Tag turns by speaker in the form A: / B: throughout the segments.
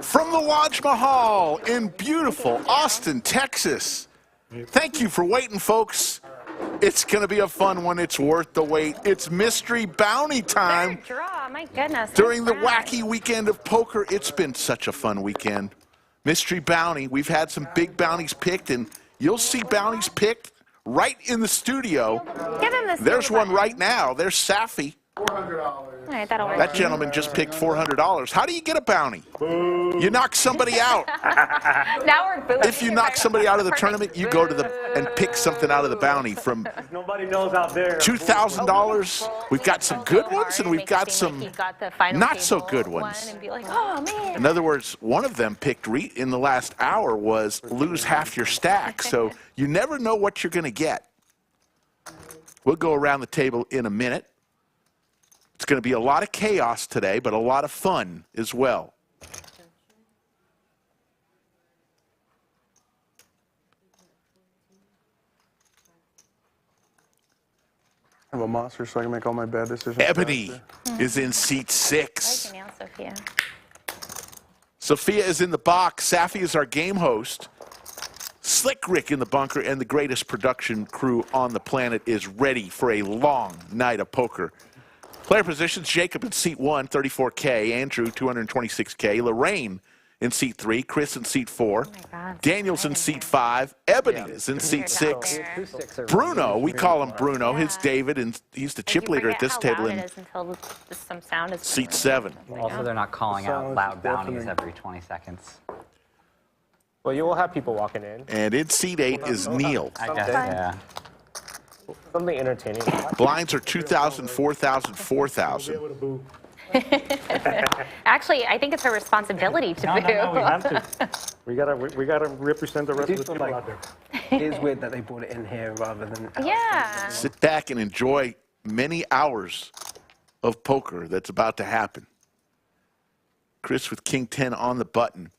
A: From the Lodge Mahal in beautiful Austin, Texas. Thank you for waiting, folks. It's going to be a fun one. It's worth the wait. It's mystery bounty time.
B: Third draw, my goodness.
A: During the wacky weekend of poker, it's been such a fun weekend. Mystery bounty. We've had some big bounties picked, and you'll see bounties picked right in the studio.
B: Give him the
A: There's one right now. There's Safi.
C: $400.
B: All right, that'll work.
A: That gentleman just picked $400. How do you get a bounty? You knock somebody out.
B: Now we're booing.
A: If you knock somebody out of the tournament, you go to the and pick something out of the bounty from
D: Nobody knows out there.
A: $2,000. We've got some good ones, and we've got some not so good ones.
B: And be like, oh, man.
A: In other words, one of them picked in the last hour was lose half your stack. So you never know what you're going to get. We'll go around the table in a minute. It's going to be a lot of chaos today, but a lot of fun as well.
E: I have a monster so I can make all my bad decisions.
A: Ebony is in seat 6.
B: Now, Sophia.
A: Sophia is in the box. Safi is our game host. Slick Rick in the bunker, and the greatest production crew on the planet is ready for a long night of poker. Player positions: Jacob in seat 1, 34K. Andrew, 226K. Lorraine in seat 3. Chris in seat 4. Daniel's in seat 5. Ebony is in seat 6. Bruno, we call him Bruno. His David, and he's the chip leader at this table in seat 7.
F: Also, they're not calling out loud bounties every 20 seconds.
D: Well, you will have people walking in.
A: And in seat 8 is Neal.
F: I guess, yeah.
D: Something entertaining.
A: Blinds are 2,000, 4,000, 4,000.
B: Actually, I think it's her responsibility to boo.
D: No, we have to. We gotta represent the rest of the people out there.
E: It is weird that they brought it in here rather than.
B: Yeah.
A: Sit back and enjoy many hours of poker that's about to happen. Chris with King 10 on the button.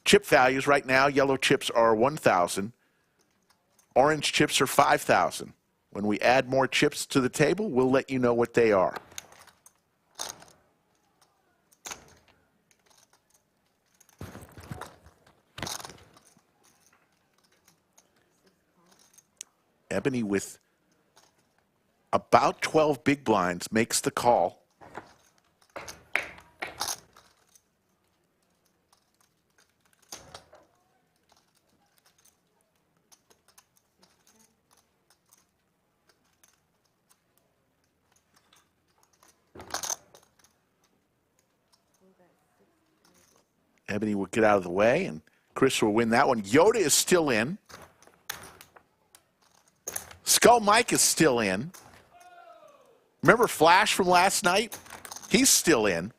A: Chip values right now: yellow chips are 1,000. Orange chips are 5,000. When we add more chips to the table, we'll let you know what they are. Ebony with about 12 big blinds makes the call. Ebony will get out of the way, and Chris will win that one. Yoda is still in. Skull Mike is still in. Remember Flash from last night? He's still in.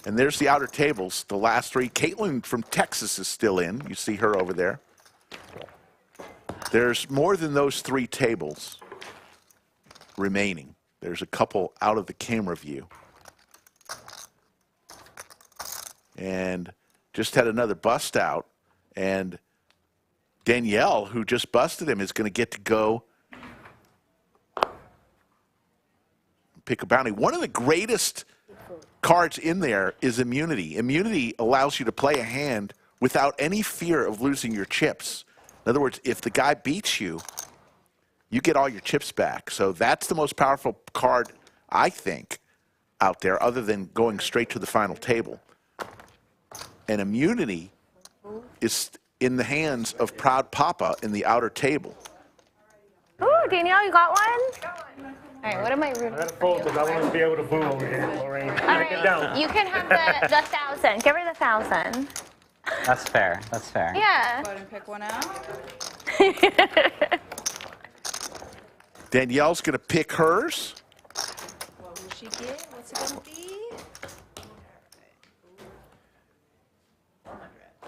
A: And there's the outer tables, the last 3. Caitlin from Texas is still in. You see her over there. There's more than those 3 tables remaining. There's a couple out of the camera view. And just had another bust out. And Danielle, who just busted him, is going to get to go pick a bounty. One of the greatest cards in there is immunity. Immunity allows you to play a hand without any fear of losing your chips. In other words, if the guy beats you, you get all your chips back. So that's the most powerful card, I think, out there, other than going straight to the final table. And immunity is in the hands of Proud Papa in the outer table.
B: Ooh, Danielle, you got one? All right, what am I rooting
D: I gotta fold because I want to be able to boo over here, Lorraine.
B: All right, you can have the 1,000. Give her the 1,000.
F: That's fair. That's fair.
B: Yeah.
G: Go ahead and pick one out.
A: Danielle's going to pick hers.
G: What will she get? What's it going to be?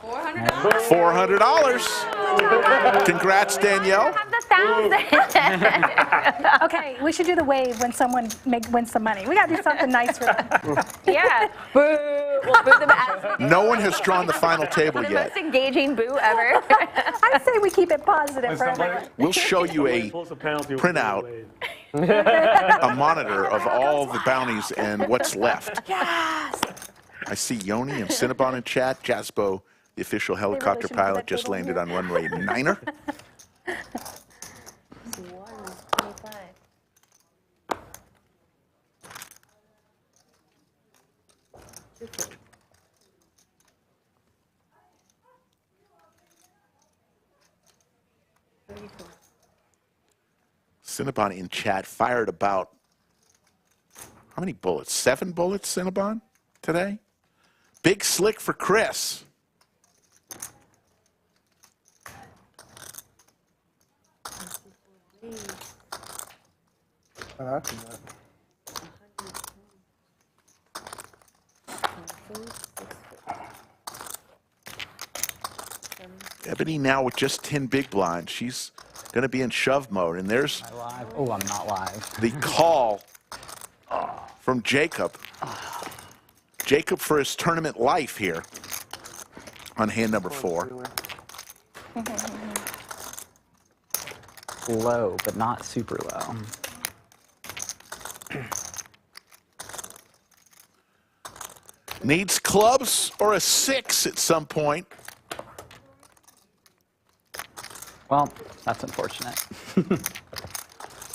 G: $400.
A: $400. Congrats, Danielle.
B: Have the 1,000.
H: Okay, we should do the wave when someone wins some money. We got to do something nice for them.
B: Yeah. Boo. We'll boo them as
A: No one has drawn the final table
B: the
A: yet.
B: most engaging boo ever.
H: I say we keep it positive for everyone.
A: We'll show you a printout a monitor of all the bounties and what's left.
H: Yes.
A: I see Yoni and Cinnabon in chat. Jaspo, the official helicopter
H: shouldn't put
A: pilot,
H: that
A: just
H: table
A: landed
H: here.
A: on runway 9er.
B: 125.
A: Cinnabon in chat fired about, how many bullets? 7 bullets, Cinnabon, today? Big slick for Chris.
E: Not too bad.
A: Ebony now with just 10 big blinds. She's going to be in shove mode. And there's
F: Am I live? Oh, I'm not live.
A: the call from Jacob. Jacob for his tournament life here on hand number 4.
F: Low, but not super low.
A: Needs clubs or a 6 at some point.
F: Well, that's unfortunate.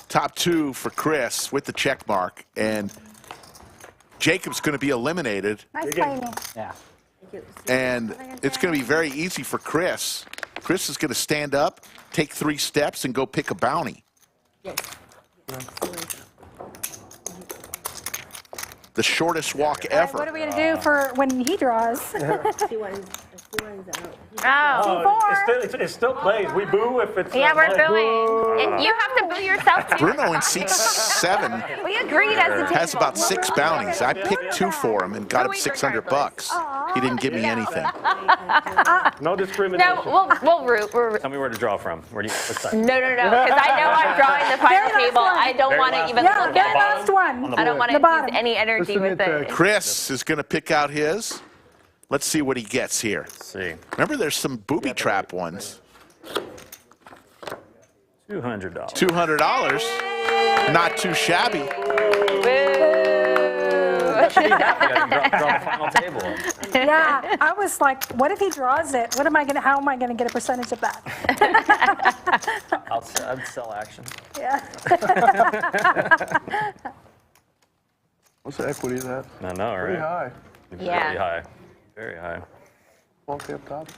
A: Top 2 for Chris with the check mark. And Jacob's going to be eliminated.
H: Nice playing.
F: Yeah.
A: And it's going to be very easy for Chris. Chris is going to stand up, take 3 steps, and go pick a bounty. The shortest walk ever.
H: What are we going to do for when he draws?
B: Oh.
D: It still plays. We boo if it's.
B: Yeah, we're booing. You have to boo yourself too.
A: Bruno in seat 7
B: We agreed as a team.
A: has about 6 bounties. I picked 2 for him and got him $600. He didn't give me anything.
D: No discrimination.
B: No, we'll root.
C: Tell me where to draw from. Where do you? Which side?
B: No, because I know I'm drawing the final
H: Very last
B: table.
H: one.
B: I don't
C: Very
B: want to
C: last
B: even
H: Yeah,
B: look
H: very
B: at
H: last one.
B: it. I don't want
H: The
B: to
H: bottom.
B: use any energy with it.
A: Chris is going to pick out his. Let's see what he gets here.
C: Let's see.
A: Remember, there's some booby trap ones.
C: $200.
A: $200. Not too shabby.
C: Should be happy. I can draw the final table.
H: Yeah, I was like, what if he draws it? What am I going to? How am I going to get a percentage of that?
C: I'd sell action.
H: Yeah.
E: What's the equity of that?
C: I know,
E: Pretty
C: right?
E: high.
B: Yeah.
C: Very high. Very high.
E: Bulky up top.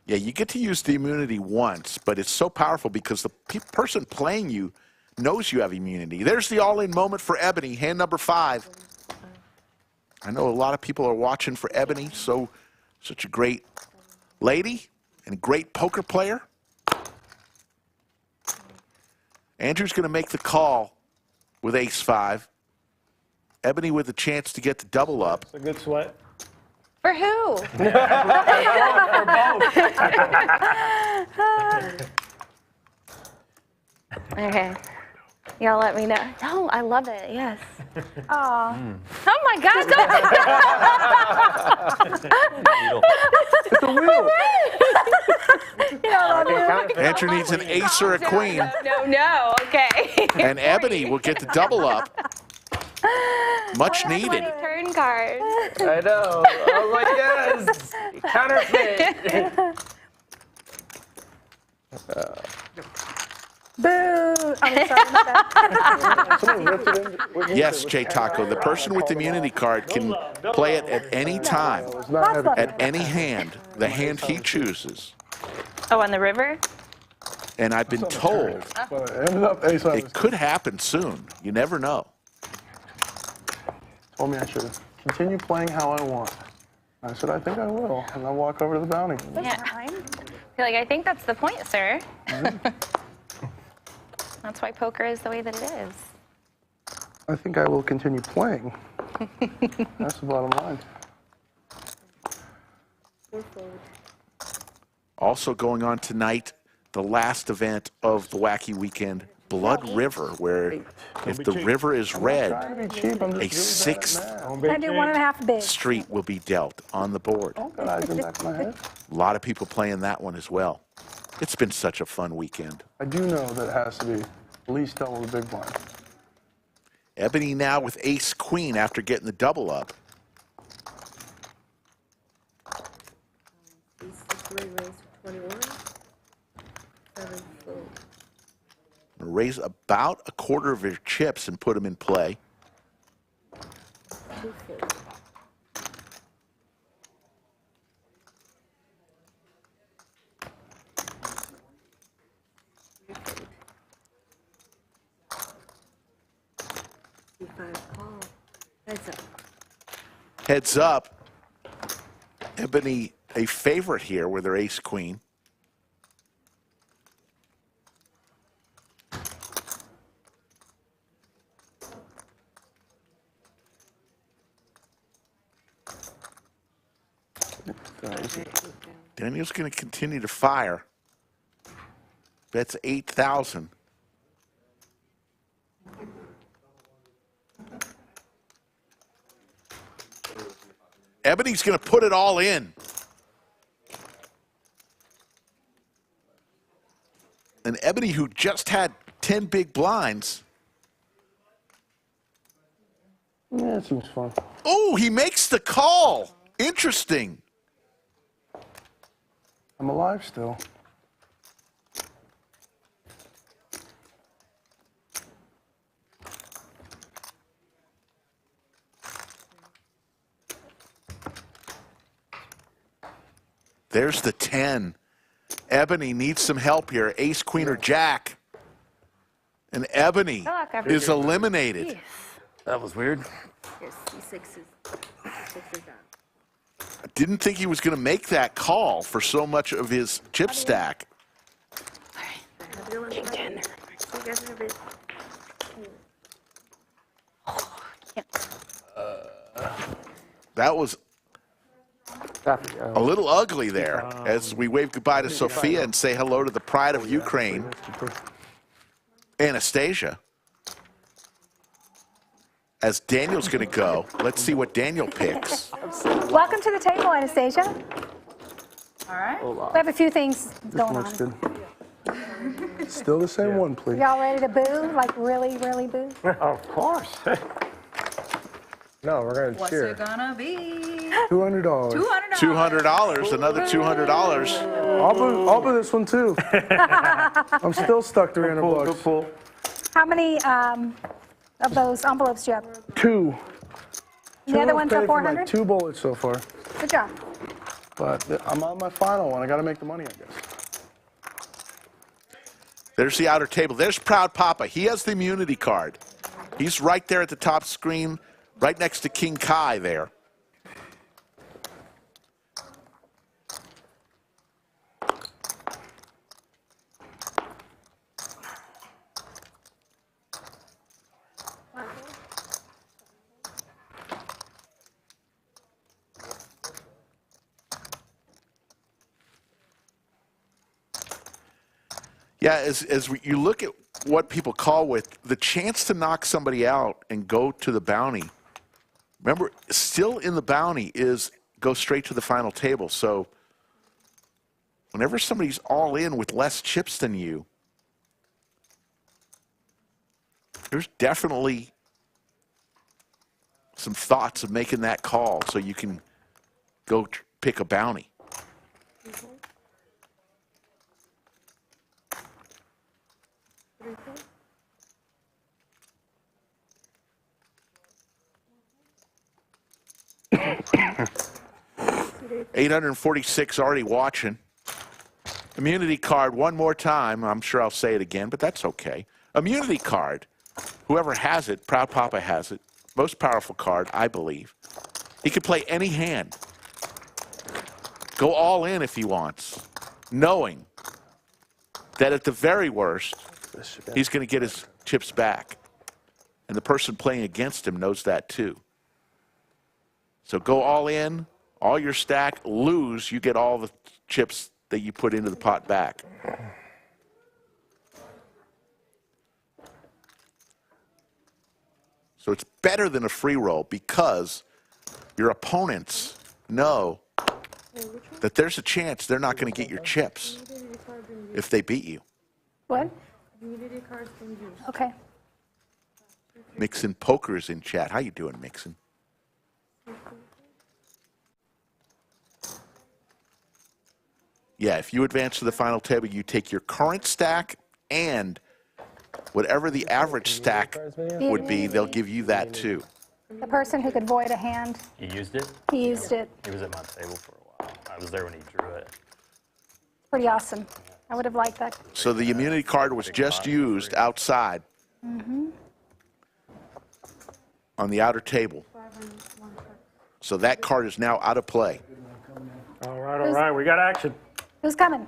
A: Yeah, you get to use the immunity once, but it's so powerful because the person playing you knows you have immunity. There's the all-in moment for Ebony, hand number 5. I know a lot of people are watching for Ebony, such a great lady and a great poker player. Andrew's going to make the call with ace-5. Ebony with a chance to get the double up.
D: It's a good sweat.
B: For who? Okay. Y'all let me know. Oh, I love it. Yes.
H: Aw.
B: Oh my God.
A: Andrew needs an ace or a queen,
B: No. Okay.
A: and Ebony will get the double up. Much needed.
B: Turn card.
I: I know. I was like, yes. Counterfeit.
H: Boo. I'm sorry about that.
A: Yes, Jay Taco, the person with the immunity card can play it at any time, at any hand, the hand he chooses.
B: Oh, on the river?
A: And I've been told
E: But it ended up ace-5.
A: it could happen soon. You never know.
E: Told me I should continue playing how I want. I said, I think I will. And I walk over to the bounty.
B: Yeah. I think that's the point, sir. That's why poker is the way that it is.
E: I think I will continue playing. That's the bottom line.
A: Also going on tonight, the last event of the Wacky weekend, blood river where if the river is red, a sixth
H: I do 1.5 big.
A: street will be dealt on the board.
E: Got eyes in the back of my head.
A: A lot of people playing that one as well. It's been such a fun weekend.
E: I do know that it has to be at least double the big blind.
A: Ebony now with ace queen after getting the double up. Raise about a quarter of your chips and put them in play. Heads up. Ebony a favorite here with her ace queen. Daniel's going to continue to fire. Bets 8,000. Ebony's going to put it all in. And Ebony, who just had 10 big blinds.
E: Yeah, it seems fun.
A: Oh, he makes the call. Interesting.
E: I'm alive still.
A: There's the 10. Ebony needs some help here. Ace, queen, or jack. And Ebony is eliminated.
C: That was weird.
A: I didn't think he was going to make that call for so much of his chip stack. That was a little ugly there as we wave goodbye to Sophia and say hello to the pride of Ukraine, Anastasia. As Daniel's going to go, let's see what Daniel picks.
H: Welcome to the table, Anastasia.
G: All right.
H: We have a few things going
E: Looks
H: on.
E: good. Still the same one, please.
H: Y'all ready to boo? Like really, really boo?
D: Of course. No, we're going to
G: What's
D: cheer.
G: it gonna be?
E: $200.
A: $200, another $200.
E: I'll boo this one too. I'm still stuck $300.
D: Pull.
H: How many of those envelopes do you have?
E: 2.
H: The other one for
E: Paid my
H: 400?
E: 2 bullets so far.
H: Good job.
E: But I'm on my final one. I got to make the money, I guess.
A: There's the outer table. There's Proud Papa. He has the immunity card. He's right there at the top screen, right next to King Kiah there. Yeah, as you look at what people call with the chance to knock somebody out and go to the bounty, remember, still in the bounty is go straight to the final table. So whenever somebody's all in with less chips than you, there's definitely some thoughts of making that call so you can go pick a bounty. $846 already watching. Immunity card one more time. I'm sure I'll say it again, but that's okay. Immunity card. Whoever has it, Proud Papa has it. Most powerful card, I believe. He could play any hand. Go all in if he wants, knowing that at the very worst, he's going to get his chips back. And the person playing against him knows that too. So go all in, all your stack, lose, you get all the chips that you put into the pot back. So it's better than a free roll because your opponents know that there's a chance they're not going to get your chips if they beat you.
H: What? Okay.
A: Mixon Poker is in chat. How you doing, Mixon? Yeah, if you advance to the final table, you take your current stack and whatever the average stack would be, they'll give you that too.
H: The person who could void a hand,
C: You used it?
H: he used it.
C: He was at my table for a while. I was there when he drew it.
H: Pretty awesome. I would have liked that.
A: So the immunity card was just used outside on the outer table. So that card is now out of play.
D: All right, we got action.
H: Who's coming?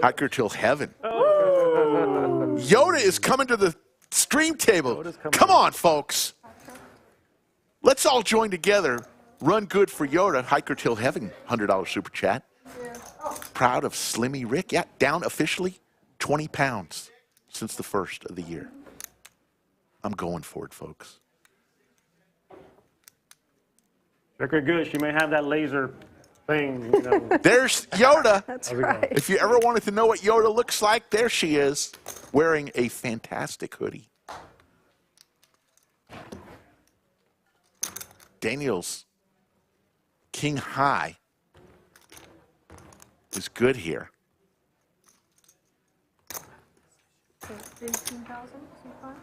A: Hiker till heaven. Yoda is coming to the stream table. Come on, folks. Let's all join together. Run good for Yoda. Hiker till heaven. $100 super chat. Proud of Slimmy Rick. Yeah, down officially 20 pounds since the first of the year. I'm going for it, folks.
D: Look her good. She may have that laser thing, you know.
A: There's Yoda.
G: That's right.
A: If you ever wanted to know what Yoda looks like, there she is, wearing a fantastic hoodie. Daniel's King High is good here.
G: 18,000 so far.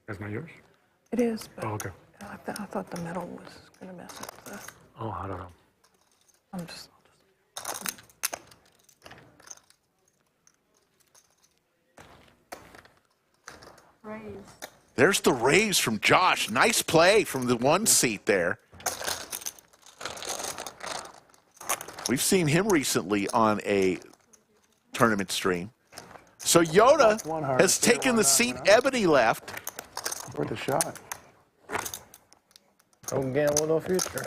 D: That's not yours?
G: It is, but
D: Oh, okay.
G: I thought the metal was going to mess up the.
D: Oh, I don't know.
G: I'm just. Raise.
A: There's the raise from Josh. Nice play from the one seat there. We've seen him recently on a tournament stream. So Yoda has taken the seat Ebony left.
E: Worth a shot.
I: Don't gamble, no future.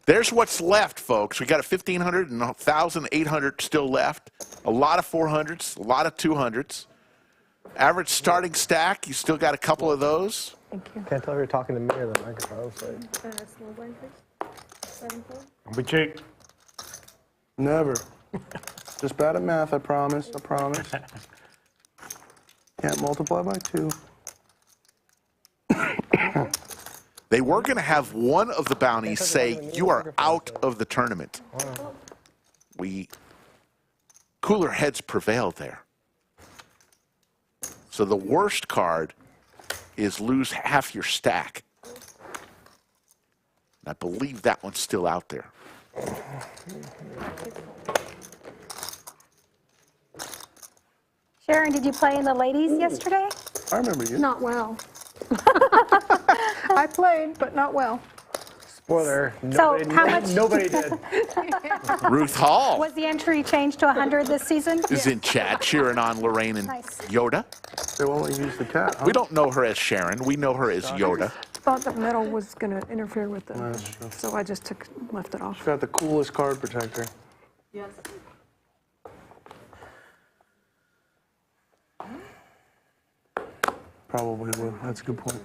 A: There's what's left, folks. We got a 1,500 and 1,800 still left. A lot of 400s, a lot of 200s. Average starting stack, you still got a couple of those.
G: Thank you.
I: Can't tell if you're talking to me or the microphone. So.
D: Don't be cheap.
E: Never. Just bad at math, I promise. I promise. Can't multiply by 2.
A: They were going to have one of the bounties say, you are out of the tournament. Cooler heads prevailed there. So the worst card is lose half your stack. I believe that one's still out there.
H: Sharon, did you play in the ladies yesterday?
E: I remember you.
G: Not well. I played, but not well.
I: Spoiler.
H: So how much
I: Nobody did.
A: Ruth Hall
H: was the entry changed to 100 this season?
A: is in chat cheering on Lorraine and
H: Nice.
A: Yoda.
E: They won't let you use the cat, huh?
A: We don't know her as Sharon. We know her as Yoda.
G: Thought the metal was going to interfere with it,
E: That's true.
G: so I just left it off.
E: She's got the coolest card protector.
G: Yes.
E: Probably will. That's a good point.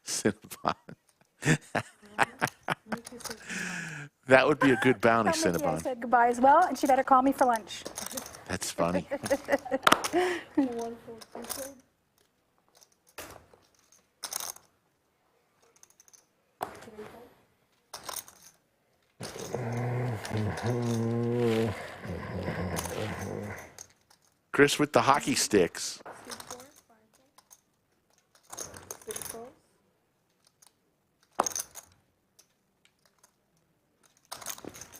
A: Cinnabon. That would be a good bounty,
H: Tell Mickey I
A: Cinnabon.
H: said goodbye as well, and she better call me for lunch.
A: That's funny. Chris with the hockey sticks.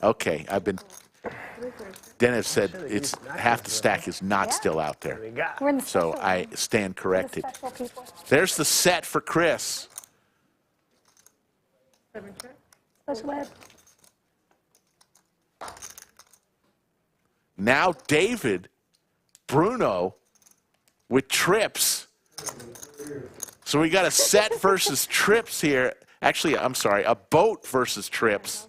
A: Okay, Dennis said it's half the stack is not still out there.
H: We're in the
A: So
H: special
A: I
H: room.
A: stand corrected.
H: The special people.
A: There's the set for Chris.
H: Special ed.
A: Now David, Bruno with trips. So we got a set versus trips here Actually, I'm sorry, a boat versus trips.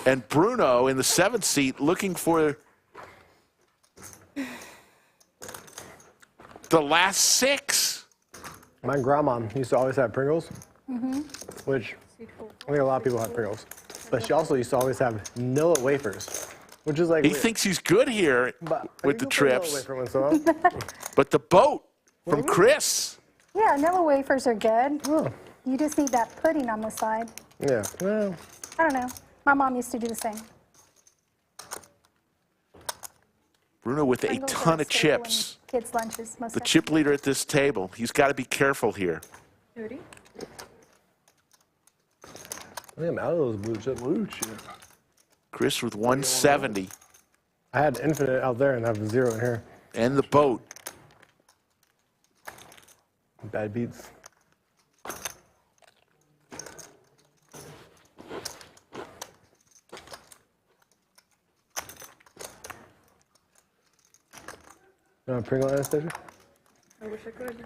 A: And Bruno in the 7th seat looking for the last 6.
J: My grandma used to always have Pringles, which I think a lot of people have Pringles. But she also used to always have Nilla wafers, which is like
A: He
J: weird.
A: thinks he's good here with the trips.
J: But
A: But the boat from Chris.
H: Yeah, Nilla wafers are good.
J: Oh.
H: You just need that pudding on the side.
J: yeah, well,
H: I don't know. My mom used to do the same.
A: Bruno with a
H: Pringles are
A: ton of
H: staple in
A: chips.
H: Kids' lunches, most
A: The
H: definitely.
A: chip leader at this table. He's got to be careful here.
J: I think I'm out of those blue chips.
E: Blue chip.
A: Chris with 170.
J: I had infinite out there and I have 0 in here.
A: And the boat.
J: Bad beats. Pringle Anastasia?
G: I wish I could.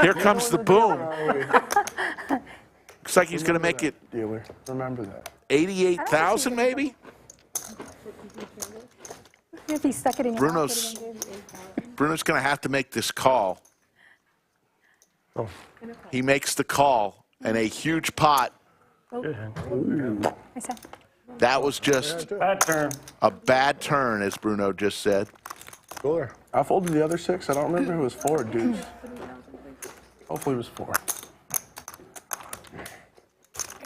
A: Here comes the boom. Looks like he's going to make it
E: Dealer, remember that.
A: 88,000 maybe?
H: If he stuck it in your
A: Bruno's
H: mouth,
A: Bruno's going to have to make this call.
J: Oh.
A: He makes the call and a huge pot.
H: I said,
A: That was just
D: Bad turn.
A: a bad turn, as Bruno just said.
J: Cooler.
E: I folded the other 6. I don't remember who was 4, dudes. Hopefully it was 4.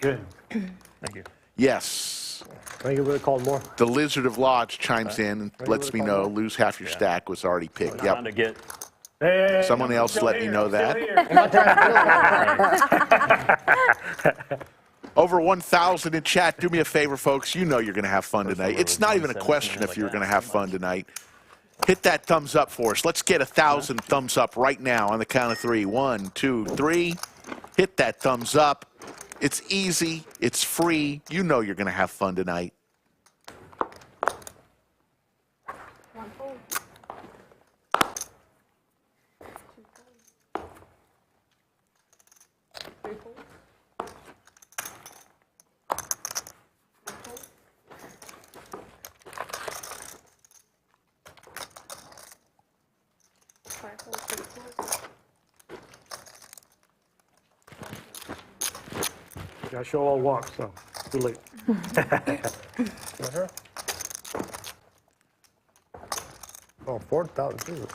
D: Good. Thank you.
A: Yes.
J: I think it would have called more.
A: The Lizard of Lodge chimes in and lets me know lose half your stack was already picked.
C: Trying to
A: Yep.
C: get
D: Hey,
A: Someone
D: I'm
A: else
D: still
A: let me
D: here,
A: know
D: I'm still
A: that.
D: here.
A: Over 1,000 in chat. Do me a favor, folks. You know you're going to have fun tonight. It's not even a question if you're going to have fun tonight. Hit that thumbs up for us. Let's get 1,000 thumbs up right now on the count of 3. 1, 2, 3. Hit that thumbs up. It's easy. It's free. You know you're going to have fun tonight.
D: Got to show all walk, so too late.
J: Oh, 4,000. Jesus.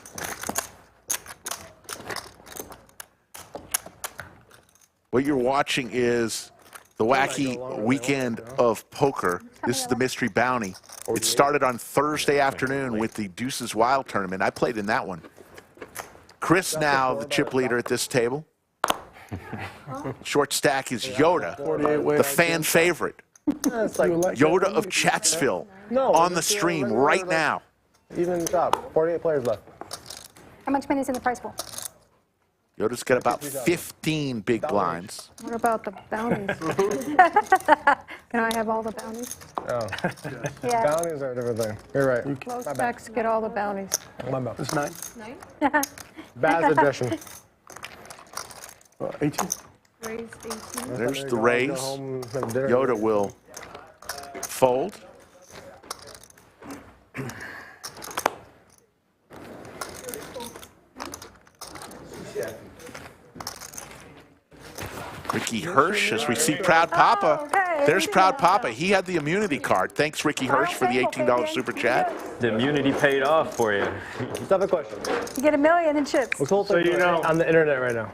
A: What you're watching is the Wacky Weekend of Poker. This is the Mystery Bounty. It started on Thursday afternoon with the Deuces Wild tournament. I played in that one. Chris now the chip leader at this table. Short stack is Yoda, the fan favorite.
J: It's like
A: Yoda of Chatsville on the stream right now.
J: even top. 48 players left.
H: how much money is in the prize pool?
A: Yoda's got about 15 big blinds.
G: What about the bounties? Can I have all the bounties?
J: Oh.
H: Yeah.
J: Bounties are a different thing. You're right.
G: Low specs get all the bounties.
J: My bad.
E: It's 9.
J: Bad suggestion.
E: 18.
G: Raised 18.
A: There's the raise. Yoda will fold. Ricky Hirsch, as we see Proud Papa.
H: okay.
A: There's Proud Papa. He had the immunity card. Thanks, Ricky Hirsch, for the $18 super chat.
C: the immunity paid off for you.
J: Just have a question.
H: You get $1 million in chips.
J: This whole
D: So
J: thing's
D: you know-
J: on the internet right now.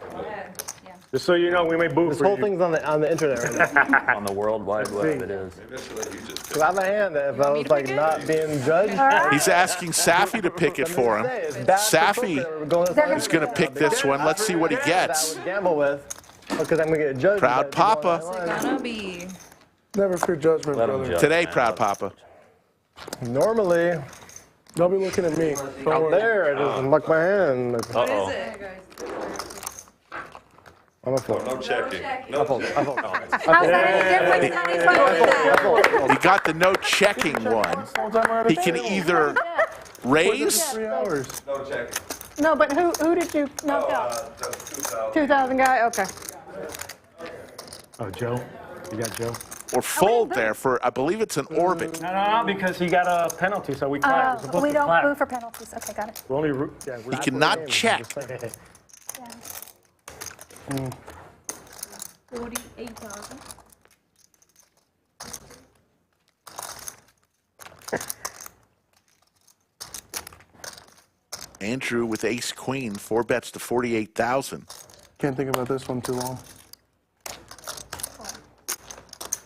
D: Just so you know, we may boo
J: This
D: for
J: whole
D: you.
J: thing's on the internet right now.
C: On the World Wide Web, it is.
J: Because I have a hand that if I was like not being judged.
A: He's asking Safi to pick it for him. Safi is going to pick this one. Let's see what he
J: I
A: gets.
J: would gamble with because I'm going to get judged.
A: Proud
J: by people
A: Papa.
J: online.
K: Gonna be.
E: Never fear judgment,
C: Let 'em
E: brother.
C: judge.
A: Today, Proud Papa.
J: Normally,
E: Don't be looking at me. Don't
J: out
E: worry.
J: there, I just muck my hand.
C: Uh-oh.
J: I'm a fool.
L: No checking.
J: I fold.
H: How's that any different?
A: He got the no checking one. He can either raise
E: 3 hours.
L: No checking.
G: No, but who did you knock out? 2000 guy? Okay.
D: Oh, Joe. You got Joe?
A: Or fold there for, I believe it's an orbit.
D: No, because he got a penalty, so we clap. We're supposed
H: We
D: to
H: don't
D: clap.
H: boo for penalties. Okay, got it.
D: We only, yeah,
A: He cannot check.
H: Yeah.
B: 48,000.
A: Andrew with ace queen, 4 bets to 48,000.
E: Can't think about this one too long.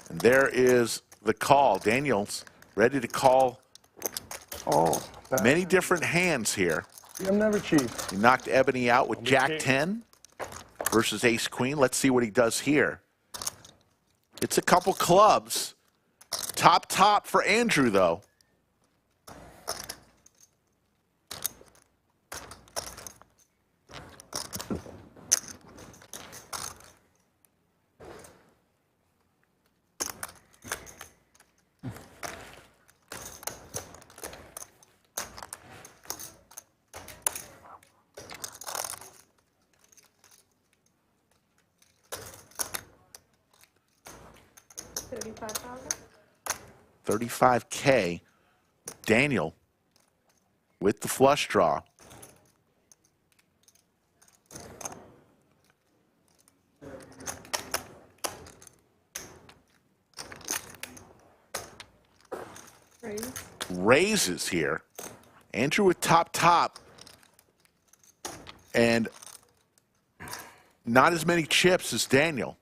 A: And there is the call. Daniel's ready to call
E: Oh,
A: many different hands here.
E: I'm never cheap.
A: He knocked Ebony out with Jack 10 versus ace queen. Let's see what he does here. It's a couple clubs. Top for Andrew, though. $35K. Daniel with the flush draw. Raises here. Andrew with top. And not as many chips as Daniel.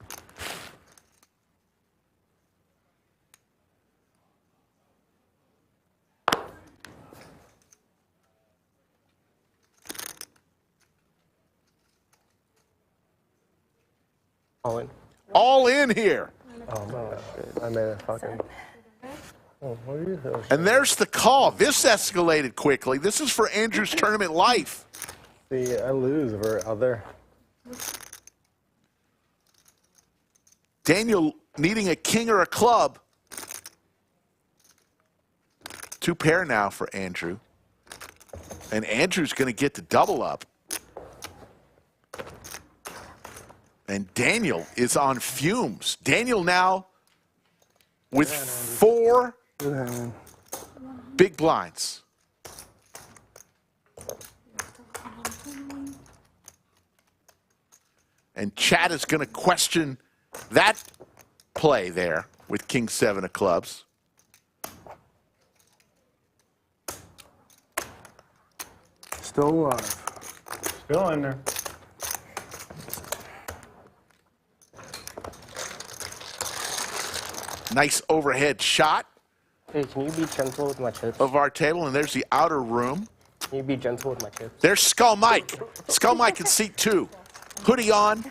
I: All in.
A: All in here.
J: Oh, no. I made a fucking... Oh, what are you doing?
A: And there's the call. This escalated quickly. This is for Andrew's tournament life.
J: See, I lose over other.
A: Daniel needing a king or a club. 2 pair now for Andrew. And Andrew's going to get the double up. And Daniel is on fumes. Daniel now with 4 big blinds. And Chad is going to question that play there with King 7 of clubs.
E: Still alive.
D: Still in there.
A: Nice overhead shot
I: Hey, can you be gentle with my chips?
A: of our table, and there's the outer room.
I: Can you be gentle with my chips?
A: There's Skull Mike. Skull Mike in seat 2. Hoodie on,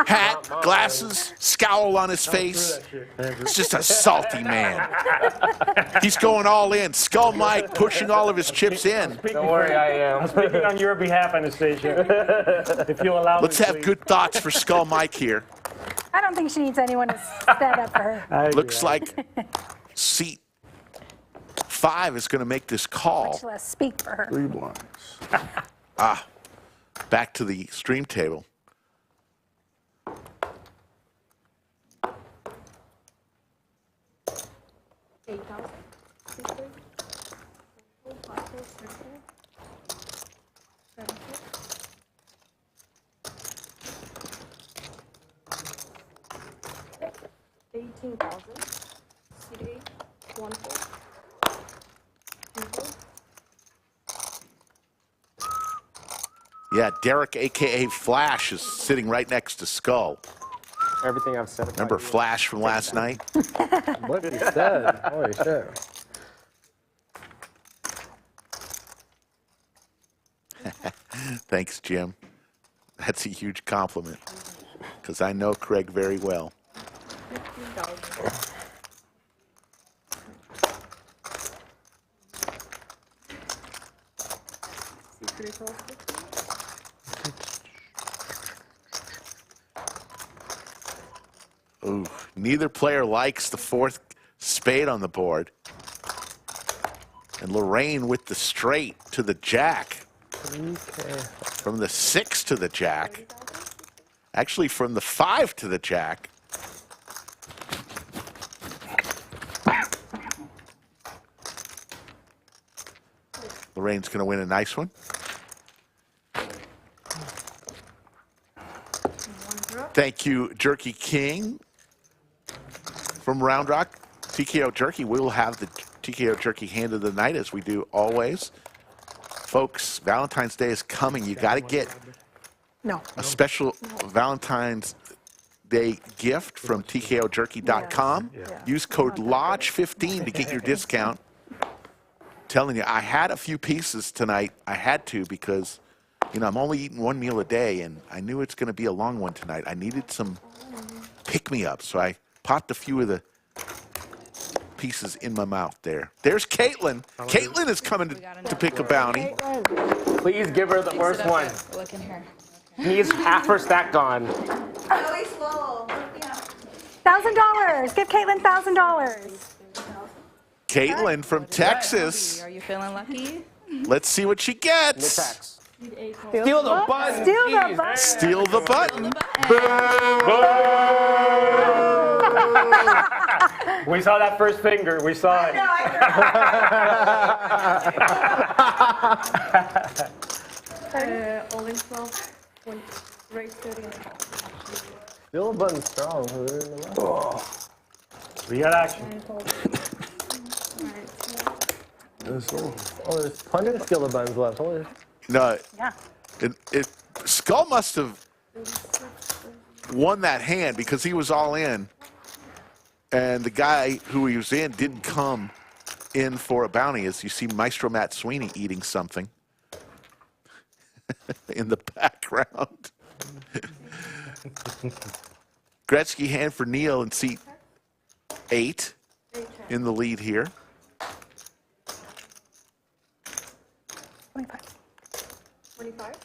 A: hat, glasses, scowl on his face. It's just a salty man. He's going all in. Skull Mike pushing all of his chips in.
I: Don't worry, I am.
D: I'm speaking on your behalf, Anastasia. If you allow
A: Let's
D: me,
A: have
D: please.
A: good thoughts for Skull Mike here.
H: I don't think she needs anyone to stand up for her.
A: Looks like seat 5 is going to make this call.
H: Much less speak for her.
E: 3 blinds.
A: Back to the stream table. Yeah, Derek, a.k.a. Flash, is sitting right next to Skull.
I: Everything I've said about
A: Remember
I: you.
A: Flash from last night?
J: What he said? Holy shit.
A: Thanks, Jim. That's a huge compliment, because I know Craig very well. Ooh, neither player likes the 4th spade on the board. And Lorraine with the straight to the jack. From the 6 to the jack. Actually, from the 5 to the jack. Lorraine's going to win a nice one. Thank you, Jerky King from Round Rock. TKO Jerky, we will have the TKO Jerky hand of the night as we do always. Folks, Valentine's Day is coming. You got to get a special Valentine's Day gift from TKOJerky.com. Use code LODGE15 to get your discount. Telling you, I had a few pieces tonight. I had to because, you know, I'm only eating one meal a day, and I knew it's going to be a long one tonight. I needed some pick-me-up, so I popped a few of the pieces in my mouth there. There's Caitlin. Caitlin is coming to pick a bounty.
I: Please give her the first one.
B: Look in here.
I: Needs half her stack gone.
B: Really slow.
H: $1,000. Give Caitlin $1,000.
A: Caitlin from Texas.
B: Are you feeling lucky?
A: Let's see what she gets.
I: Steal the button.
H: Steal the button.
A: Steal the button.
D: We saw that first finger. We saw it.
G: All in 12, raise 30.
J: Still a button strong.
D: We got action.
J: Oh, there's plenty of skill of buttons left. Holy.
A: No,
H: Yeah.
A: Skull must have won that hand because he was all in. And the guy who he was in didn't come in for a bounty, as you see Maestro Matt Sweeney eating something in the background. Gretzky hand for Neal in seat 8 in the lead here.
H: 25.
G: 25?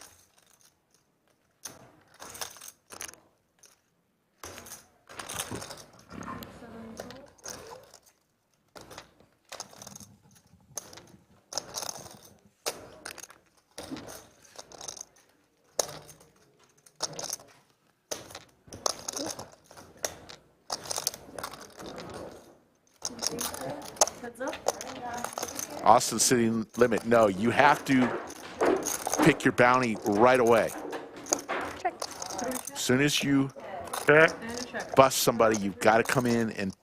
G: Heads up.
A: Austin City Limit. No, you have to pick your bounty right away.
H: Check.
A: As soon as you
D: Okay.
A: bust somebody, you've got to come in and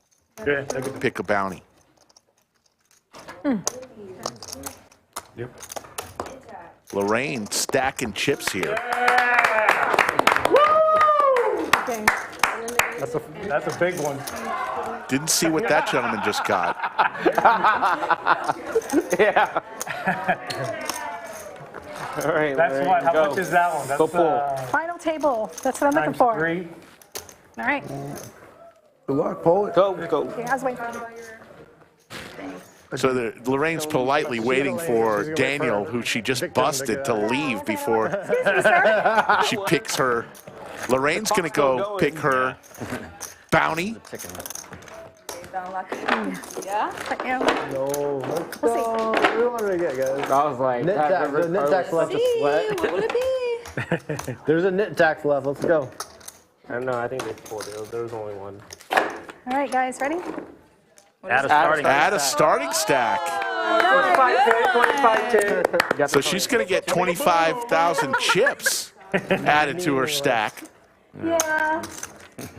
A: pick a bounty.
D: Yep.
A: Lorraine stacking chips here.
G: Okay.
D: That's a big one.
A: Didn't see what that gentleman just got.
I: Yeah. All right.
D: That's
I: Lorraine,
D: what? How
I: go.
D: much is that one? That's
I: Go pull.
H: Final table. That's what I'm looking
D: times
H: for.
D: 3.
H: All right.
J: Good luck, pull it.
I: Go.
H: Okay, I was waiting for you.
A: So Lorraine's politely waiting for Daniel, who she just busted, to leave before she picks her. Lorraine's going to go pick her bounty.
B: Yeah?
J: No, let's
H: We'll see.
J: go. What do you want me to get, guys?
I: I was like,
J: Knit
I: that
J: tax.
I: river
J: There's knit tax left to sweat.
B: What would it be?
J: There's a knit tax left. Let's go.
D: I don't know. I think they pulled it. There was only one.
H: All right, guys, ready?
D: Add a starting.
A: Add a starting stack.
I: 25-10.
A: So she's going to get 25,000 chips added to her stack.
H: Yeah.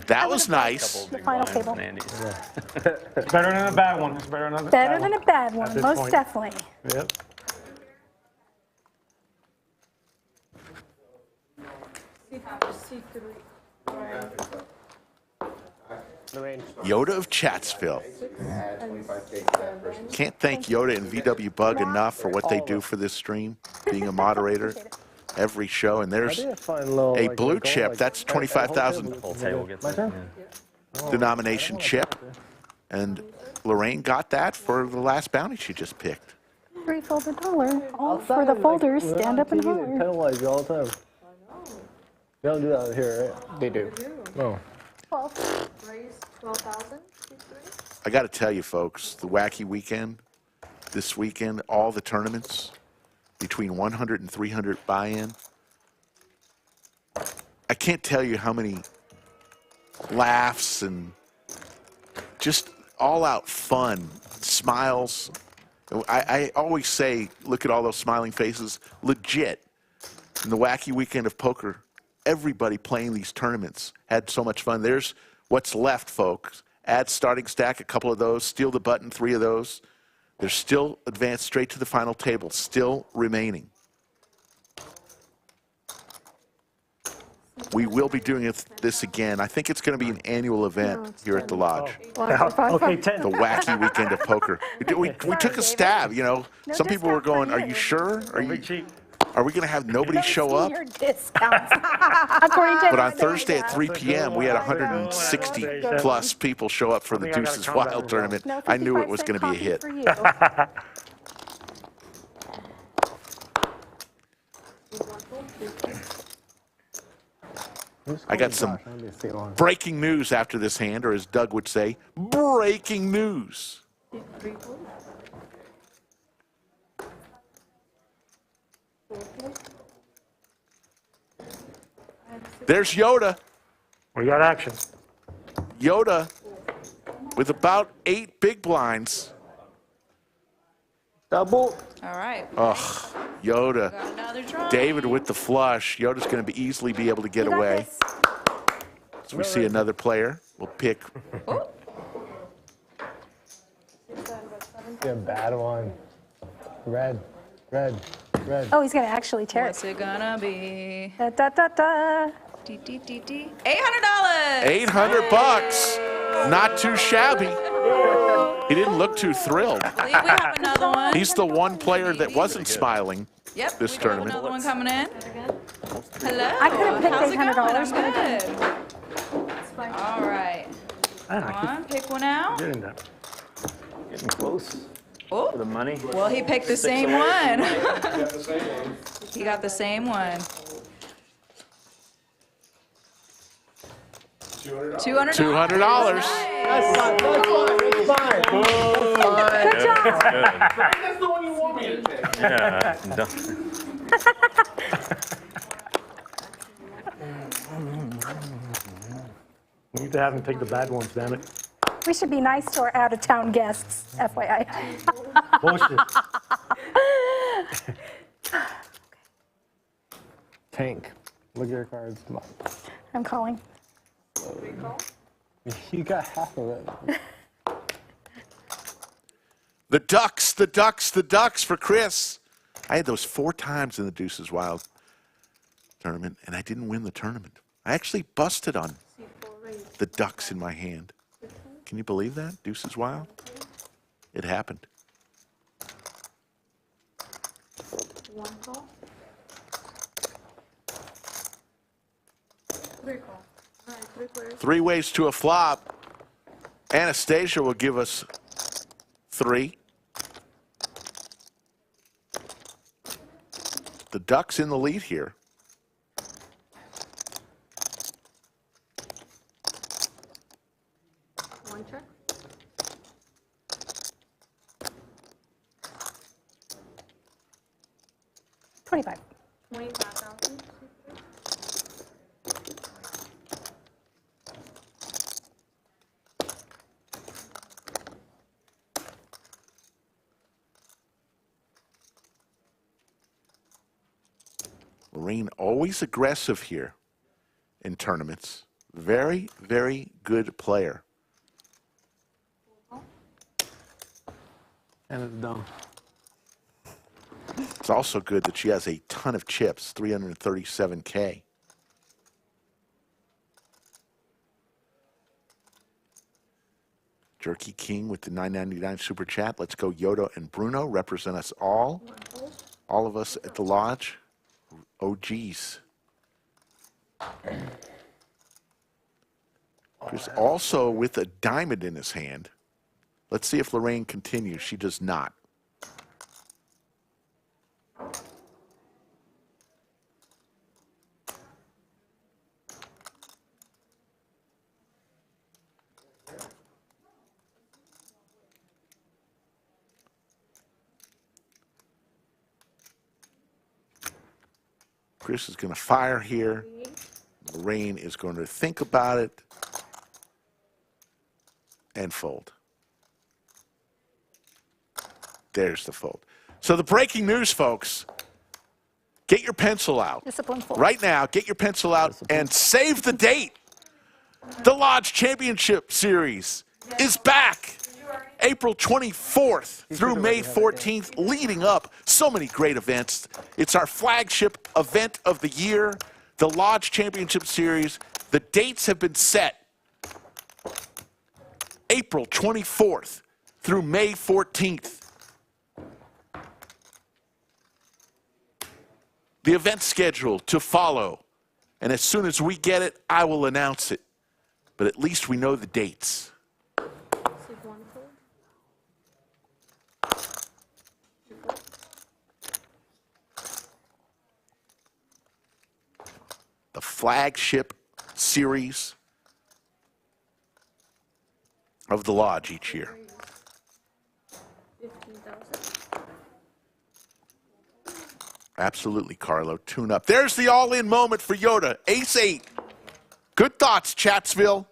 A: That was nice.
H: The final table.
D: It's better than a bad one. It's better than a
H: Better
D: bad
H: than
D: one.
H: a bad one,
D: this
H: most
D: point.
H: definitely.
D: Yep.
A: Yoda of Chatsville. Can't thank Yoda and VW Bug enough for what they do for this stream, being a moderator every show. And there's a blue chip. That's 25,000
C: Whole table gets it. Yeah.
A: denomination chip. And Lorraine got that for the last bounty she just picked.
H: Three fold a dollar. All for the folders. Stand up and holler.
J: Penalize you all the time. They don't do that here, right?
I: They do.
J: No.
H: 12.
G: Raise 12,000.
A: I got to tell you, folks, the Wacky weekend, this weekend, all the tournaments, between 100 and 300 buy-in. I can't tell you how many laughs and just all-out fun, smiles. I always say, look at all those smiling faces. Legit, in the wacky weekend of poker, everybody playing these tournaments had so much fun. There's what's left, folks. Add starting stack, a couple of those. Steal the button, 3 of those. They're still advanced straight to the final table, still remaining. We will be doing this again. I think it's going to be an annual event here at the Lodge.
D: Okay, 10.
A: The wacky weekend of poker. We took a stab, you know. Some people were going, are you sure? Are we going to have nobody show up?
H: Your discounts. According to
A: But on Thursday at 3 p.m., we had 160 plus people show up for the Deuces Wild tournament.
H: No,
A: I knew it was
H: 55
A: going to be a hit.
H: for you.
A: I got some breaking news after this hand, or as Doug would say, breaking news. There's Yoda.
D: We got action.
A: Yoda with about 8 big blinds.
I: Double.
B: All right.
A: Ugh, Yoda.
B: Got another draw.
A: David with the flush. Yoda's going to easily be able to get away. So we see another player. We'll pick.
J: A bad one. Red, red, red.
H: Oh, he's going to actually tear
B: What's
H: it.
B: it gonna be?
H: Da, da, da, da.
B: $800.
A: $800. Not too shabby. He didn't look too thrilled.
B: I believe we have another one.
A: He's the one player that wasn't smiling
B: Yep,
A: this
B: we got
A: tournament.
B: another one coming in. Hello.
H: I could have picked
B: How's it going?
H: $800,
B: I'm
H: but I
B: good. All right. Come on, pick one out.
D: Getting that.
I: Getting close
B: Oh,
I: for the money.
B: well, he picked the same one. He got the same one. $200.
A: $200.
H: Good job.
E: That's the one you want me to take.
C: Yeah.
D: We need to have him take the bad ones, damn it.
H: We should be nice to our out-of-town guests, FYI.
D: Bullshit.
J: Tank. Look at your cards. Come on.
H: I'm calling.
J: You got half of it.
A: The Ducks, the Ducks, the Ducks for Chris. I had those 4 times in the Deuces Wild tournament, and I didn't win the tournament. I actually busted on the Ducks in my hand. Can you believe that? Deuces Wild? It happened.
G: One call. 3 call. All right, 3 players.
A: 3 ways to a flop. Anastasia will give us 3. The Ducks in the lead here.
G: One check.
H: $25.
G: 25,000.
A: Lorraine always aggressive here in tournaments. Very, very good player.
J: And it's dumb.
A: It's also good that she has a ton of chips, 337K. Jerky King with the $9.99 super chat. Let's go Yoda and Bruno. Represent us all. All of us at the Lodge. OGs. Chris also with a diamond in his hand. Let's see if Lorraine continues. She does not. Chris is going to fire here. Lorraine is going to think about it and fold. There's the fold. So the breaking news, folks, get your pencil out.
H: Discipline fold.
A: Right now, get your pencil out and save the date. The Lodge Championship Series is back. April 24th through May 14th, leading up. So many great events. It's our flagship event of the year, the Lodge Championship Series. The dates have been set. April 24th through May 14th. The event schedule to follow. And as soon as we get it, I will announce it. But at least we know the dates. The flagship series of the Lodge each year. Absolutely, Carlo. Tune up. There's the all-in moment for Yoda. Ace-8. Good thoughts, Chatsville.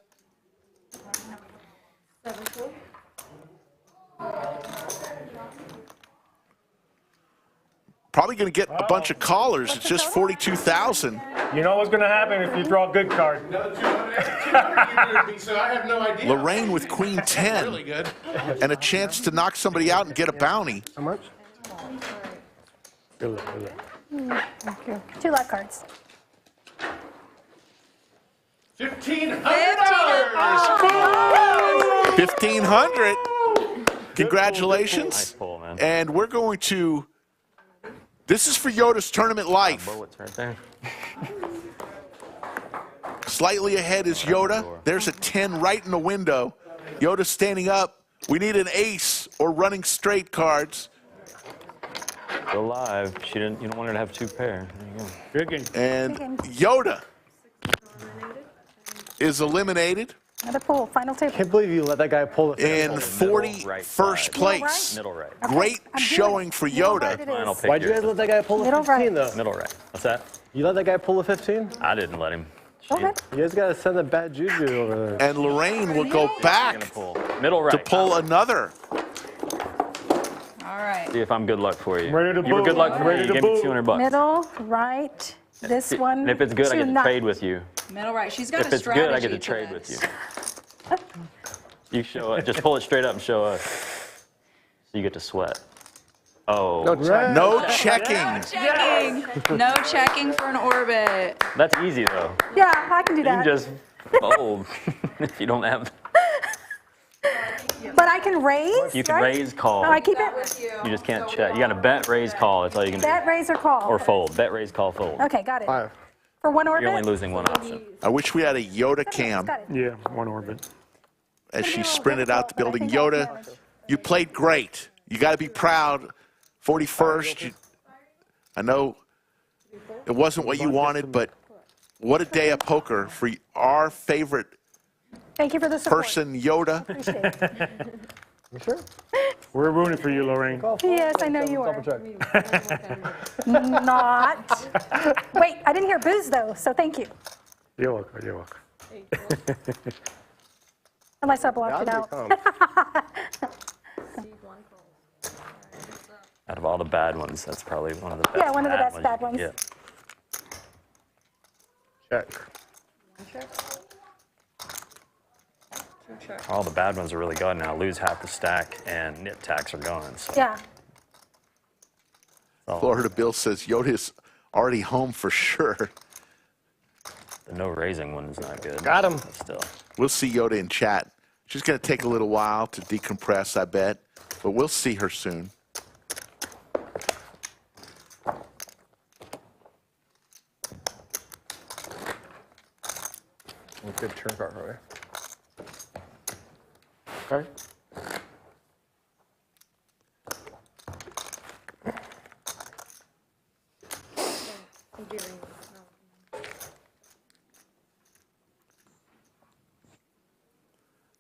A: Probably going to get a bunch of callers. It's just 42,000.
D: You know what's going to happen if you draw a good card.
E: So I have no idea.
A: Lorraine with Queen 10.
E: Really good.
A: And a chance to knock somebody out and get a bounty.
J: How much?
D: Good luck, good luck.
H: Thank you. 2 luck cards.
E: $1,500.
A: $1,500. Congratulations.
C: Nice pull, man.
A: And we're going to, this is for Yoda's tournament life.
C: Bullets right there.
A: Slightly ahead is Yoda. There's a 10 right in the window. Yoda standing up. We need an ace or running straight cards.
C: Go live. She didn't. You don't want her to have 2 pair. There you go.
D: Drinking.
A: And Yoda is eliminated
H: Another pull. Final table.
J: Can't believe you let that guy pull the
A: in
C: Middle
A: 41st
C: right.
A: place.
C: Middle right.
A: Great
H: I'm doing
A: showing
H: it.
A: for
H: Middle right
A: Yoda.
H: it
C: Fine, I'll
H: is.
C: pick
J: Why'd you
C: yours.
J: guys let that guy pull the
H: Middle
J: 15
H: right.
J: though?
C: Middle right. What's that?
J: You let that guy pull the 15?
C: I didn't let him.
H: Go ahead.
J: You guys gotta send the bad juju over there.
A: And Lorraine will go
C: I'm gonna
A: back
C: pull. Middle right.
A: to pull another.
K: All right.
C: See if I'm good luck for you.
D: Ready to
C: You were
D: boo.
C: good luck for me.
D: Ready
C: You
D: to
C: gave me
D: boo.
C: 200 bucks.
H: Middle, right, this one.
C: And if it's good, I get to trade with you.
K: Middle right. She's got
C: If
K: a
C: it's
K: strategy
C: good, I get to trade with you. You show it. Just pull it straight up and show us. So you get to sweat. Oh.
A: No checking.
K: Checking. No checking for an orbit.
C: That's easy, though.
H: Yeah, I can do
C: You can
H: that.
C: just fold if you don't have.
H: But I can raise,
C: You can
H: right?
C: raise, call.
H: No, I keep it.
C: You just can't check. You got to bet, raise, call. That's all you can do.
H: Bet, raise, or call.
C: Or fold. Bet, raise, call, fold.
H: Okay, got it.
J: 5.
H: For one orbit?
C: You're only losing one option.
A: I wish we had a Yoda cam
H: Got it.
D: Yeah, 1 orbit.
A: as she sprinted out the building. Yoda, you played great. You got to be proud. 41st. I know it wasn't what you wanted, but what a day of poker for our favorite
H: Thank you for the support.
A: person, Yoda.
H: Appreciate it.
J: You sure?
D: We're rooting for you, Lorraine.
H: Yes, I know you are.
J: Double check.
H: Not. Wait, I didn't hear booze though, so thank you.
D: You're welcome. You're welcome.
H: Unless I blocked it out.
C: Out of all the bad ones, that's probably one of the best.
H: Yeah, one of the best bad
C: you
H: ones.
C: can get.
J: Check.
C: All the bad ones are really gone now. Lose half the stack and nit tax are gone. So.
H: Yeah.
A: Florida Bill says Yoda's already home for sure.
C: The no raising one is not good.
J: Got him.
C: But still.
A: We'll see Yoda in chat. She's going to take a little while to decompress, I bet, but we'll see her soon.
J: Good turn card, right?
D: Okay.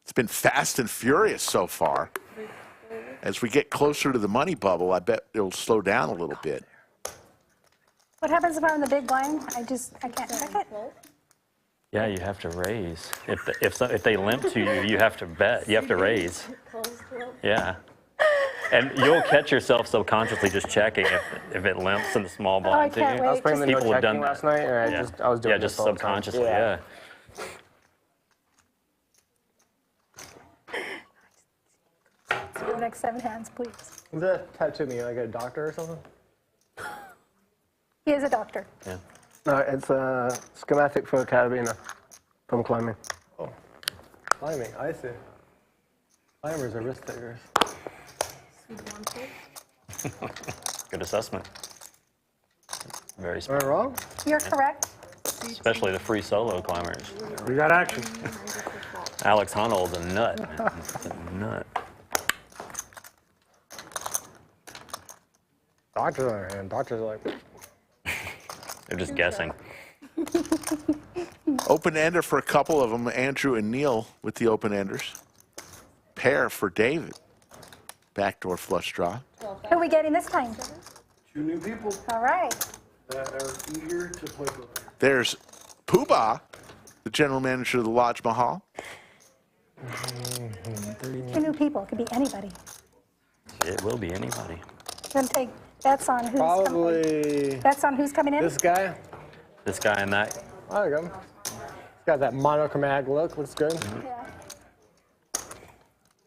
A: It's been fast and furious so far. As we get closer to the money bubble, I bet it'll slow down a little bit.
H: What happens if I'm in the big blind? I can't check it.
C: Yeah, you have to raise. If they limp to you, you have to bet. You have to raise. Yeah. And you'll catch yourself subconsciously just checking if it limps in the small blind to you.
H: can't wait.
I: I was playing the no
C: People have done
I: checking
C: that.
I: last night, or I was doing
C: Yeah,
I: this
C: just
I: all the time.
C: subconsciously, yeah.
H: For the next 7 hands, please.
J: Is that tattoo me like a doctor or something?
H: He is a doctor.
C: Yeah.
I: No, it's a schematic for carabiner from climbing.
J: Oh, climbing. I see. Climbers are risk takers.
C: Good assessment. Very
J: Am I
C: smart.
J: wrong?
H: You're correct.
C: Especially the free solo climbers.
D: We got action.
C: Alex Honnold's a nut, man. He's a nut.
J: Doctors on their hand. Doctors are like,
C: They're just guessing.
A: Open ender for a couple of them, Andrew and Neal with the open enders. Pair for David. Backdoor flush draw.
H: Who are we getting this time?
E: 2 new people
H: All right.
E: that are eager to play poker.
A: There's Poobah, the general manager of the Lodge Mahal.
H: 2 new people. It could be anybody.
C: It will be anybody.
H: Gonna take bets on who's coming.
J: probably
H: Bets on who's coming in.
J: this guy.
C: This guy and that.
J: Oh, there you go. He's got that monochromatic look. Looks good.
H: Yeah.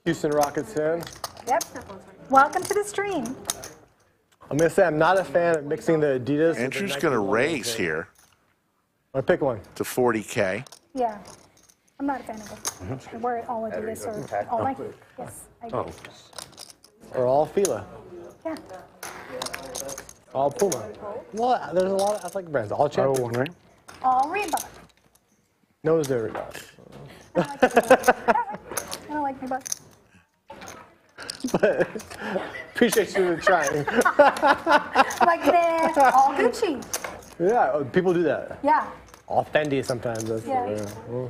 J: Houston Rockets fan.
H: Yep. Welcome to the stream.
J: I'm going to say I'm not a fan of mixing the Adidas. with the
A: Andrew's
J: Nike
A: going to
J: logo
A: raise
J: thing.
A: here
J: I'll pick one.
A: to 40K.
H: Yeah. I'm not a fan of it. I wear it all Adidas or all Nike. Yes, I do.
C: Oh,
J: Or all Fila.
H: Yeah.
J: All Puma. Well, there's a lot of athletic brands. All
D: Oh,
J: champions.
D: one, right?
H: All Reebok.
J: Knows their regard.
H: I don't like Reebok.
J: But appreciate you trying.
H: I'm like, nah, all Gucci.
J: Yeah, people do that.
H: Yeah.
J: All Fendi sometimes. That's
H: Yeah.
J: Well,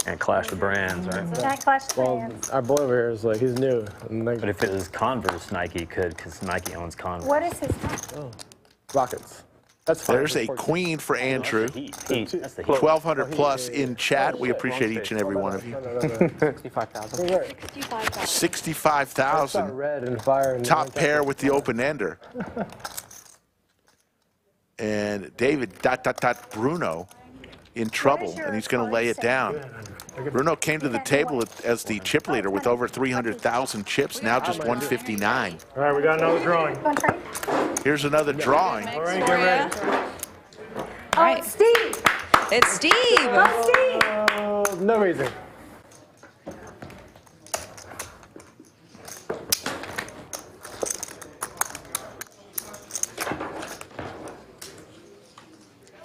C: and clash the brands, right?
H: Can't clash the
J: well,
H: brands.
J: our boy over here is like, he's new. And like,
C: But if it was Converse, Nike could, because Nike owns Converse.
H: What is his name?
J: Rockets. That's fine.
A: There's a queen for Andrew.
C: Heat. That's the heat.
A: 1,200 plus in chat. We appreciate each and every one of you.
I: 65,000.
J: It's
A: 65,000.
J: not red and fire. And
A: Top pair with the open ender. And David, Bruno in trouble, and he's going to lay it down. Bruno came to the table as the chip leader with over 300,000 chips, now just 159.
D: All right, we got another drawing.
H: You want to trade?
A: Here's another drawing.
D: All right, get ready.
H: Oh, it's Steve.
K: It's Steve.
H: Oh, Steve.
J: no reason.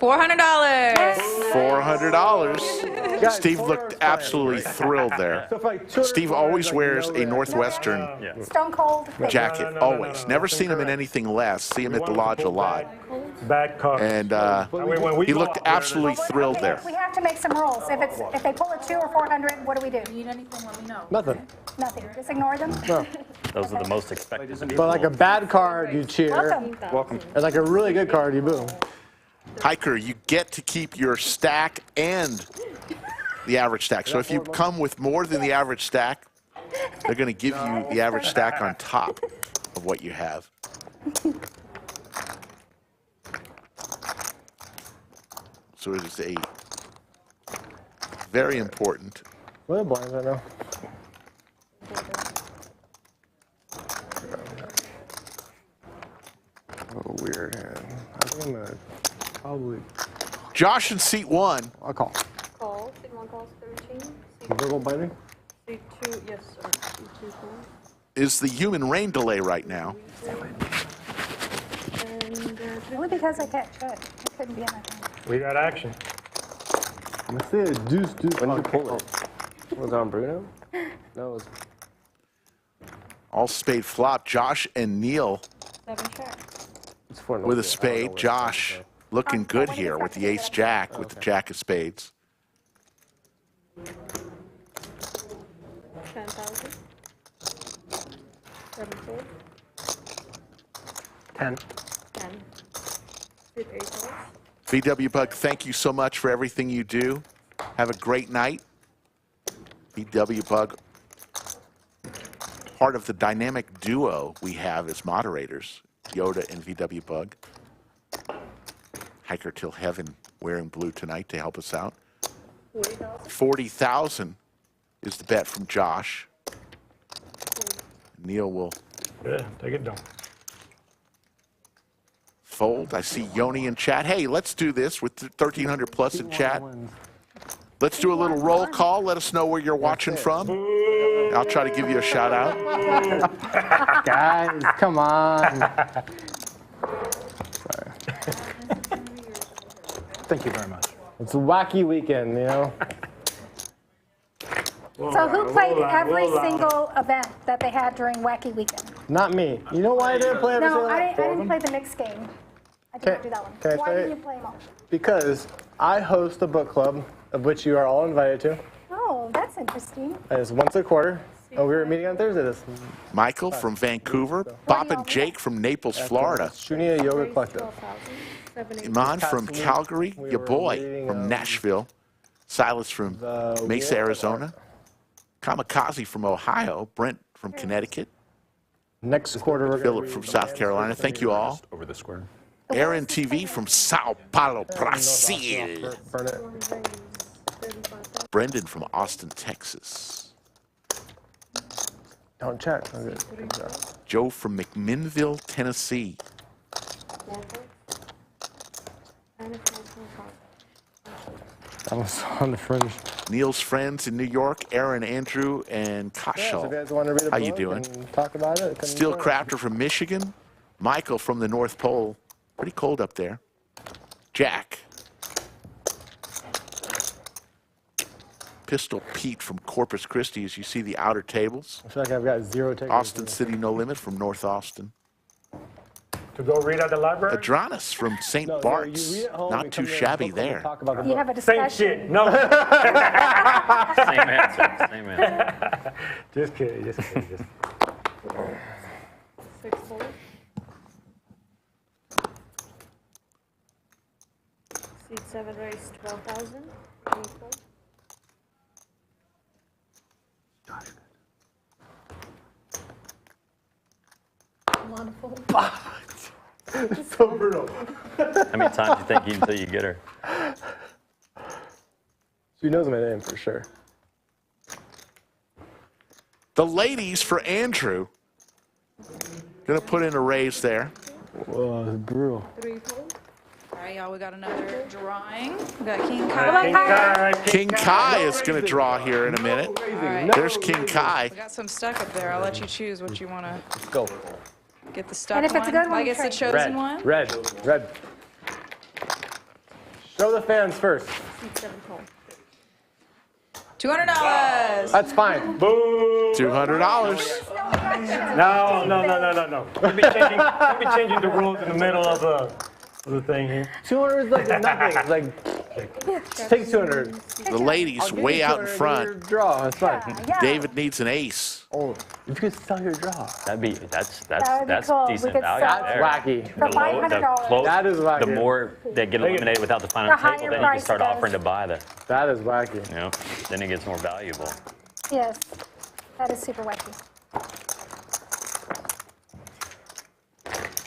K: $400.
A: $400.
J: Guys,
A: Steve
J: four
A: looked
J: is fine.
A: absolutely thrilled there.
J: So for like 200
A: Steve always
J: like,
A: wears
J: no
A: a
J: red.
A: Northwestern
C: Yeah.
H: Stone Cold.
A: jacket,
D: No,
A: always. Never
D: that's
A: seen him in
D: incorrect.
A: anything less. See him
D: We
A: at the
D: want
A: lodge
D: to
A: a
D: pull
A: lot.
D: Bad cards.
A: And
D: When we
A: he looked
D: lost,
A: absolutely thrilled there.
H: We have to make some rules. If they pull a 2 or 400, what do we do?
K: Need anything, let me know.
J: Nothing.
H: Nothing. Just ignore them.
J: No.
C: Those are the most expected people.
J: But like a bad card, you cheer.
H: Welcome.
I: Welcome.
J: And like a really good card, you boo.
A: Hiker, you get to keep your stack and the average stack. So if you come with more than the average stack, they're going to give you the average stack on top of what you have. So it is a very important.
J: What are the blinds right now?
I: Oh, weird hand.
J: I think I'm gonna probably.
A: Josh in seat 1.
J: I'll call.
G: Call, signal calls 13.
J: Verbal binding?
G: C2, yes, sir. C2,
A: Is the human rain delay right now.
H: Only because I can't check. I couldn't be in my phone.
D: We got action.
J: I'm gonna say a deuce.
I: When did you pull it? Was it on Bruno? No, it was.
A: All spade flop. Josh and Neal
G: 7 check.
I: It's for
A: with a
I: I don't know
A: spade.
I: what
A: Josh looking good here with the ace jack with the jack of spades.
G: 10,000. 7 4.
I: 10.
G: 10.
A: VW Bug, thank you so much for everything you do. Have a great night. VW Bug, part of the dynamic duo we have as moderators, Yoda and VW Bug. Hiker Till Heaven wearing blue tonight to help us out. 40,000 is the bet from Josh. Neal will
D: take it down.
A: Fold. I see Yoni in chat. Hey, let's do this with 1,300 plus in chat. Let's do a little roll call. Let us know where you're watching from. I'll try to give you a shout out.
J: Guys, come on. Sorry. Thank you very much. It's a wacky weekend, you know.
H: So who played every single event that they had during Wacky Weekend?
J: Not me. You know why I didn't play every single
H: No, I
J: event?
H: didn't play the mixed game. I did not do that one.
J: Can I
H: Why
J: say
H: didn't
J: it?
H: you play them all?
J: Because I host a book club, of which you are all invited to.
H: Oh, that's interesting.
J: It's once a quarter. Oh, we were meeting on Thursday. This
A: Michael from Vancouver. Bob and Jake from Naples, Florida.
J: Shunia Yoga Collective.
A: Iman from Calgary. Your boy from Nashville. Silas from Mesa, Arizona. Kamikaze from Ohio. Brent from Connecticut.
J: Next quarter, we're
A: Philip from South Carolina. Thank you all.
C: Over the square.
A: Aaron TV from Sao Paulo, Brazil.
J: Burn it.
A: Brendan from Austin, Texas.
J: Don't check. Okay.
A: Joe from McMinnville, Tennessee.
J: That was on the fringe.
A: Neal's friends in New York, Aaron, Andrew, and
J: Yeah, so
A: Kashal.
J: if you guys want to read a
A: How
J: book
A: you doing?
J: and talk about it, come
A: Steel
J: join us.
A: Crafter from Michigan. Michael from the North Pole. Pretty cold up there. Jack. Pistol Pete from Corpus Christi, as you see the outer tables.
J: I feel like I've got zero takers.
A: Austin City No Limit from North Austin.
D: To go read at the library?
A: Adronis from St.
J: No,
A: Bart's.
J: you read at home,
A: Not
J: you
A: too
J: come here and
A: shabby
J: book club and
A: there.
J: talk about the
H: You
J: book.
H: have a
D: Same
H: discussion.
D: shit. No.
C: Same answer. Same answer.
D: Just kidding. Just kidding. Just kidding.
L: Seed 7 raised 12,000.
J: So brutal.
C: How many times do you think until you get her?
J: She knows my name for sure.
A: The ladies for Andrew. Gonna put in a raise there.
J: Whoa, it's brutal.
K: All right, y'all, we got another drawing. We got King
D: King
K: Kai.
D: Kai.
A: King Kai is gonna draw here in a minute.
K: All right.
A: There's King Kai.
K: We got some stuck up there. I'll let you choose what you want to
J: Let's go.
K: get the stuck
H: And if it's a
K: one.
H: good one,
K: Like it's the
H: trade.
K: chosen one.
J: Red. Show the fans first.
K: $200.
J: That's fine.
D: Boom.
A: $200.
D: No. You'll be changing the rules in the middle of the thing here.
J: 200 is like nothing. It's like, take 200.
A: The ladies way out in front.
J: Draw. It's fine.
H: Yeah.
A: David needs an ace.
J: Oh, if you could sell your draw.
C: That's
H: That would be
C: that's
H: cool. We
C: decent
H: could
C: value
H: sell-
C: there.
J: Wacky.
H: For $500.
J: That is wacky.
C: The more that get eliminated without the final
H: The
C: table,
H: higher
C: then you can
H: price
C: start
H: it
C: offering
H: is.
C: to buy the.
J: That is wacky.
C: You know, then it gets more valuable.
H: Yes, that is super wacky.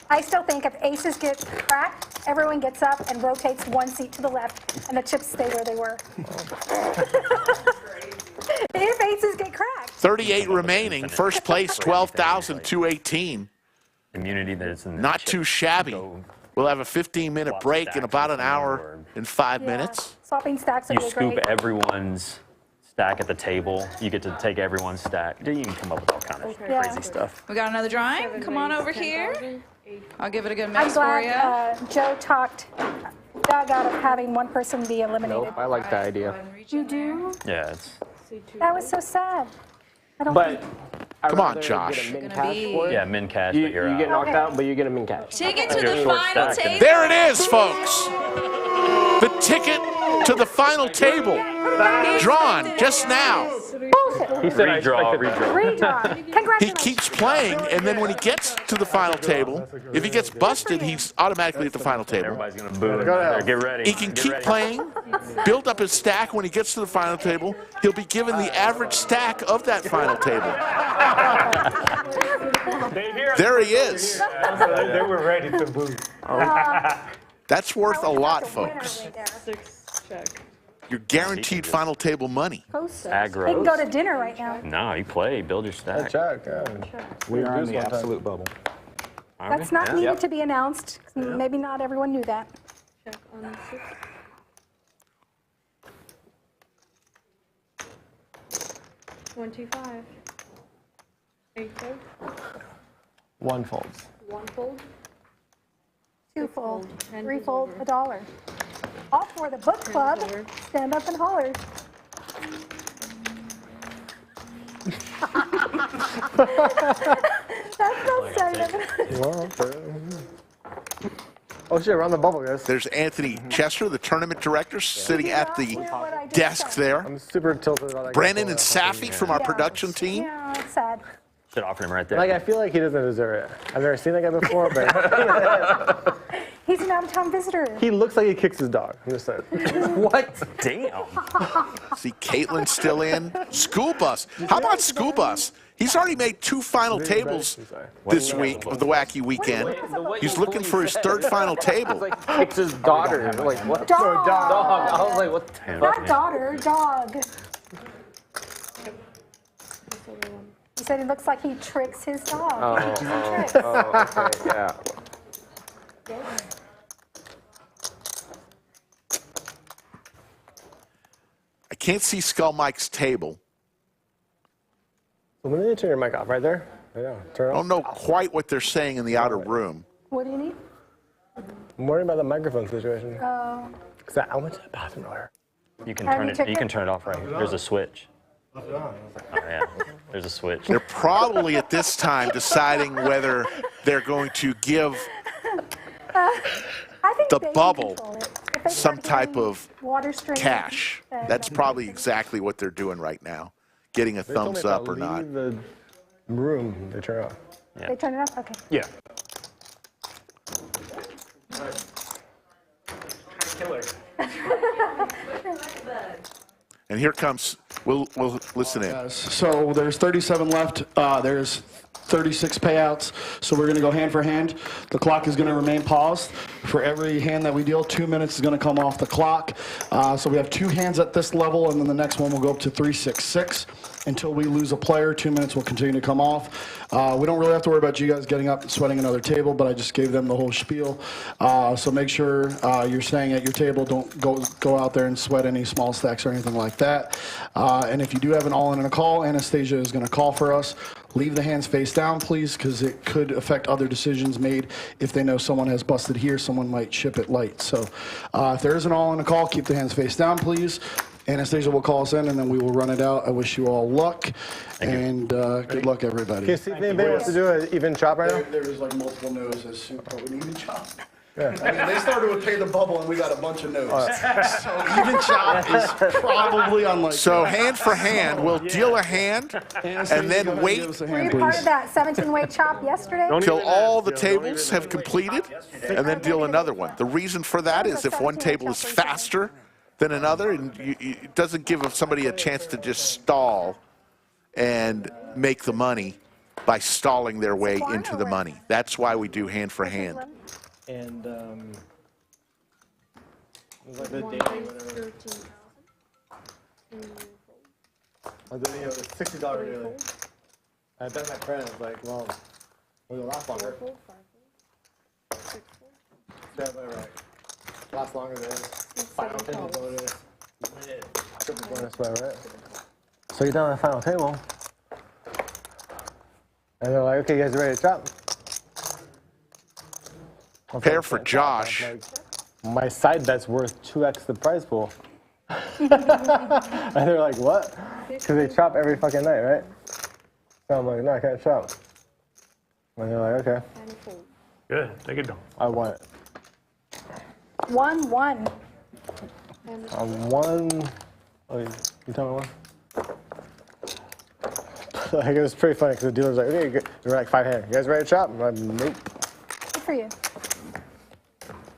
H: I still think if aces get cracked, everyone gets up and rotates one seat to the left, and the chips stay where they were. If aces get cracked.
A: 38 remaining. First place, 12,218.
C: Immunity that is in the
A: Not
C: chip.
A: too shabby.
C: Go
A: We'll have a 15-minute
C: swap
A: break in
C: stacks
A: about
C: with
A: an
C: the
A: hour
C: board.
A: and 5
H: Yeah.
A: minutes.
H: Swapping stacks would
C: You
H: be
C: scoop
H: great.
C: everyone's stack at the table. You get to take everyone's stack. You can come up with all kind of
H: Yeah.
C: crazy stuff.
K: We got another drawing. Come on over here. I'll give it a good
H: I'm
K: mix for you.
H: glad Joe talked Doug out of having one person be eliminated.
J: I like that idea.
H: You do?
C: Yeah, it's
H: That was so sad. I don't
J: But
H: think.
A: Come on, Josh.
J: Get a min
K: Gonna
J: cash
K: be-
J: for it.
C: yeah, min cash,
J: You
C: but you're
J: get
C: out.
J: knocked out, but you get a min cash.
K: Take it to
C: You're
K: the
C: short
K: final
C: stack,
K: table.
A: There it is, folks. The ticket to the final table. Drawn just now.
H: Bullshit.
I: He said I
C: Redraw,
I: expected
C: redraw.
H: Redraw.
A: He
H: Congratulations.
A: keeps playing, and then when he gets to the final table, if he gets busted, he's automatically at the final table.
C: Everybody's going to boo him. There, get ready.
A: He can keep playing, build up his stack. When he gets to the final table, he'll be given the average stack of that final table. There he is.
D: They were ready to boo.
A: That's worth a lot, folks.
L: 6 check.
A: You're guaranteed final table money.
C: Aggro.
H: He can go to dinner right now.
C: No, you play, build your stack.
J: Check.
I: we are in the absolute bubble.
C: Are
H: That's
C: we?
H: not
C: Yeah.
H: needed to be announced. Maybe not everyone knew that.
L: Check on 6. 25. 8 fold.
J: 1 folds.
L: 1 fold.
H: 2 fold.
L: 10
H: 3
L: is
H: fold,
L: over.
H: $1. All for the book club.
L: is over.
H: Stand up and holler. That's not stand up.
J: Oh shit, we're on the bubble, guys.
A: There's Anthony Chester, the tournament director, sitting at the desk there.
J: I'm super tilted about that.
A: Brennan and Safi from our production team.
H: Yeah, it's sad.
C: Should offer him right there.
J: Like, I feel like he doesn't deserve it. I've never seen that guy before, but
H: He's an out-of-town visitor.
J: he looks like he kicks his dog. I'm just saying.
C: What? Damn.
A: See Caitlin's still in. School Bus. How about School Bus? He's already made 2 final tables this week of the Wacky weekend. He's looking for his 3rd final table.
I: It's his daughter. Like, what?
H: Dog.
I: Dog. I was like, what the fuck?
H: Not daughter, dog. He said it looks like he tricks his dog. Tricks.
I: Okay, yeah.
A: I can't see Skull Mike's table.
J: When did you turn your mic off? Right there? I know. Turn it
A: I
J: off.
A: don't know quite what they're saying in the outer room.
H: What do you need?
J: I'm worried about the microphone situation.
H: Oh.
J: Because I went to the bathroom earlier.
C: You can
H: Have
C: turn
H: you
C: it.
H: checked
C: You
H: it?
C: can turn it off right here. There's a switch. Oh yeah. There's a switch.
A: They're probably at this time deciding whether they're going to give
H: I think
A: the
H: they can
A: bubble
H: control it. If they
A: some
H: start
A: type
H: getting
A: of
H: water stream,
A: cash.
H: then-
A: That's probably exactly what they're doing right now. Getting a
J: They told me
A: thumbs
J: if I
A: up or not.
J: leave the room, they turn it off.
H: They turn it off? Okay.
D: Yeah.
A: And here comes, we'll listen in.
M: Yes. So there's 37 left. There's 36 payouts. So we're going to go hand for hand. The clock is going to remain paused. For every hand that we deal, 2 minutes is going to come off the clock. So we have 2 hands at this level, and then the next one will go up to 366. Until we lose a player, 2 minutes will continue to come off. We don't really have to worry about you guys getting up and sweating another table, but I just gave them the whole spiel. So make sure you're staying at your table. Don't go out there and sweat any small stacks or anything like that. And if you do have an all-in and a call, Anastasia is going to call for us. Leave the hands face down, please, because it could affect other decisions made. If they know someone has busted here, someone might ship it light. So if there is an all-in and a call, keep the hands face down, please. Anastasia will call us in, and then we will run it out. I wish you all luck, and good luck, everybody.
J: Can you see if anybody wants to do an even chop right now?
M: There's like multiple no's as we even chop. Yeah. I mean, they started with pay the bubble, and we got a bunch of no's. So even chop is probably unlikely.
A: So hand for hand, we'll deal a hand and then wait
H: Were you part of that 17-way chop yesterday?
A: until all the tables have completed and then deal another one. The reason for that is if one table is faster than another, and it doesn't give somebody a chance to just stall and make the money by stalling their way into the money. That's why we do hand for hand.
J: And it was like the daily whatever. I did, it was $60 daily. I bet my friend was like, well, it'll last longer. Yeah, right. Last longer than final table bonus. Triple bonus, right? So you're down at the final table. And they're like, okay, you guys are ready to chop?
A: Pair for Josh.
J: My side bet's worth 2x the prize pool. And they're like, what? Because they chop every fucking night, right? So I'm like, no, I can't chop. And they're like, okay.
D: Good. Take it down.
J: I won it.
H: 1-1.
J: One. Oh, you tell me one? Like, it was pretty funny because the dealer's like, okay, we're like 5 hand. You guys ready to chop? I'm like, nope.
H: Good for you.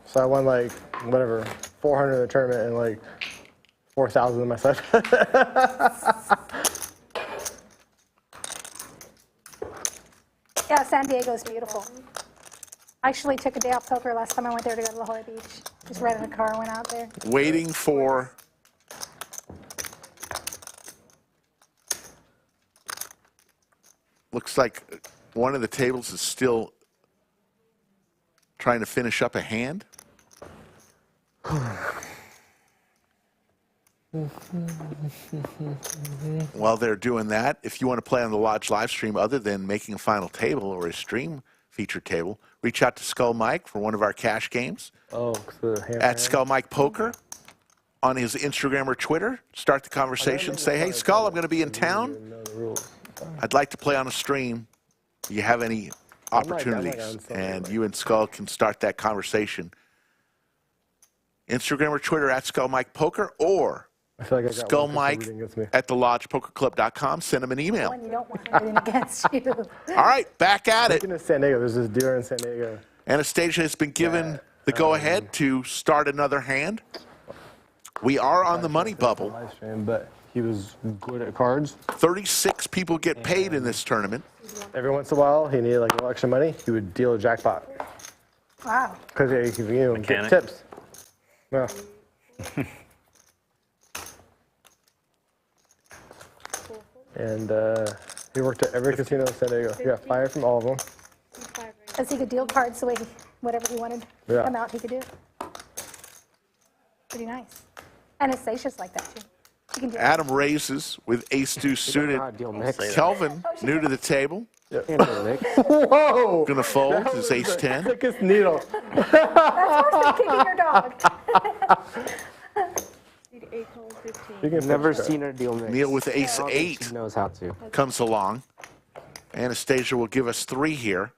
J: So I won like, whatever, 400 in the tournament and like 4,000 in my side.
H: Yeah, San Diego's beautiful. I actually took a day off poker last time I went there to go to La Jolla Beach. Just rented a car and went out there.
A: Waiting for looks like one of the tables is still trying to finish up a hand. While they're doing that, if you want to play on the Lodge live stream other than making a final table or a stream feature table, reach out to Skull Mike for one of our cash games.
J: Oh,
A: at Skull Mike Poker on his Instagram or Twitter. Start the conversation. Say, hey, Skull, I'm going to be in town. I'd like to play on a stream. Do you have any opportunities? And you and Skull can start that conversation. Instagram or Twitter at Skull Mike Poker, or
J: I feel like I got
A: Skull Mike at thelodgepokerclub.com. Send him an email.
H: When you don't want anything against you.
A: All right, back at it.
J: Speaking of San Diego, there's this dealer in San Diego.
A: Anastasia has been given the go-ahead to start another hand. We are on the money bubble.
J: But he was good at cards.
A: 36 people get paid in this tournament.
J: Every once in a while, he needed like a little extra money. He would deal a jackpot.
H: Wow.
J: Because he get tips. Yeah. And he worked at every casino in San Diego. He got fired from all of them.
H: Because he could deal cards the way whatever he wanted to come out, he could do it. Pretty nice. Anastasia's like that too. She can do
A: Adam raises with ace-2 suited. Kelvin, new to the table.
J: Whoa!
A: Gonna fold his ace-10.
J: Thickest needle.
H: That's worse than kicking your dog.
I: Never seen her deal mix.
A: Neal with ace-8
I: She knows how to.
A: comes along. Anastasia will give us 3 here.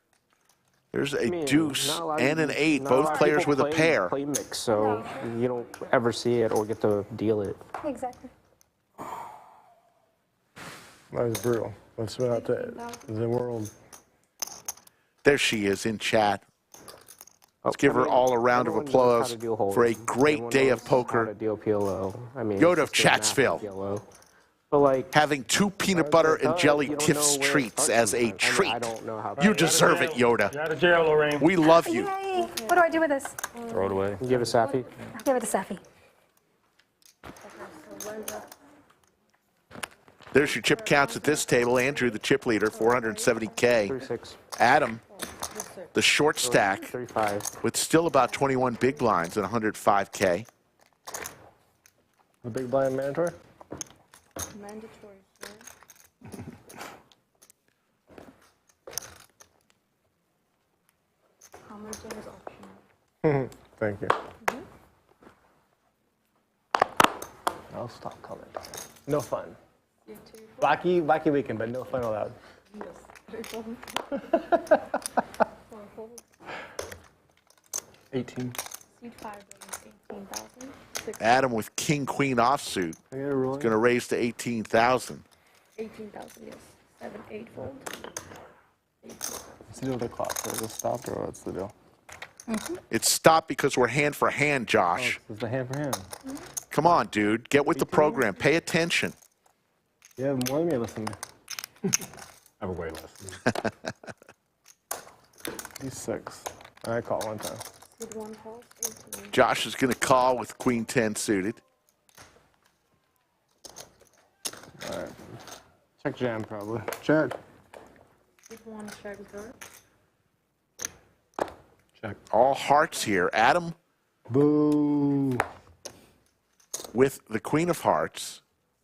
A: There's a deuce and an 8, both players with a pair.
I: Play mix, so you don't ever see it or get to deal it.
H: Exactly.
J: That was brutal. Let's spin out to the world.
A: There she is in chat. Let's give her all a round of applause for a great day of poker. Yoda of Chatsville.
I: But like
A: having 2 peanut butter and jelly Tiff's treats as a treat. You deserve it, Yoda.
D: You're out of jail, Lorraine.
A: We love you.
H: Yay. What do I do with this?
C: Throw it away.
I: Give it Safi.
H: I'll give it to Safi.
A: There's your chip counts at this table. Andrew, the chip leader, 470K. Adam, the short stack, with still about 21 big blinds at 105K.
J: The big blind mandatory?
L: Mandatory, sir. Commenting is optional.
J: Thank you. I'll stop coming. No fun. Wacky weekend, but no fun allowed.
L: Yes.
E: 18.
L: Seed 5 is 18,000.
A: Adam with king queen offsuit is going to raise to 18,000.
L: 18,000, yes. 7, 8 fold.
E: What's the deal with the clock? Is it stopped or what's the deal?
A: It's stopped because we're hand for hand, Josh.
J: It's the hand for hand.
A: Come on, dude. Get with the program. Pay attention.
J: You have more than me listen to me.
D: I have a way less.
E: He's 6.
J: I caught one time.
L: Seed 1 calls, 18.
A: Josh is going to call with queen 10 suited.
J: All right. Check jam, probably. Check.
L: Seed 1 check her.
A: Check. All hearts here. Adam.
J: Boo.
A: With the queen of hearts.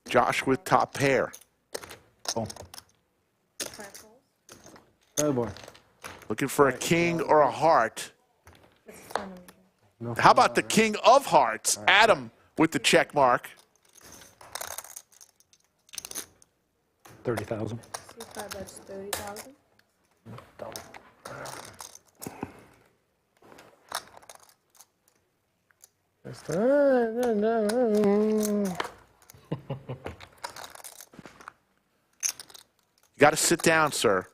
A: Josh with top pair.
E: Oh.
L: 5 calls.
J: Oh boy.
A: Looking for a king or a heart.
L: This is tournament.
J: No
A: How about the king of hearts? Adam with the check mark.
D: 30,000.
L: Seed 5, that's 30,000.
J: Dumb.
A: You got to sit down, sir.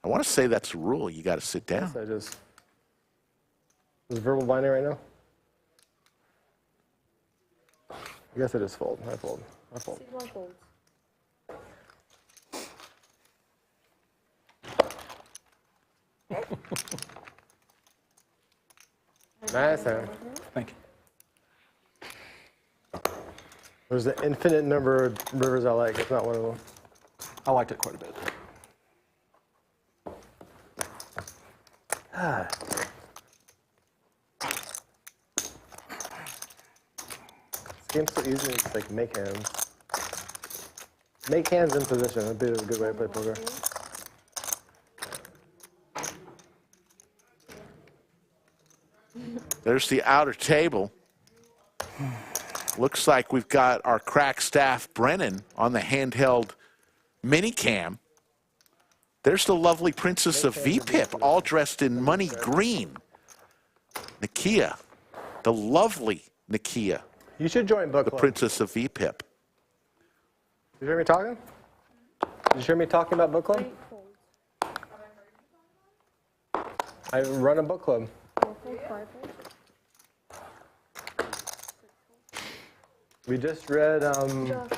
A: I want to say that's the rule. You got to sit down.
J: I just is verbal binding right now. I guess I just fold. I fold. I fold.
L: C1 folds.
J: Nice.
M: Thank you.
J: There's an infinite number of rivers I like. It's not one of them.
M: I liked it quite a bit.
J: This game's so easy to just like make hands. Make hands in position. That'd be a good way to play poker.
A: There's the outer table. Looks like we've got our crack staff Brennan on the handheld mini cam. There's the lovely princess of VPIP, all dressed in money green. Kiah, the lovely Kiah.
J: You should join book
A: club. The princess of VPIP.
J: Did you hear me talking? Did you hear me talking about book club? I run a book club. We just read
L: Josh,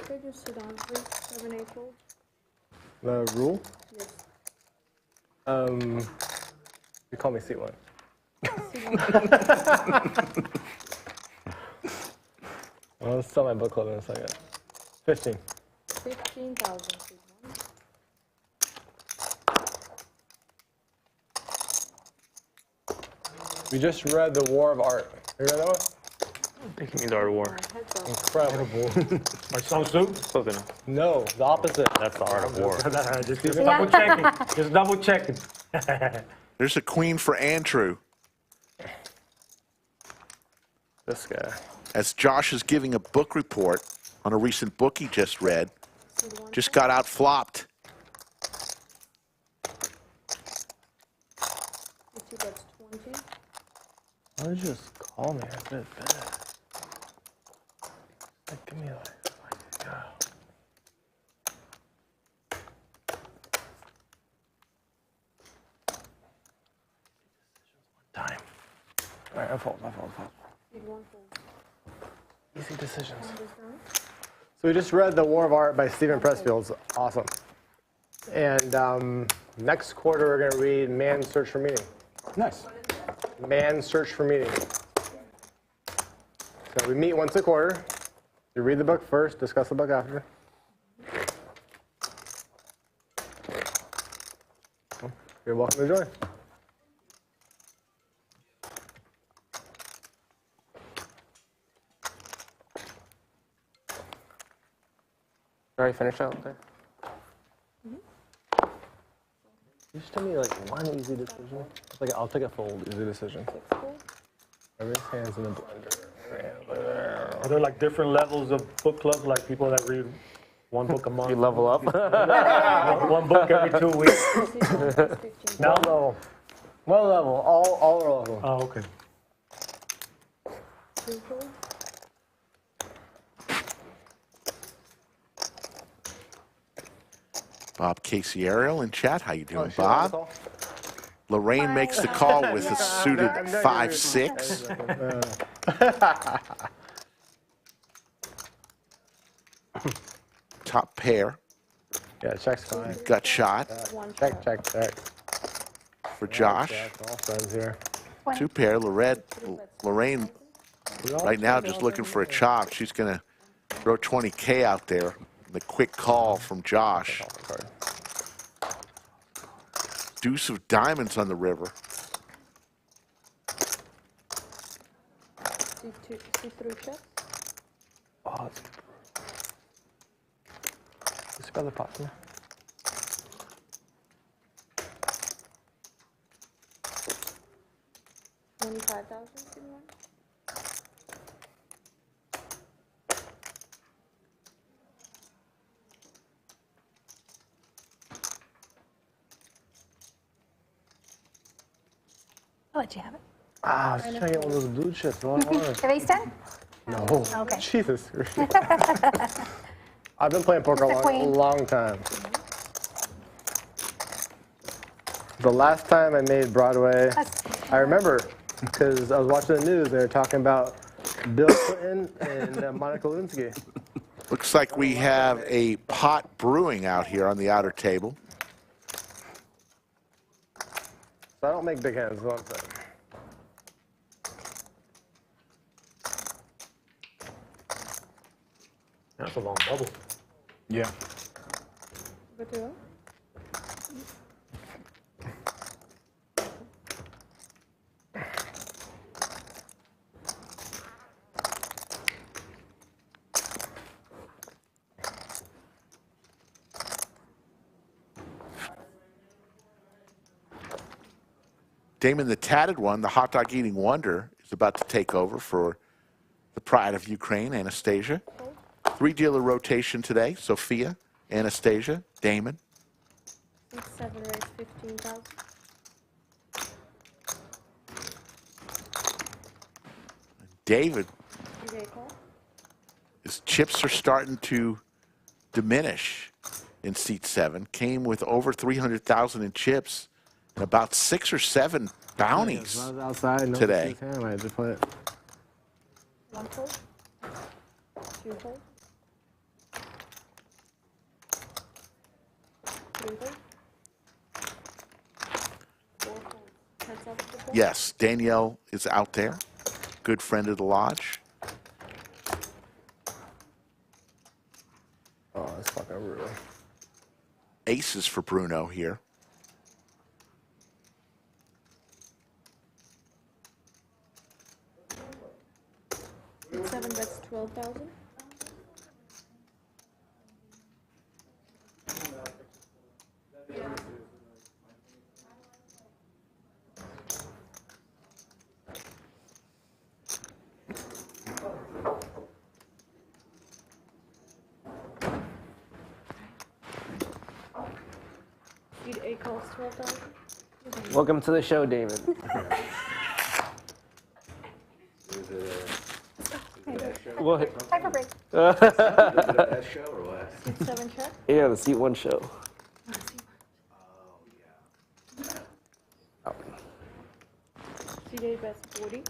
L: could you sit down, please? 7-8 fold.
J: the rule.
L: Yes.
J: You call me C1. I'll sell my book club in a second. 15.
L: 15,000.
J: We just read The War of Art. You read that one?
C: I think he means Art of War.
J: Incredible.
D: Like Sun Tzu?
C: Close enough.
J: No, the opposite.
C: That's the Art of War.
D: Just double checking. Just double checking.
A: There's a queen for Andrew.
J: This guy.
A: As Josh is giving a book report on a recent book he just read, just got out flopped.
L: That's 20.
J: Why don't you just call me? I bet better. Like, give me like go. Time. All right, I fold. Easy decisions. So we just read The War of Art by Stephen Pressfield. It's awesome. And next quarter we're going to read Man's Search for Meaning.
M: Nice.
J: Man's Search for Meaning. So we meet once a quarter. You read the book first, discuss the book after. You're welcome to join. Already finished out there? You just tell me like one easy decision. It's like I'll take a fold, easy decision. Everybody's hands in the blender.
D: Are there like different levels of book club, like people that read one book a month?
J: You level up.
D: One book every 2 weeks.
J: No level. One level. All are level.
D: Oh, okay.
A: Bob Casey Ariel in chat. How you doing, Bob? Lorraine makes the call with a suited 5-6. Top pair.
J: Yeah, check's fine.
A: Gut shot.
J: Check.
A: For Josh.
J: All friends here.
A: 2 pair. Lorraine right now just looking for a chop. She's going to throw 20K out there. The quick call from Josh. Deuce of diamonds on the river.
L: C3 check.
J: Oh, let's grab the pot for me.
L: $25,000.
H: I'll let you have it.
J: Ah, I was trying to get one of those blue chips. I want one.
H: Have ace 10?
J: No.
H: Okay.
J: Jesus. I've been playing poker a long time. The last time I made Broadway, I remember because I was watching the news. They were talking about Bill Clinton and Monica Lewinsky.
A: Looks like we have a pot brewing out here on the outer table.
J: So I don't make big hands, is what I'm saying.
D: That's a long bubble.
E: Yeah.
L: Good to go.
A: Damon, the tatted one, the hot dog eating wonder, is about to take over for the pride of Ukraine, Anastasia. 3-dealer rotation today. Sophia, Anastasia, Damon.
L: 6-7 raise 15,000.
A: David,
L: Okay, call.
A: his chips are starting to diminish in seat 7. Came with over 300,000 in chips and about 6 or 7 bounties
J: I was outside, no
A: today.
J: I had to play it.
L: 1 fold. 2 fold. 3 fold. 4 fold. Heads up to 4.
A: Yes, Danielle is out there. Good friend of the lodge.
J: Oh, that's fucking brutal.
A: Aces for Bruno here.
L: 7 bets 12,000. Speed A calls 12,000.
I: Welcome to the show, David. What?
H: Time for break.
L: 7 check.
I: Yeah, the seat 1 show.
L: Speed A bets 40.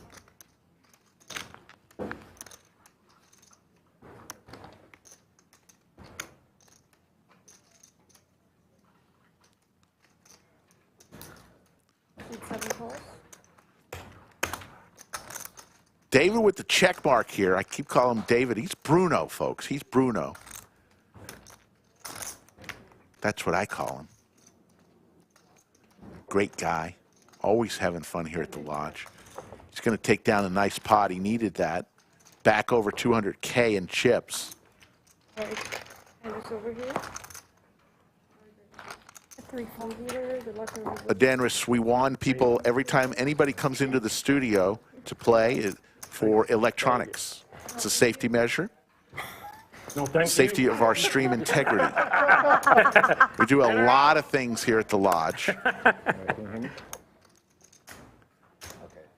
L: Speed 7 calls.
A: David with the check mark here. I keep calling him David. He's Bruno, folks. He's Bruno. That's what I call him. Great guy. Always having fun here at the lodge. He's going to take down a nice pot. He needed that. Back over 200K in chips.
L: Right. And it's over here. 3 fold here. Good luck everybody.
A: Adanris, we want people, every time anybody comes into the studio to play, for electronics. It's a safety measure.
D: No, thank
A: Safety
D: you.
A: of our stream integrity. We do a lot of things here at the lodge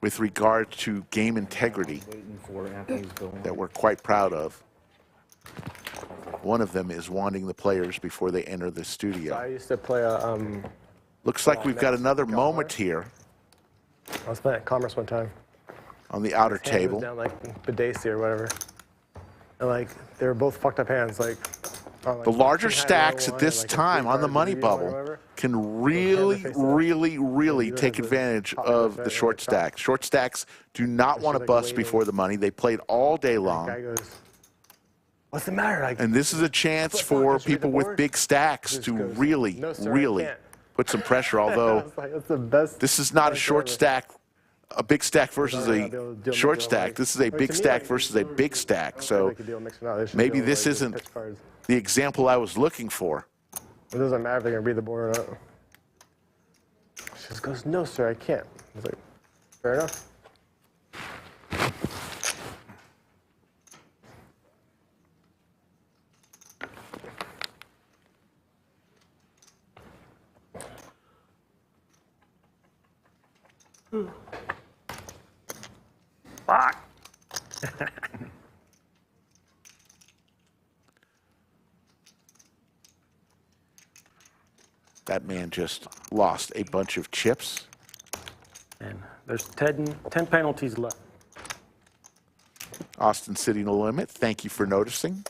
A: with regard to game integrity that we're quite proud of. One of them is wanting the players before they enter the studio.
J: So I used to play a.
A: Looks like we've got another moment here
J: I was playing at Commerce one time.
A: on the outer
J: His hand was
A: table.
J: down like Badesi or whatever. And like they were both fucked up hands. Like
A: The larger stacks at this time on the money bubble can really take advantage of the short stacks. Short stacks do not want to bust before the money. They played all day long.
J: What's the matter? Like,
A: And this is a chance for people with big stacks to really put some pressure, although this is not a short stack, a big stack versus a short stack. This is a big stack versus a big stack. So maybe this isn't the example I was looking for.
J: It doesn't matter if they're going to read the board or not. She just goes, no, sir, I can't. I was like, fair enough.
D: Fuck.
A: That man just lost a bunch of chips.
D: And there's 10 penalties left.
A: Austin City No Limit, thank you for noticing.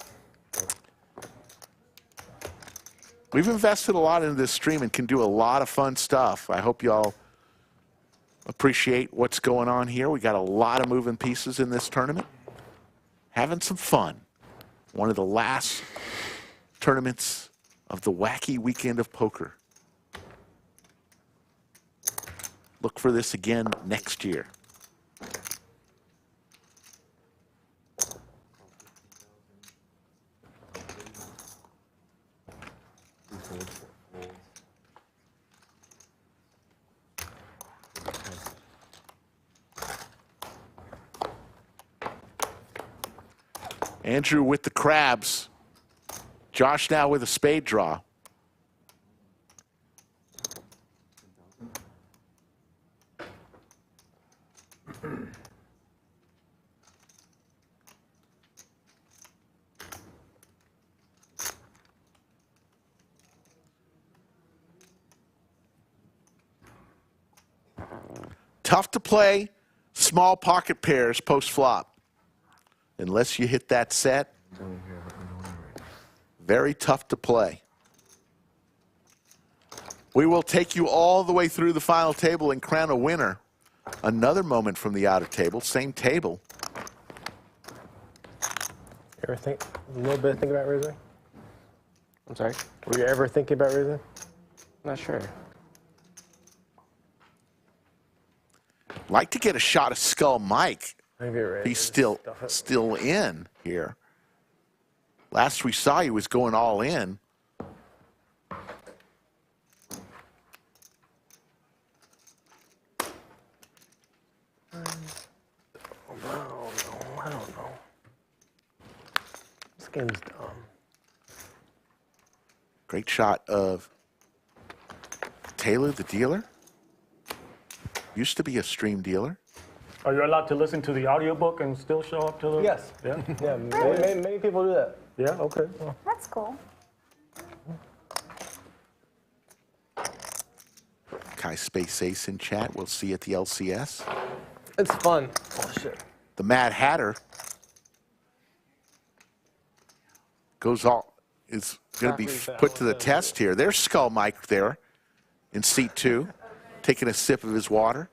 A: We've invested a lot into this stream and can do a lot of fun stuff. I hope y'all appreciate what's going on here. We got a lot of moving pieces in this tournament. Having some fun. One of the last tournaments of the Wacky Weekend of Poker. Look for this again next year. Andrew with the crabs. Josh now with a spade draw. Tough to play small pocket pairs post flop. Unless you hit that set, very tough to play. We will take you all the way through the final table and crown a winner. Another moment from the outer table, same table.
J: You ever think a little bit think about raising?
I: I'm sorry?
J: Were you ever thinking about raising?
I: Not sure.
A: Like to get a shot of Skull Mike.
J: Maybe raise.
A: He's still in here. Last we saw, he was going all in.
J: I don't know. This game's dumb.
A: Great shot of Taylor, the dealer. Used to be a stream dealer.
D: Are you allowed to listen to the audiobook and still show up to the...
J: Yes.
D: Yeah?
J: Yeah, many people do that.
D: Yeah, okay.
H: That's cool.
A: Kai Space Ace in chat. We'll see you at the LCS.
I: It's fun.
J: Oh, shit.
A: The Mad Hatter is going to be put to the test here. There's Skull Mike there in seat 2, taking a sip of his water.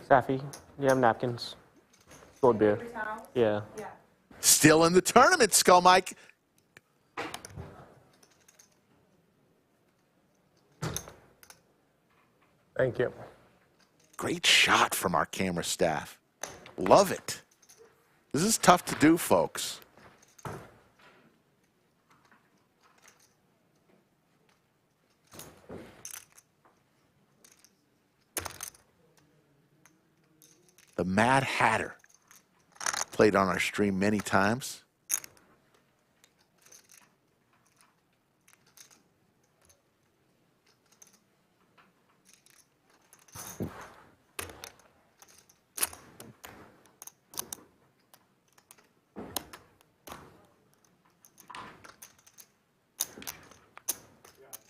I: Safi, do you have napkins? Cold beer. Yeah.
A: Still in the tournament, Skull Mike.
J: Thank you.
A: Great shot from our camera staff. Love it. This is tough to do, folks. The Mad Hatter. Played on our stream many times.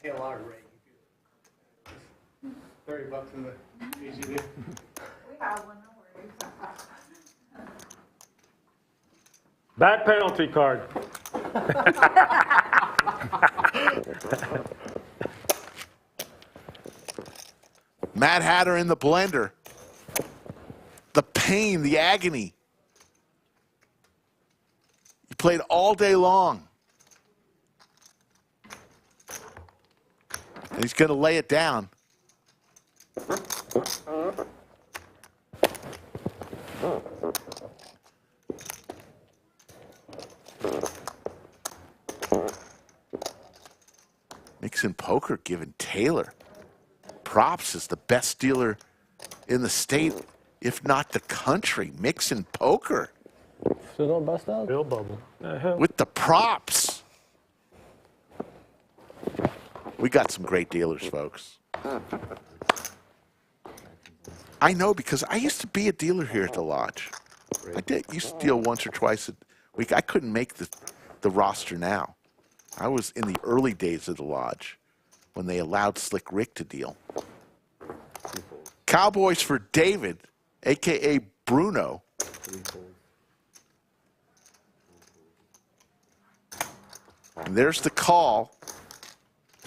J: Pay a lot of rate. $30 in the AGD.
K: We have one, no worries.
D: Bad penalty card.
A: Mad Hatter in the blender. The pain, the agony. He played all day long. And he's going to lay it down. Mixing Poker giving Taylor props as the best dealer in the state, if not the country. Mixing Poker.
J: Still don't bust out?
D: Bill bubble.
A: With the props. We got some great dealers, folks. I know because I used to be a dealer here at the lodge. I used to deal once or twice a week. I couldn't make the roster now. I was in the early days of the lodge when they allowed Slick Rick to deal. Cowboys for David, a.k.a. Bruno. And there's the call.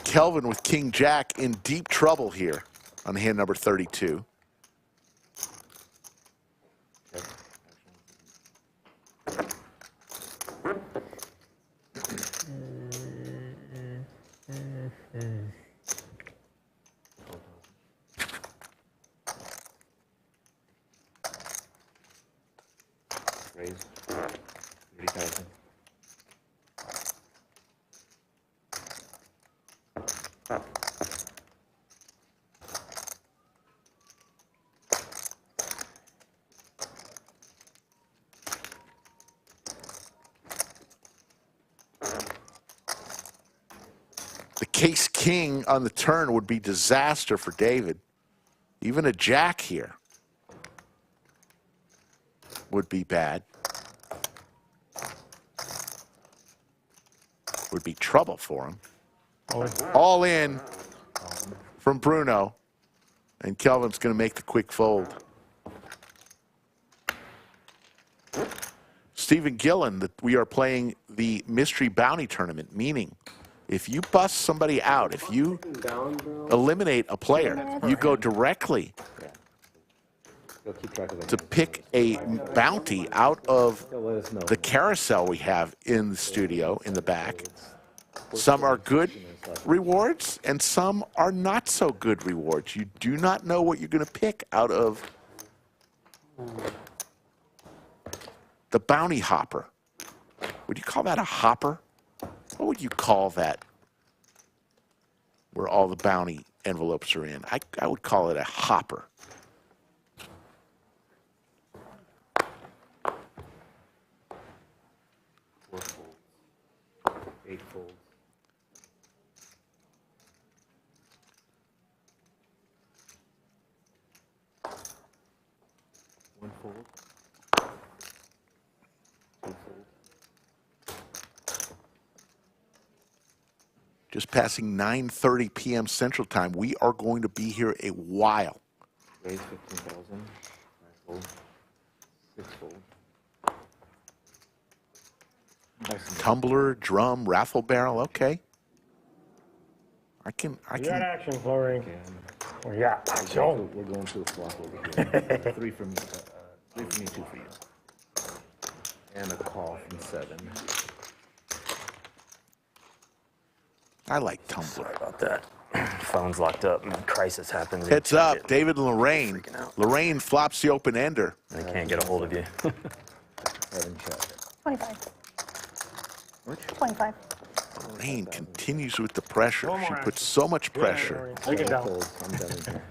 A: Kelvin with King Jack in deep trouble here on hand number 32.
I: Raise 30,000.
A: The case king on the turn would be disaster for David. Even a jack here would be bad. Would be trouble for him. All in from Bruno. And Kelvin's going to make the quick fold. Stephen Gillen, that we are playing the mystery bounty tournament, meaning if you bust somebody out, if you eliminate a player, you go directly to pick a bounty out of the carousel we have in the studio in the back. Some are good rewards and some are not so good rewards. You do not know what you're going to pick out of the bounty hopper. Would you call that a hopper? What would you call that where all the bounty envelopes are in? I would call it a hopper.
I: Four folds. 8 folds. One fold. 2 fold.
A: Just passing 9:30 p.m. Central Time. We are going to be here a while.
I: Raise 15,000. 9 fold. 6 fold.
A: Tumbler, drum, raffle barrel. Okay. I can.
D: You got action, Lorraine. Oh, yeah.
I: We're going to a flop over here. 3 from me. 3 from me, 2 for you. And a call from 7.
A: I like Tumbler.
C: Sorry about that. Phone's locked up. Crisis happens.
A: Heads up, David and Lorraine. Lorraine flops the open ender.
C: They can't get a hold of you.
H: 25. 25.
A: Lorraine continues with the pressure. She puts so much pressure.
D: Take it down.
I: I'm done in here.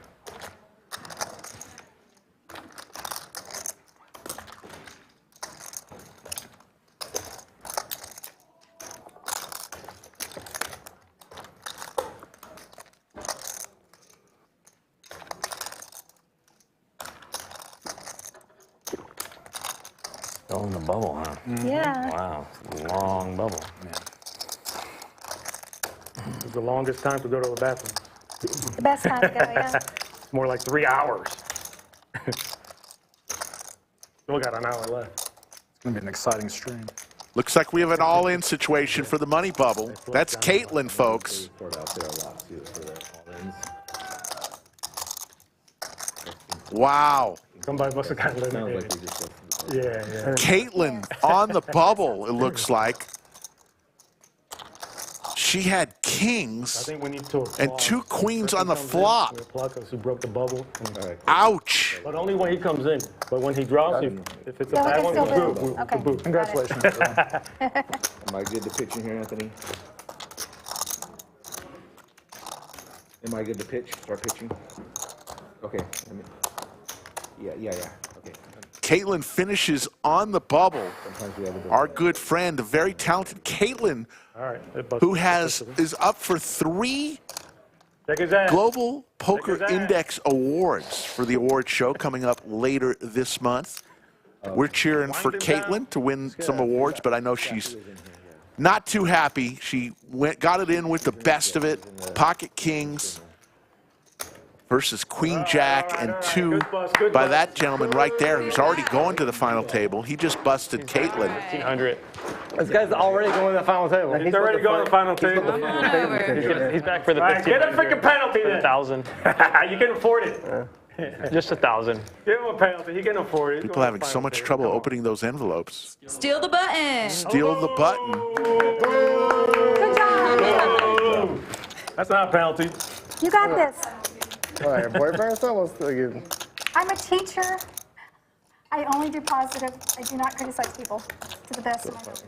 C: Still in the bubble, huh?
H: Yeah.
C: Wow. Long bubble.
D: It's the longest time to go to the bathroom.
H: The best time to go, yeah.
D: More like 3 hours. Still got an hour left.
E: It's going to be an exciting stream.
A: Looks like we have an all-in situation for the money bubble. That's Caitlin, folks. Wow.
D: Somebody must have gotten eliminated. Yeah.
A: Caitlin on the bubble, it looks like. She had
D: I
A: kings
D: think we need to
A: and 2 queens on the flop.
D: Who broke the bubble.
A: Ouch.
D: But only when he comes in. But when he draws, if it's a
H: No,
D: bad
H: it's
D: one,
H: still
D: we
H: good.
D: boo.
H: Okay.
D: We boo.
E: Congratulations.
I: Am I good to pitch in here, Anthony? Am I good to pitch? Start pitching? Okay. Yeah. Okay.
A: Caitlin finishes on the bubble. Our good friend, the very talented Caitlin,
D: All right.
A: who is up for 3
D: Check his ass.
A: Global Poker
D: his ass.
A: Index Awards for the award show coming up later this month. We're cheering for Caitlin to win some awards, but I know she's not too happy. She got it in with the best of it. Pocket Kings versus Queen Jack and 2 by that gentleman right there who's already going to the final table. He just busted Caitlin.
J: 1,500. This guy's already going to the final table.
D: He's already going to the final table.
C: He's back for the
D: All right, get a freaking penalty then.
C: 1,000.
D: You can afford it.
C: Just 1,000.
D: Give him a penalty. He can afford it.
A: People having so much trouble opening those envelopes.
K: Steal the button.
A: Steal the button.
H: Good job.
D: That's not a penalty.
H: You got this.
J: All right, your boyfriend's almost still good.
H: I'm a teacher. I only do positive. I do not criticize people to the best of my ability.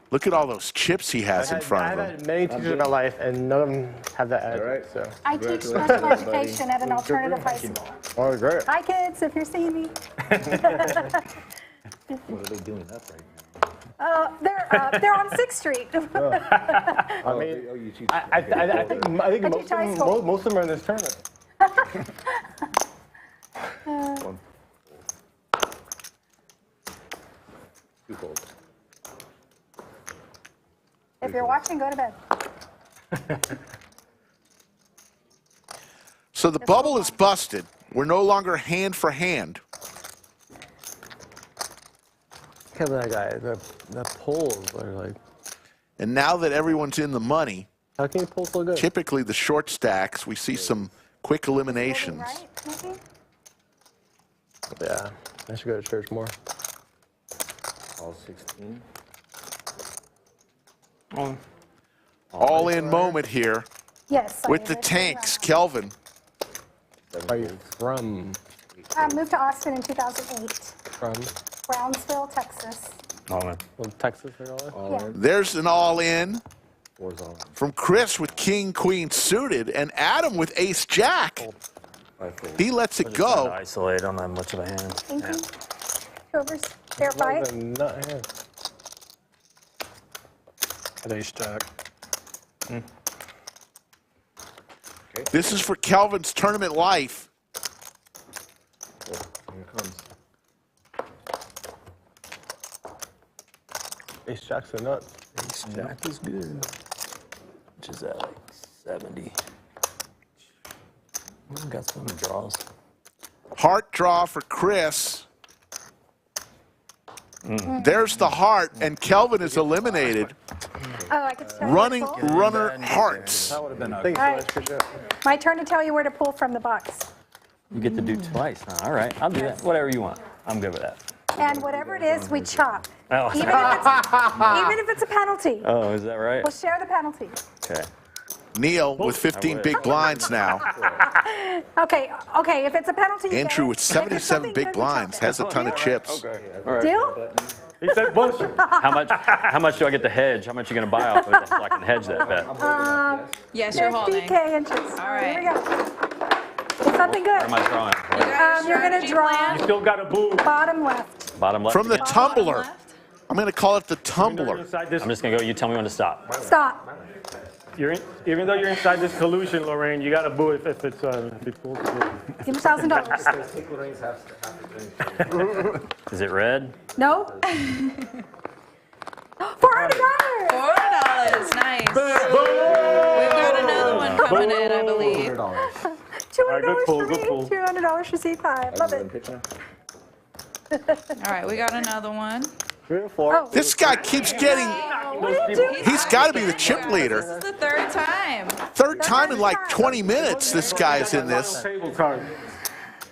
A: Look at all those chips he has in front of
J: I've
A: him.
J: had many teachers in my life, and none of them have that attitude. So.
H: I teach special education at an alternative high school.
J: Oh, great.
H: Hi, kids, if you're seeing me.
I: What are they doing up right
H: They're on 6th Street.
J: I mean, I think most of them are in this tournament.
I: Too cold.
H: If you're watching, go to bed.
A: So the bubble is busted. We're no longer hand for hand.
J: Look at that guy. The pulls are like.
A: And now that everyone's in the money,
J: how can you pull so good?
A: Typically the short stacks, we see some quick eliminations.
H: Right, maybe?
J: Yeah, I should go to church more.
I: All 16.
A: All in moment here
H: Yes.
A: with the tanks. Kelvin.
J: Are you from?
H: I moved to Austin in 2008.
J: From?
H: Brownsville, Texas.
C: All in.
J: From Texas or all that?
H: Yeah.
A: There's an all-in from Chris with King, Queen suited, and Adam with Ace Jack. He lets it go.
C: Isolate. I don't have much of a hand.
H: Thank you. Whoever's there, right?
J: At Ace Jack.
A: This is for Kelvin's tournament life.
I: Here it comes.
J: Ace Jack's are nuts.
C: Ace Jack is good. Which is at like 70. Got some draws.
A: Heart draw for Chris. There's the heart, and Kelvin is eliminated.
H: Oh, I could tell you
A: Running
H: where to pull?
A: runner hearts.
J: That would have been
H: All right. My turn to tell you where to pull from the box.
C: You get to do twice. Huh? All right, I'll do that. Whatever you want. I'm good with that.
H: And whatever it is, we chop.
C: Oh.
H: Even if it's a penalty.
C: Oh, is that right?
H: We'll share the penalty.
C: Okay.
A: Neal with 15 big blinds now.
H: Okay, if it's a penalty, you
A: Andrew
H: get
A: with
H: it. If it's
A: 77
H: something
A: big
H: good, we
A: blinds
H: chop it.
A: has a ton of chips.
H: Deal?
D: He said bullshit.
C: How much do I get to hedge? How much are you going to buy off of it so I can hedge that bet?
K: Yes, you're holding.
H: 50K inches.
K: All right.
H: Here we go. It's something good.
C: Where am I drawing?
H: You're going to draw
D: You still got a boo.
H: bottom left.
C: Bottom left?
A: From the
C: again?
A: tumbler. I'm going to call it the tumbler.
C: I'm just going to go. You tell me when to stop.
H: Stop.
D: Even though you're inside this collusion, Lorraine, you got a boo if it's if it pulls through.
H: Give him $1,000.
C: Is it red?
H: No? $400.
K: $400. Nice. We've got another one coming in, I believe.
H: $200 for me. $200 for C5. Love it.
K: All right, we got another one.
A: This guy keeps getting,
H: What are you doing?
A: he's got to be the chip leader.
K: This is the third time.
A: Third time in like 20 minutes this guy is in this.
D: Table card.
H: Oh,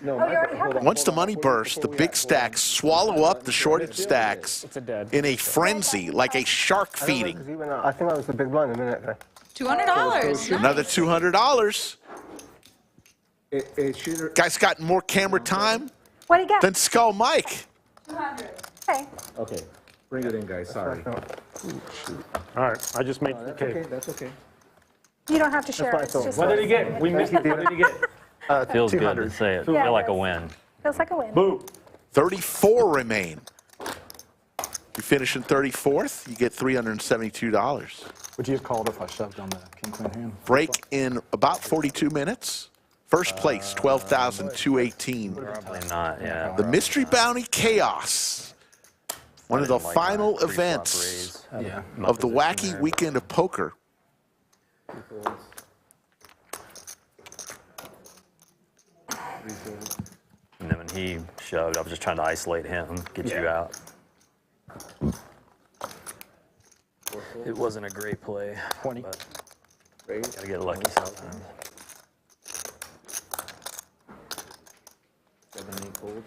H: you already have it.
A: Once the money bursts, the big stacks swallow up the shorted stacks in a frenzy, like a shark feeding.
J: I think that was the big blind a minute ago.
K: $200.
A: Another $200.
I: Shooter.
A: Guy's got more camera time
H: What do you get?
A: than Skull Mike.
H: 200. Okay.
I: Okay, bring it in, guys. Sorry.
D: All right, I just made
I: That's
D: 3K.
I: okay. That's okay.
H: You don't have to share it. It's just
D: What did he get? We missed it. What did he get?
C: Feels good to say it.
H: Yeah,
C: Feel like a
H: it
C: win.
H: feels like a win.
D: Boo.
A: 34 remain. You finish in 34th, you get $372.
E: Would you have called if I shoved on the king-queen hand?
A: Break in about 42 minutes. First place, 12,218.
C: Probably not, yeah.
A: The Mystery Bounty Chaos. One of the final events of the Wacky Weekend of Poker.
C: And then when he shoved, I was just trying to isolate him, get you out. It wasn't a great play.
E: 20.
C: But gotta get lucky sometimes.
I: 7, 8 fold.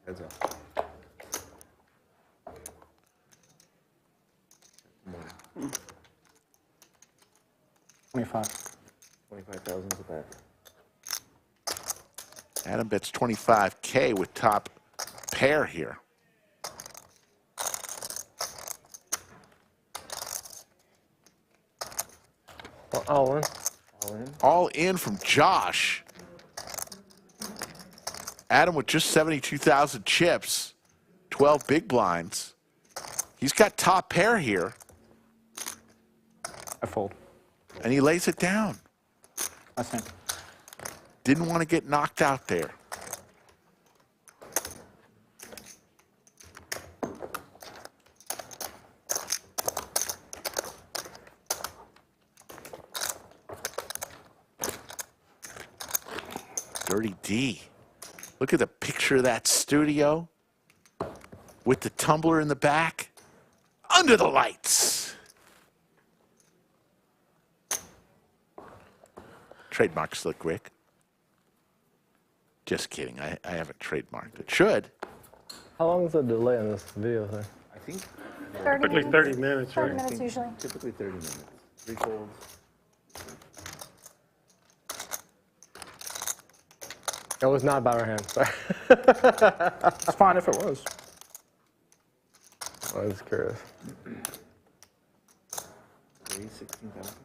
I: Heads up.
E: 25.
I: 25,000 is a bet.
A: Adam bets 25K with top pair here.
J: All in.
I: All in.
A: All in from Josh. Adam with just 72,000 chips, 12 big blinds. He's got top pair here.
E: I fold.
A: And he lays it down.
E: I think.
A: Didn't want to get knocked out there. Dirty D. Look at the picture of that studio with the tumbler in the back. Under the lights. Trademark Slick Rick. Just kidding. I haven't trademarked it. Should.
J: How long is the delay on this video thing?
I: I think
D: 30 minutes. 30 minutes,
H: 30
D: right?
H: minutes usually.
I: typically 30 minutes. 3 folds.
J: It was not about our hand. Sorry.
E: It's fine if it was.
J: I was curious.
I: 16,000.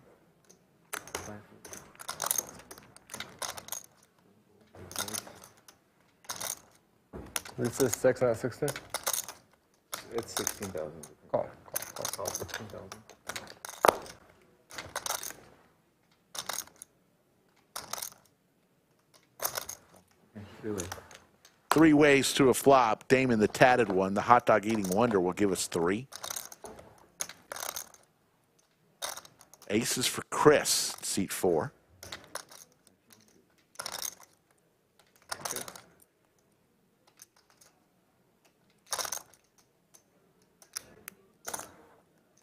J: This is 6 and 16?
I: It's 16,000.
J: Call.
I: 16,000. Really?
A: 3 ways to a flop. Damon, the tatted one, the hot dog eating wonder, will give us 3. Aces for Chris, seat 4.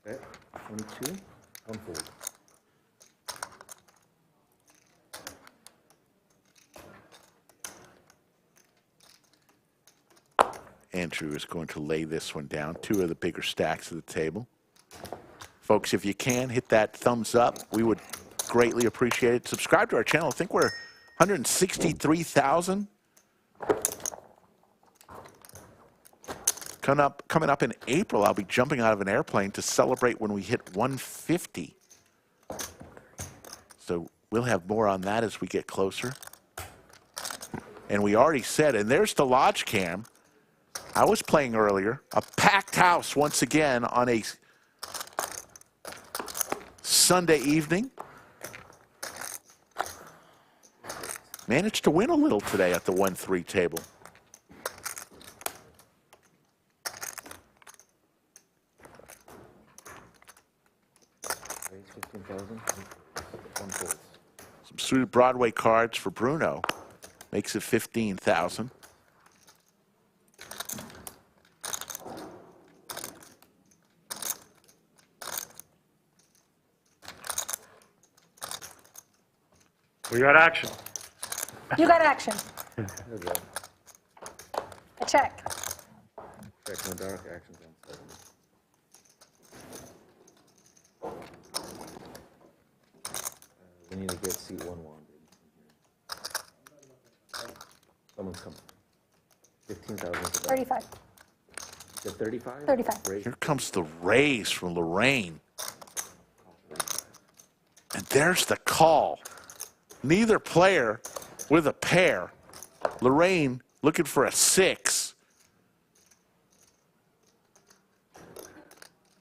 I: Bet 22. 1 fold.
A: Andrew is going to lay this one down. 2 of the bigger stacks of the table. Folks, if you can, hit that thumbs up. We would greatly appreciate it. Subscribe to our channel. I think we're 163,000. Coming up in April, I'll be jumping out of an airplane to celebrate when we hit 150. So we'll have more on that as we get closer. And we already said, and there's the lodge cam. I was playing earlier. A packed house once again on a Sunday evening. Managed to win a little today at the 1-3 table.
I: Raise 15,000. 1 fold.
A: Some suited Broadway cards for Bruno. Makes it 15,000.
D: We got action.
H: You got action. A check.
I: Check in the dark. Actions on 7. We need to get seat 1-1. Someone's coming. 15,000.
H: 35.
I: The 35?
H: 35.
A: Here comes the raise from Lorraine. And there's the call. Neither player with a pair. Lorraine looking for a 6.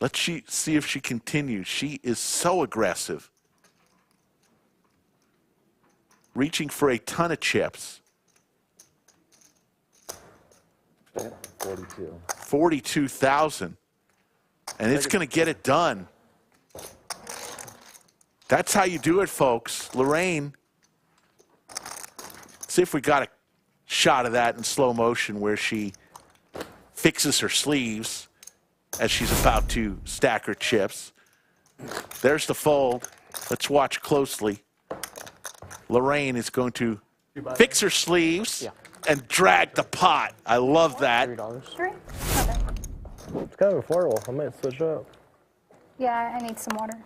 A: Let's see if she continues. She is so aggressive. Reaching for a ton of chips.
I: 42.
A: 42,000. And it's going to get it done. That's how you do it, folks. Lorraine. See if we got a shot of that in slow motion where she fixes her sleeves as she's about to stack her chips. There's the fold. Let's watch closely. Lorraine is going to fix her sleeves and drag the pot. I love that.
J: $3.
H: 3? Okay.
J: It's kind of affordable. I might switch up.
H: Yeah, I need some water.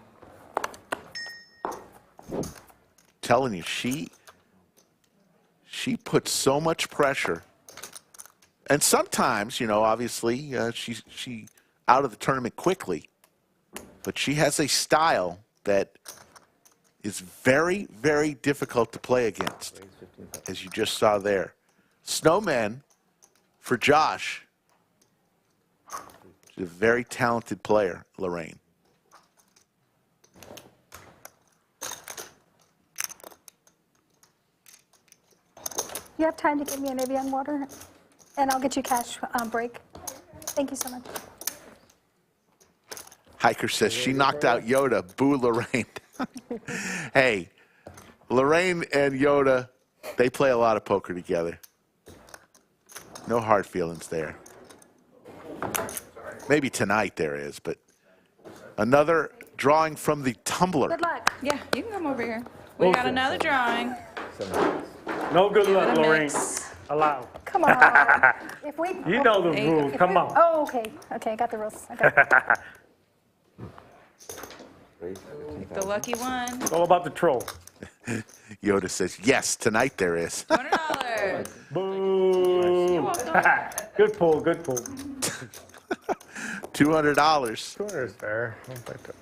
A: Telling you, she puts so much pressure. And sometimes, you know, obviously, she out of the tournament quickly. But she has a style that is very, very difficult to play against, as you just saw there. Snowman for Josh. She's a very talented player, Lorraine.
H: You have time to get me an Evian water? And I'll get you cash break. Thank you so much.
A: Hiker says she knocked out Yoda. Boo, Lorraine. Hey, Lorraine and Yoda, they play a lot of poker together. No hard feelings there. Maybe tonight there is, but another drawing from the tumbler.
H: Good luck.
K: Yeah, you can come over here. We got another drawing.
D: No good
K: Give it
D: luck,
K: a
D: Lorraine.
K: mix.
D: Allow.
H: Come on. If we,
D: You know the rules. Come on.
H: Oh, okay. Okay, I got the rules. Okay.
K: The lucky one.
D: It's all about the troll.
A: Yoda says, yes, tonight there is.
K: $200.
D: Boo. Good pull, good pull.
A: $200.
J: 200 is fair. I'll take that.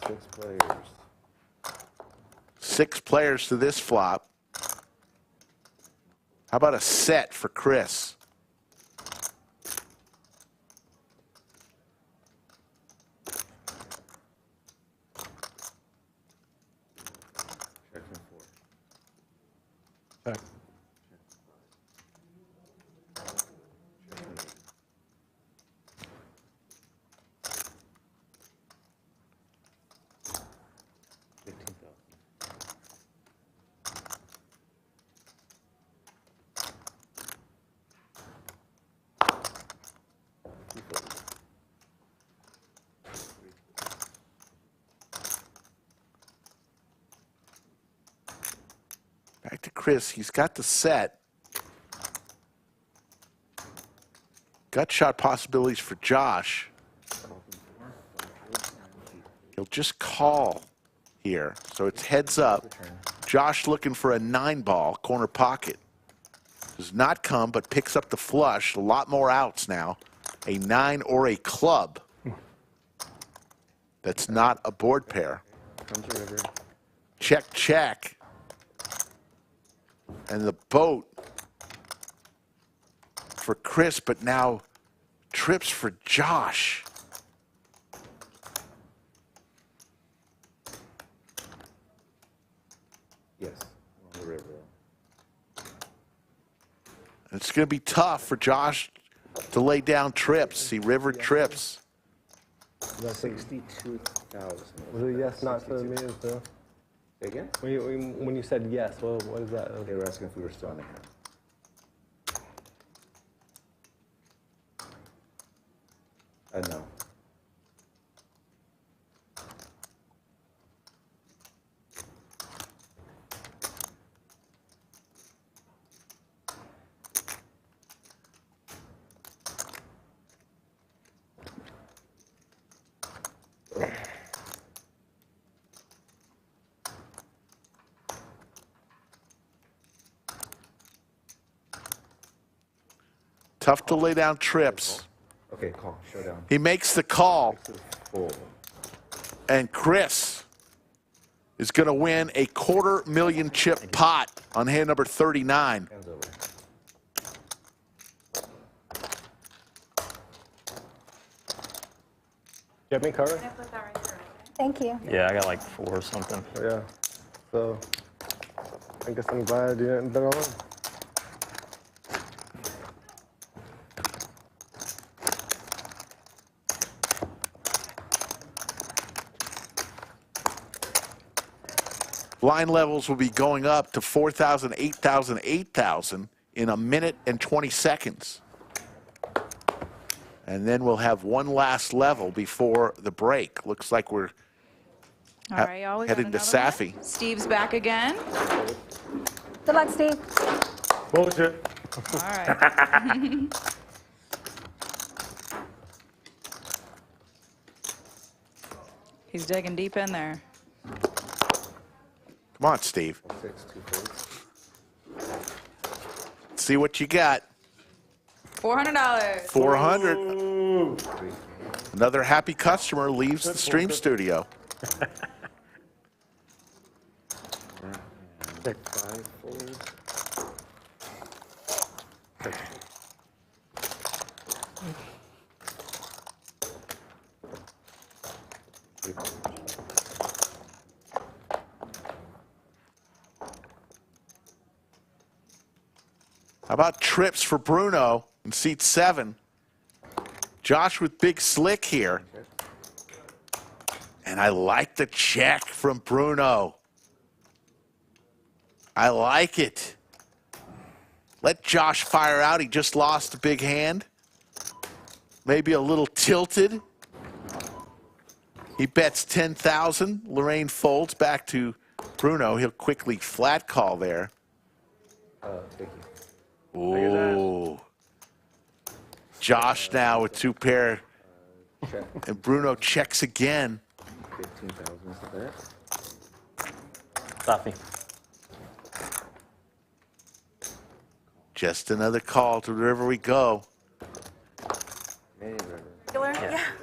I: Six players.
A: 6 players to this flop. How about a set for Chris?
I: Check from 4.
J: Check.
A: Back to Chris. He's got the set. Gut shot possibilities for Josh. He'll just call here. So it's heads up. Josh looking for a 9-ball corner pocket. Does not come, but picks up the flush. A lot more outs now. A 9 or a club. That's not a board pair. Check, check. And the boat for Chris, but now trips for Josh.
I: Yes, on the river.
A: It's going to be tough for Josh to lay down trips. He river trips.
I: 62,000.
J: Was it yes, not to me as well?
I: Say again?
J: When you said yes, what is that?
I: They were asking if we were still on the hand. No.
A: Tough to lay down trips.
I: Okay, call. Showdown.
A: He makes the call.
I: Full.
A: And Chris is going to win a $250,000 chip pot on hand number 39.
I: Hands over.
J: You have me covered?
H: Thank you.
C: Yeah, I got like 4 or something.
J: Yeah. So, I guess I'm glad you didn't bet alone.
A: Line levels will be going up to 4,000, 8,000, 8,000 in a minute and 20 seconds. And then we'll have one last level before the break. Looks like we're
K: All right, y'all. We got
A: heading to
K: another one.
A: Safi.
K: Steve's back again.
H: Good luck, Steve.
D: Bullshit.
K: All right. He's digging deep in there.
A: Come on, Steve.
I: 6, 2 folds.
A: See what you got.
K: $400.
A: 400.
D: Ooh.
A: Another happy customer leaves the stream studio.
I: 5 folds.
A: How about trips for Bruno in seat 7? Josh with big slick here. And I like the check from Bruno. I like it. Let Josh fire out. He just lost a big hand. Maybe a little tilted. He bets 10,000. Lorraine folds back to Bruno. He'll quickly flat call there.
I: Thank you.
A: Ooh. Josh now with 2 pair.
I: Check.
A: And Bruno checks again.
I: 15,000 is the bet.
C: Safi.
A: Just another call to the river we go.
C: Yeah,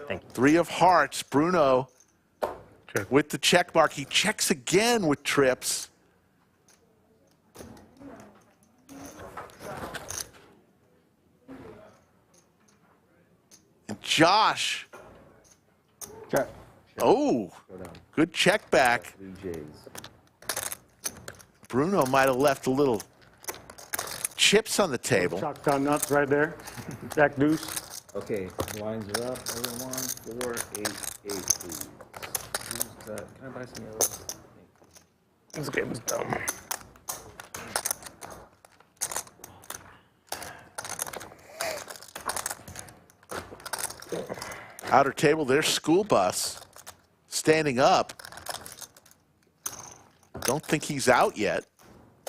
C: thank you.
A: 3 of hearts. Bruno with the check mark. He checks again with trips. And Josh.
J: Check.
A: Oh, good check back.
I: 3 J's.
A: Bruno might have left a little chips on the table.
D: Chalk down nuts right there. Jack deuce.
I: Okay, lines are up. Everyone, 4, 8, 8, please. Who's that? Can I buy some yellows?
D: This game is dumb.
A: Outer table, there's school bus standing up. Don't think he's out yet.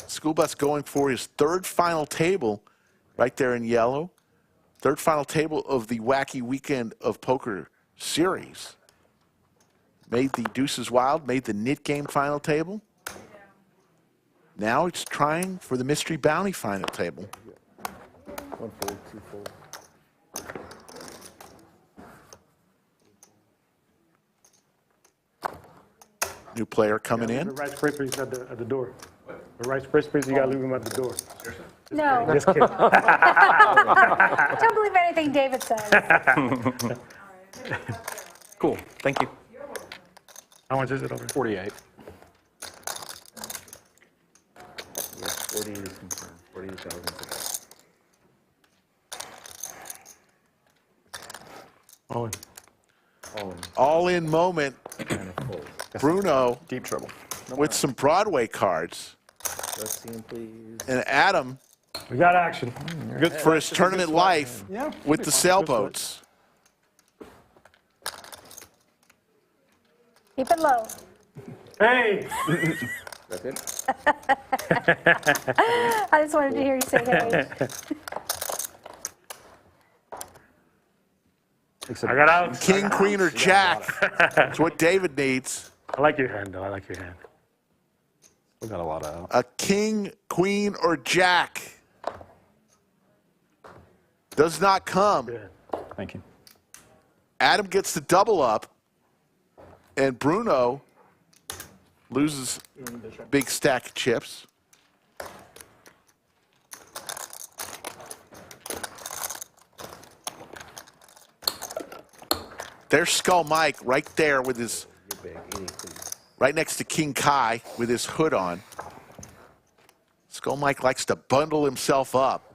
A: School bus going for his 3rd final table right there in yellow. 3rd final table of the Wacky Weekend of Poker series. Made the Deuces Wild, made the Knit Game final table. Now it's trying for the Mystery Bounty final table.
I: 1 fold, 2 fold.
A: New player coming in.
D: The rice Krispies at the door. The Rice Krispies, you gotta leave them at the door.
H: No.
D: Just kidding.
H: Don't believe anything David says.
C: Cool. Thank you.
D: How much is it over?
C: 48.
I: Yeah, 40 is confirmed. 48,000 is the bet.
D: All in.
I: All in.
A: All in moment.
I: And a fold.
A: Bruno
C: Deep trouble.
A: with some Broadway cards.
I: Let's see him, please.
A: And Adam
D: We got action.
A: good for his tournament life with the sailboats.
H: Keep it low.
D: Hey!
I: That's it?
H: I just wanted to hear you say that.
D: I got out.
A: King, queen, or jack. That's what David needs.
D: I like your hand, though. I like your hand.
C: We got a lot of.
A: A king, queen, or jack. Does not come.
C: Thank you.
A: Adam gets the double up, and Bruno loses big stack of chips. There's Skull Mike right there with his, right next to King Kai with his hood on. Skull Mike likes to bundle himself up.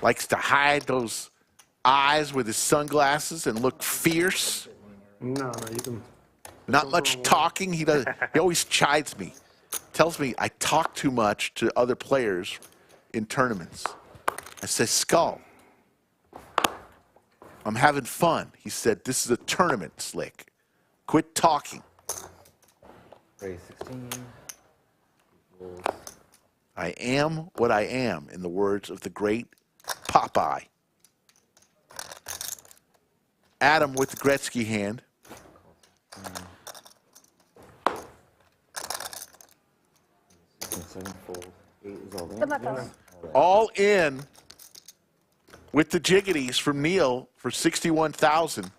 A: Likes to hide those eyes with his sunglasses and look fierce.
D: No, you can.
A: Not much talking. He does. He always chides me. Tells me I talk too much to other players in tournaments. I say, Skull, I'm having fun. He said, this is a tournament, Slick. Quit talking.
I: Raise 16.
A: I am what I am, in the words of the great Popeye. Adam with the Gretzky hand.
H: Good luck, guys.
A: All in with the jiggities from Neal for 61,000.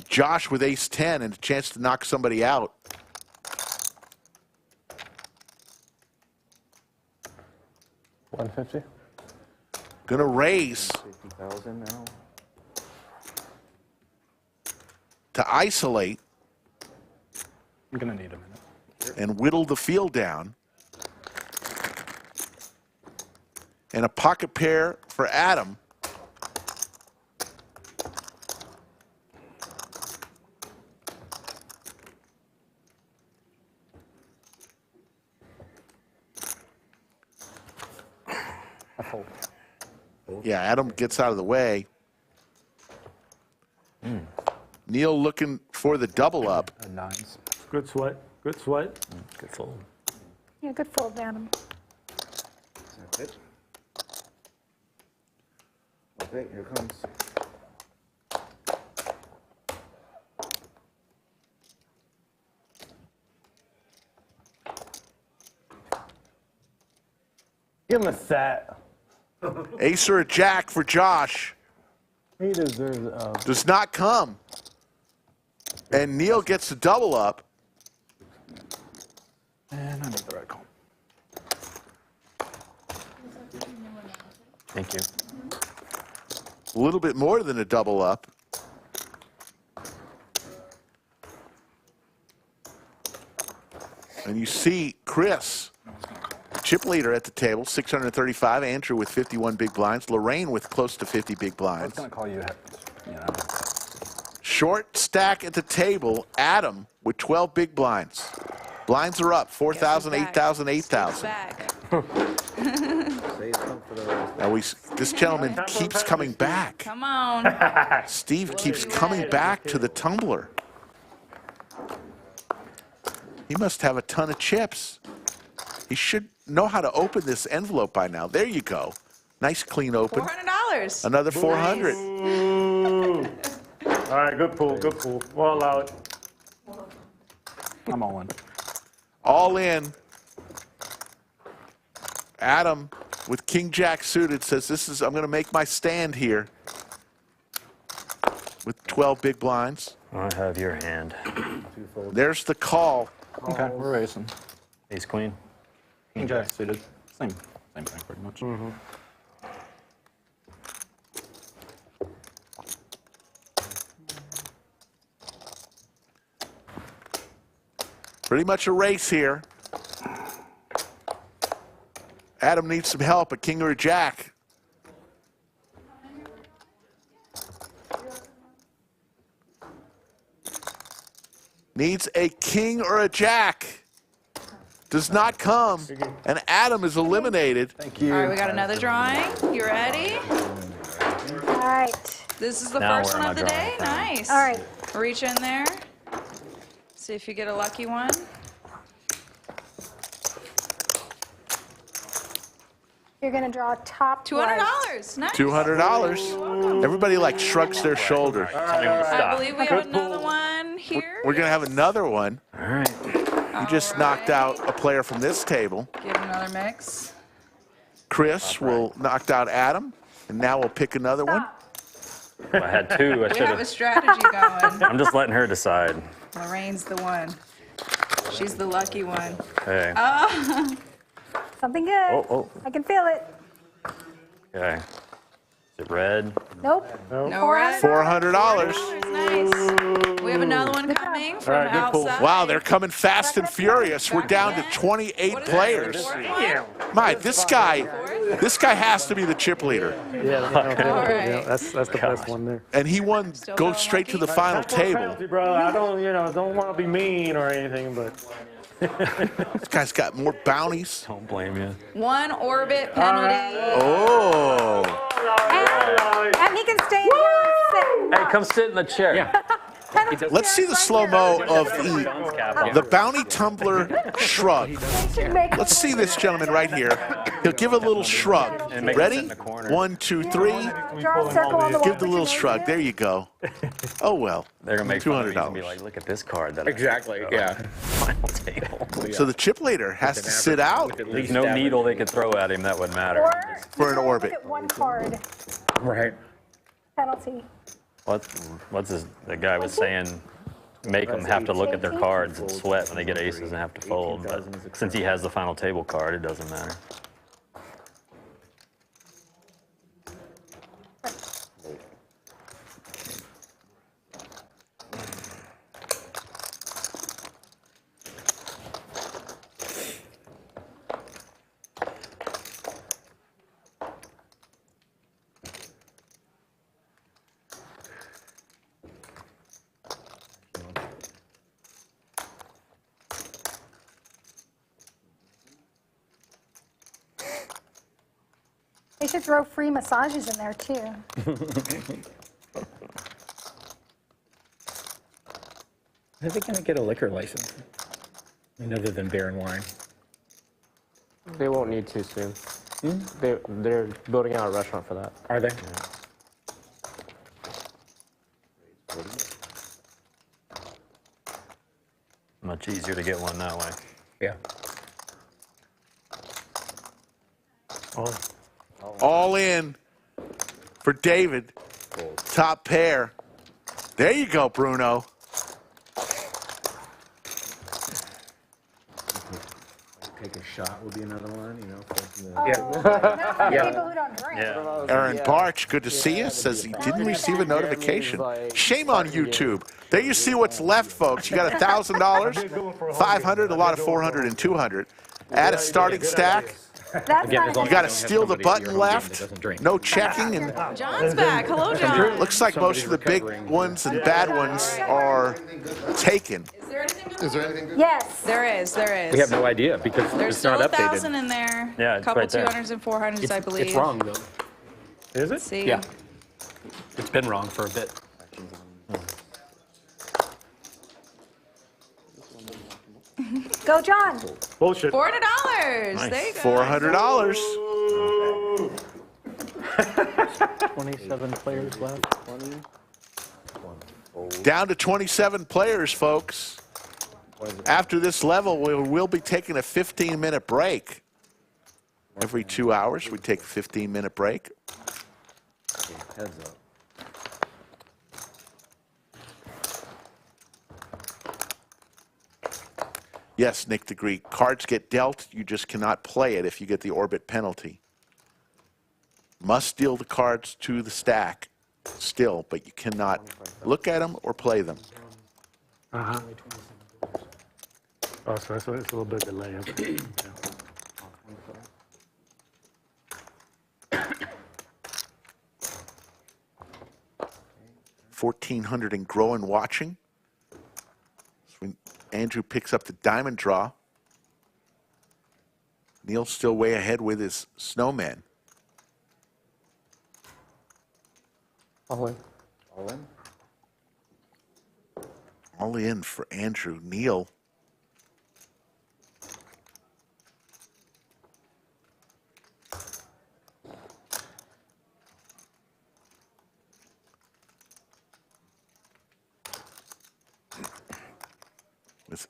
A: Josh with ace 10 and a chance to knock somebody out.
J: $150.
A: Gonna raise
I: 50,000 now.
A: to isolate.
C: I'm gonna need a minute.
A: And whittle the field down. And a pocket pair for Adam. Yeah, Adam gets out of the way. Neal looking for the double up.
C: Nines.
D: Good sweat. Good sweat.
C: Good fold.
H: Yeah, good fold, Adam.
I: That's it. Okay, here comes.
J: Give him a set.
A: Ace or a jack for Josh.
J: He deserves
A: Does not come. And Neal gets the double up.
C: And I made the right call. Thank you.
A: A little bit more than a double up. And you see Chris, chip leader at the table, 635. Andrew with 51 big blinds. Lorraine with close to 50 big
C: I was
A: blinds.
C: gonna call you, you know.
A: Short stack at the table, Adam with 12 big blinds. Blinds are up, 4,000, 8,000, 8,000. Now this gentleman keeps coming back.
K: Come on.
A: Steve keeps coming back to the tumbler. He must have a ton of chips. He should know how to open this envelope by now. There you go. Nice clean open.
K: $400.
A: Another 400.
D: All right, good pull, good pull. Well allowed.
C: I'm all in.
A: All in. Adam with King Jack suited says, I'm going to make my stand here. With 12 big blinds.
C: I have your hand.
A: There's the call.
C: Okay, we're racing. Ace queen. King jack suited. Same thing pretty much.
A: Pretty much a race here. Adam needs some help, a king or a jack. Needs a king or a jack. Does not come. And Adam is eliminated.
J: Thank you.
K: All right, we got another drawing. You ready?
H: All right.
K: This is the
C: Now
K: first
C: where
K: one
C: am
K: of the
C: I
K: day.
C: drawing?
K: Nice.
H: All right.
K: Reach in there. See if you get a lucky one.
H: You're going to draw top
K: $200.
H: right.
K: Nice.
A: $200. Everybody like shrugs their shoulder.
K: I believe we have another one here.
A: We're going to have another one.
C: All right.
K: All
A: You just knocked out a player from this table.
K: Give another mix.
A: Chris will knock out Adam, and now we'll pick another one.
C: I had two. I
K: We
C: should
K: have a
C: have.
K: strategy going.
C: I'm just letting her decide.
K: Lorraine's the one. She's the lucky one.
C: Hey.
K: Oh.
H: Something good.
C: Oh.
H: I can feel it.
C: Okay. Is it red?
H: Nope.
K: No red.
A: $400.
K: Nice. We have another one coming from outside.
A: Wow, they're coming fast and furious. We're down to 28 players. My, this guy has to be the chip leader.
D: Yeah,
K: right.
D: that's the best one there.
A: And he won, goes straight to the final table.
D: Penalty, bro. I don't want to be mean or anything, but
A: This guy's got more bounties.
C: Don't blame you.
K: One orbit penalty.
A: Oh.
H: And he can stay in here and sit.
C: Hey, come sit in the chair. Yeah.
A: Let's see the slow-mo of the bounty tumbler shrug. Let's see this gentleman right here. He'll give a little shrug. Ready? 1, 2, 3.
H: Draw a circle on the wall.
A: Give the little shrug. There you go. Oh, well.
C: They're going to make fun of you and be
A: $200.
C: like, look at this card. That
I: Exactly, yeah.
C: Final table.
A: So the chip leader has to sit out
C: There's no needle they could throw at him. That wouldn't matter.
H: Or
A: for an orbit.
H: look at one card
I: Right.
H: penalty.
C: The guy was saying, make them have to look at their cards and sweat when they get aces and have to fold. But since he has the final table card, it doesn't matter.
H: They should throw free massages in there too.
I: Are they going to get a liquor license? Other than beer and wine?
J: They won't need to soon. They're building out a restaurant for that.
I: Are they?
C: Much easier to get one that way.
I: Yeah.
A: All in for David. Top pair. There you go, Bruno.
I: Take a shot would be another one,
H: People who don't drink.
A: Aaron Barch, good to see you, says he didn't receive a notification. Shame on YouTube. There you see what's left, folks. You got $1,000, 500, a lot of 400 and 200. Add a starting stack.
H: That's
A: You
H: not
A: got to steal the button left. No checking. And
K: John's back. Hello, John.
A: looks like most of the big ones and bad ones are taken.
I: Is there anything?
H: Yes.
K: There is.
I: We have no idea because
K: There's
I: it's not
K: still
I: updated.
K: 1,000 in there.
C: Yeah,
K: a
C: it's
K: couple
C: right there.
K: 200s and 400s, I believe.
J: It's wrong though.
D: is it?
K: See?
J: Yeah. It's been wrong for a bit.
H: Go, John.
D: Bullshit.
K: $400. There you go.
A: $400.
J: 27 players left. 20.
A: Down to 27 players, folks. After this level, we'll be taking a 15-minute break. Every 2 hours, we take a 15-minute break.
I: Heads up.
A: Yes, Nick Degree, cards get dealt. You just cannot play it if you get the orbit penalty. Must deal the cards to the stack still, but you cannot look at them or play them.
D: Uh-huh. Oh, so it's a little bit delay. Okay. Yeah.
A: 1,400 and growing watching. So when Andrew picks up the diamond draw, Neal's still way ahead with his snowman.
J: All in.
I: All in?
A: All in for Andrew. Neal. With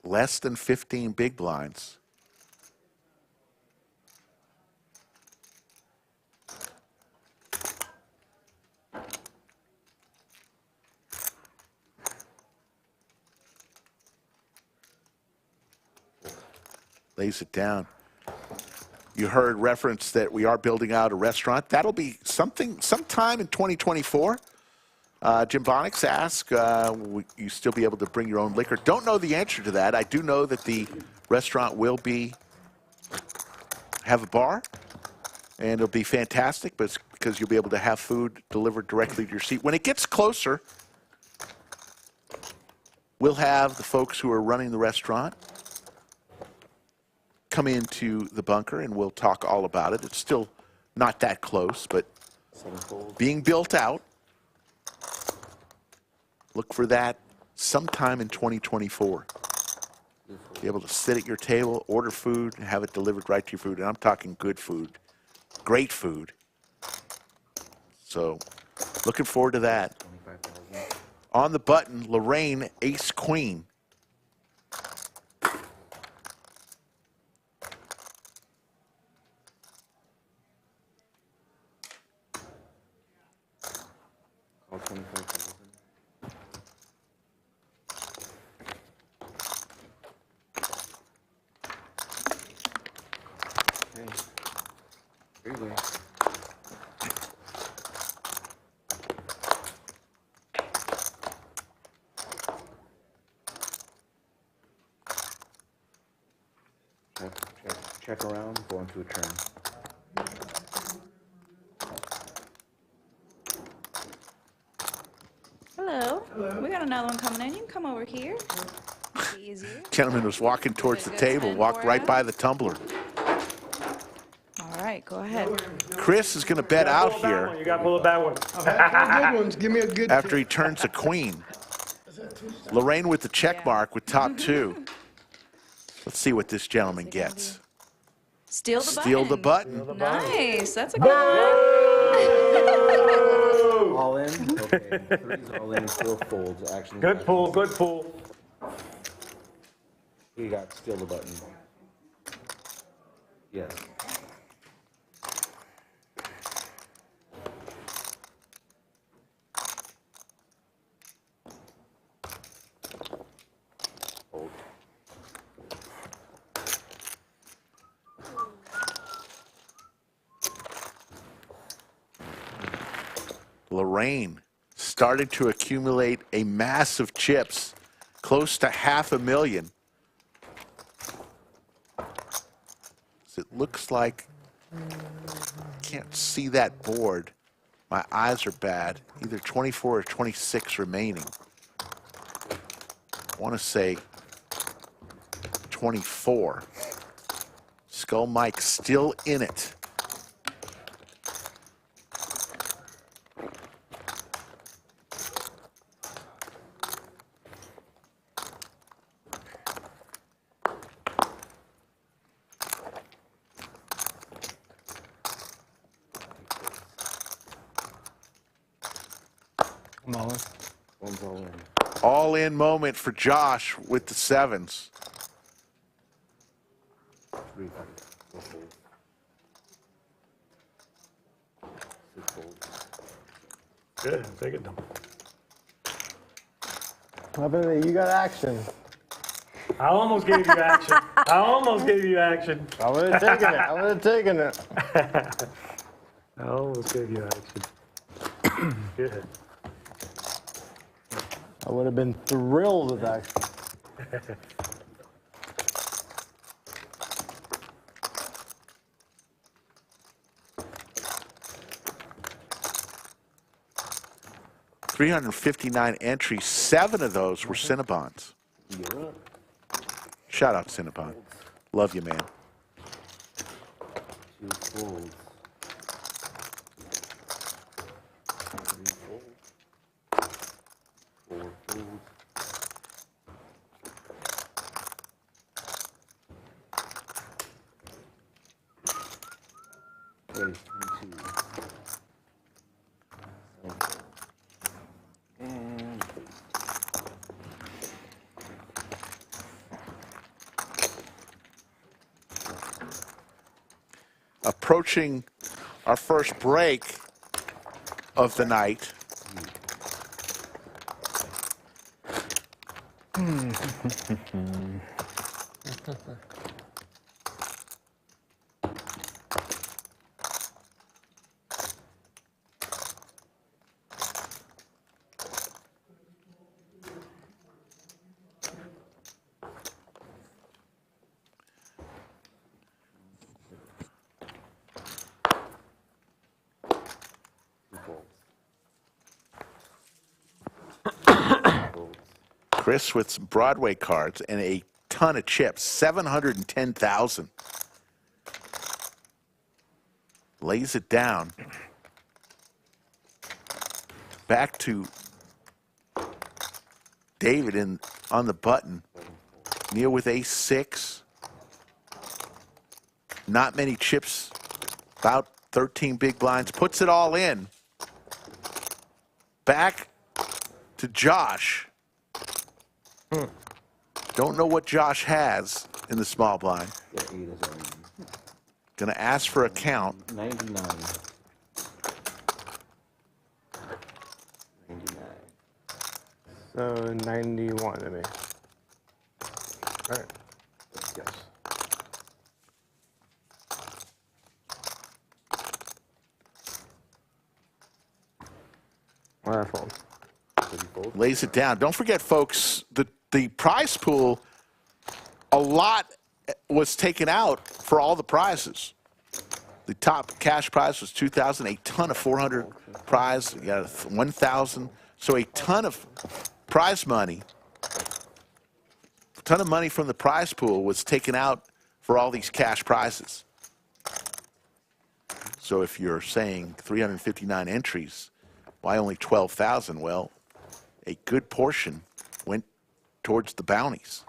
A: less than 15 big blinds. Lays it down. You heard reference that we are building out a restaurant. That'll be sometime in 2024. Jim Bonix asked, will you still be able to bring your own liquor? Don't know the answer to that. I do know that the restaurant will have a bar, and it'll be fantastic, but it's because you'll be able to have food delivered directly to your seat. When it gets closer, we'll have the folks who are running the restaurant come into the bunker, and we'll talk all about it. It's still not that close, but being built out. Look for that sometime in 2024. Be able to sit at your table, order food, and have it delivered right to your food. And I'm talking good food, great food. So looking forward to that. On the button, Lorraine Ace Queen.
I: All 25,000. Okay. Here you go. Check around, go into a turn.
K: Hello. We got another one coming in. You can come over here. Easier.
A: Gentleman was walking towards the table, walked right by the tumbler.
K: All right, go ahead.
A: Chris is going to bet out here.
D: You got to pull a bad one.
M: Good ones. Give me a good.
A: After he turns a queen. Lorraine with the check mark with top two. Let's see what this gentleman gets.
K: Steal the button.
A: Steal the button.
K: Nice. That's a good one.
I: All in? Okay. Three's all in, still folds. Actually,
D: Good pull, good pull.
I: He got still the button. Yes. Hold.
A: Lorraine started to accumulate a mass of chips, close to $500,000. It looks like, can't see that board. My eyes are bad. Either 24 or 26 remaining. I want to say 24. Skull Mike still in it.
I: One's all in.
A: All in moment for Josh with the sevens.
I: Three folds. Six folds.
D: Good, take it down.
J: You got action.
D: I almost gave you action. I almost gave you action.
J: I would have taken it. I would have taken it.
D: I almost gave you action. Good.
J: I would have been thrilled with that.
A: $359 entries. 7 of those were Cinnabons. Shout out Cinnabon. Love you, man.
I: Two folds. Three folds. Four folds. Ready, 22. And
A: approaching our first break of the night. Chris with some Broadway cards and a ton of chips, 710,000. Lays it down. Back to David on the button. Neal with A6. Not many chips, about 13 big blinds. Puts it all in. Back to Josh. Don't know what Josh has in the small blind. Gonna ask for a count.
I: 99. 99.
J: So 91 to me. All right.
I: Yes.
J: Well, I fold.
A: Lays it down. Don't forget, folks, the prize pool, a lot was taken out for all the prizes. The top cash prize was $2,000, a ton of 400 prize, you got 1,000. So a ton of prize money, a ton of money from the prize pool was taken out for all these cash prizes. So if you're saying 359 entries, why only 12,000? Well, a good portion went towards the bounties.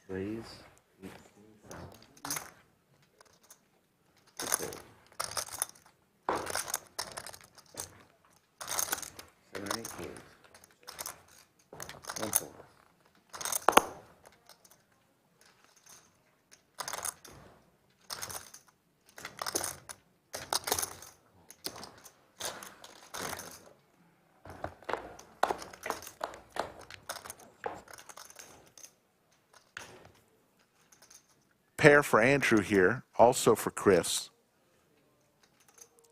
I: Raise 7 or 8 keys. 1 4.
A: Pair for Andrew here, also for Chris.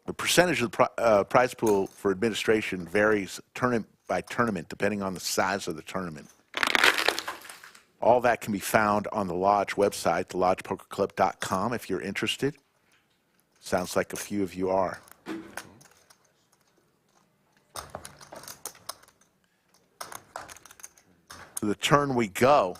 A: The percentage of the prize pool for administration varies tournament by tournament, depending on the size of the tournament. All that can be found on the Lodge website, thelodgepokerclub.com, if you're interested. Sounds like a few of you are. To the turn we go.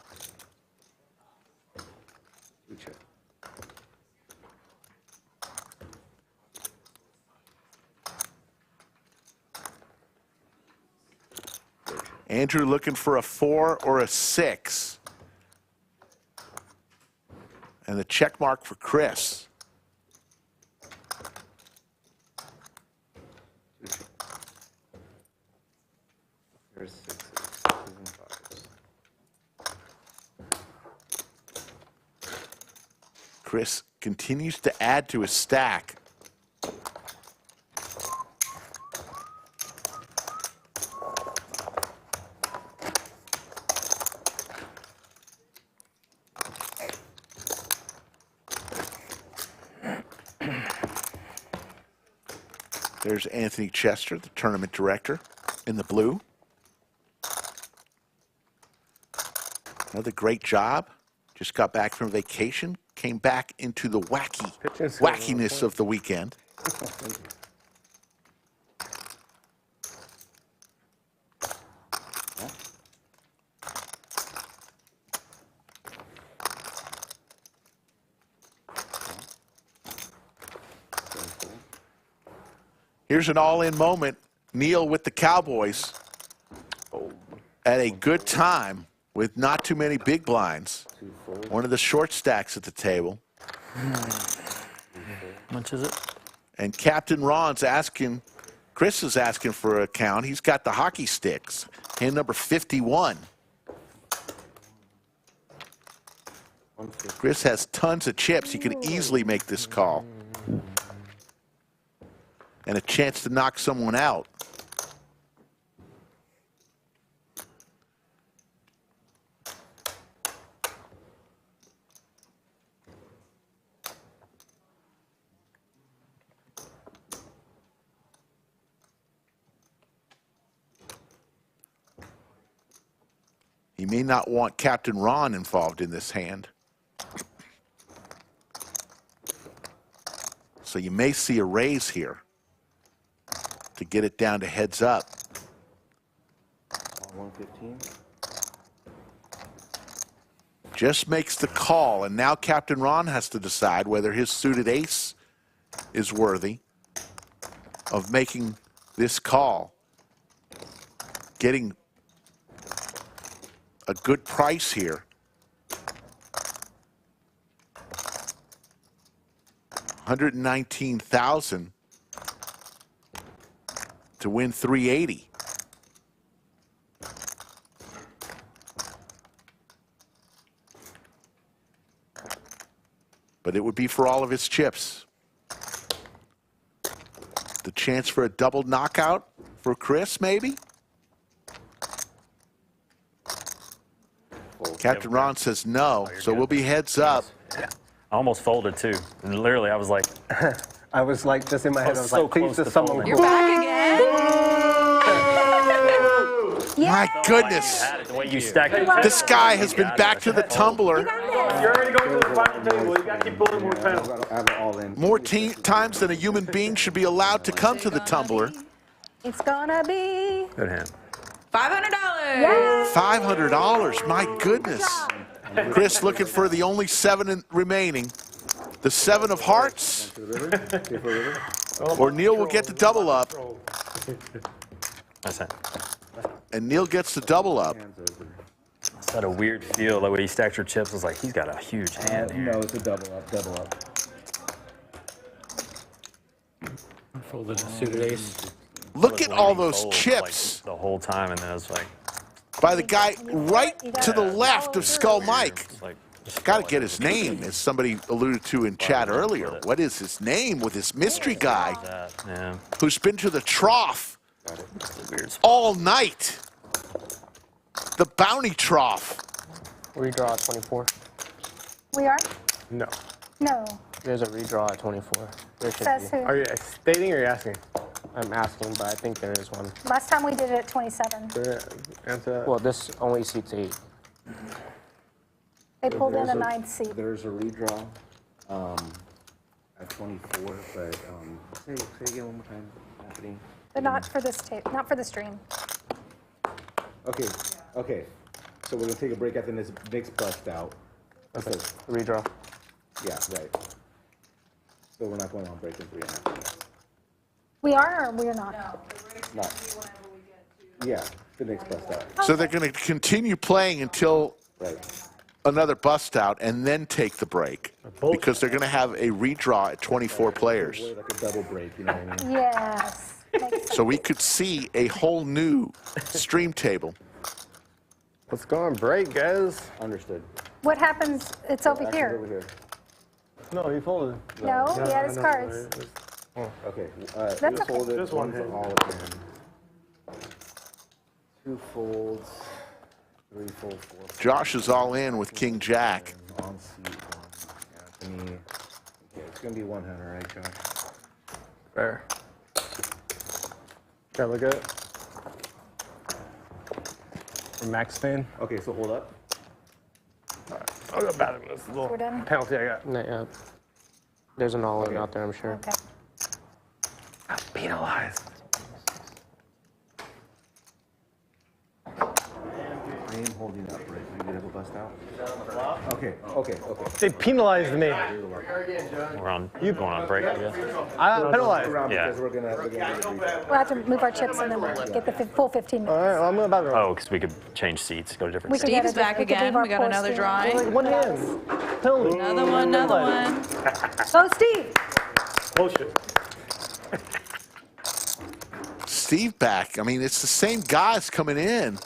A: Andrew looking for a 4 or a 6. And the check mark for Chris.
I: There's 6s and 5s.
A: Chris continues to add to his stack. There's Anthony Chester, the tournament director, in the blue. Another great job. Just got back from vacation, came back into the wackiness of the weekend. Here's an all-in moment. Neal with the Cowboys at a good time with not too many big blinds. One of the short stacks at the table.
C: much is it?
A: And Captain Ron's asking, Chris is asking for a count. He's got the hockey sticks. Hand number 51. Chris has tons of chips. He could easily make this call. And a chance to knock someone out. He may not want Captain Ron involved in this hand. So you may see a raise here to get it down to heads up.
I: 115.
A: Just makes the call, and now Captain Ron has to decide whether his suited ace is worthy of making this call. Getting a good price here. 119,000 to win 380. But it would be for all of his chips. The chance for a double knockout for Chris, maybe? Captain Ron says no, so we'll be heads up.
C: I almost folded too. And literally, I was like,
J: I was like, just in my head, I was like, please just someone.
K: You're back again?
A: My goodness.
C: the way you stacked it.
A: This guy has been back to the tumbler
D: You're already going to the final table. You got to keep pulling more panels.
A: more times than a human being should be allowed to come to the tumbler.
H: It's gonna be
C: Good hand.
K: $500.
H: yes.
A: $500, my goodness. Chris looking for the only 7 remaining. The 7 of hearts, or Neal will get the double up.
C: That's it.
A: And Neal gets the double up.
C: It's got a weird feel. The way he stacked your chips was like, he's got a huge hand here.
I: No, it's a double up, double up.
J: Folded a suited ace.
A: Look at all those
C: Fold,
A: chips
C: like, the whole time, and then I was like,
A: by the guy right to the left of Skull Mike.
C: it's like
A: Got to get his name, as somebody alluded to in chat earlier. What is his name with this mystery guy
C: that. Yeah.
A: who's been to the trough
C: It's a weird spot.
A: all night? The bounty trough.
J: Redraw at 24.
H: We are?
J: No.
H: No.
J: There's a redraw at 24. There should
H: Says
J: be.
H: who?
J: Are you stating or are you asking? I'm asking, but I think there is one.
H: Last time we did it at 27.
J: Answer that. Well, this only seats 8.
H: They pulled in a 9th seat.
I: There's a redraw at 24, but say again one more time, Anthony.
H: But not for this tape, not for the stream.
I: Okay, okay. So we're gonna take a break after this next bust out.
J: Okay. Redraw.
I: Yeah, right. So we're not going on break in 3.5 minutes.
H: We are or we're not?
I: Not. Yeah, the next bust out.
A: So they're going to continue playing until
I: Right.
A: another bust out and then take the break, because they're going to have a redraw at 24 players.
I: Like a double break, you know what I mean?
H: Yes.
A: So we could see a whole new stream table.
J: Let's go on break, guys.
I: Understood.
H: What happens? It's over
I: Action's
H: here.
I: over here.
J: No, he folded.
H: No, he had his cards.
I: Okay.
H: That's
I: Two
H: okay.
I: folded,
J: Just
I: one
J: one
I: for all again. 2 folds, 3 full, 4.
A: Josh is all in with King Jack.
I: On seat, Anthony. Okay, it's gonna be 100, right, Josh?
J: Fair. Okay, look at it. For Max Stain.
I: Okay, so hold up.
J: I'll go back in this little
H: We're done?
J: penalty I got. Not yet. There's an all-in out there, I'm sure.
H: Okay.
J: Penalized.
I: I am holding up, right? Are you gonna go bust out? Okay, okay, okay.
J: They penalized me.
C: We're on, going on break, I guess.
J: I got penalized.
C: Yeah.
I: Because we're gonna
H: We'll have to move our chips and then we'll get the full 15 minutes.
J: All right, well, I'm going back.
C: Oh, because we could change seats, go to different
H: We could
C: seats.
H: get
K: Steve's back
H: we could leave
K: again.
H: our
K: We got
H: poor
K: another
H: stream.
K: drawing.
J: One hand. Penalty.
K: Another one, another one.
H: Go, Steve.
D: Bullshit.
A: Steve back. I mean, it's the same guys coming in.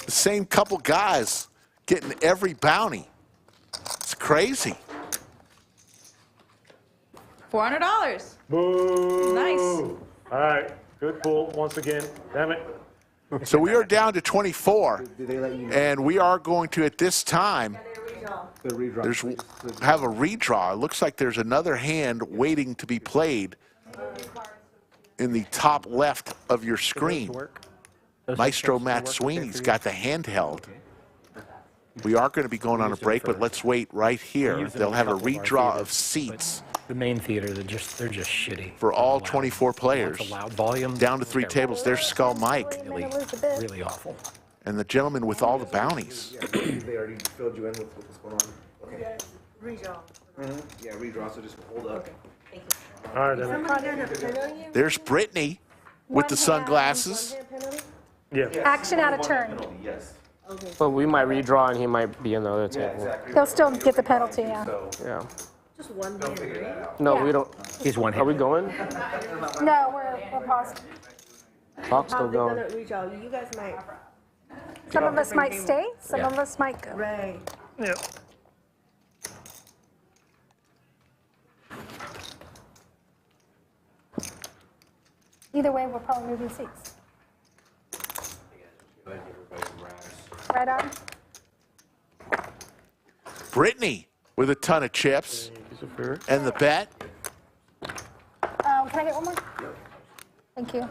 A: The same couple guys getting every bounty. It's crazy.
K: $400.
D: Boo.
K: Nice.
D: All right. Good pull once again. Damn it.
A: So we are down to 24. And we are going to, at this time, have a redraw. It looks like there's another hand waiting to be played in the top left of your screen. Maestro Matt Sweeney's got the handheld. We are going to be going on a break, but let's wait right here. They'll have a redraw of seats.
N: The main theater, they're just shitty.
A: For all 24 players.
N: It's a loud volume.
A: Down to 3 tables. There's Skull Mike.
N: Really awful.
A: And the gentleman with all the bounties.
I: They already filled you in with what's going on. Okay. Redraw. Yeah, redraw, so just hold up.
L: Okay.
D: All right, then.
A: There's Brittany with the sunglasses.
D: Yeah.
H: Action out of turn.
I: Yes.
J: But we might redraw and he might be in the other table.
H: They'll still get the penalty, yeah.
J: Yeah.
L: Just one hand, right?
J: No,
H: Yeah.
J: we don't.
N: He's one
J: Are we going?
H: No, we're paused.
J: Clock's
L: How
J: still
L: they
J: going.
L: gonna reach out? You guys might.
H: Some of us might stay, some of us might go.
L: Right.
D: Yep.
H: Either way, we're probably moving seats. Right on.
A: Brittany with a ton of chips. And the bet.
H: Can I get one more? Thank you.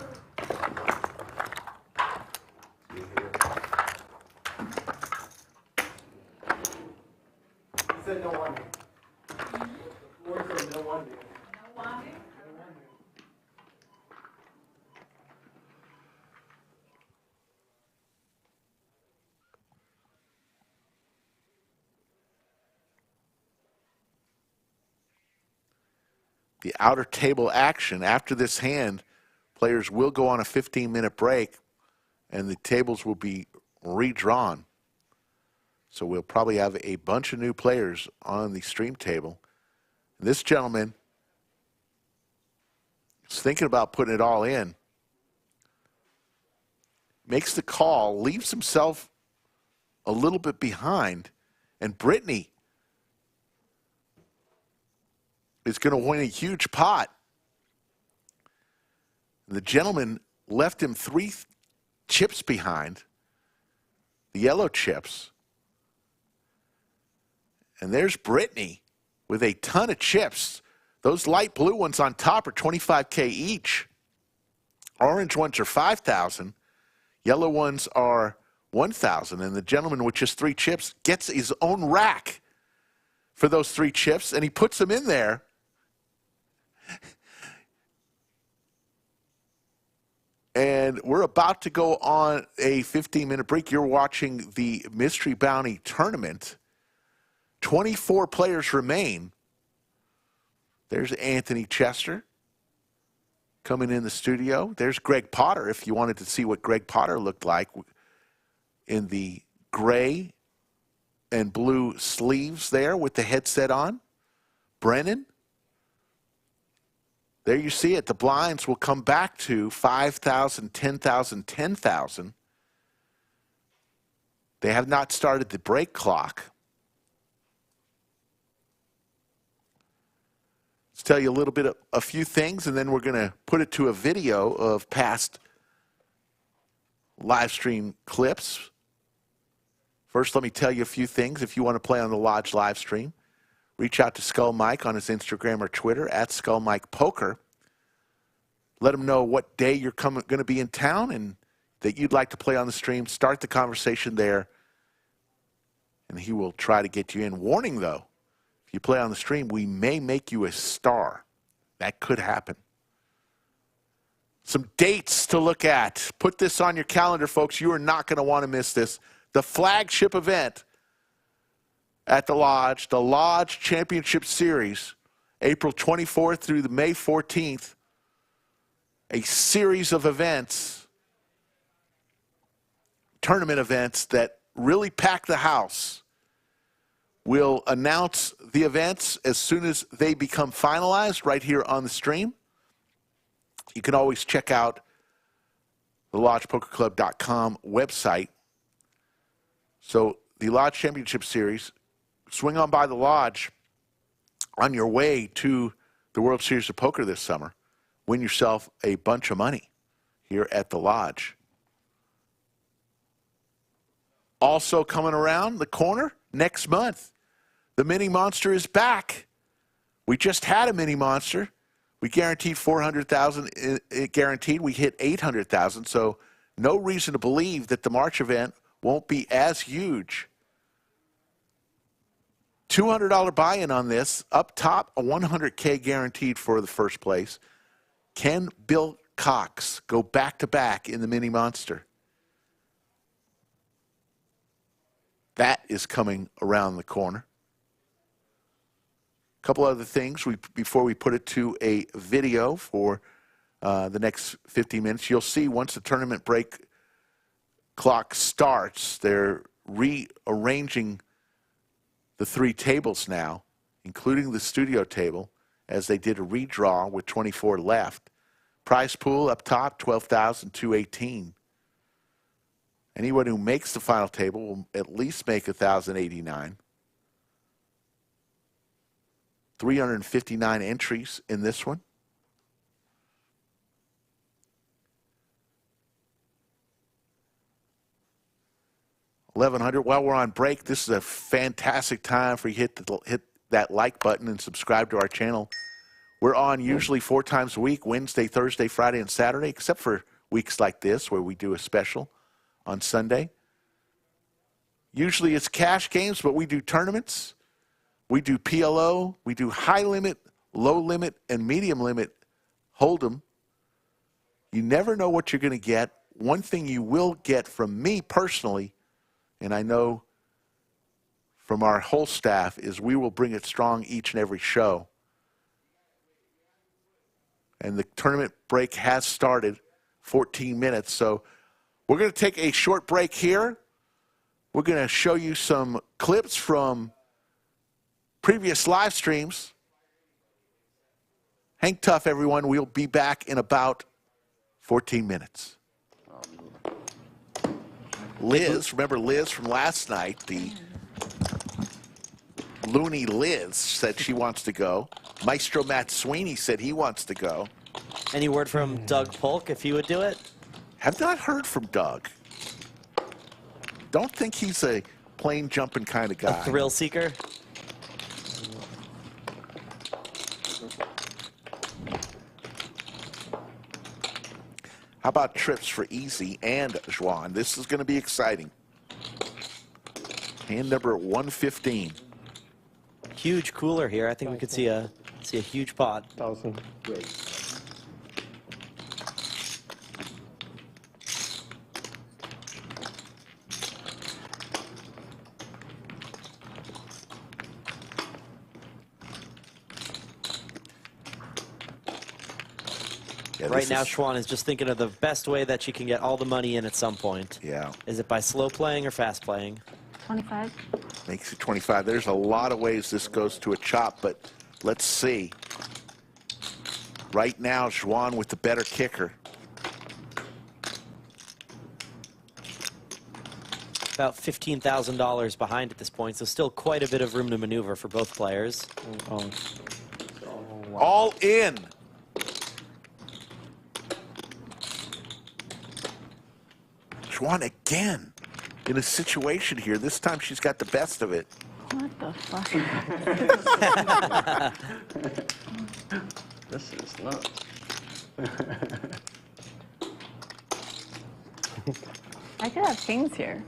J: Said no wonder. No wonder.
A: The outer table action. After this hand, players will go on a 15-minute break, and the tables will be redrawn. So we'll probably have a bunch of new players on the stream table. And this gentleman is thinking about putting it all in. Makes the call, leaves himself a little bit behind, and Brittany is going to win a huge pot. The gentleman left him 3 chips behind, the yellow chips. And there's Brittany with a ton of chips. Those light blue ones on top are $25K each. Orange ones are $5,000. Yellow ones are $1,000. And the gentleman with just 3 chips gets his own rack for those 3 chips, and he puts them in there. And we're about to go on a 15-minute break. You're watching the Mystery Bounty Tournament. 24 players remain. There's Anthony Chester coming in the studio. There's Greg Potter, if you wanted to see what Greg Potter looked like in the gray and blue sleeves there with the headset on. Brennan. There you see it. The blinds will come back to 5,000, 10,000, 10,000. They have not started the break clock. Let's tell you a little bit of a few things, and then we're going to put it to a video of past live stream clips. First, let me tell you a few things. If you want to play on the Lodge live stream, reach out to Skull Mike on his Instagram or Twitter at Skull Mike Poker. Let him know what day you're going to be in town and that you'd like to play on the stream. Start the conversation there, and he will try to get you in. Warning, though, if you play on the stream, we may make you a star. That could happen. Some dates to look at. Put this on your calendar, folks. You are not going to want to miss this. The flagship event at the Lodge Championship Series, April 24th through the May 14th. A series of events, tournament events that really pack the house. We'll announce the events as soon as they become finalized right here on the stream. You can always check out the LodgePokerClub.com website. So the Lodge Championship Series, swing on by the Lodge on your way to the World Series of Poker this summer. Win yourself a bunch of money here at the Lodge. Also coming around the corner next month, the Mini Monster is back. We just had a Mini Monster. We guaranteed 400,000. It guaranteed we hit 800,000. So no reason to believe that the March event won't be as huge. $200 buy-in on this. Up top, a $100K guaranteed for the first place. Can Bill Cox go back-to-back in the Mini Monster? That is coming around the corner. A couple other things before we put it to a video for the next 15 minutes. You'll see once the tournament break clock starts, they're rearranging the 3 tables now, including the studio table, as they did a redraw with 24 left. Prize pool up top, $12,218. Anyone who makes the final table will at least make $1,089. 359 entries in this one. $1,100. While we're on break, this is a fantastic time for you to hit that like button and subscribe to our channel. We're on usually 4 times a week, Wednesday, Thursday, Friday, and Saturday, except for weeks like this where we do a special on Sunday. Usually it's cash games, but we do tournaments. We do PLO. We do high limit, low limit, and medium limit hold'em. You never know what you're going to get. One thing you will get from me personally, and I know from our whole staff, is we will bring it strong each and every show. And the tournament break has started, 14 minutes. So we're going to take a short break here. We're going to show you some clips from previous live streams. Hang tough, everyone. We'll be back in about 14 minutes. Liz, remember Liz from last night, the loony Liz said she wants to go. Maestro Matt Sweeney said he wants to go.
O: Any word from Doug Polk if he would do it?
A: Have not heard from Doug. Don't think he's a plane jumping kind of guy.
O: A thrill seeker?
A: How about trips for Easy and Juan? This is going to be exciting. Hand number 115.
O: Huge cooler here. I think we could see a huge pot.
J: 1,000.
I: Great.
A: Yeah,
O: right now, Schwan is just thinking of the best way that she can get all the money in at some point.
A: Yeah.
O: Is it by slow playing or fast playing?
B: 25.
A: Makes it 25. There's a lot of ways this goes to a chop, but let's see. Right now, Juan with the better kicker.
O: About $15,000 behind at this point, so still quite a bit of room to maneuver for both players.
A: All in. Juan again in a situation here. This time she's got the best of it.
B: What the fuck?
J: This is nuts.
B: I could have kings here.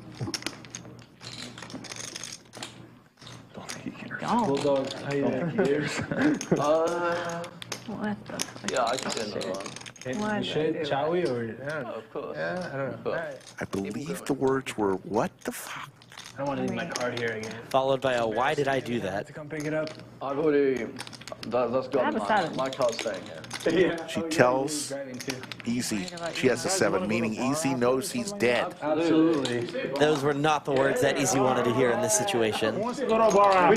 B: Don't.
E: Bulldog, how you doing? Years?
B: What the fuck?
E: Yeah, I can get another one.
B: What?
E: Shall we? Or, yeah, of course. Yeah, I don't know. Right.
A: I believe the words were, what the fuck?
E: I don't want to leave my card here again.
O: Followed by a, why did I do that?
E: To come pick it up.
P: I've already, that's
B: Have a
P: gone.
B: salad.
P: My card's staying here.
A: She tells Easy she has a 7, meaning Easy knows he's dead.
J: Absolutely.
O: Those were not the words that Easy wanted to hear in this situation.
J: We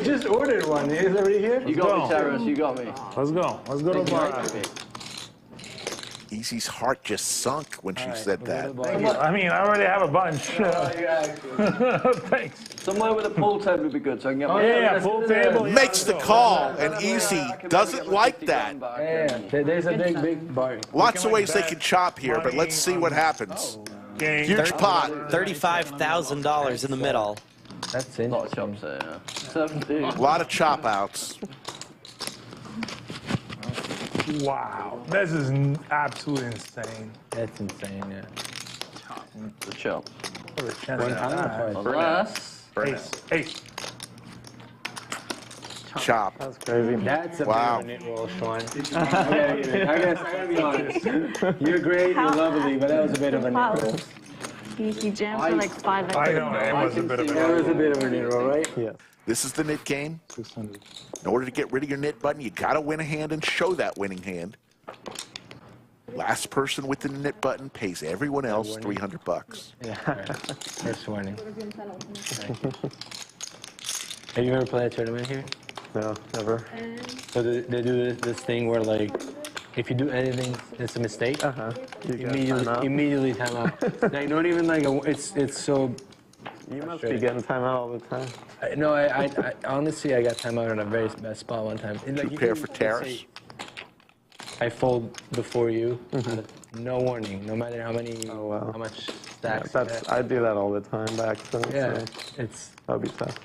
J: just ordered one. Is it already here?
P: You got me, Terrace. You got me.
D: Let's go. Let's go to bar.
A: Easy's heart just sunk when she said that.
D: I mean, I already have a bunch. Thanks.
P: Somewhere with a pool table would be good, so I can get my...
D: Yeah, pool table.
A: Makes the call, and Easy doesn't like that.
J: Yeah, there's a big bar.
A: Lots of ways they can chop here, but let's see what happens. Huge pot.
O: $35,000 in the middle.
J: That's it.
P: A lot of chops there, yeah. 17.
A: A lot of chop outs.
D: Wow, this is absolutely insane.
J: That's insane, yeah.
P: The chop.
D: Unless... Ace.
A: Chop.
J: That's crazy. That's a
A: wow.
J: bit of a knit roll, Sean. I gotta be honest. You're great, you're lovely, but that was a bit of a knit roll.
K: He jammed for like 5
D: I know, it was a bit of a knit roll.
J: That was a bit of a knit roll, right?
E: Yeah.
A: This is the knit game.
E: 600.
A: In order to get rid of your knit button, you got to win a hand and show that winning hand. Last person with the knit button pays everyone else $300.
J: Yeah. First warning. Have you ever played a tournament here?
E: No, never.
J: So they do this thing where, like, if you do anything, it's a mistake. Immediately time out. Like, not even like it's so.
E: You must be getting timeout all the time.
J: No, I honestly, I got timeout in a very bad spot one time.
A: Like, you pair for Terrace?
J: I fold before you, no warning, no matter how many, how much stacks.
E: Yeah, I do that all the time by accident.
J: Yeah,
E: so
J: it's
E: that would be tough.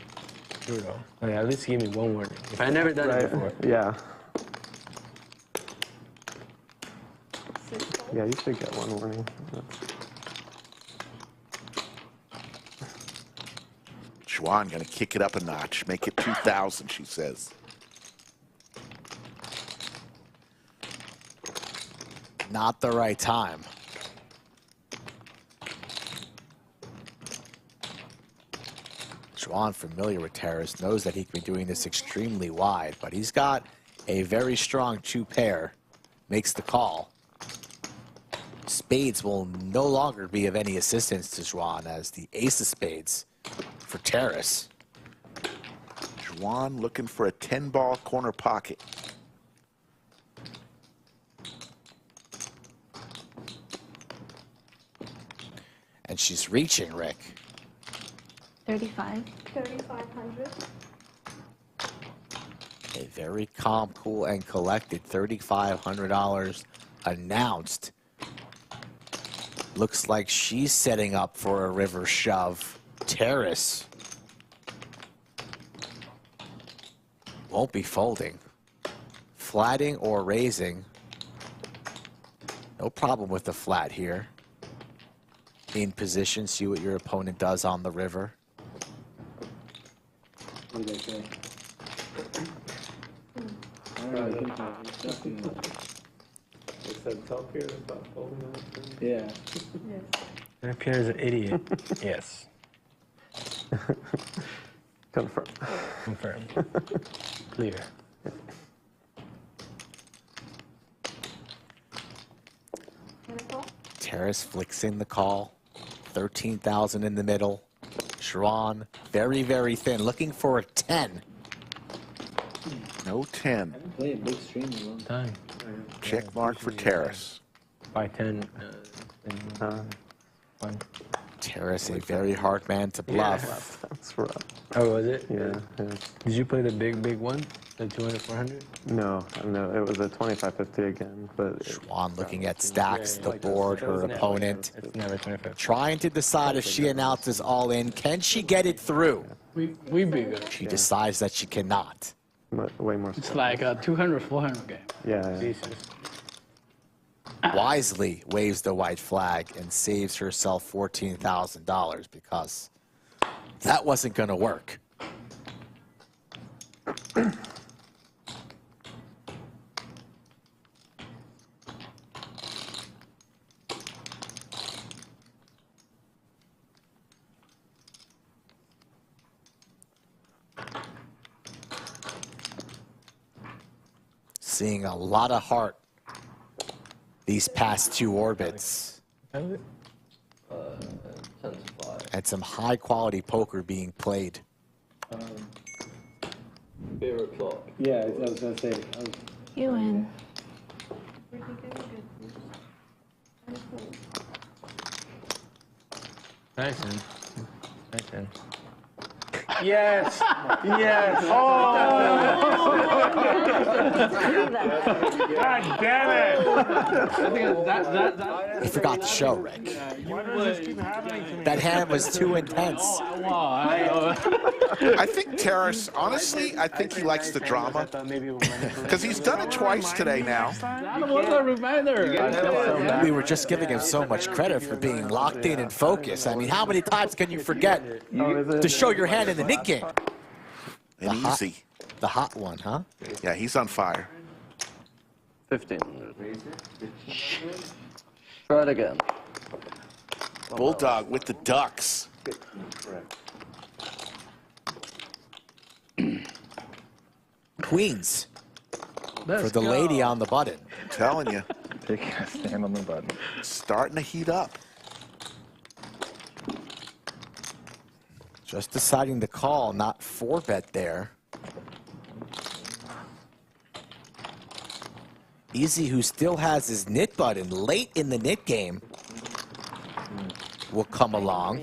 J: brutal. Okay, at least give me one warning. If I never done it before.
E: Yeah. Yeah, you should get one warning.
A: Juan gonna kick it up a notch, make it 2,000, she says.
Q: Not the right time. Juan, familiar with Terrace, knows that he can be doing this extremely wide, but he's got a very strong 2-pair. Makes the call. Spades will no longer be of any assistance to Juan as the ace of spades for Terrace.
A: Juan looking for a 10-ball corner pocket.
Q: And she's reaching, Rick.
K: 35.
H: 3,500.
Q: A very calm, cool, and collected $3,500 announced. Looks like she's setting up for a river shove. Terrace won't be folding. Flatting or raising. No problem with the flat here. In position, see what your opponent does on the river.
J: Yeah. That Pierre is an idiot. Yes.
E: Confirm.
J: Confirm. Clear.
Q: Terrace flicks in the call. 13,000 in the middle. Sharon, very, very thin, looking for a 10.
A: No 10.
J: Play a big stream a long time.
A: Check mark for Terrace.
J: By 10.
Q: Terrace, a very hard man to bluff.
E: That's rough.
J: Oh, was it?
E: Yeah.
J: Did you play the big one? The 200, 400?
E: No, it was a 2550 again. But
Q: Schwan looking at stacks, the board, her opponent.
J: It's never 25.
Q: Trying to decide if she announces all in. Can she get it through?
R: We be good.
Q: She decides that she cannot.
E: Way more.
R: It's like a 200, 400 game.
E: Yeah.
Q: Wisely waves the white flag and saves herself $14,000 because that wasn't going to work. Seeing a lot of heart these past 2 orbits.
P: 10 to 5.
Q: And some high-quality poker being played.
P: Beer o'clock.
J: Yeah, I was going to say.
K: You win.
N: Bryson. Bryson.
J: Yes! Yes! Oh!
D: God damn it!
Q: You forgot to show, Rick. That hand was too intense.
A: I think Terrace, honestly, I think he likes the drama. Because he's done it twice today now.
R: That was a reminder.
Q: We were just giving him so much credit for being locked in and focused. I mean, how many times can you forget to show your hand in the nick game?
A: And easy.
Q: The hot one, huh?
A: Yeah, he's on fire.
P: 1500. Try it again.
A: Bulldog with the ducks.
Q: Queens for the lady on the button.
A: I'm telling you.
E: Taking a stand on the button.
A: Starting to heat up.
Q: Just deciding to call, not 4-bet there. Easy, who still has his nit button late in the nit game, will come along.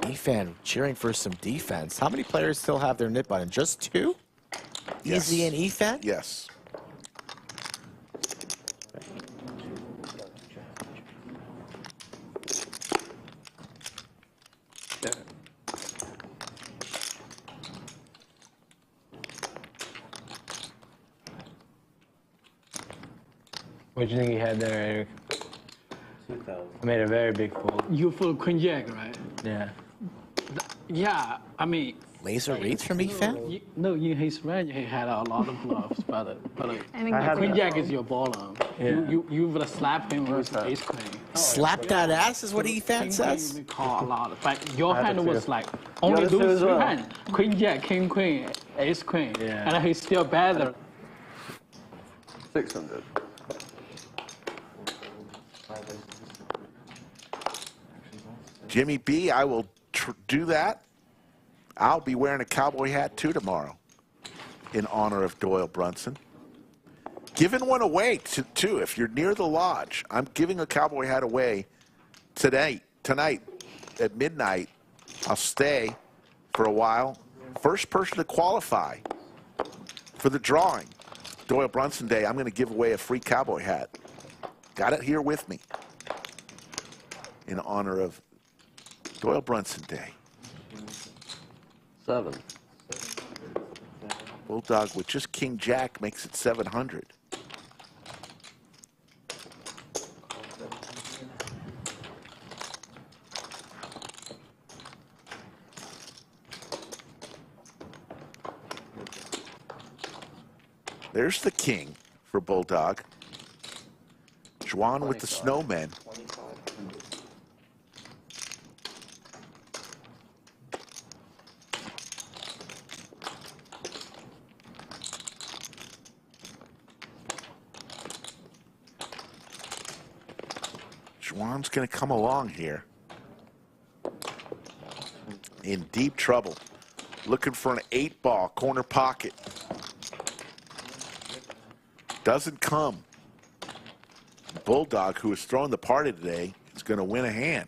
Q: E-fan cheering for some defense. How many players still have their nit button? Just 2?
A: Yes.
Q: Easy and E-fan?
A: Yes.
N: What do you think he had there, Eric? 2,000. I made a very big fold.
R: You full queen jack, right?
N: Yeah.
R: Yeah, I mean.
Q: Laser reads from E-fan?
R: No, in his range he had a lot of bluffs, but
G: I
R: queen jack is your bottom.
N: Yeah.
R: You would slap him with ace queen.
Q: Slap that ass is what E-fan says?
R: We call a lot, but your hand was like only those 3 hands: queen jack, king queen, ace queen, and he's still better.
P: 600.
A: Jimmy B, I will do that. I'll be wearing a cowboy hat too tomorrow in honor of Doyle Brunson. Giving one away too. If you're near the lodge, I'm giving a cowboy hat away tonight at midnight. I'll stay for a while. First person to qualify for the drawing, Doyle Brunson Day, I'm going to give away a free cowboy hat. Got it here with me in honor of Doyle Brunson Day.
P: 7.
A: Bulldog with just King Jack makes it 700. There's the king for Bulldog. Juan with the snowmen. Juan's going to come along here. In deep trouble. Looking for an 8-ball corner pocket. Doesn't come. Bulldog, who is throwing the party today, is going to win a hand.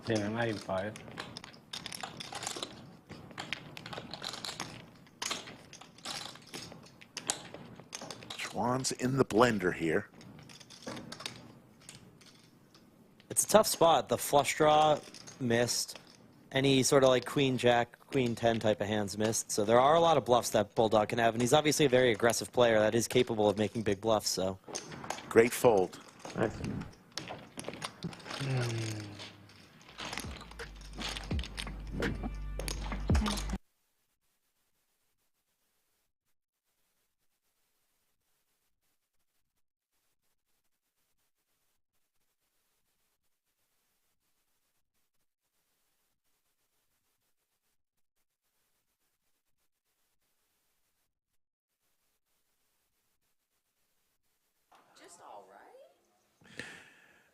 N: Yeah, I'm not even 5.
A: Juan's in the blender here.
O: It's a tough spot. The flush draw missed. Any sort of like queen jack, queen 10 type of hands missed. So there are a lot of bluffs that Bulldog can have, and he's obviously a very aggressive player that is capable of making big bluffs. So
A: great fold.
N: Nice.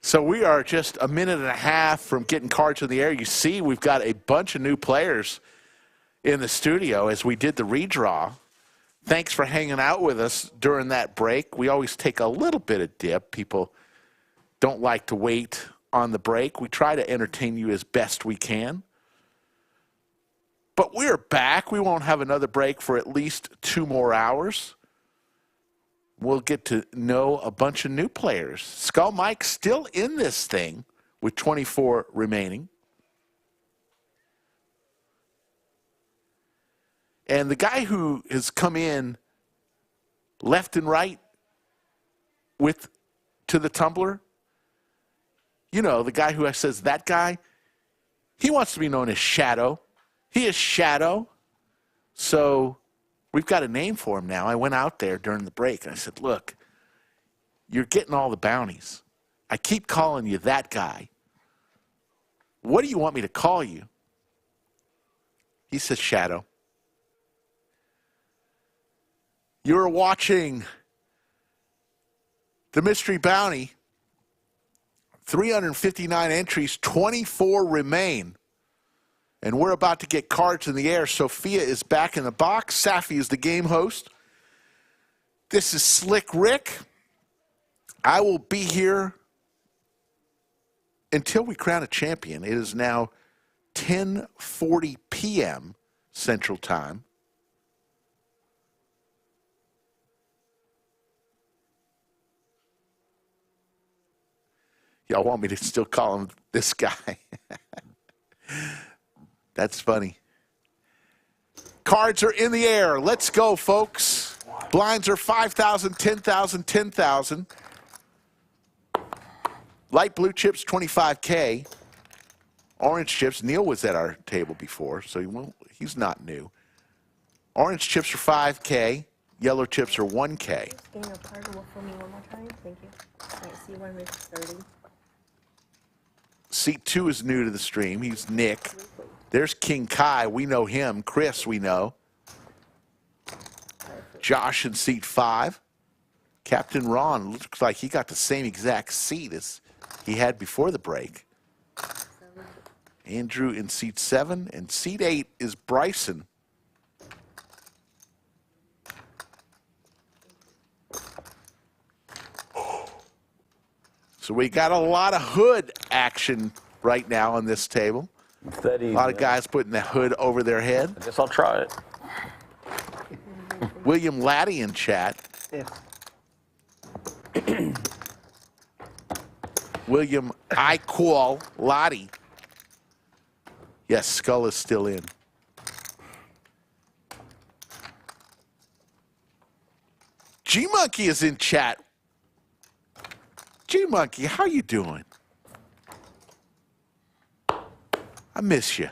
A: So we are just a minute and a half from getting cards in the air. You see, we've got a bunch of new players in the studio as we did the redraw. Thanks for hanging out with us during that break. We always take a little bit of dip. People don't like to wait on the break. We try to entertain you as best we can. But we're back. We won't have another break for at least 2 more hours. We'll get to know a bunch of new players. Skull Mike still in this thing with 24 remaining. And the guy who has come in left and right to the tumbler, you know, the guy who says that guy, he wants to be known as Shadow. He is Shadow. So we've got a name for him now. I went out there during the break and I said, look, you're getting all the bounties. I keep calling you that guy. What do you want me to call you? He says Shadow. You're watching the Mystery Bounty. 359 entries, 24 remain. And we're about to get cards in the air. Sophia is back in the box. Safi is the game host. This is Slick Rick. I will be here until we crown a champion. It is now 10:40 p.m. Central Time. Y'all want me to still call him this guy? That's funny. Cards are in the air. Let's go, folks. Blinds are 5,000, 10,000, 10,000. Light blue chips, 25K. Orange chips. Neal was at our table before, so he's not new. Orange chips are 5K. Yellow chips are 1K.
L: Game of card will for me one more time. Thank you. All right, see one with 30.
A: Seat 2 is new to the stream. He's Nick. There's King Kiah. We know him. Chris, we know. Josh in seat 5. Captain Ron looks like he got the same exact seat as he had before the break. Andrew in seat 7. And seat 8 is Bryson. So we got a lot of hood action right now on this table. A lot of guys putting the hood over their head.
C: I guess I'll try it.
A: William Laddie in chat. William AQ Laddie. Yes, Skull is still in. G-Monkey is in chat. G-Monkey, how you doing? I miss you.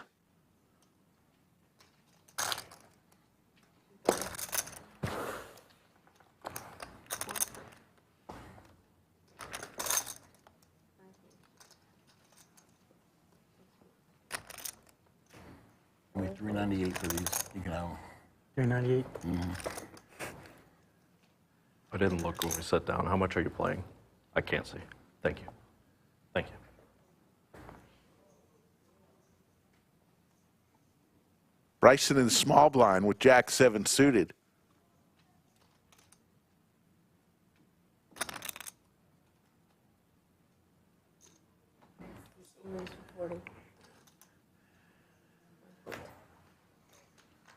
S: $398 for these. You can have them.
D: $398.
T: I didn't look when we sat down. How much are you playing? I can't see. Thank you. Thank you.
A: Bryson in the small blind with Jack 7 suited.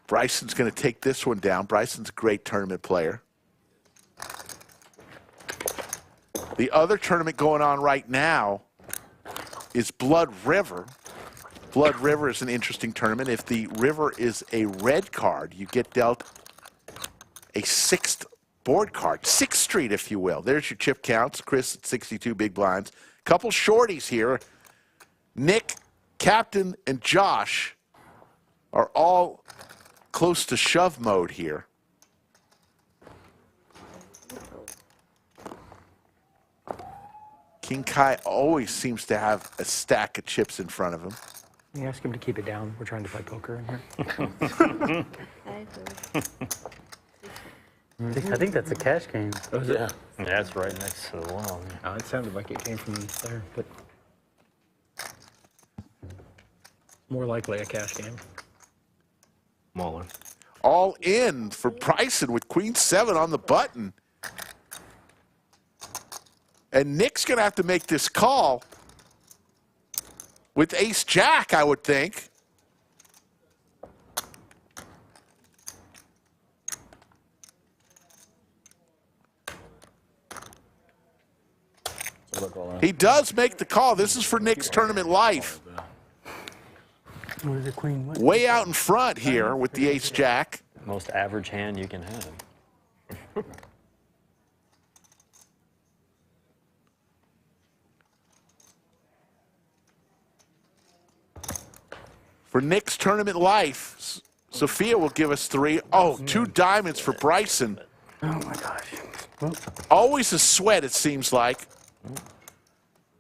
A: Bryson's going to take this one down. Bryson's a great tournament player. The other tournament going on right now is Blood River. Blood River is an interesting tournament. If the river is a red card, you get dealt a 6th board card, 6th street, if you will. There's your chip counts. Chris at 62 big blinds. Couple shorties here. Nick, Captain, and Josh are all close to shove mode here. King Kiah always seems to have a stack of chips in front of him.
D: You ask him to keep it down. We're trying to play poker in here. I think that's a cash game.
C: Oh, yeah. Yeah, it's right next to the wall.
D: Oh, it sounded like it came from there, but more likely a cash game.
T: All in.
A: All in for Bryson with Queen 7 on the button. And Nick's going to have to make this call with Ace Jack, I would think. He does make the call. This is for Nick's tournament life.
R: What is the queen? What?
A: Way out in front here with the Ace Jack.
C: Most average hand you can have.
A: For Nick's tournament life, Sophia will give us 3. Oh, 2 diamonds for Bryson.
R: Oh my gosh.
A: Always a sweat, it seems like.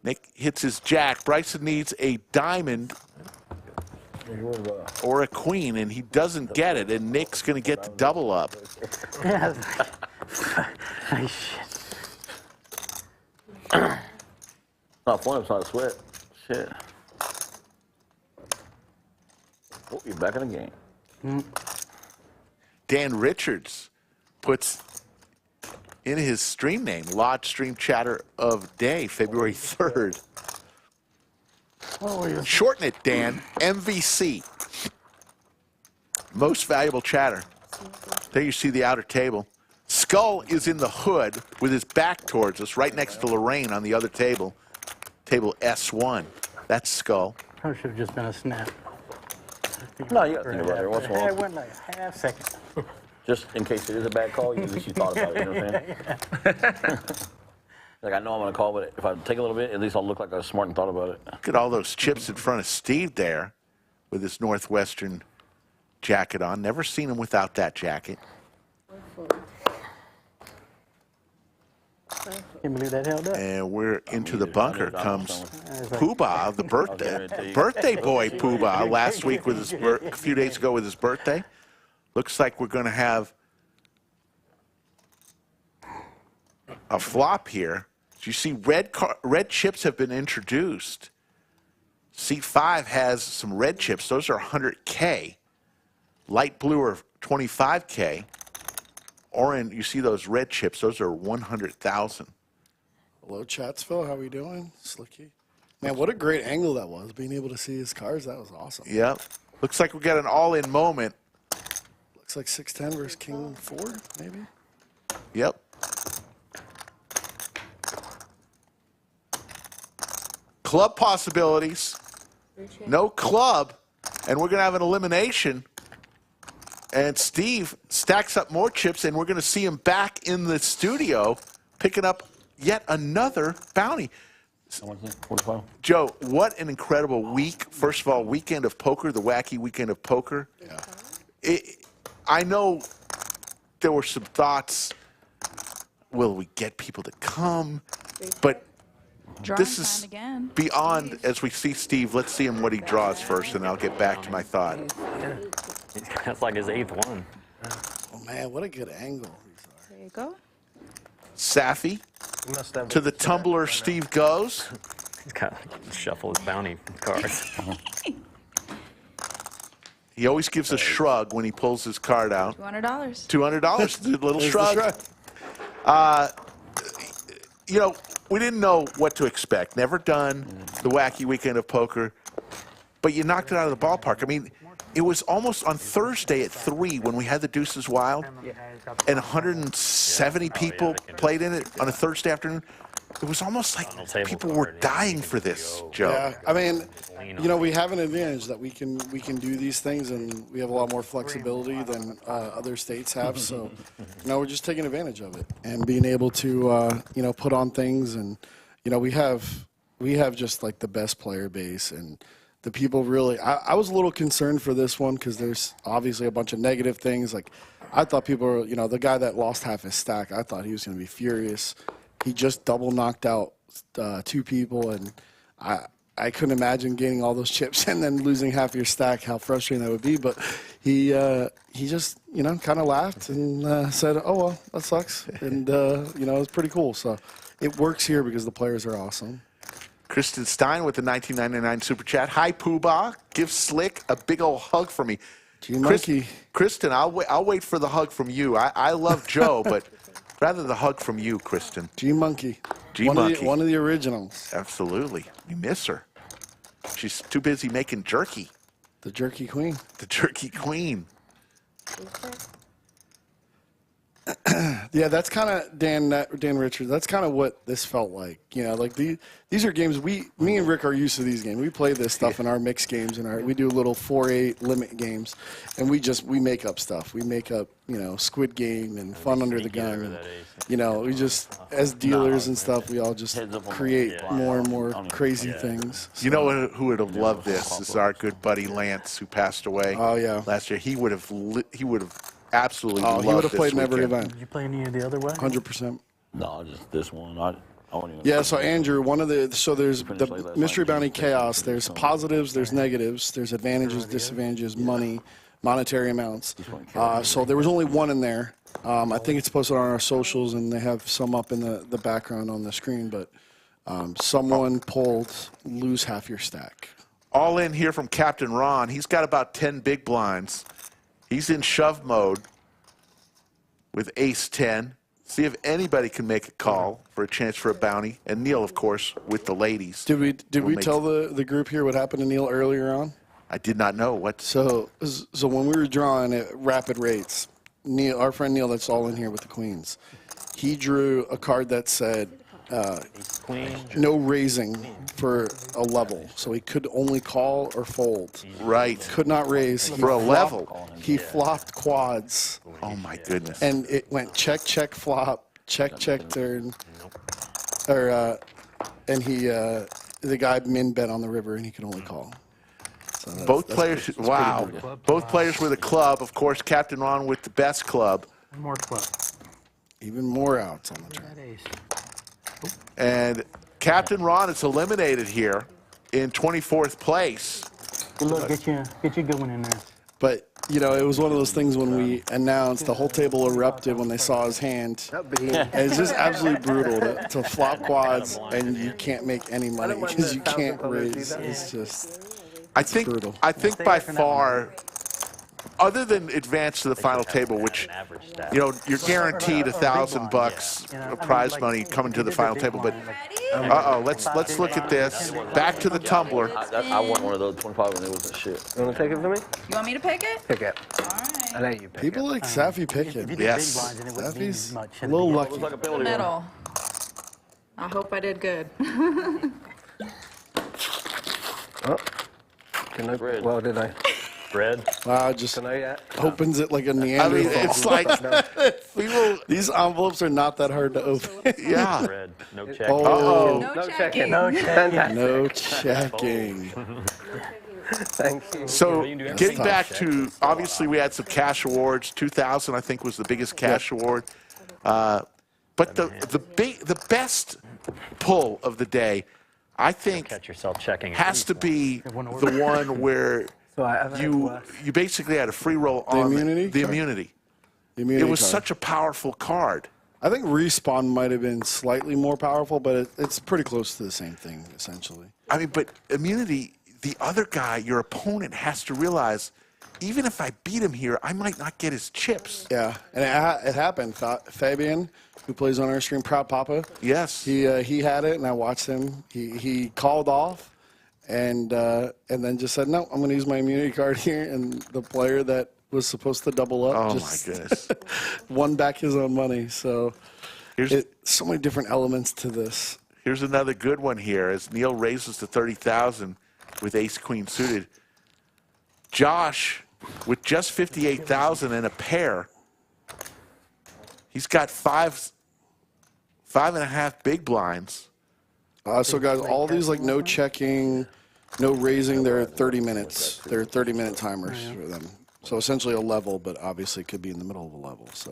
A: Nick hits his jack. Bryson needs a diamond or a queen, and he doesn't get it, and Nick's going to get the double up.
R: Yeah.
S: Not fun, it's not a sweat. Shit. Oh, you're back in the game.
A: Dan Richards puts in his stream name, Lodge Stream Chatter of Day, February 3rd. Shorten it, Dan. MVC. Most valuable chatter. There you see the outer table. Skull is in the hood with his back towards us, right next to Lorraine on the other table. Table S1. That's Skull.
R: Probably should have just been a snap.
S: No, you got to think about it once in a while.
R: It went like a half second.
S: Just in case it is a bad call, at least you thought about it, you know what I'm saying? Like, I know I'm going to call, but if I take a little bit, at least I'll look like I was smart and thought about it.
A: Look at all those chips in front of Steve there with his Northwestern jacket on. Never seen him without that jacket.
R: Can't believe that held up.
A: And we're into the bunker comes Poobah, the birthday boy Poobah. Last week with his a few days ago with his birthday. Looks like we're going to have a flop here. You see red chips have been introduced. Seat 5 has some red chips. Those are 100K. Light blue are 25K. Orange, you see those red chips. Those are 100,000.
M: Hello, Chatsville. How we doing? Slicky. Man, what a great angle that was. Being able to see his cards, that was awesome.
A: Yep. Looks like we got an all-in moment.
M: Looks like 6-10 versus King 4, maybe?
A: Yep. Club possibilities. No club. And we're going to have an elimination. And Steve stacks up more chips, and we're going to see him back in the studio picking up yet another bounty. Joe, what an incredible week. First of all, weekend of poker, the Wacky weekend of poker. Yeah. I know there were some thoughts, will we get people to come? But this is
K: again.
A: Beyond, as we see Steve, let's see him what he draws first, and I'll get back to my thought.
C: That's like his 8th one.
M: Oh, man, what a good angle.
K: There you go.
A: Safi. To the tumbler, Steve goes.
C: He's got to shuffle his bounty cards.
A: He always gives a shrug when he pulls his card out.
K: $200.
A: $200, a little shrug. You know, we didn't know what to expect. Never done the Wacky weekend of poker, but you knocked it out of the ballpark. I mean, it was almost on Thursday at 3 when we had the Deuces Wild, and 170 people played in it on a Thursday afternoon. It was almost like people were dying for this, Joe.
M: Yeah, I mean, you know, we have an advantage that we can do these things, and we have a lot more flexibility than other states have. So, you know, we're just taking advantage of it and being able to, you know, put on things. And, you know, we have we have just like the best player base, and the people really. I was a little concerned for this one because there's obviously a bunch of negative things. Like I thought people were, you know, the guy that lost half his stack, I thought he was going to be furious. He just double knocked out 2 people, and I couldn't imagine gaining all those chips and then losing half your stack, how frustrating that would be. But he just, you know, kind of laughed and said, oh, well, that sucks. And, you know, it was pretty cool. So it works here because the players are awesome.
A: Kristen Stein with the 1999 Super Chat. Hi, Poobah. Give Slick a big old hug for me.
M: Monkey.
A: Kristen, I'll wait for the hug from you. I love Joe, but rather the hug from you, Kristen.
M: G-Monkey.
A: G-Monkey.
M: One of the originals.
A: Absolutely. We miss her. She's too busy making jerky.
M: The Jerky Queen.
A: The Jerky Queen.
M: Yeah, that's kind of Dan Richards. That's kind of what this felt like. You know, like these are games me and Rick are used to these games. We play this stuff in our mixed games and we do little 4-8 limit games, and we make up stuff. We make up, you know, Squid Game and Fun Under the Gun. And, you know, we just as dealers and stuff, we all just create more and more crazy things.
A: You know who would have loved this? This is our good buddy Lance, who passed away.
M: Oh yeah,
A: last year. He would have absolutely loved
M: he would have
A: this
M: played in every
A: weekend.
M: event.
D: Did you play any of the other way?
M: 100%.
S: No, just this one. I don't even.
M: Yeah, so Andrew, there's the Mystery Bounty Chaos. There's positives, there's negatives, there's advantages, disadvantages, money, monetary amounts. So there was only one in there. I think it's posted on our socials, and they have some up in the background on the screen. But someone pulled lose half your stack.
A: All in here from Captain Ron. He's got about 10 big blinds. He's in shove mode with ace 10. See if anybody can make a call for a chance for a bounty. And Neal, of course, with the ladies.
M: Did we tell the group here what happened to Neal earlier on?
A: I did not know. What?
M: So when we were drawing at rapid rates, Neal, our friend Neal, that's all in here with the queens, he drew a card that said no raising for a level, so he could only call or fold.
A: Right.
M: Could not raise.
A: For a level.
M: He flopped quads.
A: Oh my goodness.
M: And it went check, check, flop, check, check, turn. Or and the guy min bet on the river, and he could only call. So
A: both players, wow. Both players with a club. Of course, Captain Ron with the best club.
D: More club.
M: Even more outs on the turn.
A: And Captain Ron is eliminated here in 24th place.
D: Good luck, get you a good one in there.
M: But, you know, it was one of those things when we announced, the whole table erupted when they saw his hand. And it's just absolutely brutal to flop quads and you can't make any money because you can't raise. It's just brutal.
A: I think by far, other than advance to the final table, which, you know, you're guaranteed $1,000 of prize money coming to the final table. But let's look at this. Back to the tumbler.
S: I want one of those 25 and it was a shit.
J: You want to take it for me?
K: You want me to pick it?
J: Pick it.
K: All right.
J: I let you pick
M: People
J: it.
M: like Safi picking.
A: Yes.
M: Safi's a little lucky.
K: Middle. I hope I did good.
J: Oh. Can I? Well, did I?
C: Red.
M: Wow, just opens it like a Neanderthal.
A: I mean, it's like
M: these envelopes are not that hard to open.
A: Yeah.
C: Red. No check.
M: Oh.
J: No checking.
M: No checking. No checking.
J: Thank you.
A: So getting back to, obviously we had some cash awards. 2,000 I think was the biggest cash award. But the best pull of the day, I think,
C: Catch yourself checking.
A: has to be the one where you basically had a free roll on the immunity. It was such a powerful card.
M: I think Respawn might have been slightly more powerful, but it's pretty close to the same thing, essentially.
A: I mean, but immunity, the other guy, your opponent, has to realize, even if I beat him here, I might not get his chips.
M: Yeah, and it happened. Fabian, who plays on our stream, Proud Papa.
A: Yes.
M: He had it, and I watched him. He called off, and then just said, no, I'm going to use my immunity card here, and the player that was supposed to double up just
A: my goodness.
M: won back his own money. So so many different elements to this.
A: Here's another good one here as Neal raises to 30,000 with ace-queen suited. Josh, with just 58,000 and a pair, he's got five and a half big blinds.
M: So guys, all these like no checking, no raising, they're 30 minutes. They're 30-minute timers for them. So essentially a level, but obviously could be in the middle of a level. So.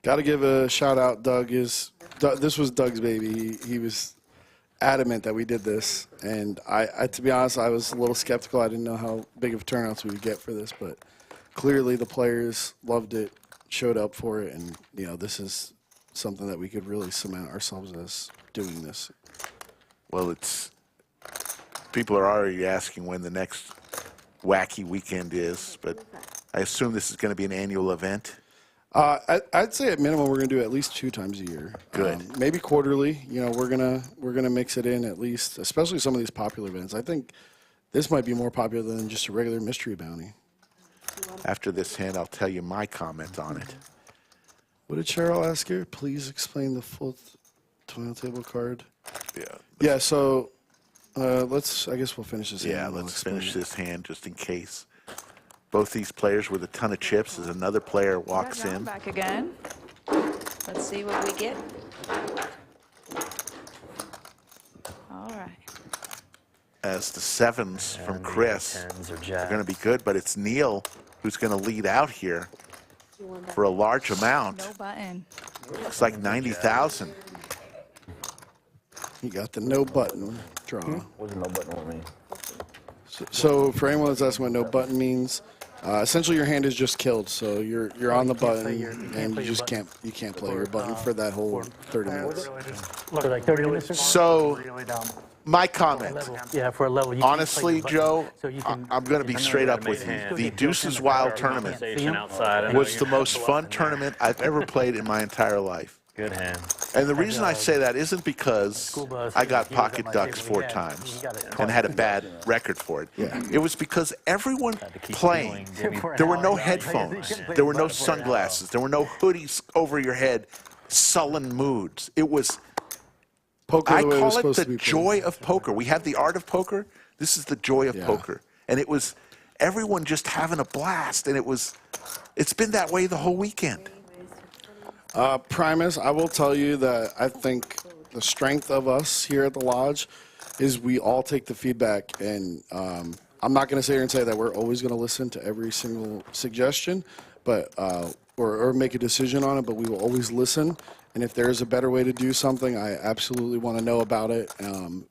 M: Got to give a shout out. This was Doug's baby. He was adamant that we did this, and I to be honest, I was a little skeptical. I didn't know how big of turnouts we would get for this, but clearly the players loved it, showed up for it, and this is something that we could really cement ourselves as doing this.
A: Well, people are already asking when the next Wacky weekend is, but I assume this is going to be an annual event.
M: I'd say at minimum we're going to do it at least 2 times a year.
A: Good.
M: Maybe quarterly. We're gonna mix it in at least, especially some of these popular events. I think this might be more popular than just a regular mystery bounty.
A: After this hand, I'll tell you my comment on it.
M: What did Cheryl ask here? Please explain the full final table card.
A: Yeah.
M: Yeah. So I guess we'll finish this.
A: Yeah, let's finish this hand just in case. Both these players with a ton of chips as another player walks in.
K: Back again. Let's see what we get. All right.
A: As the 7s from Chris are going to be good, but it's Neal who's going to lead out here for a large amount.
K: No button.
A: Looks like 90,000.
M: He got the no button draw.
S: What does no button mean?
M: So for anyone that's asking what no button means, essentially your hand is just killed. So you're on the button and you just can't play your button for that whole 30 minutes.
D: For like 30 minutes.
A: So my comment.
D: Yeah, for a level.
A: Honestly, Joe, I'm going to be straight up with you. The Deuces Wild tournament was the most fun tournament I've ever played in my entire life.
C: Good hand.
A: And the reason I say that isn't because I got pocket ducks 4 times and had a bad record for it. It was because everyone playing, there were no headphones, there were no sunglasses, there were no hoodies over your head, sullen moods. It was, I call it the joy of poker. We have the art of poker. This is the joy of poker. And it was everyone just having a blast. And it's been that way the whole weekend.
M: Primus, I will tell you that I think the strength of us here at the Lodge is we all take the feedback, and I'm not going to sit here and say that we're always going to listen to every single suggestion, but or make a decision on it, but we will always listen. And if there is a better way to do something, I absolutely want to know about it.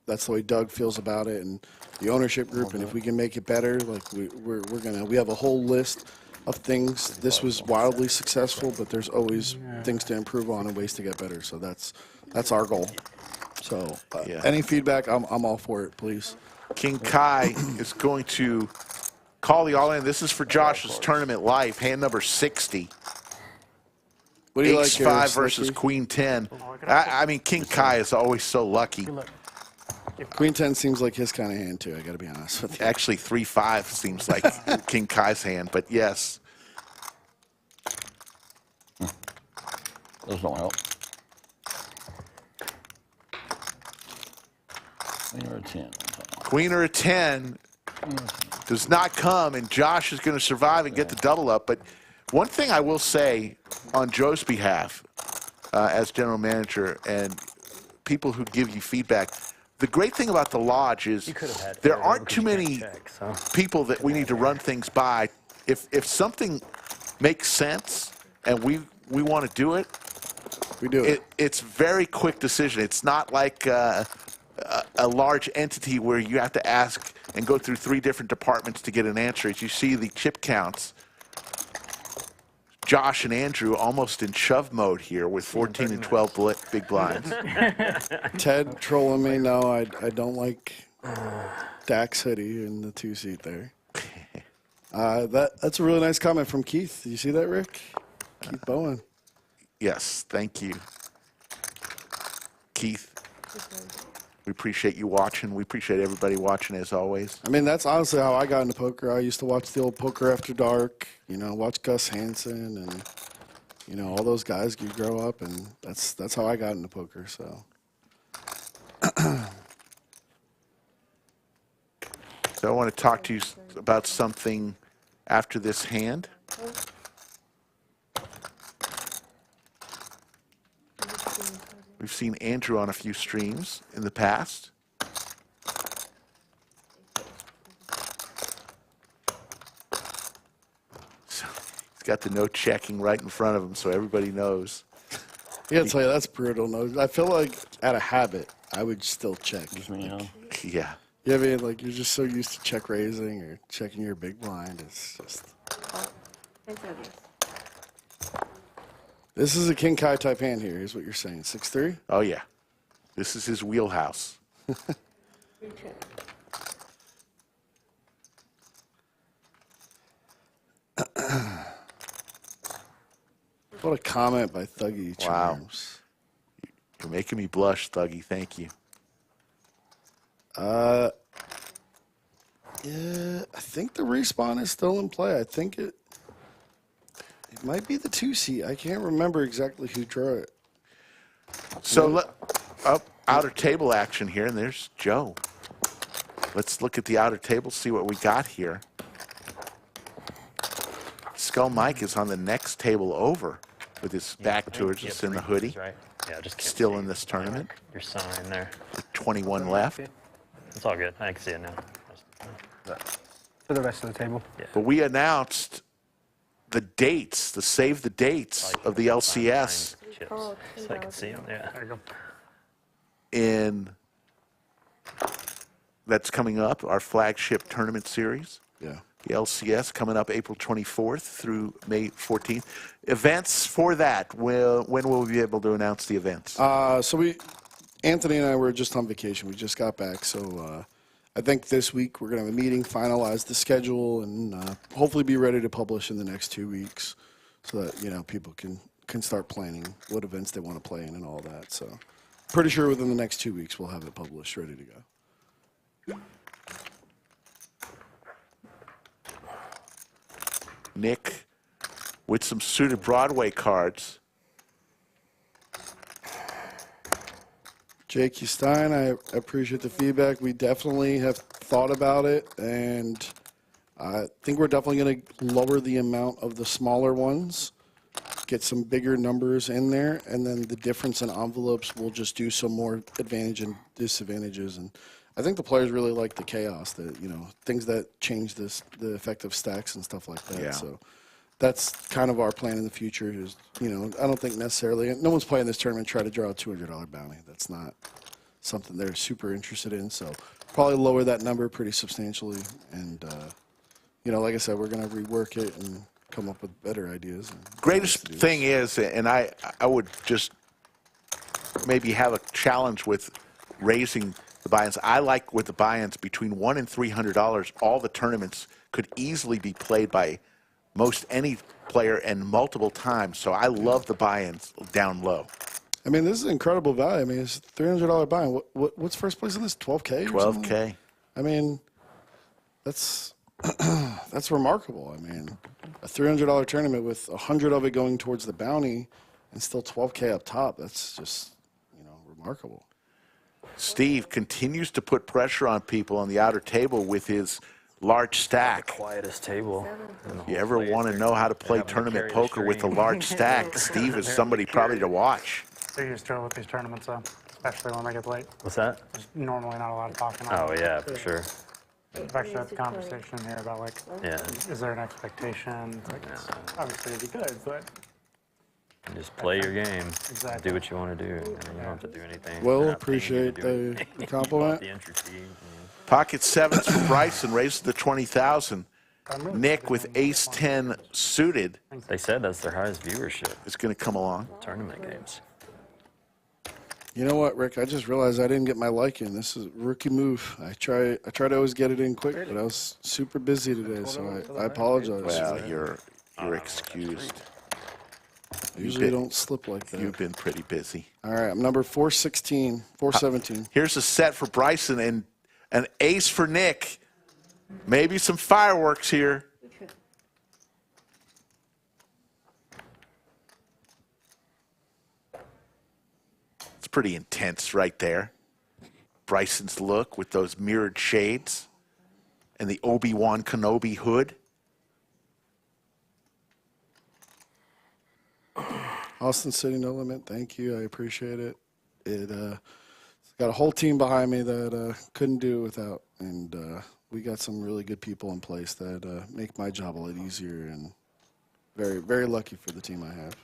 M: That's the way Doug feels about it, and the ownership group. And if we can make it better, like we have a whole list of things. This was wildly successful, but there's always things to improve on and ways to get better. So that's our goal. So any feedback, I'm all for it, please.
A: King Kai is going to call the all-in. This is for Josh's tournament life, hand number 60.
M: What do you
A: Ace
M: like
A: 5 versus Queen 10. I mean, King Kai is always so lucky.
M: Queen 10 seems like his kind of hand, too. I got to be honest with you.
A: Actually, 3-5 seems like King Kai's hand, but yes.
S: Those don't help. Queen or a 10.
A: Queen or a 10 does not come, and Josh is going to survive and get the double up. But one thing I will say on Joe's behalf as general manager and people who give you feedback, the great thing about the Lodge is there aren't too many people that we need to run things by. If something makes sense and we want to do it,
M: we do it.
A: It's very quick decision. It's not like a large entity where you have to ask and go through 3 different departments to get an answer. As you see the chip counts, Josh and Andrew almost in shove mode here with 14 and 12 big blinds.
M: Ted trolling me. No, I don't like Dax hoodie in the 2-seat there. That's a really nice comment from Keith. Did you see that, Rick? Keith Bowen.
A: Yes, thank you. Keith, we appreciate you watching. We appreciate everybody watching as always.
M: I mean, that's honestly how I got into poker. I used to watch the old Poker After Dark, watch Gus Hansen and, all those guys you grow up, and that's how I got into poker, so.
A: So I want to talk to you about something after this hand. We've seen Andrew on a few streams in the past. So he's got the no checking right in front of him, so everybody knows.
M: I gotta tell you, that's brutal. No, I feel like out of habit, I would still check.
A: Yeah.
M: Yeah, I mean, like you're just so used to check raising or checking your big blind. It's just. This is a King Kai type hand here, is what you're saying. 6-3?
A: Oh, yeah. This is his wheelhouse.
M: What a comment by Thuggy
A: Wow.
M: Charms.
A: You're making me blush, Thuggy. Thank you.
M: Yeah, I think the respawn is still in play. I think it might be the 2-seat. I can't remember exactly who drew it.
A: So, outer table action here, and there's Joe. Let's look at the outer table, see what we got here. Skull Mike is on the next table over with his back towards us in the hoodie.
C: Right. Yeah, just
A: still in this tournament.
C: Your sign there.
A: With 21 left.
C: It's all good. I can see it now.
J: For the rest of the table.
C: Yeah.
A: But we announced the dates, the save the dates of the LCS.
C: So I can see them. Yeah. There you go.
A: That's coming up, our flagship tournament series.
M: Yeah.
A: The LCS coming up April 24th through May 14th. Events for that, when will we be able to announce the events?
M: So Anthony and I were just on vacation. We just got back, so I think this week we're going to have a meeting, finalize the schedule, and hopefully be ready to publish in the next 2 weeks so that, people can start planning what events they want to play in and all that. So pretty sure within the next 2 weeks we'll have it published, ready to go.
A: Nick with some suited Broadway cards.
M: Jerky Stein, I appreciate the feedback. We definitely have thought about it, and I think we're definitely going to lower the amount of the smaller ones, get some bigger numbers in there, and then the difference in envelopes, we'll just do some more advantage and disadvantages. And I think the players really like the chaos, things that change the effect of stacks and stuff like that.
A: Yeah.
M: So that's kind of our plan in the future is, I don't think necessarily, no one's playing this tournament try to draw a $200 bounty. That's not something they're super interested in. So probably lower that number pretty substantially. And, like I said, we're going to rework it and come up with better ideas.
A: Greatest thing is, and I would just maybe have a challenge with raising the buy-ins. I like with the buy-ins between $100 and $300, all the tournaments could easily be played by most any player and multiple times. So I love the buy-ins down low.
M: I mean, this is incredible value. I mean, it's a $300 buy-in. What's first place in this? 12K?
A: 12K.
M: I mean, that's remarkable. I mean, a $300 tournament with 100 of it going towards the bounty and still 12K up top. That's just, remarkable.
A: Steve continues to put pressure on people on the outer table with his large stack.
C: Quietest table.
A: If you ever want to know how to play tournament poker with a large stack, Steve is somebody probably to watch.
U: They're used to it with these tournaments, though, especially when they get late.
C: What's that?
U: There's normally not a lot of talking.
C: Oh, yeah, for sure.
U: We've actually had the conversation here about, is there an expectation? Obviously, it'd be good, but...
C: Just play your game.
U: Exactly.
C: Do what you want to do. You don't have to do anything.
M: Well, appreciate the compliment.
C: The entry fee.
A: Pocket sevens for Bryson raises to 20,000. Nick with ace 10 suited.
C: They said that's their highest viewership.
A: It's going to come along.
C: Tournament games.
M: You know what, Rick? I just realized I didn't get my like in. This is a rookie move. I try to always get it in quick, but I was super busy today, so I apologize.
A: Well, you're excused.
M: I usually don't slip like that.
A: You've been pretty busy.
M: All right, I'm number 416, 417.
A: Here's a set for Bryson and an ace for Nick. Maybe some fireworks here. It's pretty intense right there. Bryson's look with those mirrored shades and the Obi-Wan Kenobi hood.
M: Austin City, no limit. Thank you. I appreciate it. got a whole team behind me that couldn't do it without, and we got some really good people in place that make my job a lot easier, and very, very lucky for the team I have.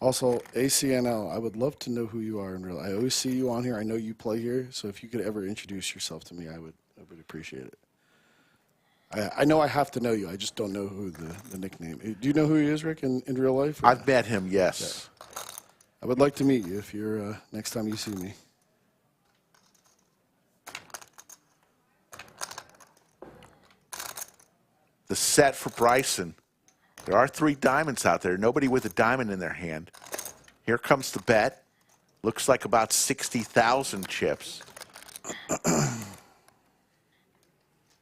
M: Also, ACNL, I would love to know who you are in real life. I always see you on here. I know you play here, so if you could ever introduce yourself to me, I would appreciate it. I know I have to know you. I just don't know who the nickname. Do you know who he is, Rick, in real life?
A: I've met him, yes.
M: Yeah. I would like to meet you if you're next time you see me.
A: The set for Bryson. There are 3 diamonds out there. Nobody with a diamond in their hand. Here comes the bet. Looks like about 60,000 chips.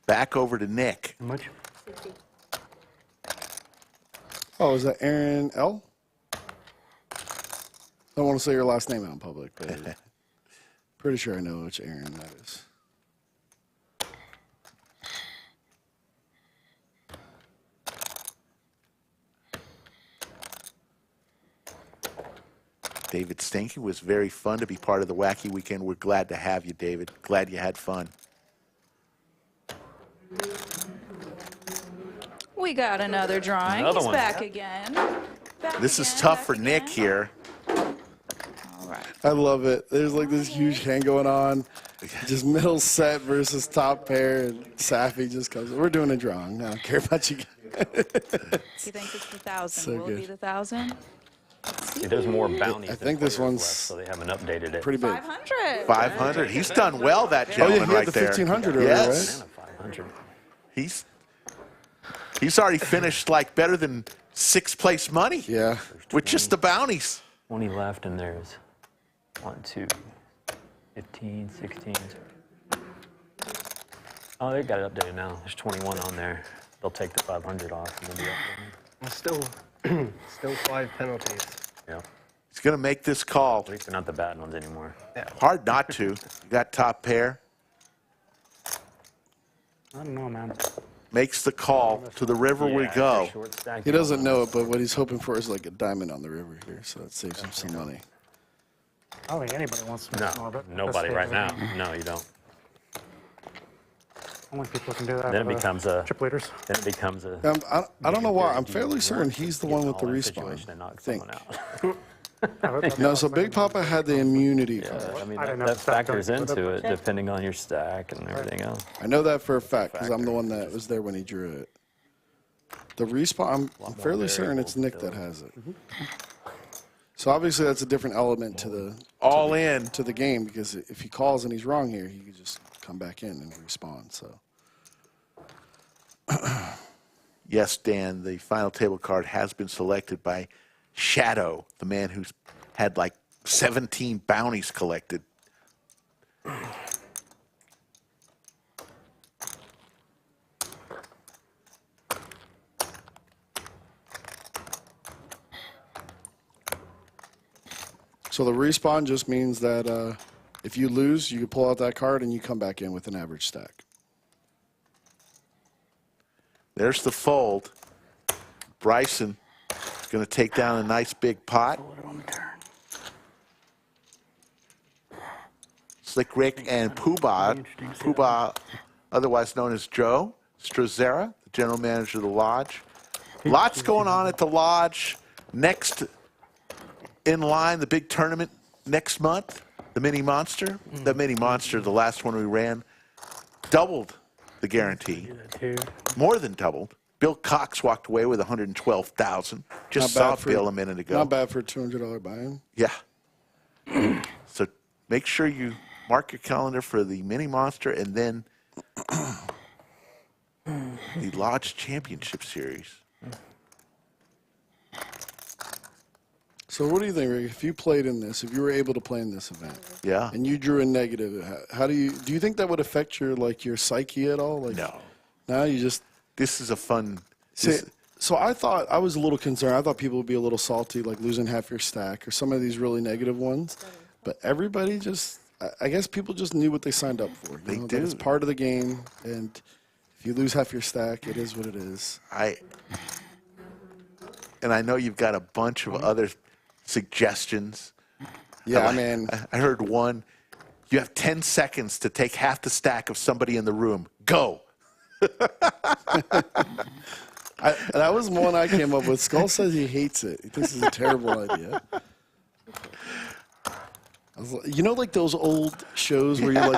A: Back over to Nick.
U: How much?
M: Oh, is that Aaron L? I don't want to say your last name out in public, but pretty sure I know which Aaron that is.
A: David Stanky, was very fun to be part of the Wacky Weekend. We're glad to have you, David. Glad you had fun.
K: We got another drawing.
A: Another
K: He's
A: one.
K: back again.
A: This is tough for Nick here.
M: I love it. There's like this huge hand going on. Just middle set versus top pair, and Safi just comes. We're doing a drawing. I don't care about you.
K: He thinks it's the 1,000.
M: So
K: Will it be
M: good.
K: the 1,000?
C: There's more bounties.
M: I think this one's
C: left, so they haven't updated it.
M: pretty big.
K: 500.
A: 500. He's done well, that
M: Oh, yeah,
A: gentleman
M: he had
A: right
M: the
A: there.
M: 1,500 earlier,
A: Yes.
M: right?
C: 500.
A: He's already finished like better than 6th place money.
M: Yeah.
A: With just the bounties.
C: 20 left, and there's 1, 2, 15, 16. Oh, they got it updated now. There's 21 on there. They'll take the 500 off and then be updated.
J: Still 5 penalties.
C: Yeah.
A: He's going to make this call.
C: At least they're not the bad ones anymore.
A: Hard not to. You got top pair.
U: I don't know, man.
A: Makes the call. To the river we go.
M: He doesn't know it, but what he's hoping for is like a diamond on the river here, so that saves him some money.
U: I don't think anybody wants to make more of it.
C: Nobody right now. No, you don't.
U: Only people can do that.
C: Then it becomes a
U: chip leaders.
C: Then it becomes a.
M: I don't know why. I'm fairly certain he's the one with the respawn. Think. No, so Big Papa had the immunity.
C: I mean, that factors into it, depending on your stack and everything else.
M: I know that for a fact because I'm the one that was there when he drew it. The respawn, I'm fairly certain it's Nick that has it. So obviously that's a different element to the to the game, because if he calls and he's wrong here, he can just come back in and respawn. So.
A: Yes, Dan, the final table card has been selected by Shadow, the man who's had like 17 bounties collected.
M: So the respawn just means that if you lose, you pull out that card and you come back in with an average stack.
A: There's the fold. Bryson is going to take down a nice big pot. Slick Rick and Poobah, otherwise known as Joe Strozera, the general manager of the lodge. Lots going on at the lodge. Next in line, the big tournament next month, the Mini Monster. The Mini Monster, the last one we ran, doubled the guarantee. More than doubled. Bill Cox walked away with $112,000. Just saw Bill a minute ago.
M: Not bad for a $200 buy-in.
A: Yeah. So make sure you mark your calendar for the Mini Monster and then the Lodge Championship Series.
M: So what do you think, Rick? If you played in this, if you were able to play in this event,
A: yeah,
M: and you drew a negative, how do you think that would affect your psyche at all? Like,
A: no.
M: No, you just.
A: This is a fun.
M: So I thought, I was a little concerned. I thought people would be a little salty, like losing half your stack or some of these really negative ones. But everybody just, I guess people just knew what they signed up for.
A: They
M: do.
A: do.
M: It's part of the game, and if you lose half your stack, it is what it is.
A: And I know you've got a bunch of other suggestions.
E: Yeah,
A: I heard one. You have 10 seconds to take half the stack of somebody in the room. Go.
M: That was one I came up with. Skull says he hates it. This is a terrible idea. You know, like those old shows where you're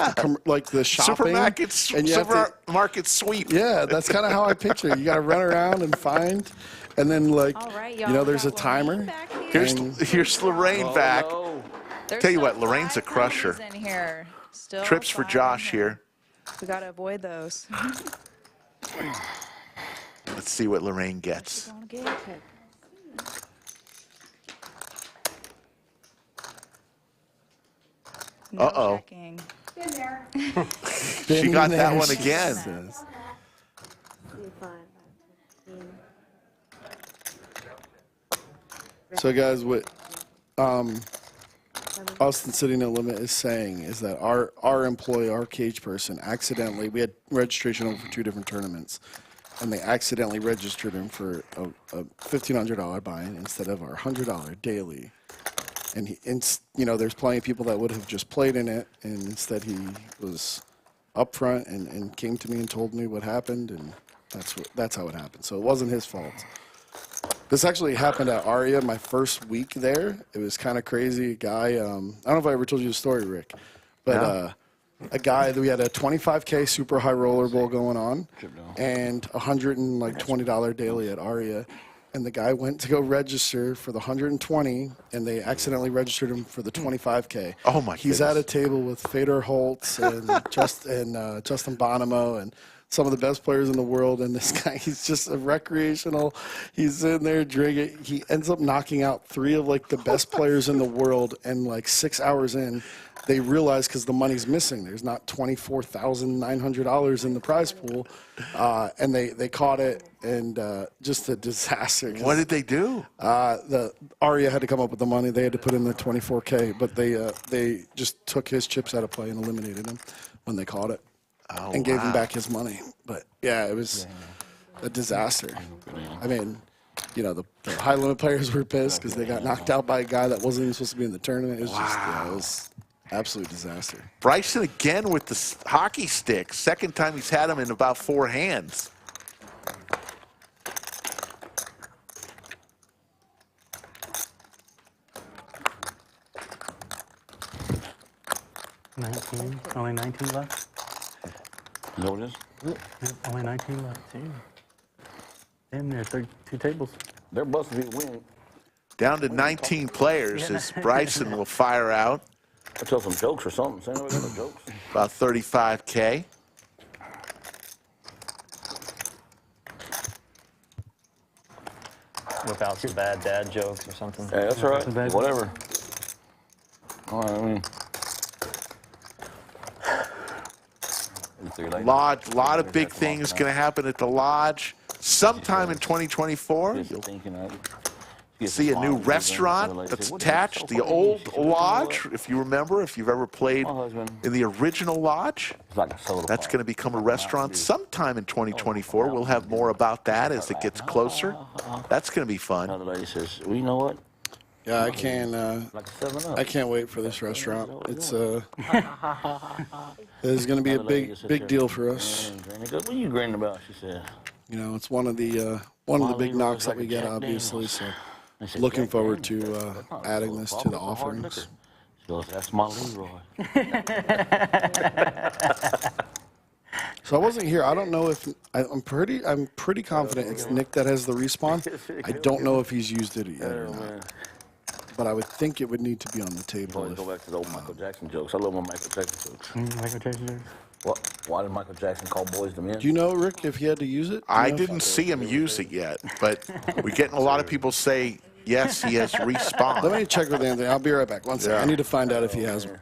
M: like the shopping
A: and supermarket sweep.
M: Yeah, that's kind of how I picture it. You got to run around and find, and then there's a timer.
A: Here's Lorraine back.
K: No.
A: Tell you what, Lorraine's a crusher.
K: In here. Still
A: Trips for Josh here.
K: We got to avoid those.
A: Let's see what Lorraine gets. Uh-oh. She got that one again.
M: So, guys, what Austin City No Limit is saying is that our employee, our cage person, accidentally, we had registration over for 2 different tournaments, and they accidentally registered him for a $1,500 buy-in instead of our $100 daily. And there's plenty of people that would have just played in it, and instead he was upfront and came to me and told me what happened, and that's how it happened. So it wasn't his fault. This actually happened at Aria my first week there. It was kind of crazy. A guy, I don't know if I ever told you the story, Rick, but a guy, we had a 25K super high roller bowl going on and $120 daily at Aria. And the guy went to go register for the 120, and they accidentally registered him for the 25K.
A: Oh my!
M: He's at a table with Fedor Holtz and Justin Bonomo and some of the best players in the world. And this guy, he's just a recreational. He's in there drinking. He ends up knocking out 3 of the best players in the world. And 6 hours in, they realize because the money's missing. There's not $24,900 in the prize pool, and they caught it. And just a disaster.
A: What did they do?
M: The Aria had to come up with the money. They had to put in the 24K, but they just took his chips out of play and eliminated him when they caught it, and gave him back his money. But yeah, it was a disaster. I mean, the high limit players were pissed because they got knocked out by a guy that wasn't even supposed to be in the tournament. It was it was absolute disaster.
A: Bryson again with the hockey stick. Second time he's had him in about 4 hands.
U: Only 19 left.
S: You know what it is?
U: Only 19 left, too. Damn, there's 32 tables.
S: They're busting to win.
A: Down to 19 players as Bryson will fire out.
S: I'll tell some jokes or something. Say no jokes.
A: About 35K.
C: Whip out some bad dad jokes or something.
S: Yeah, that's all right. Whatever. All right, I mean.
A: Lodge, a lot of big things going to happen at the Lodge. Sometime in 2024, you'll see a new restaurant that's attached. The old Lodge, if you remember, if you've ever played in the original Lodge, that's going to become a restaurant sometime in 2024. We'll have more about that as it gets closer. That's going to be fun.
S: Another lady says, well, you know what?
M: Yeah, I can't wait for this restaurant. It's going to be a big deal for us.
S: What are you grinning about? She said.
M: It's one of the big knocks that we get, obviously. So, looking forward to adding this to the offerings.
S: She goes, that's my Leroy.
M: So I wasn't here. I don't know if I'm pretty confident it's Nick that has the respawn. I don't know if he's used it yet or not. But I would think it would need to be on the table.
S: Go back to the old Michael Jackson jokes. I love my Michael Jackson jokes.
U: Michael Jackson jokes?
S: What? Why did Michael Jackson call boys to men?
M: Do you know, Rick, if he had to use it?
A: I didn't see him use it yet, but we're getting a lot of people say, yes, he has respawned.
M: Let me check with Anthony. I'll be right back. One second. I need to find out if he has them.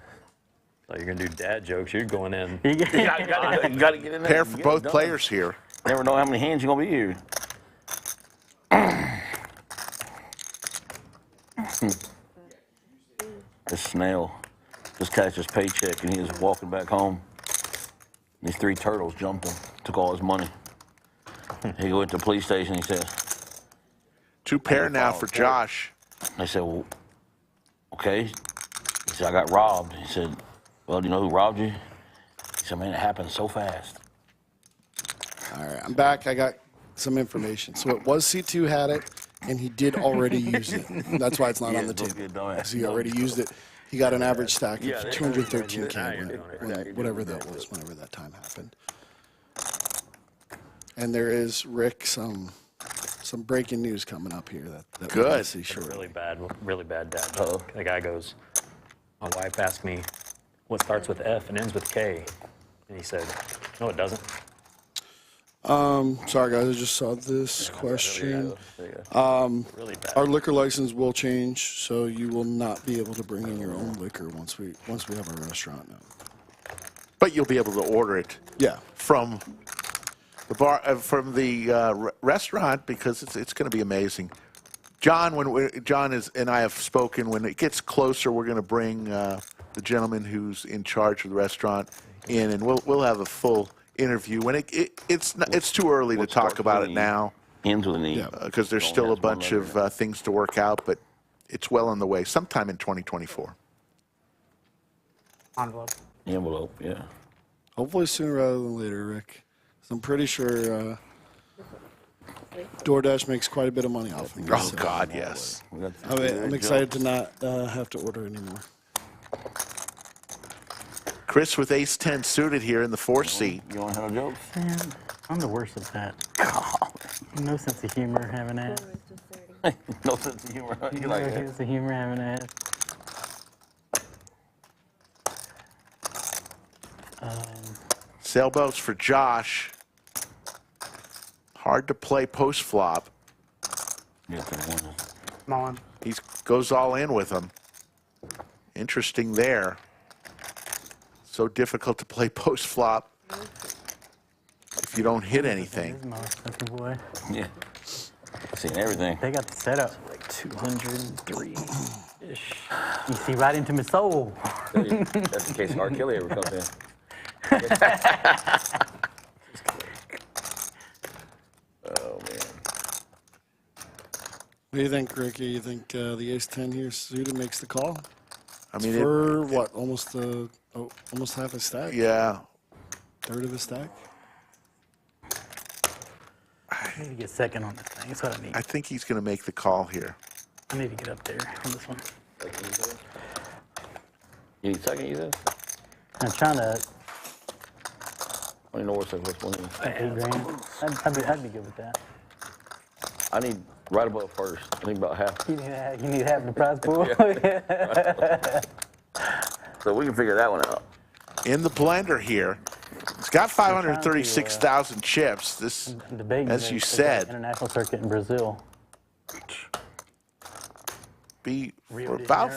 C: So you're going to do dad jokes. You're going in.
S: You got to get in there.
A: Pair for both players here.
S: Never know how many hands you're going to be here. This snail just cashed his paycheck and he was walking back home. These 3 turtles jumped him, took all his money. He went to the police station. He said,
A: 2 pair now for Josh.
S: They said, well, okay. He said, I got robbed. He said, well, do you know who robbed you? He said, man, it happened so fast.
M: All right, I'm back. I got some information. So it was C2 had it, and he did already use it. That's why it's not on the table. Because he already used it. He got an average stack of 213K, whatever that was, whenever that time happened. And there is, Rick, some breaking news coming up here that we're gonna see shortly.
C: Really bad dad joke. The guy goes, my wife asked me what starts with F and ends with K. And he said, no, it doesn't.
M: Sorry guys, I just saw this question. Our liquor license will change, so you will not be able to bring in your own liquor once we have our restaurant now.
A: But you'll be able to order it.
M: Yeah.
A: From the bar, from the restaurant, because it's going to be amazing. John, John and I have spoken. When it gets closer, we're going to bring the gentleman who's in charge of the restaurant in, and we'll have a full interview. When it's too early to talk about it now,
S: ends with an E,
A: because there's still a bunch of things to work out, but it's well on the way. Sometime in 2024.
U: Envelope.
S: Envelope, yeah.
M: Hopefully sooner rather than later, Rick. I'm pretty sure DoorDash makes quite a bit of money off of it.
A: Oh God, yes.
M: I'm excited to not have to order anymore.
A: Chris with ace 10 suited here in the 4th seat.
S: You want to have jokes?
U: Man, I'm the worst at that. No sense of humor having that.
S: No sense of humor. You
U: No
S: like that?
U: sense of humor having that.
A: Sailboats for Josh. Hard to play post flop.
U: Come on.
A: He goes all in with him. Interesting there. So difficult to play post flop if you don't hit anything.
U: Boy.
S: Yeah. Seen everything.
U: They got the setup like 203-ish. You see right into my soul.
S: That's in case R. Kelly ever comes in. Oh, man.
M: What do you think, Ricky? You think the ace 10 here suited makes the call?
A: I mean,
M: for what? Almost half a stack?
A: Yeah.
M: Third of a stack?
U: I need to get second on this thing. That's what I need.
A: I think he's going to make the call here.
U: I need to get up there on this one.
S: You need second, you said?
U: I'm trying to.
S: I don't know what's one.
U: 8 grand. I'd be good with that.
S: I need right above first. I think about half.
U: You need half the prize pool.
S: So we can figure that one out.
A: In the blender here. He's got 536,000 chips. This, as you said,
U: international circuit in Brazil.
A: Be about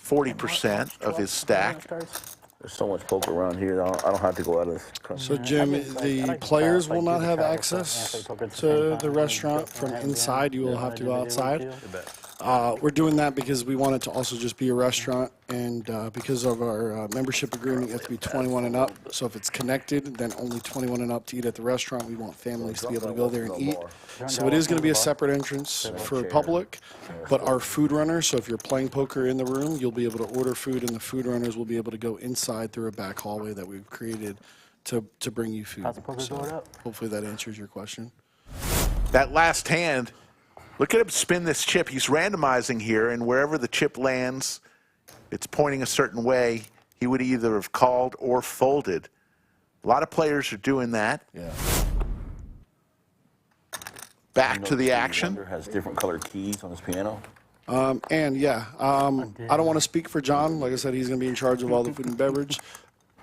A: 40% of his stack.
S: There's so much poker around here. I don't have to go out of this country.
M: So, Jim, the players will not have access to the restaurant from inside. You will have to go outside. We're doing that because we want it to also just be a restaurant, and because of our membership agreement, you have to be 21 and up. So if it's connected, then only 21 and up to eat at the restaurant. We want families to be able to go there and eat. So it is going to be a separate entrance for public, but our food runners, so if you're playing poker in the room, you'll be able to order food, and the food runners will be able to go inside through a back hallway that we've created to bring you food. So hopefully that answers your question.
A: That last hand, look at him spin this chip. He's randomizing here, and wherever the chip lands, it's pointing a certain way. He would either have called or folded. A lot of players are doing that.
S: Yeah.
A: Back to the action.
S: Has different colored keys on his piano.
M: I don't want to speak for John. Like I said, he's going to be in charge of all the food and beverage.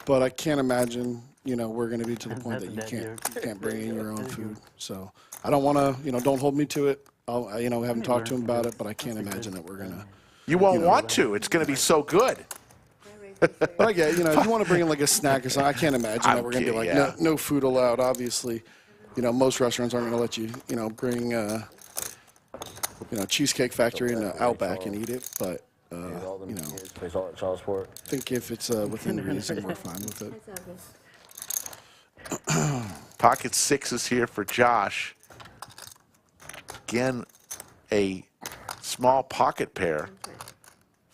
M: But I can't imagine, we're going to be to the point that you can't bring in your own food. So I don't want to, don't hold me to it. We haven't talked to him about it, but I can't imagine that we're going to.
A: You won't want to. It's going to be so good.
M: But I get, if you want to bring in like a snack or something, I can't imagine that we're going to be like, no food allowed. Obviously, most restaurants aren't going to let you, bring, Cheesecake Factory and Outback and eat it. But,
S: Pays all that child support.
M: I think if it's within reason, we're fine with
A: it. Pocket sixes here for Josh. Again, a small pocket pair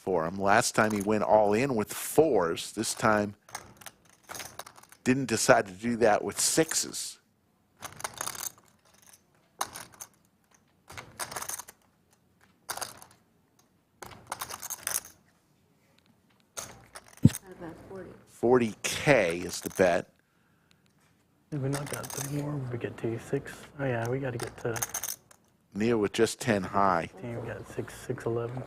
A: for him. Last time he went all in with 4s. This time didn't decide to do that with 6s. $40K is the bet.
U: We not got 3 more. We get to 6. Oh yeah, we got to get to.
A: Neal with just 10 high.
U: We got 611.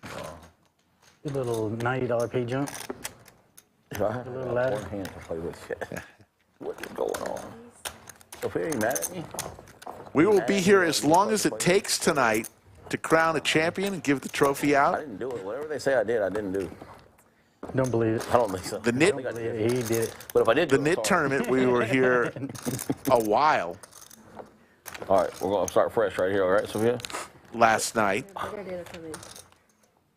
U: A little $90 pay jump.
S: If I had one hand to play with, what is going on? Sophia, you mad at me?
A: We will be here as long as it takes tonight to crown a champion and give the trophy out.
S: I didn't do it. Whatever they say I did, I didn't do.
U: Don't believe it.
S: I don't think so.
A: The knit,
U: He did it.
S: But if I did
A: the knit tournament, we were here a while.
S: All right, we're going to start fresh right here, all right, Sophia?
A: Last night.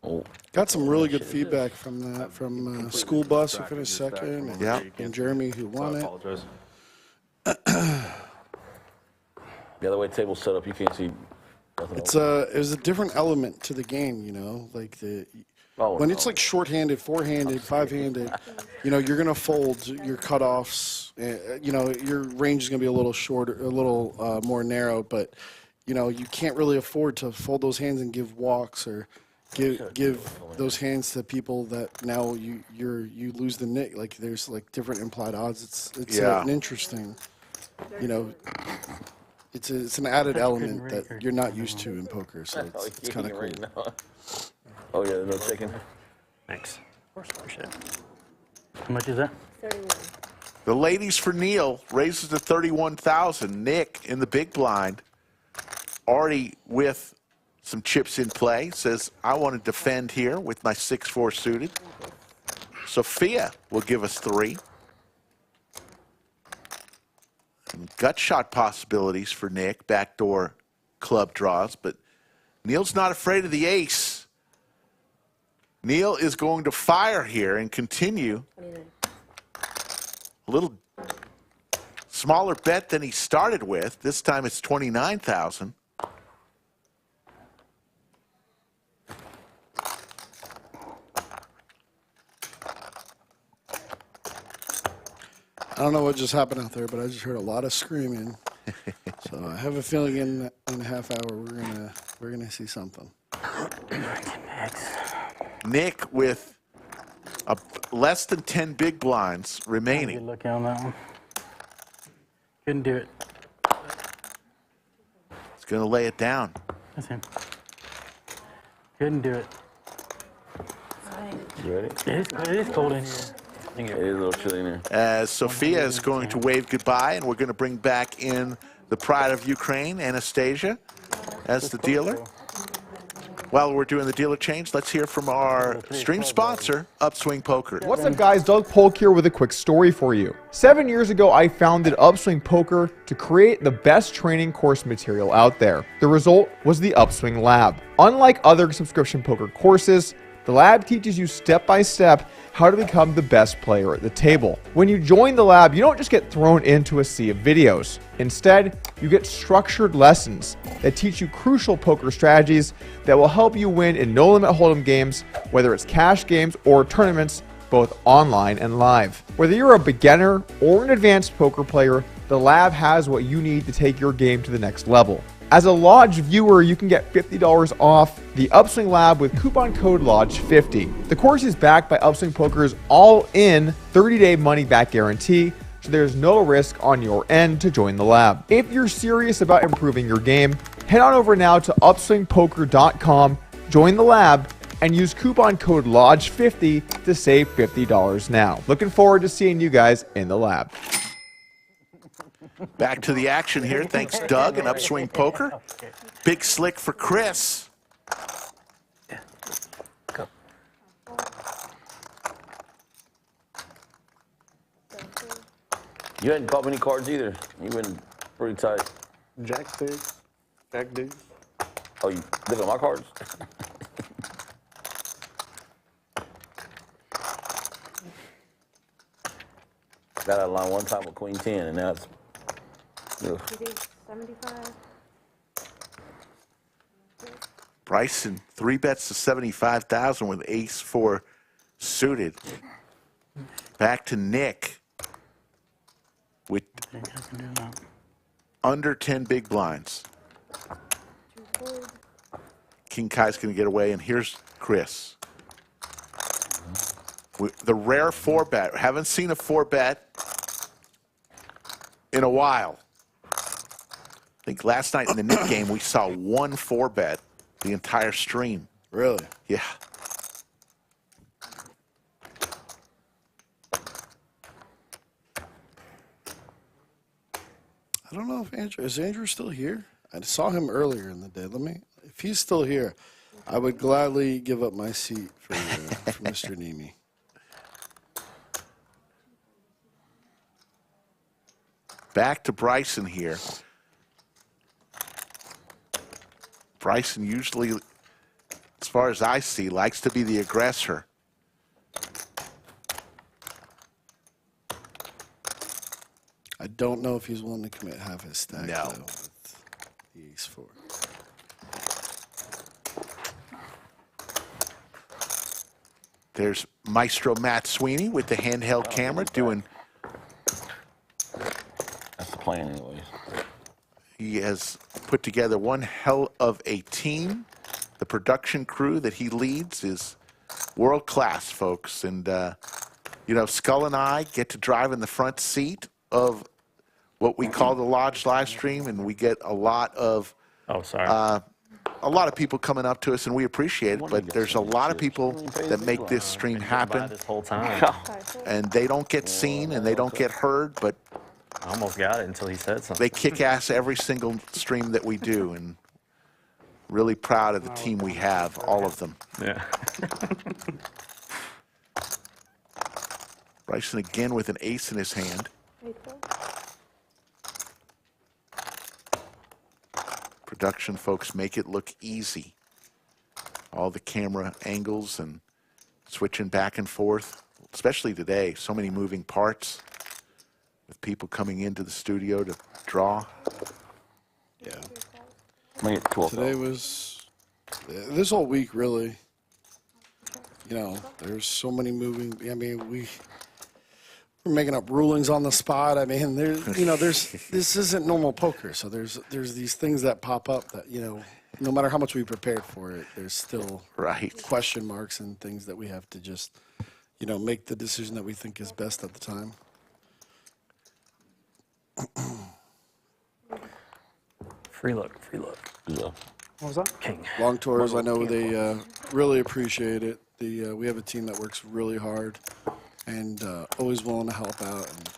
S: Oh.
M: Got some really good feedback from that, from School Bus, who finished second, and Jeremy, who won it.
S: The other way the table's set up, you can't see nothing
M: It
S: else.
M: was a different element to the game, you know, like when it's like short-handed, four-handed, five-handed, you know, you're gonna fold your cutoffs. You know, your range is gonna be a little shorter, a little more narrow, but you know, you can't really afford to fold those hands and give walks or give those hands to people that now you lose the nick. Like there's like different implied odds. It's an interesting, you know. It's an added element that you're not used to in poker, so it's kind of cool.
S: Right now. Oh yeah, no chicken.
U: Thanks. How much is that?
L: 31.
A: The ladies for Neal raises to 31,000. Nick in the big blind, already with some chips in play, says, I want to defend here with my 6-4 suited. Sophia will give us 3. And gut shot possibilities for Nick, backdoor club draws, but Neal's not afraid of the ace. Neal is going to fire here and continue.
L: 29.
A: A little smaller bet than he started with. This time it's 29,000.
M: I don't know what just happened out there, but I just heard a lot of screaming. So I have a feeling in a half hour we're gonna see something.
A: Nick with less than 10 big blinds remaining.
U: Good luck on that one. Couldn't do it.
A: He's going to lay it down.
U: That's him. Couldn't do it.
S: You ready?
U: It is cold in here.
S: It is a little chilly in here.
A: As Sophia is going to wave goodbye, and we're going to bring back in the pride of Ukraine, Anastasia, as the dealer. While we're doing the dealer change, let's hear from our stream sponsor, Upswing Poker.
F: What's up, guys? Doug Polk here with a quick story for you. 7 years ago, I founded Upswing Poker to create the best training course material out there. The result was the Upswing Lab. Unlike other subscription poker courses, the lab teaches you step-by-step how to become the best player at the table. When you join the lab, you don't just get thrown into a sea of videos. Instead, you get structured lessons that teach you crucial poker strategies that will help you win in no-limit hold'em games, whether it's cash games or tournaments, both online and live. Whether you're a beginner or an advanced poker player, the lab has what you need to take your game to the next level. As a Lodge viewer, you can get $50 off the Upswing Lab with coupon code LODGE50. The course is backed by Upswing Poker's all-in 30-day money-back guarantee, so there's no risk on your end to join the lab. If you're serious about improving your game, head on over now to upswingpoker.com, join the lab, and use coupon code LODGE50 to save $50 now. Looking forward to seeing you guys in the lab.
A: Back to the action here. Thanks, Doug and Upswing Poker. Big slick for Chris.
S: You hadn't caught many cards either. You've been pretty tight.
E: Jack six, Jack deuce.
S: Oh, you look at my cards? Got out of line one time with Queen 10, and now it's... Ugh.
L: 75.
A: Bryson, 3 bets to 75,000 with ace-4 suited. Back to Nick with under 10 big blinds. King Kai's going to get away, and here's Chris. The rare 4-bet. Haven't seen a 4-bet in a while. I think last night in the Nick game, we saw 1 4-bet the entire stream.
M: Really?
A: Yeah.
M: I don't know if Andrew still here? I saw him earlier in the day. If he's still here, I would gladly give up my seat for Mr. Nemi.
A: Back to Bryson here. Bryson usually, as far as I see, likes to be the aggressor.
M: I don't know if he's willing to commit half his stack.
A: No.
M: Though, with the ace-4.
A: There's Maestro Matt Sweeney with the handheld camera doing.
S: That's the plan, anyways.
A: He has put together one hell of a team. The production crew that he leads is world class, folks. And, you know, Skull and I get to drive in the front seat of what we call the Lodge live stream, and we get a lot of a lot of people coming up to us, and we appreciate it. But there's a lot of people that make this stream happen,
C: this whole time.
A: and they don't get seen and they don't get heard. But
C: I almost got it until he said something.
A: they kick ass every single stream that we do, and really proud of the team we have, all of them.
C: Yeah.
A: Bryson again with an ace in his hand. Production folks make it look easy. All the camera angles and switching back and forth, especially today. So many moving parts with people coming into the studio to draw.
M: Yeah.
S: Today
M: Today was, this whole week really, you know, there's so many moving, I mean, we're making up rulings on the spot. I mean, this isn't normal poker. So there's these things that pop up that, you know, no matter how much we prepared for it, there's still question marks and things that we have to just, you know, make the decision that we think is best at the time.
C: Free look.
U: What was that?
C: King.
M: Long tours, I know they really appreciate it. We have a team that works really hard and always willing to help out. And,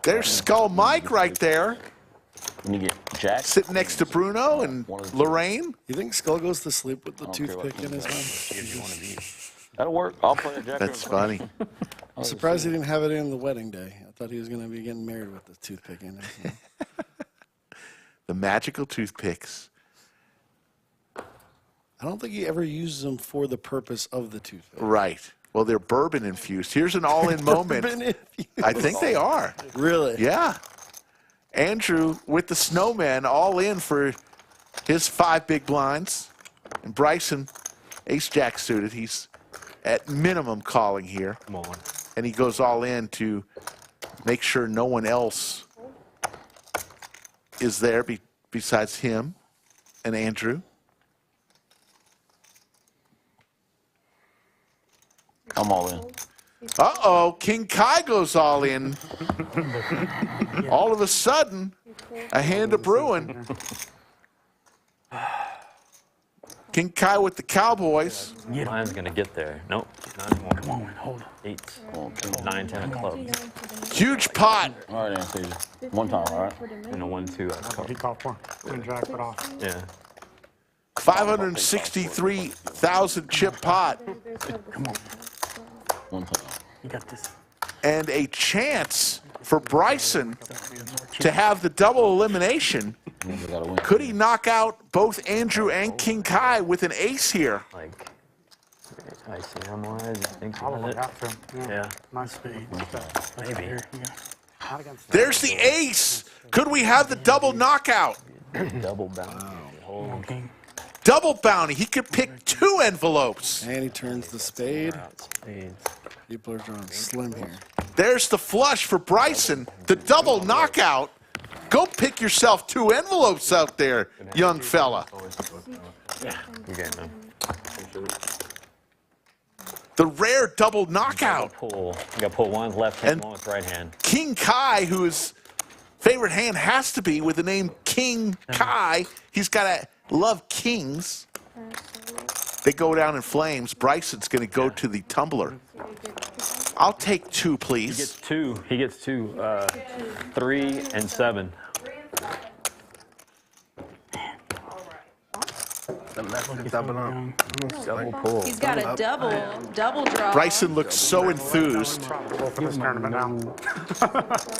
A: There's Skull Mike right there.
S: When you get Jack
A: sitting next to Bruno and Lorraine.
M: You think Skull goes to sleep with the toothpick in his hand?
S: That'll work. I'll play a Jack.
A: That's funny.
M: I'm surprised he didn't have it in the wedding day. I thought he was going to be getting married with the toothpick in it.
A: The magical toothpicks.
M: I don't think he ever uses them for the purpose of the toothpick.
A: Right. Well, they're bourbon infused. Here's an all-in moment. I think they are.
M: Really?
A: Yeah. Andrew with the snowman all in for his 5 big blinds. And Bryson, ace-jack suited. He's at minimum calling here.
C: Come on.
A: And he goes all in to make sure no one else is there besides him and Andrew.
S: I'm all in.
A: Uh-oh, King Kai goes all in. All of a sudden, a hand of brewing. King Kai with the Cowboys.
C: Mine's going to get there. Nope, not anymore. Come on, hold on. 8, 9, 10 of clubs.
A: Huge pot.
S: All right, Anastasia. One time, all right?
C: And a 1-2.
U: He called for. Queen jack, but off.
C: Yeah.
A: 563,000 chip pot.
U: Come on.
S: One time.
U: You got this.
A: And a chance for Bryson to have the double elimination. Could he knock out both Andrew and King Kai with an ace here?
C: Like, ICM-wise, I think so.
U: Probably have to.
C: Yeah.
U: My speed.
C: Maybe.
A: There's the ace. Could we have the double knockout?
C: Double bounty.
U: King.
A: Double bounty. He could pick 2 envelopes.
M: And he turns the spade. People are drawing slim here.
A: There's the flush for Bryson. The double knockout. Go pick yourself 2 envelopes out there, young fella. The rare double knockout.
C: You got to pull one left hand, one with right hand.
A: King Kai, whose favorite hand has to be with the name King Kai. He's got to love kings. They go down in flames. Bryson's going to go to the tumbler. I'll take 2, please.
C: He gets 2. He gets 2. 3 and 7.
K: Double pull. He's got a double draw.
A: Bryson looks so enthused.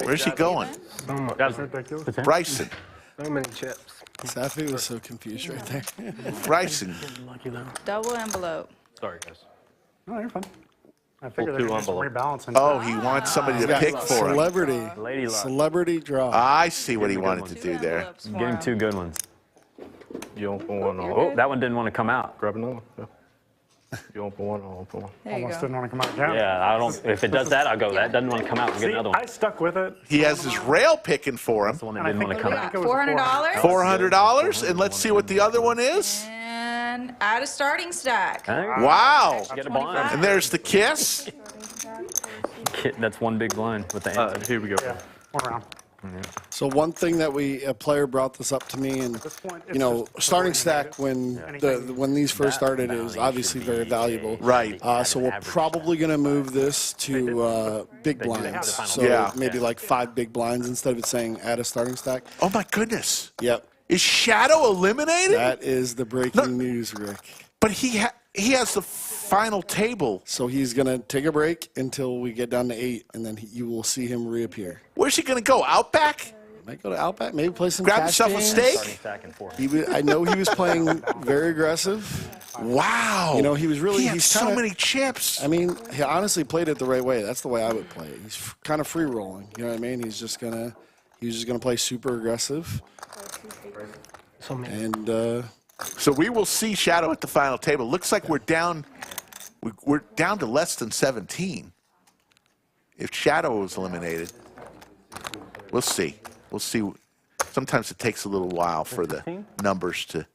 A: Where's he going?
U: That's ridiculous.
A: Bryson.
J: So many chips.
M: Safi was so confused right there.
A: Bryson.
K: Double envelope.
T: Sorry, guys.
U: No, you're fine. I figured
T: Pull
U: there'd
T: 2
U: be some
T: envelopes.
U: rebalancing.
A: Oh, he wants somebody to pick for him.
M: Celebrity draw.
A: I see what he wanted to do there.
C: Get him 2 good ones.
T: You open one.
C: Oh, that one didn't want to come out.
T: Grab another one. Yeah. You open one, I'll open one.
U: Almost didn't want to come out. Yeah.
C: Yeah, I don't. If it does that, I'll go. That doesn't want to come out. We'll get another one.
U: I stuck with it.
A: He has his rail picking for him.
C: That's the one that didn't want to come out.
K: $400.
A: $400, and let's see what the other one is.
K: And add a starting stack.
A: Wow.
C: Get a blind.
A: And there's the kiss.
C: That's one big blind with the answer.
T: Here we go.
U: Yeah. 1 round.
M: So one thing that a player brought this up to me, and you know, starting stack when these first started is obviously very valuable.
A: Right.
M: So we're probably going to move this to big blinds. So maybe like 5 big blinds instead of it saying add a starting stack.
A: Oh my goodness.
M: Yep.
A: Is Shadow eliminated?
M: That is the breaking news, Rick.
A: But he has the final table.
M: So he's going to take a break until we get down to 8, and then you will see him reappear.
A: Where's he going to go? Outback?
M: Might go to Outback, maybe play some
A: Grab
M: cash
A: himself
M: games.
A: a steak?
M: I know he was playing very aggressive.
A: Wow.
M: You know, he was really...
A: He had so
M: kinda,
A: many chips.
M: I mean, he honestly played it the right way. That's the way I would play it. He's kind of free rolling. You know what I mean? He was just gonna play super aggressive. And
A: so we will see Shadow at the final table. Looks like we're down to less than 17. If Shadow was eliminated, we'll see. We'll see. Sometimes it takes a little while for the numbers to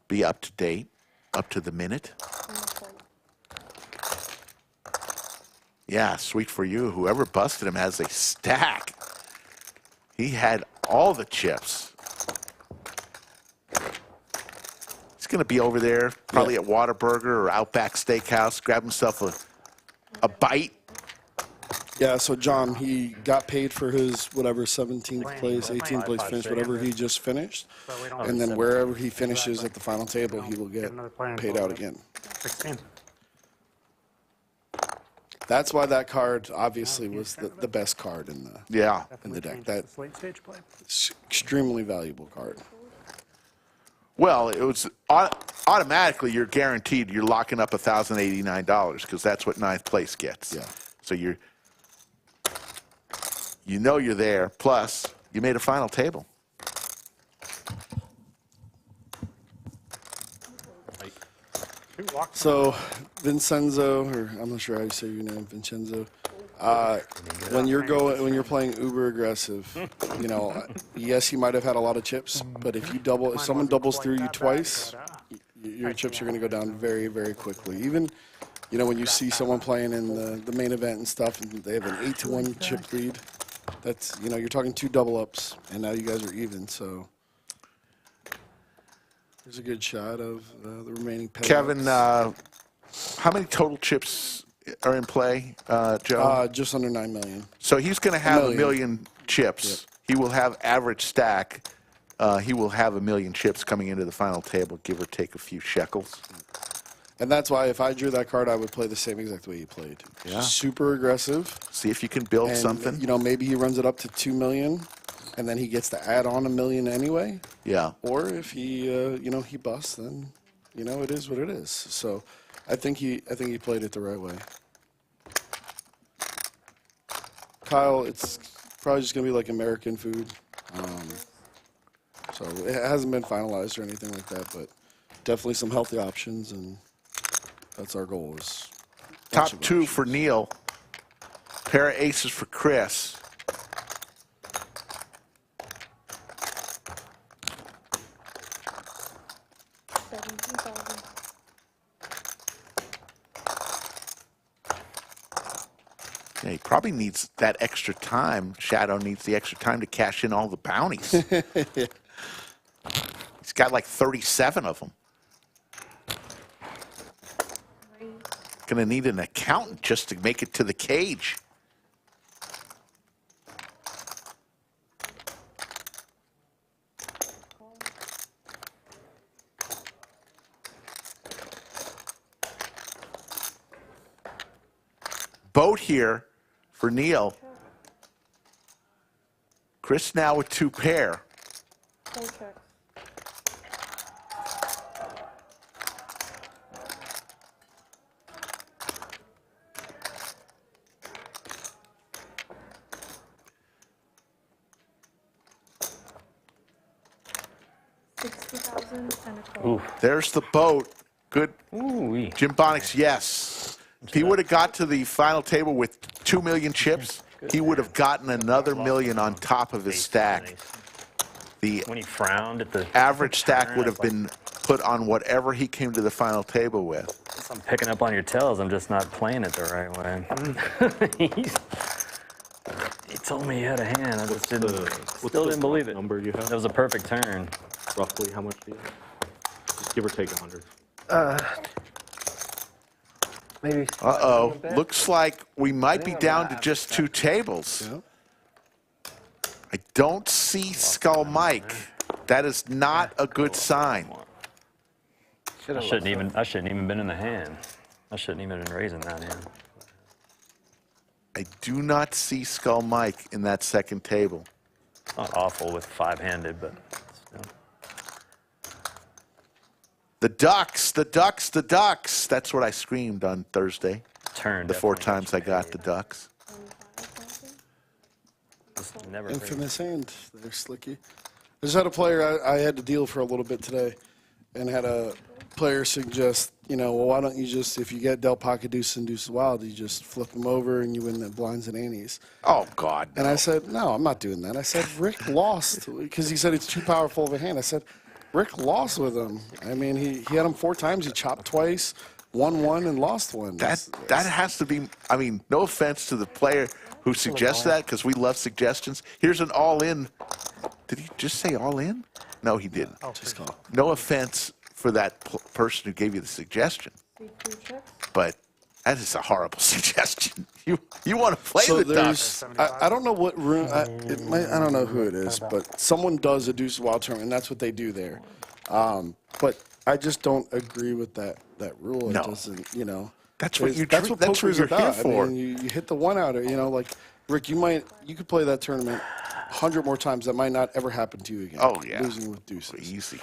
A: be up to date, up to the minute. Yeah, sweet for you. Whoever busted him has a stack. He had all the chips. He's going to be over there, probably at Whataburger or Outback Steakhouse, grab himself a bite.
M: yeah, so John, he got paid for his whatever 17th place, 18th place finish, whatever he just finished. And then wherever he finishes at the final table, he will get paid out again.
U: 16.
M: That's why that card obviously was the best card in the deck. That's extremely valuable card.
A: Well, it was automatically you're guaranteed you're locking up $1,089 because that's what 9th place gets.
M: Yeah.
A: So you know you're there. Plus, you made a final table.
M: So, Vincenzo, or I'm not sure how you say your name, Vincenzo. When you're playing uber aggressive, you know, yes, he might have had a lot of chips, but if someone doubles through you twice, your chips are going to go down very, very quickly. Even, you know, when you see someone playing in the main event and stuff, and they have an 8-1 chip lead, that's, you know, you're talking 2 double ups, and now you guys are even. So there's a good shot of the remaining payouts.
A: Kevin, how many total chips are in play, Joe?
M: Just under 9 million.
A: So he's going to have a million chips. Yep. He will have average stack. He will have 1 million chips coming into the final table, give or take a few shekels.
M: And that's why if I drew that card, I would play the same exact way he played.
A: Yeah.
M: Super aggressive.
A: See if you can build something.
M: You know, maybe he runs it up to 2 million, and then he gets to add on 1 million anyway.
A: Yeah.
M: Or if he, you know, he busts, then, you know, it is what it is. So I think he played it the right way. Kyle, it's probably just gonna be like American food. So it hasn't been finalized or anything like that, but definitely some healthy options, and that's our goal. Is
A: Top two for Neal. Pair of aces for Chris. Yeah, he probably needs that extra time. Shadow needs the extra time to cash in all the bounties. He's got like 37 of them. Gonna need an accountant just to make it to the cage. Boat here for Neal. Chris now with 2 pair.
L: Okay.
A: There's the boat. Good. Jim Bonix, yes. If he would have got to the final table with 2 million chips, he would have gotten another million on top of his stack.
C: When he frowned at the
A: average stack would have been put on whatever he came to the final table with.
C: I'm picking up on your tells. I'm just not playing it the right way. He told me he had a hand. I just still didn't believe it.
T: Number you have?
C: That was a perfect turn.
T: Roughly, how much do you have? Just give or take 100.
J: Maybe.
A: Uh-oh. Looks like we might be down to just 2 tables. I don't see Skull Mike. That is not a good sign.
C: I shouldn't even been in the hand. I shouldn't even been raising that hand.
A: I do not see Skull Mike in that second table.
C: It's not awful with 5-handed, but still.
A: The Ducks, the Ducks, the Ducks. That's what I screamed on Thursday.
C: Turn.
A: The 4 times I got the Ducks.
M: Infamous hand there, Slicky. I just had a player I had to deal for a little bit today, and had a player suggest, you know, well, why don't you just, if you get Del Pocket Deuce and Deuce Wild, you just flip them over and you win the blinds and antes.
A: Oh, God.
M: No. And I said, no, I'm not doing that. I said, Rick lost, because he said it's too powerful of a hand. I said, Rick lost with him. I mean, he had him 4 times. He chopped twice, won 1, and lost 1.
A: That has to be, I mean, no offense to the player who suggests that, because we love suggestions. Here's an all-in. Did he just say all-in? No, he didn't.
M: Just call.
A: No offense for that person who gave you the suggestion. But that is a horrible suggestion. You want to play the Ducks.
M: I don't know what room. I don't know who it is, but someone does a Deuce Wild tournament, and that's what they do there. But I just don't agree with that rule.
A: No.
M: It doesn't, you know.
A: That's what
M: poker is
A: you're
M: about.
A: here for.
M: I mean, you hit the 1-outer. You know, like Rick, you could play that tournament 100 more times. That might not ever happen to you again.
A: Oh yeah,
M: losing with deuces.
A: Easy.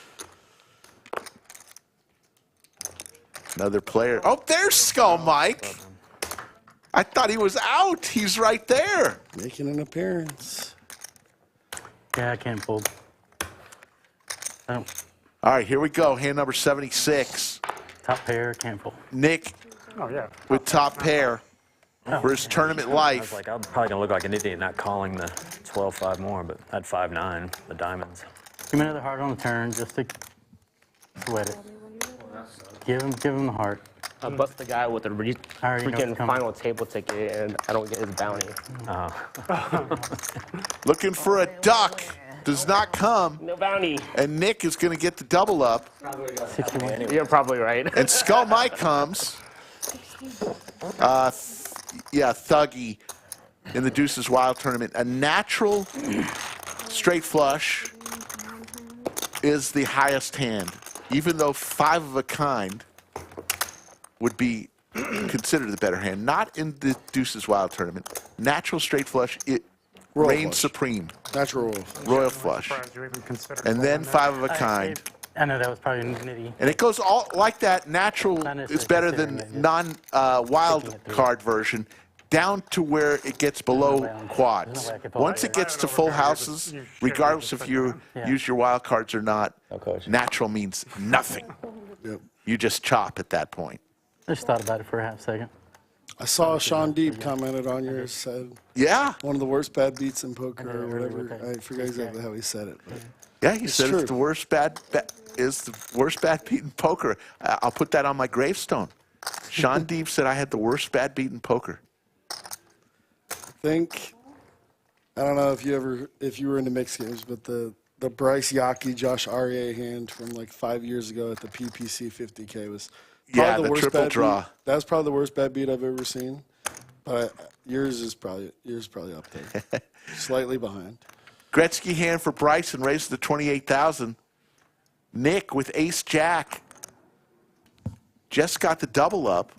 A: Another player. Oh, there's Skull Mike. I thought he was out. He's right there.
M: Making an appearance.
U: Yeah, I can't fold. Oh.
A: All right, here we go. Hand number 76.
U: Top pair, can't fold.
A: Nick with top pair for his tournament
C: I
A: life.
C: was like, I'm probably going to look like an idiot not calling the 12-5 more, but I had 5-9, the diamonds.
U: Give me another heart on the turn just to sweat it. Give him the heart.
N: I bust the guy with a freaking final table ticket, and I don't get his bounty.
A: Looking for a duck. Does not come.
N: No bounty.
A: And Nick is going to get the double up.
N: You're probably right.
A: And Skull Mike comes. Thuggy in the Deuces Wild tournament. A natural straight flush is the highest hand, even though 5 of a kind would be considered the better hand. Not in the Deuces Wild tournament. Natural straight flush, it reigns supreme.
M: Natural
A: royal flush. And then 5 of a kind.
U: I know that was probably nitty.
A: And it goes all like that. Natural is better than non-wild card version. down to where it gets below quads. Once it gets to full houses, regardless if you use your wild cards or not, natural means nothing. You just chop at that point.
R: I just thought about it for a half second.
M: I saw Sean Deep commented on yours, said,
A: yeah,
M: one of the worst bad beats in poker or whatever. I forget exactly how he said it. But
A: yeah, he said it's the worst bad beat in poker. I'll put that on my gravestone. Sean Deep said I had the worst bad beat in poker.
M: I don't know if you were into mixed games, but the Bryce Yockey Josh Aryeh hand from like 5 years ago at the PPC 50K was probably the worst
A: triple
M: bad
A: draw.
M: Beat. That was probably the worst bad beat I've ever seen. But yours is probably up there, slightly behind.
A: Gretzky hand for Bryson raises to 28,000. Nick with Ace Jack just got the double up.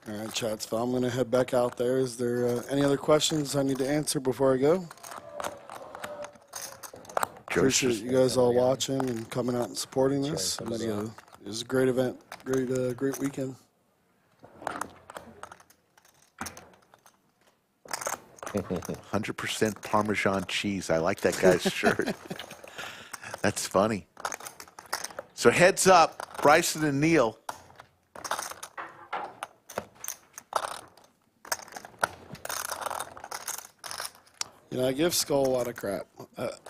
M: All right, chats. I'm going to head back out there. Is there any other questions I need to answer before I go? Appreciate you guys all watching and coming out and supporting this. It was a great event, great weekend.
A: 100% Parmesan cheese. I like that guy's shirt. That's funny. So heads up, Bryson and Neal.
M: You know, I give Skull a lot of crap.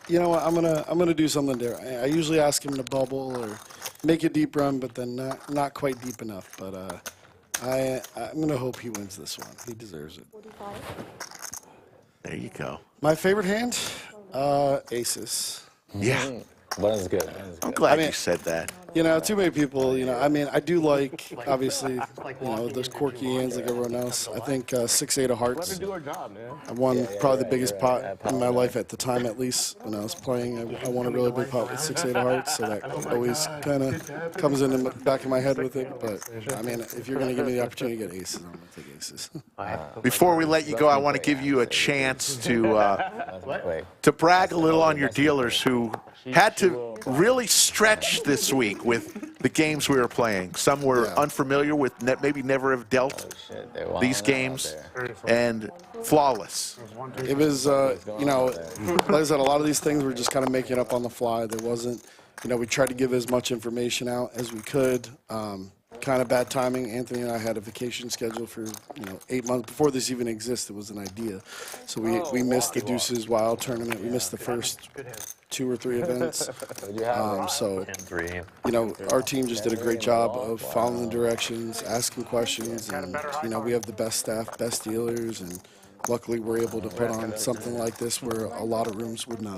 M: You know what? I'm gonna do something different. I usually ask him to bubble or make a deep run, but then not quite deep enough. But I'm gonna hope he wins this one. He deserves it.
A: There you go.
M: My favorite hand, aces.
A: Yeah.
Q: That is good.
A: I'm glad you said that.
M: You know, too many people, you know, I mean, I do like, obviously, you know, those quirky hands like everyone else. I think 6-8 of hearts. I won probably the biggest pot in my life at the time, at least, when I was playing. I won a really big pot with 6-8 of hearts, so that always kind of comes in the back of my head with it. But, I mean, if you're going to give me the opportunity to get aces, I'm going to take aces.
A: Before we let you go, I want to give you a chance to brag a little on your dealers who had to really stretch this week with the games we were playing. Some were unfamiliar with, maybe never have dealt these games, and flawless.
M: It was, you know, like I said, a lot of these things were just kind of making up on the fly. There wasn't, you know, we tried to give as much information out as we could. Kind of bad timing. Anthony and I had a vacation schedule for, you know, 8 months before this even existed. Was an idea. So we missed the Deuces Wild tournament. We missed the first 2 or 3 events. So, you know, our team just did a great job of following the directions, asking questions, and, you know, we have the best staff, best dealers, and luckily we're able to put on something like this where a lot of rooms would not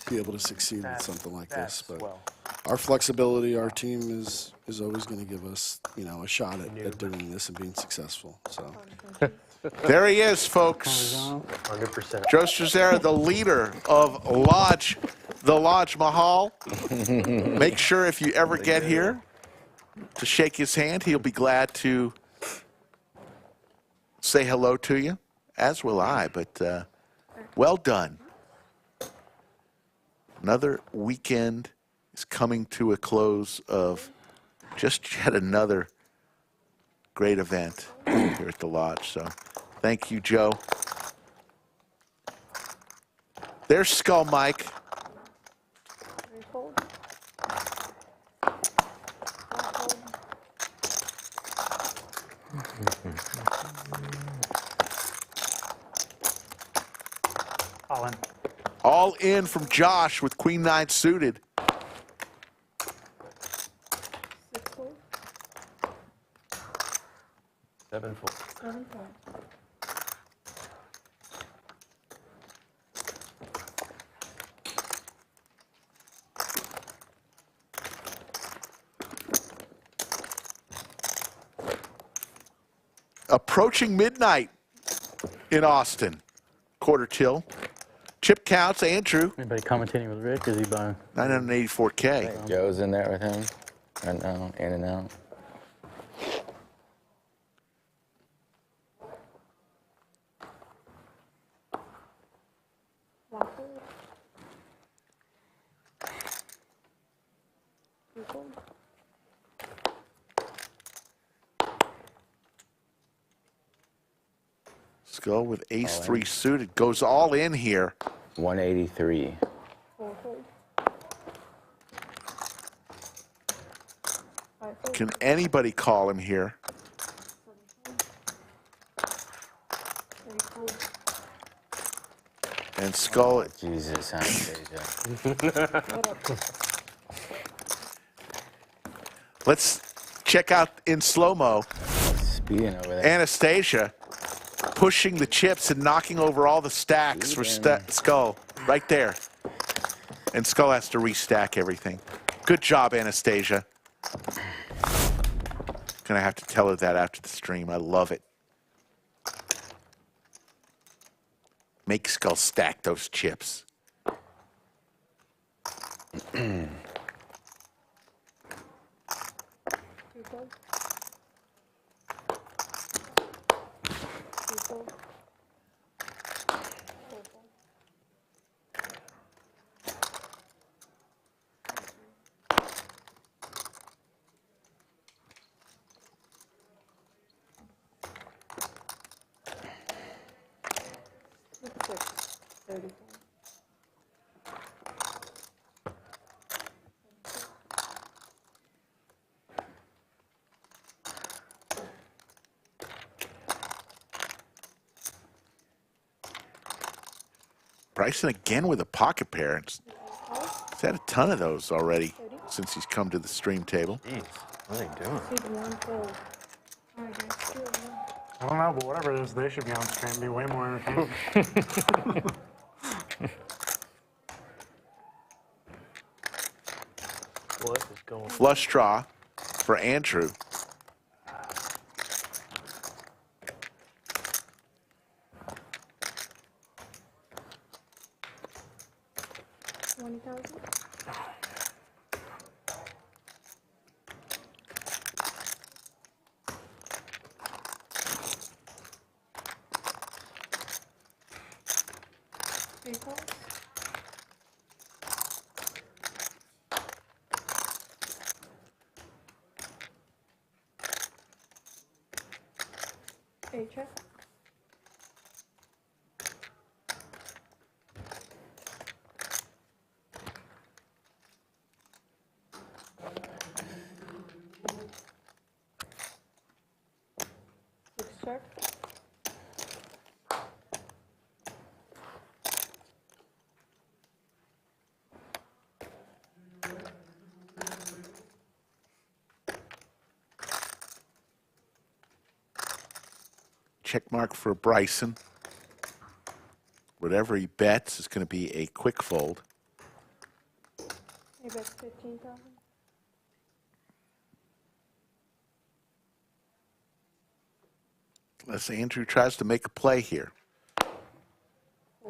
M: be able to succeed with something like this. But our flexibility, our team is always going to give us, you know, a shot at doing this and being successful. So.
A: There he is, folks.
T: 100%.
A: Joe Strazera, the leader of the Lodge Mahal. Make sure if you ever get here to shake his hand. He'll be glad to say hello to you, as will I. But well done. Another weekend is coming to a close of just yet another great event here at the Lodge. So thank you, Joe. There's Skull Mike.
U: All in.
A: All in from Josh with Queen 9 suited.
T: Seven fold.
A: Approaching midnight in Austin. Quarter till. Chip counts, Andrew.
R: Anybody commentating with Rick? Is he buying?
A: 984K.
Q: Joe's in there with him right now, in and out.
A: Skull with ace-3 suited. Goes all in here.
I: 183.
A: Can anybody call him here? And Skull.
I: Jesus,
A: Let's check out in slow-mo.
I: Speeding over there.
A: Anastasia pushing the chips and knocking over all the stacks for Skull. Right there. And Skull has to restack everything. Good job, Anastasia. Gonna have to tell her that after the stream. I love it. Make Skull stack those chips. Bryson again with a pocket pair. He's had a ton of those already since he's come to the stream table.
C: Jeez, what are they doing?
U: I don't know, but whatever it is, they should be on stream. Be way more entertaining.
T: What is going on?
A: Flush draw for Andrew.
L: Check. Check.
A: Check mark for Bryson. Whatever he bets is going to be a quick fold.
L: He bets 15,000.
A: Unless Andrew tries to make a play here.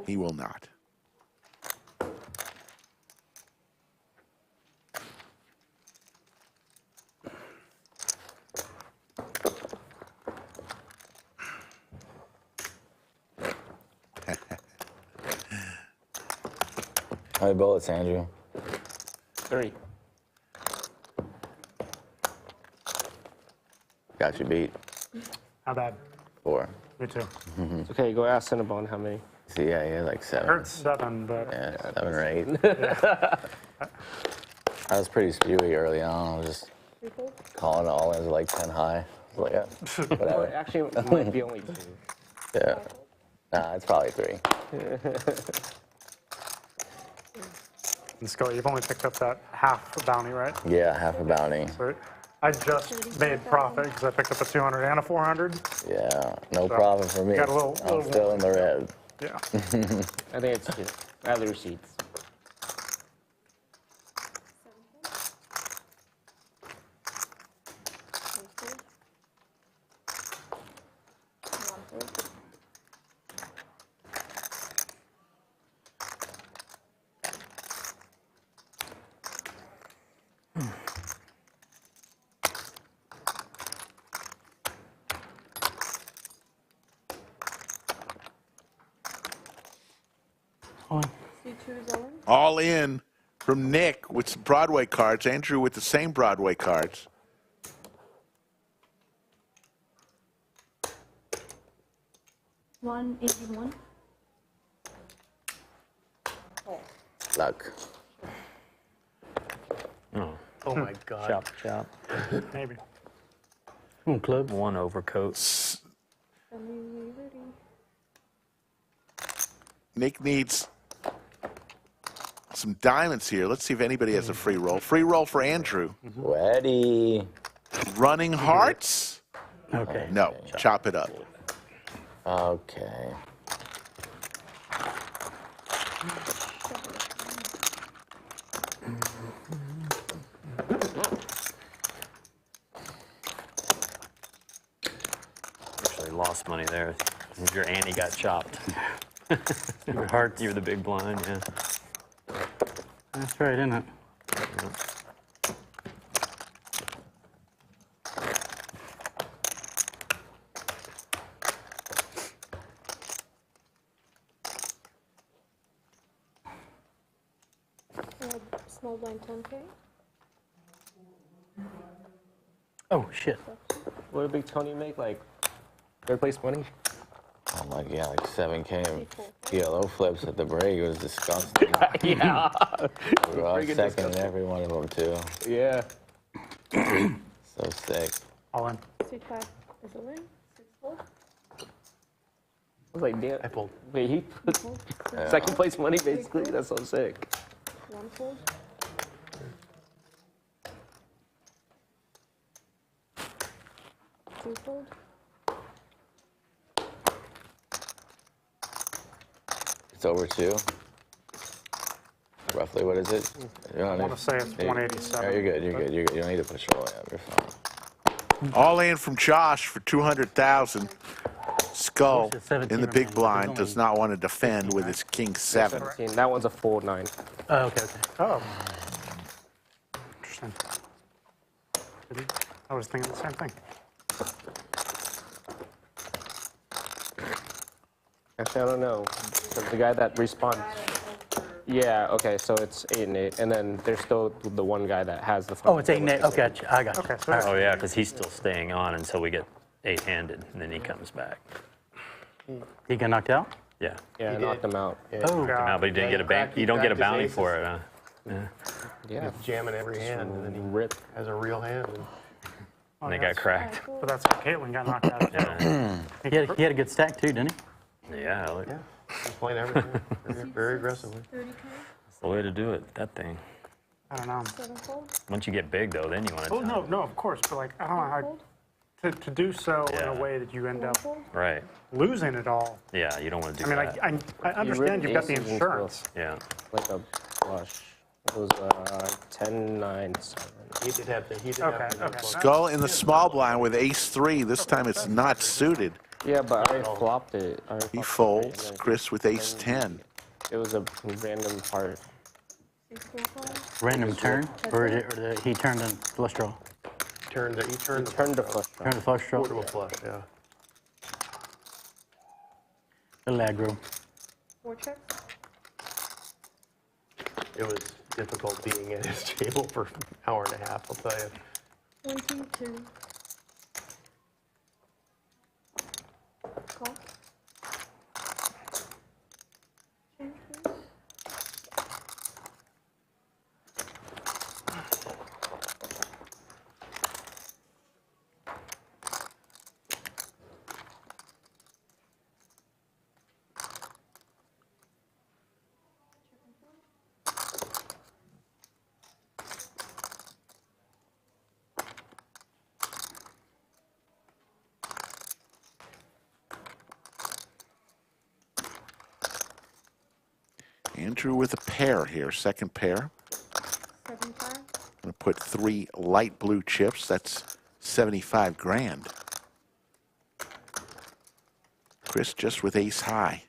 A: He will not.
I: How many bullets, Andrew?
N: 3.
I: Got you beat.
U: How bad?
I: 4.
U: Me too.
N: It's okay, go ask Cinnabon how many.
I: See, yeah, he had like 7.
U: I heard 7, but...
I: Yeah, 7 or 8.
U: Yeah.
I: I was pretty spewy early on. I was just calling all in like 10 high. I was like, yeah, whatever.
N: Well, actually, it might be only 2.
I: Yeah. Nah, it's probably 3.
U: And Scully, you've only picked up that half bounty, right?
I: Yeah, half a bounty.
U: So I just made profit because I picked up a 200 and a 400.
I: Yeah, no
U: So,
I: problem for me.
U: got a little
I: I'm still in the red.
U: Yeah.
N: I think it's 2. I have the receipts.
A: All in from Nick with some Broadway cards. Andrew with the same Broadway cards.
L: $181.
I: Luck.
N: Oh my God.
C: Chop, chop.
U: Maybe.
C: Club. One overcoat.
A: Nick needs some diamonds here. Let's see if anybody has a free roll. Free roll for Andrew.
I: Ready.
A: Running hearts?
C: Okay.
A: No, chop it up.
I: Okay.
C: Actually lost money there. Your ante got chopped. Your heart, you're the big blind, yeah.
U: That's right, isn't it?
L: Small blind 10K.
N: Oh shit. What did Big Tony make? Like third place money?
I: Oh my God, like 7K PLO flips at the break. It was disgusting.
N: Yeah.
I: We were all second in every one of them too.
N: Yeah.
I: So sick.
U: All in.
L: Suit 5 is a win. 6 fold.
N: I was like, damn.
T: I pulled.
N: Wait, he put second place money basically? That's so sick.
L: 1 fold. 2 fold.
I: It's over 2. Roughly, what is it?
U: I want to say it's 187.
I: No, you're good. You're good. You're good. You don't need to push it all the way up. You're fine.
A: All in from Josh for 200,000. Skull in the big blind does not want to defend with his king 7.
N: 17. That one's a full 9.
U: Oh, okay. Oh. Interesting. I was thinking the same thing.
N: Actually, I don't know. The guy that responds. Yeah, okay, so it's 8 and 8. And then there's still the one guy that has the.
R: Oh, it's 8 and 8. Okay, I got you.
U: Okay,
R: All right.
C: Oh, yeah, because he's still staying on until we get 8-handed, and then he comes back.
R: He got knocked out?
C: Yeah.
N: Yeah, I knocked him out.
C: Yeah, knocked him out, but he didn't get a bank. You don't get a bounty for it, huh? Yeah.
N: Yeah.
T: Jamming every hand, and then he has a real hand.
C: And they got cracked.
U: But that's how Caitlin got knocked out.
C: Yeah.
R: He had a good stack too, didn't he?
C: Yeah, look.
T: Yeah. He's playing everything very aggressively.
C: That's the way to do it, that thing.
U: I don't know.
C: Once you get big, though, then you want to.
U: Oh, no, of course. But, like, I don't know how to do so in a way that you end up losing it all.
C: Yeah, you don't want to do
U: that. I mean, I understand you've got the insurance.
C: Yeah.
N: Like a flush. It was 10, 9, 7.
T: He did have the.
A: Skull in the small blind with ace-3. This time it's not suited.
N: Yeah, but I flopped it.
A: He folds. Chris with ace-10.
N: It was a random part.
R: Random turn? Or he turned in flush draw?
T: He turned the flush draw.
R: Turned the flush draw?
T: Portable flush, yeah.
R: Little aggro.
L: 4 checks.
T: It was difficult being at his table for an hour and a half, I'll tell you.
L: 1, 2, 2. Call. Change, please.
A: Andrew with a pair here, second pair.
L: 75.
A: I'm going to put 3 light blue chips. That's 75 grand. Chris just with ace high.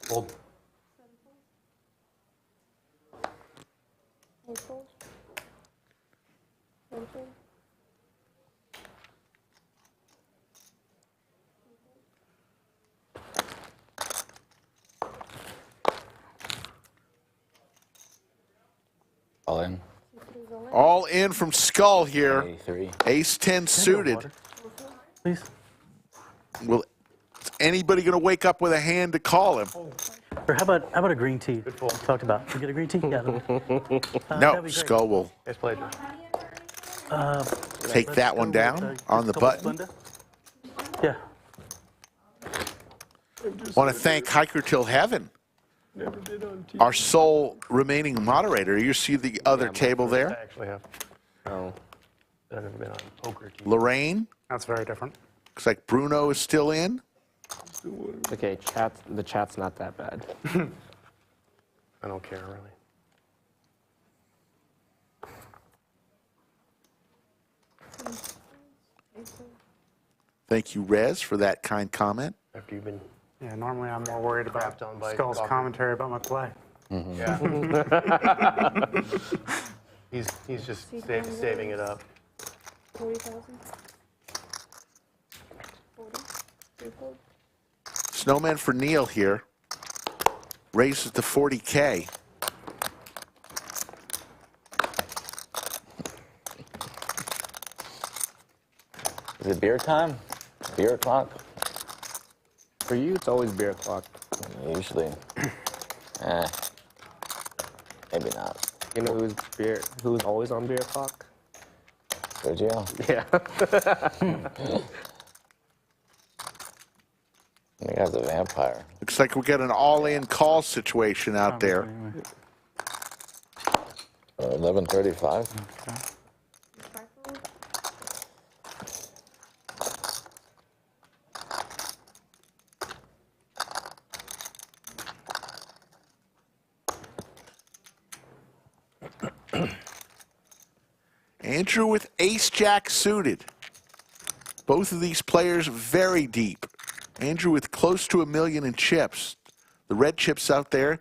T: Fold.
I: All in.
A: All in from Skull here.
I: 83.
A: Ace 10 suited.
U: Please.
A: Will is anybody going to wake up with a hand to call him?
U: Or how about a green tea? Talked about. You get a green tea? Yeah.
A: No, Skull will take that one down on the button.
U: Yeah.
A: Want to thank Hiker Till Heaven, our sole remaining moderator. You see the other table
U: I
A: there?
U: actually have.
N: Oh.
U: I've never been on poker.
A: Lorraine.
U: That's very different.
A: Looks like Bruno is still in.
N: Okay, the chat's not that bad.
U: I don't care really.
A: Thank you, Rez, for that kind comment.
U: After you've been. Yeah, normally I'm more worried about Skull's commentary about my play.
T: Yeah. he's just saving it up.
L: 40,000.
A: Snowman for Neal here. Raises to 40K.
I: Is it beer time? Beer o'clock?
N: For you, it's always beer o'clock.
I: Usually. Maybe not.
N: You know who's always on beer o'clock?
I: Sergio?
N: Yeah.
I: The guy's a vampire.
A: Looks like we got an all-in call situation out there.
I: 11:35.
A: Andrew with ace-jack suited. Both of these players very deep. Andrew with close to $1 million in chips. The red chips out there,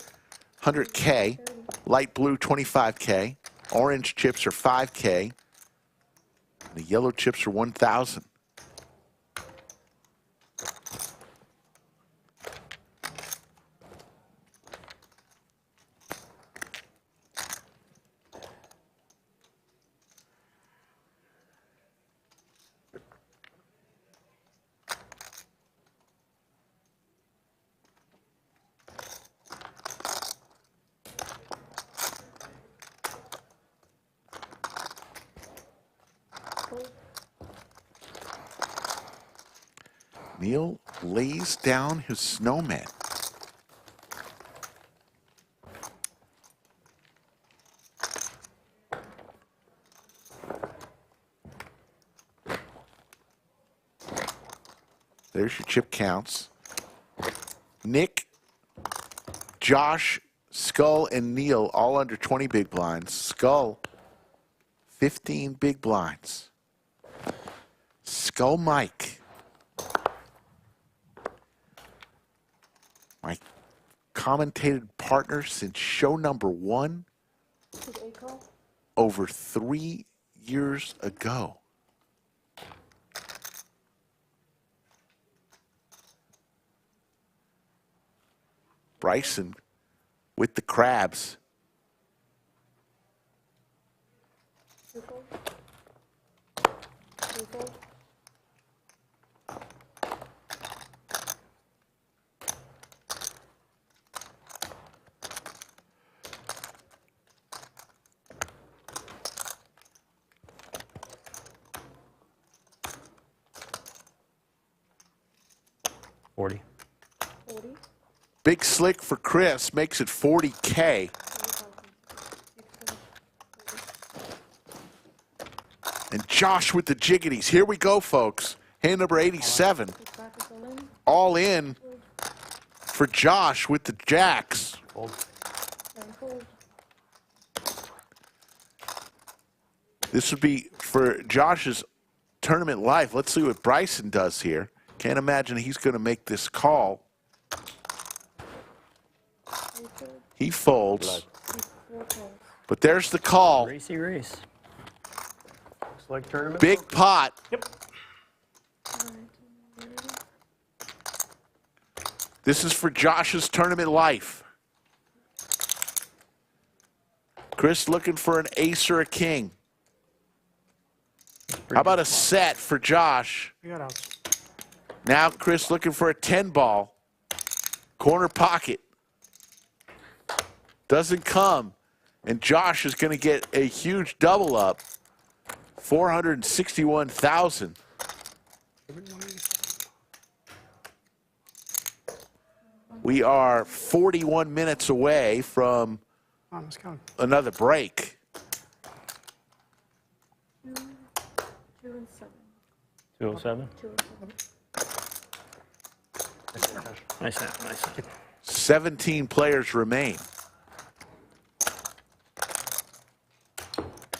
A: 100K. Light blue, 25K. Orange chips are 5K. The yellow chips are 1,000. Neal lays down his snowman. There's your chip counts. Nick, Josh, Skull, and Neal all under 20 big blinds. Skull, 15 big blinds. Skull Mike. My commentated partner since show number 1 over 3 years ago. Bryson with the crabs. Big slick for Chris, makes it 40K. And Josh with the jiggities. Here we go, folks. Hand number 87. All in for Josh with the jacks. This would be for Josh's tournament life. Let's see what Bryson does here. Can't imagine he's going to make this call. He folds. But there's the call.
C: Racy race.
D: Looks like tournament.
A: Big pot.
D: Yep.
A: This is for Josh's tournament life. Chris looking for an ace or a king. How about a set for Josh?
U: You got outs.
A: Now Chris looking for a 10 ball. Corner pocket. Doesn't come. And Josh is going to get a huge double up. 461,000. We are 41 minutes away from another break.
C: 207. Nice snap, nice snap.
A: 17 players remain.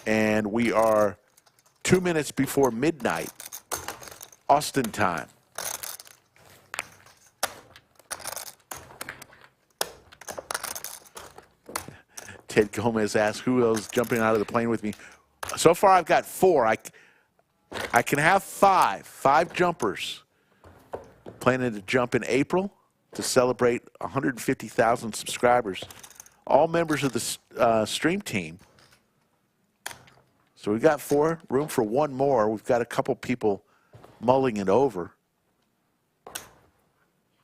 A: And we are 2 minutes before midnight, Austin time. Ted Gomez asked who else jumping out of the plane with me. So far I've got 4. I can have 5 jumpers. Planning to jump in April to celebrate 150,000 subscribers. All members of the stream team. So we've got 4, room for 1 more. We've got a couple people mulling it over.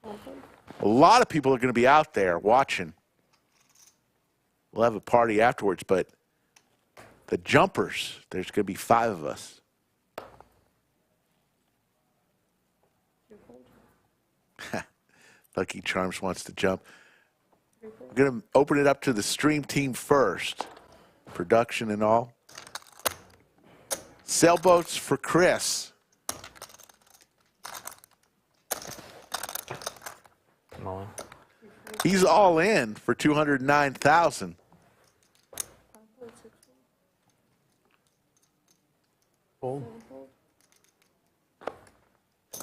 A: A lot of people are going to be out there watching. We'll have a party afterwards, but the jumpers, there's going to be 5 of us. Lucky Charms wants to jump. We're going to open it up to the stream team first. Production and all. Sailboats for Chris. He's all in for 209,000.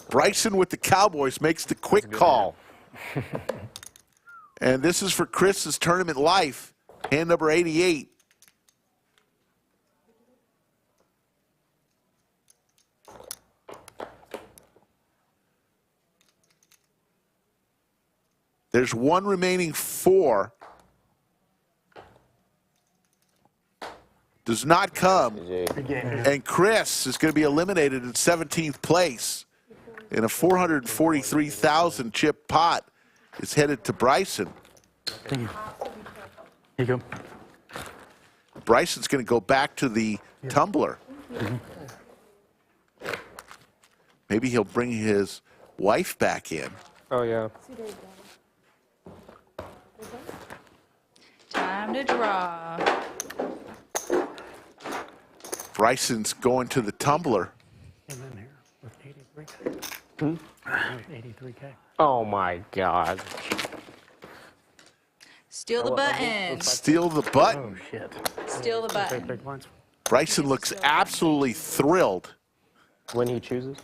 A: Bryson with the Cowboys makes the quick call. And this is for Chris's tournament life. Hand number 88. There's 1 remaining 4. Does not come. And Chris is going to be eliminated in 17th place. In a 443,000 chip pot is headed to Bryson.
C: Thank you. Here you go.
A: Bryson's going to go back to the tumbler. Maybe he'll bring his wife back in.
N: Oh, yeah.
K: Time to draw.
A: Bryson's going to the tumbler.
U: Came in here with 83K. 83K.
N: Oh, my God.
K: Steal the button.
A: Steal the button.
U: Oh, shit.
K: Steal the button.
A: Bryson looks absolutely thrilled.
N: When he chooses.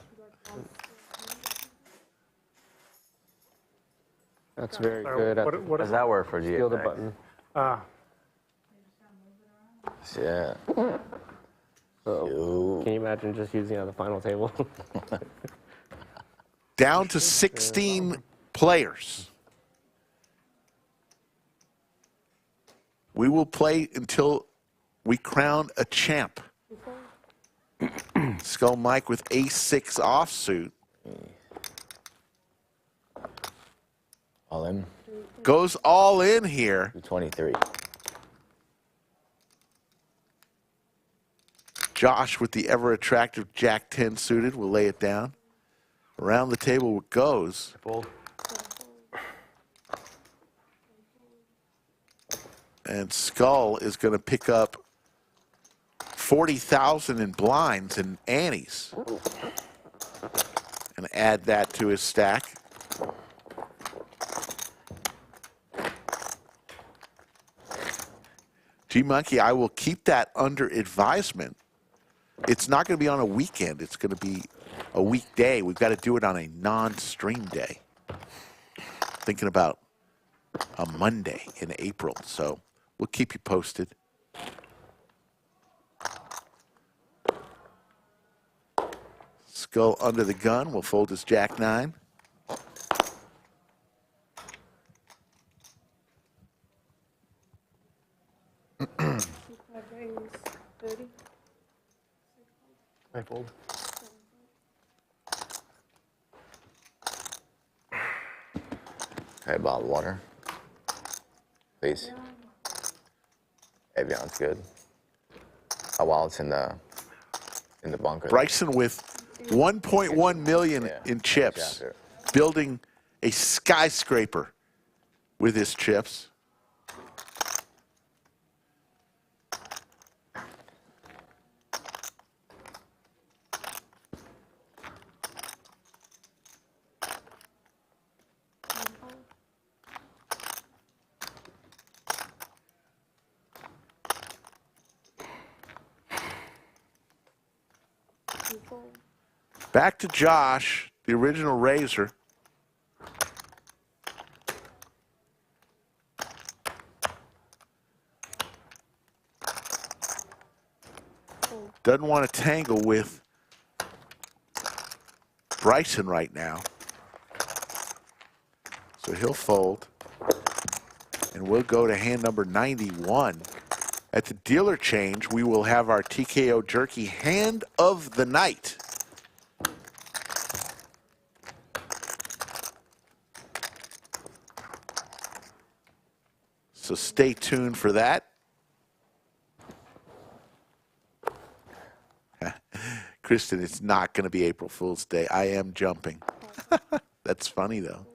N: That's very good.
I: What does that work for GX?
N: Steal the button.
I: Yeah.
N: So, can you imagine just using it on the final table?
A: Down to 16 players. We will play until we crown a champ. Skull Mike with A6 offsuit.
I: All in.
A: Goes all in here.
I: 23.
A: Josh with the ever attractive Jack 10 suited will lay it down. Around the table it goes. And Skull is going to pick up 40,000 in blinds and antes. And add that to his stack. G-Monkey, I will keep that under advisement. It's not going to be on a weekend. It's going to be a weekday. We've got to do it on a non-stream day. Thinking about a Monday in April. So we'll keep you posted. Skull under the gun will fold his Jack 9.
J: I fold.
I: Okay, bottled water. Please. Evian's good. Oh, while it's in the bunker.
A: Bryson with 1.1 million in chips, building a skyscraper with his chips. Back to Josh, the original raiser. Doesn't want to tangle with Bryson right now. So he'll fold. And we'll go to hand number 91. At the dealer change, we will have our TKO Jerky hand of the night. So stay tuned for that. Kristen, it's not going to be April Fool's Day. I am jumping. That's funny, though.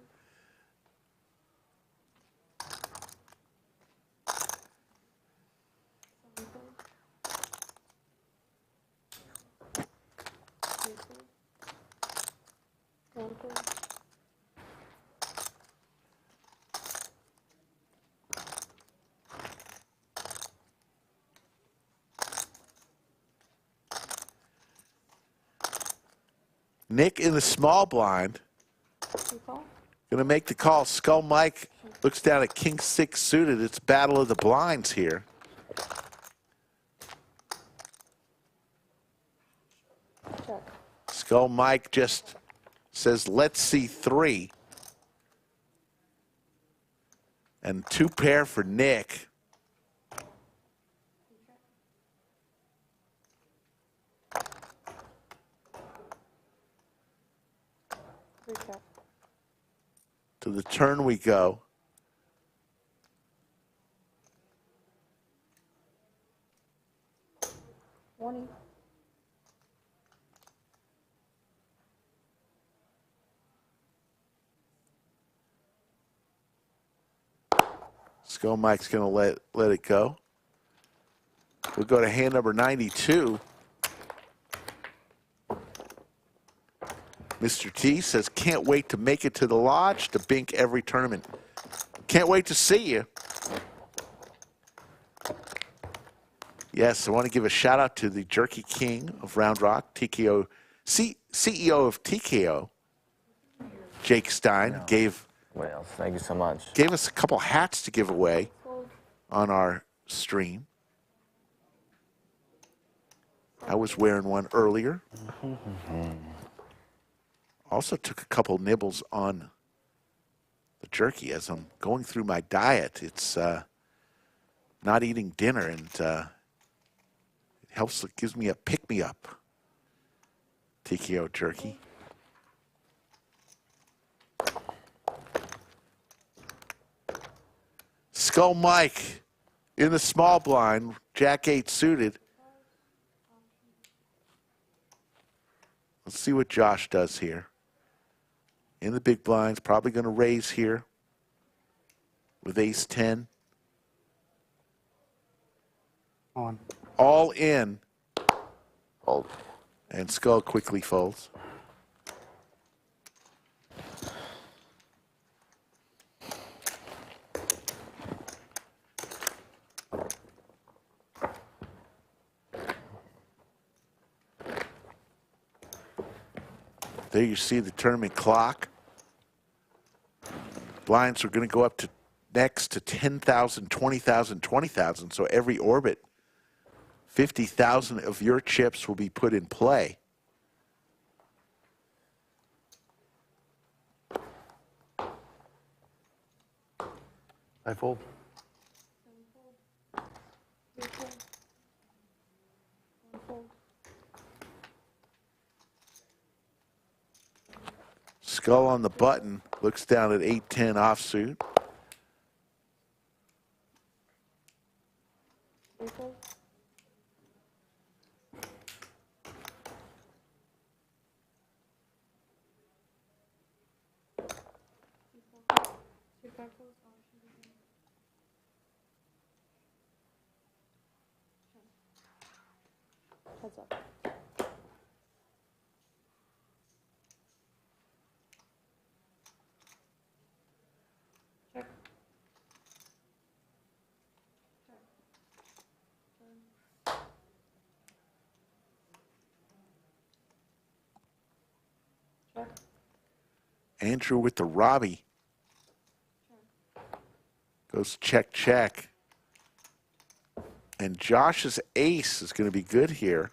A: Nick in the small blind. Gonna make the call. Skull Mike looks down at King 6 suited. It's battle of the blinds here. Skull Mike just says, let's see 3. And 2 pair for Nick. To the turn we go.
H: Warning.
A: Skull Mike's going to let it go. We'll go to hand number 92. Mr. T says, can't wait to make it to the lodge to bink every tournament. Can't wait to see you. Yes, I want to give a shout out to the Jerky King of Round Rock, TKO, CEO of TKO, Jake Stein,
I: Well, thank you so much.
A: Gave us a couple hats to give away on our stream. I was wearing one earlier. Also took a couple nibbles on the jerky as I'm going through my diet. It's not eating dinner, and it helps. It gives me a pick-me-up. TKO jerky. Skull Mike in the small blind, Jack 8 suited. Let's see what Josh does here. In the big blinds, probably going to raise here with ace 10.
U: On.
A: All in.
I: Fold.
A: And Skull quickly folds. There you see the tournament clock. Blinds are going to go up to next to 10,000, 20,000, 20,000. So every orbit, 50,000 of your chips will be put in play.
E: I fold.
A: Skull on the button, looks down at 8-10 offsuit.
L: Heads up. Check. Check.
A: Andrew with the Robbie. Goes check, check. And Josh's ace is going to be good here.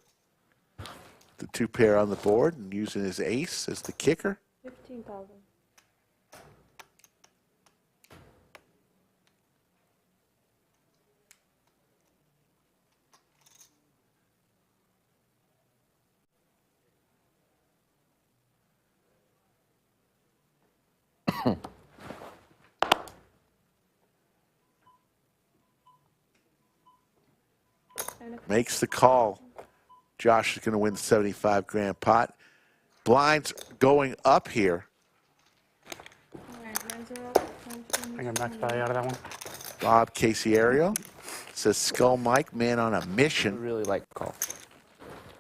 A: The two pair on the board and using his ace as the kicker.
L: 15,000.
A: Makes the call. Josh is going to win the 75 grand pot. Blinds going up here.
U: I think I'm max value out of that one.
A: Bob Casey Ariel says Skull Mike, man on a mission.
N: I really like call.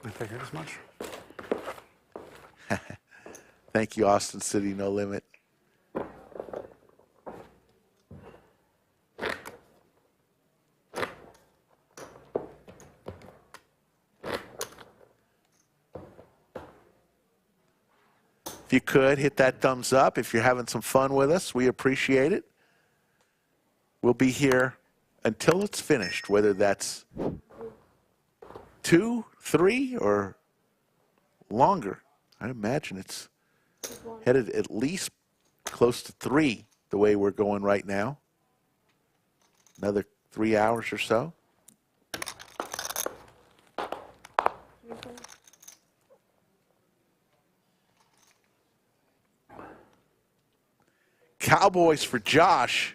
U: I figured as much.
A: Thank you, Austin City No Limit. If you could, hit that thumbs up. If you're having some fun with us, we appreciate it. We'll be here until it's finished, whether that's 2, 3, or longer. I imagine it's headed at least close to 3 the way we're going right now. Another 3 hours or so. Cowboys for Josh.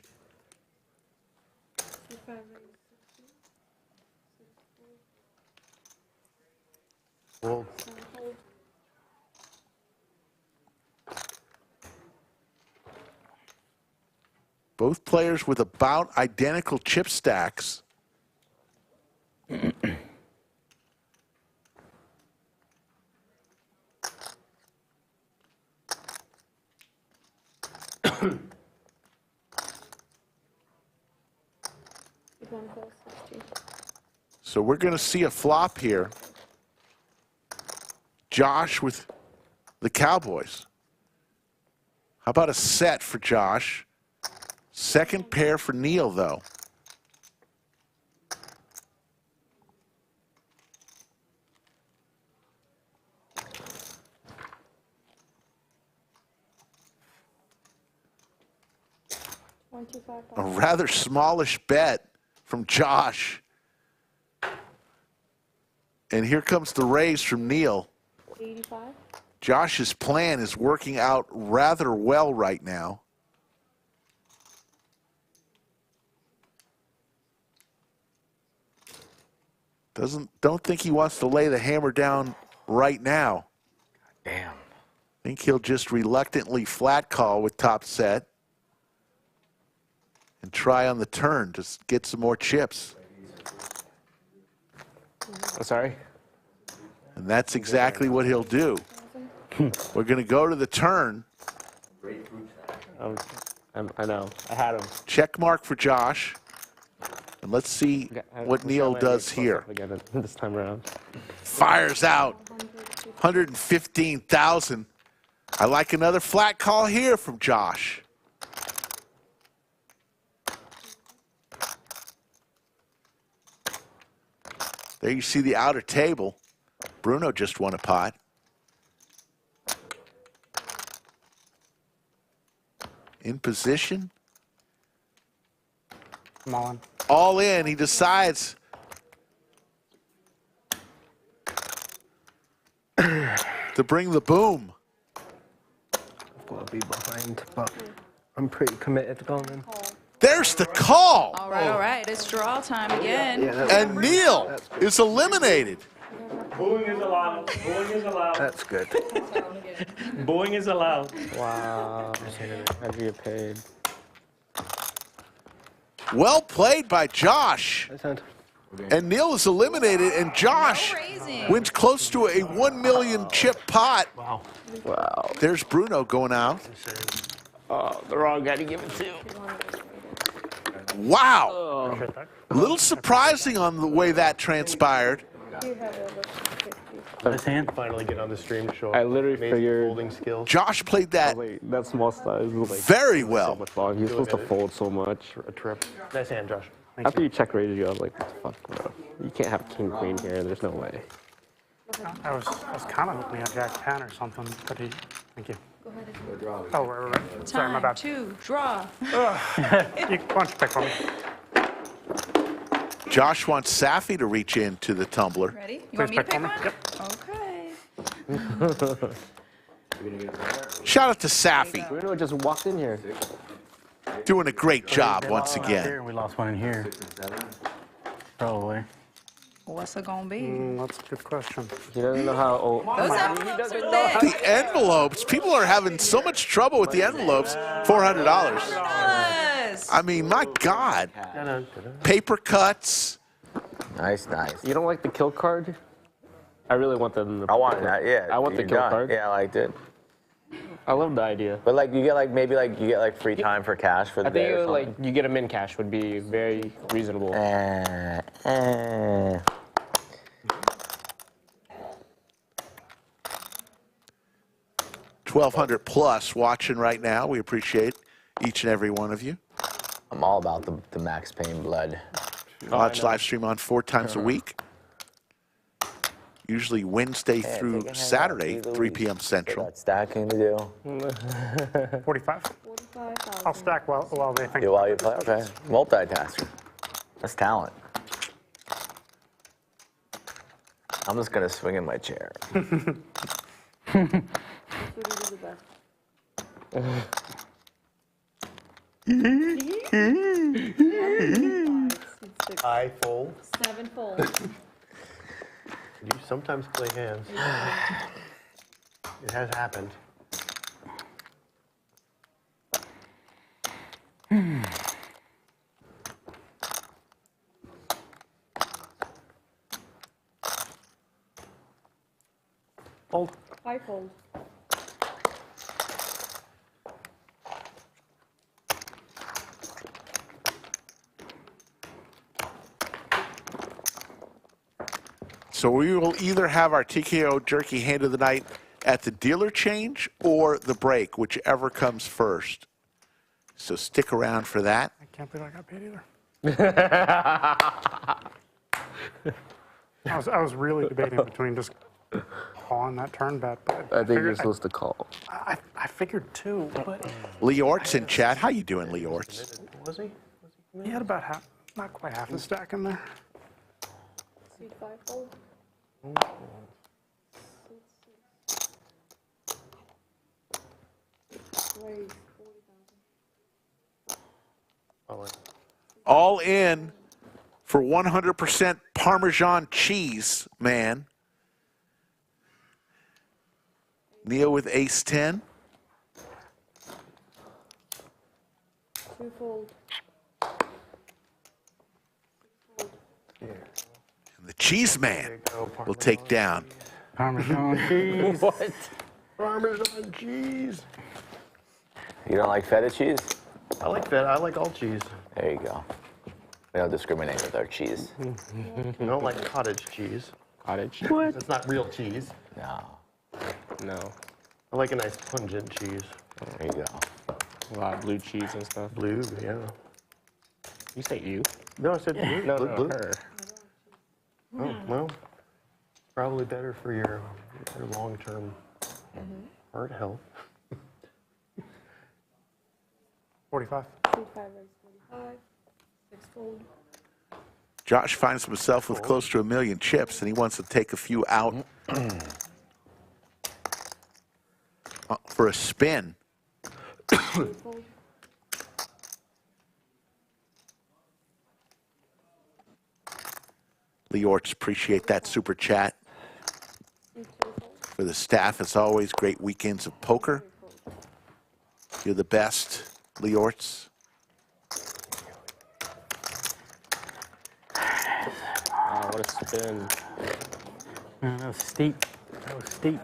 E: Fold.
A: Both players with about identical chip stacks. So we're going to see a flop here. Josh with the Cowboys. How about a set for Josh? Second pair for Neal, though. A rather smallish bet from Josh. And here comes the raise from Neal.
L: 85.
A: Josh's plan is working out rather well right now. Don't think he wants to lay the hammer down right now.
Q: Damn.
A: Think he'll just reluctantly flat call with top set and try on the turn to get some more chips.
N: Sorry?
A: And that's exactly what he'll do. We're going to go to the turn.
N: I know. I had him.
A: Check mark for Josh. And let's see what Neal does here.
N: Again this time around.
A: Fires out. 115,000. I like another flat call here from Josh. There you see the outer table. Bruno just won a pot. In position.
U: I'm all in.
A: All in. He decides. To bring the boom.
J: I'm going to be behind, but I'm pretty committed to going in.
A: There's the call.
K: All right. It's draw time again.
A: And Neal is eliminated.
D: Booing is allowed. Booing is allowed.
J: That's good.
D: Booing is allowed.
N: Wow. How'd you get paid?
A: Well played by Josh. And Neal is eliminated, and Josh wins close to a 1 million chip pot.
N: Wow.
A: There's Bruno going out.
N: Oh, the wrong guy to give it to.
A: Wow. A little surprising on the way that transpired.
J: This hand finally get on the stream to show.
N: I literally figured
J: folding skills.
A: Josh played that
N: that small size was like
A: very well.
N: So much long. He was supposed to fold so much.
J: A trip. Nice hand, Josh.
N: After you check raised you, I was like, what the fuck, bro? You can't have king queen here. There's no way.
U: I was kind of hoping he had Jack 10 or something, but he. Thank you. Oh, right. Sorry, my bad.
K: Time to draw.
U: Why don't you pick for me?
A: Josh wants Safi to reach into the tumbler.
K: Ready? You want me to pick one? Okay.
A: Shout out to Safi.
N: Bruno just walked in here.
A: Doing a great job once again.
U: We lost one in here. Probably.
K: What's it gonna be?
U: That's a good question.
N: He doesn't know how old.
K: Those envelopes are thick.
A: The envelopes. People are having so much trouble with the envelopes. $400. I mean, my God. Paper cuts.
I: Nice.
N: You don't like the kill card? I really want the.
I: I want that, yeah.
N: I want the kill card.
I: Yeah, I liked it.
N: I love the idea.
I: But like, you get like maybe like you get like free time for cash for the
N: I think
I: day or
N: like
I: something.
N: you get a min cash would be very reasonable.
A: 1,200 plus watching right now. We appreciate each and every one of you.
I: I'm all about the Max Payne blood.
A: Watch live stream on 4 times a week. Usually Wednesday through Saturday, 3 p.m. Central.
I: Stacking to do.
U: 45. I'll stack while they think.
I: While you play, okay. Multitasker. That's talent. I'm just gonna swing in my chair.
J: I fold.
L: 7 folds.
J: You sometimes play hands. It has happened. Fold.
L: 5 fold.
A: So we will either have our TKO Jerky hand of the night at the dealer change or the break, whichever comes first. So stick around for that.
U: I can't believe I got paid either. I was really debating between just calling that turn bet, but
N: I think you're supposed to call.
U: I figured too, but
A: Lee Orts in chat. How you doing, Lee Orts?
J: Was he?
U: he had about half, not quite half the stack in there.
L: Suit 5 fold. Raise 40,000.
A: All in for 100% Parmesan cheese, man. Neal with ace 10.
L: 2 fold.
A: And the cheese man will take down.
U: Parmesan cheese.
N: What?
J: Parmesan cheese.
I: You don't like feta cheese?
J: I like that. I like all cheese.
I: There you go. We don't discriminate with our cheese.
J: I don't like cottage cheese.
N: Cottage?
J: What? That's not real cheese.
I: No.
N: No.
J: I like a nice pungent cheese.
I: There you go.
N: A lot of blue cheese and stuff.
J: Blue, yeah.
N: You say you?
J: No, I said blue.
N: No,
J: blue.
N: her.
J: Oh, well, probably better for your long-term heart health.
U: 45.
L: 45 raise 45. 6 fold.
A: Josh finds himself with close to 1 million chips, and he wants to take a few out for a spin. Leorts, appreciate that super chat. For the staff, as always, great weekends of poker. You're the best, Leorts.
N: What a spin.
U: That was steep. That was steep.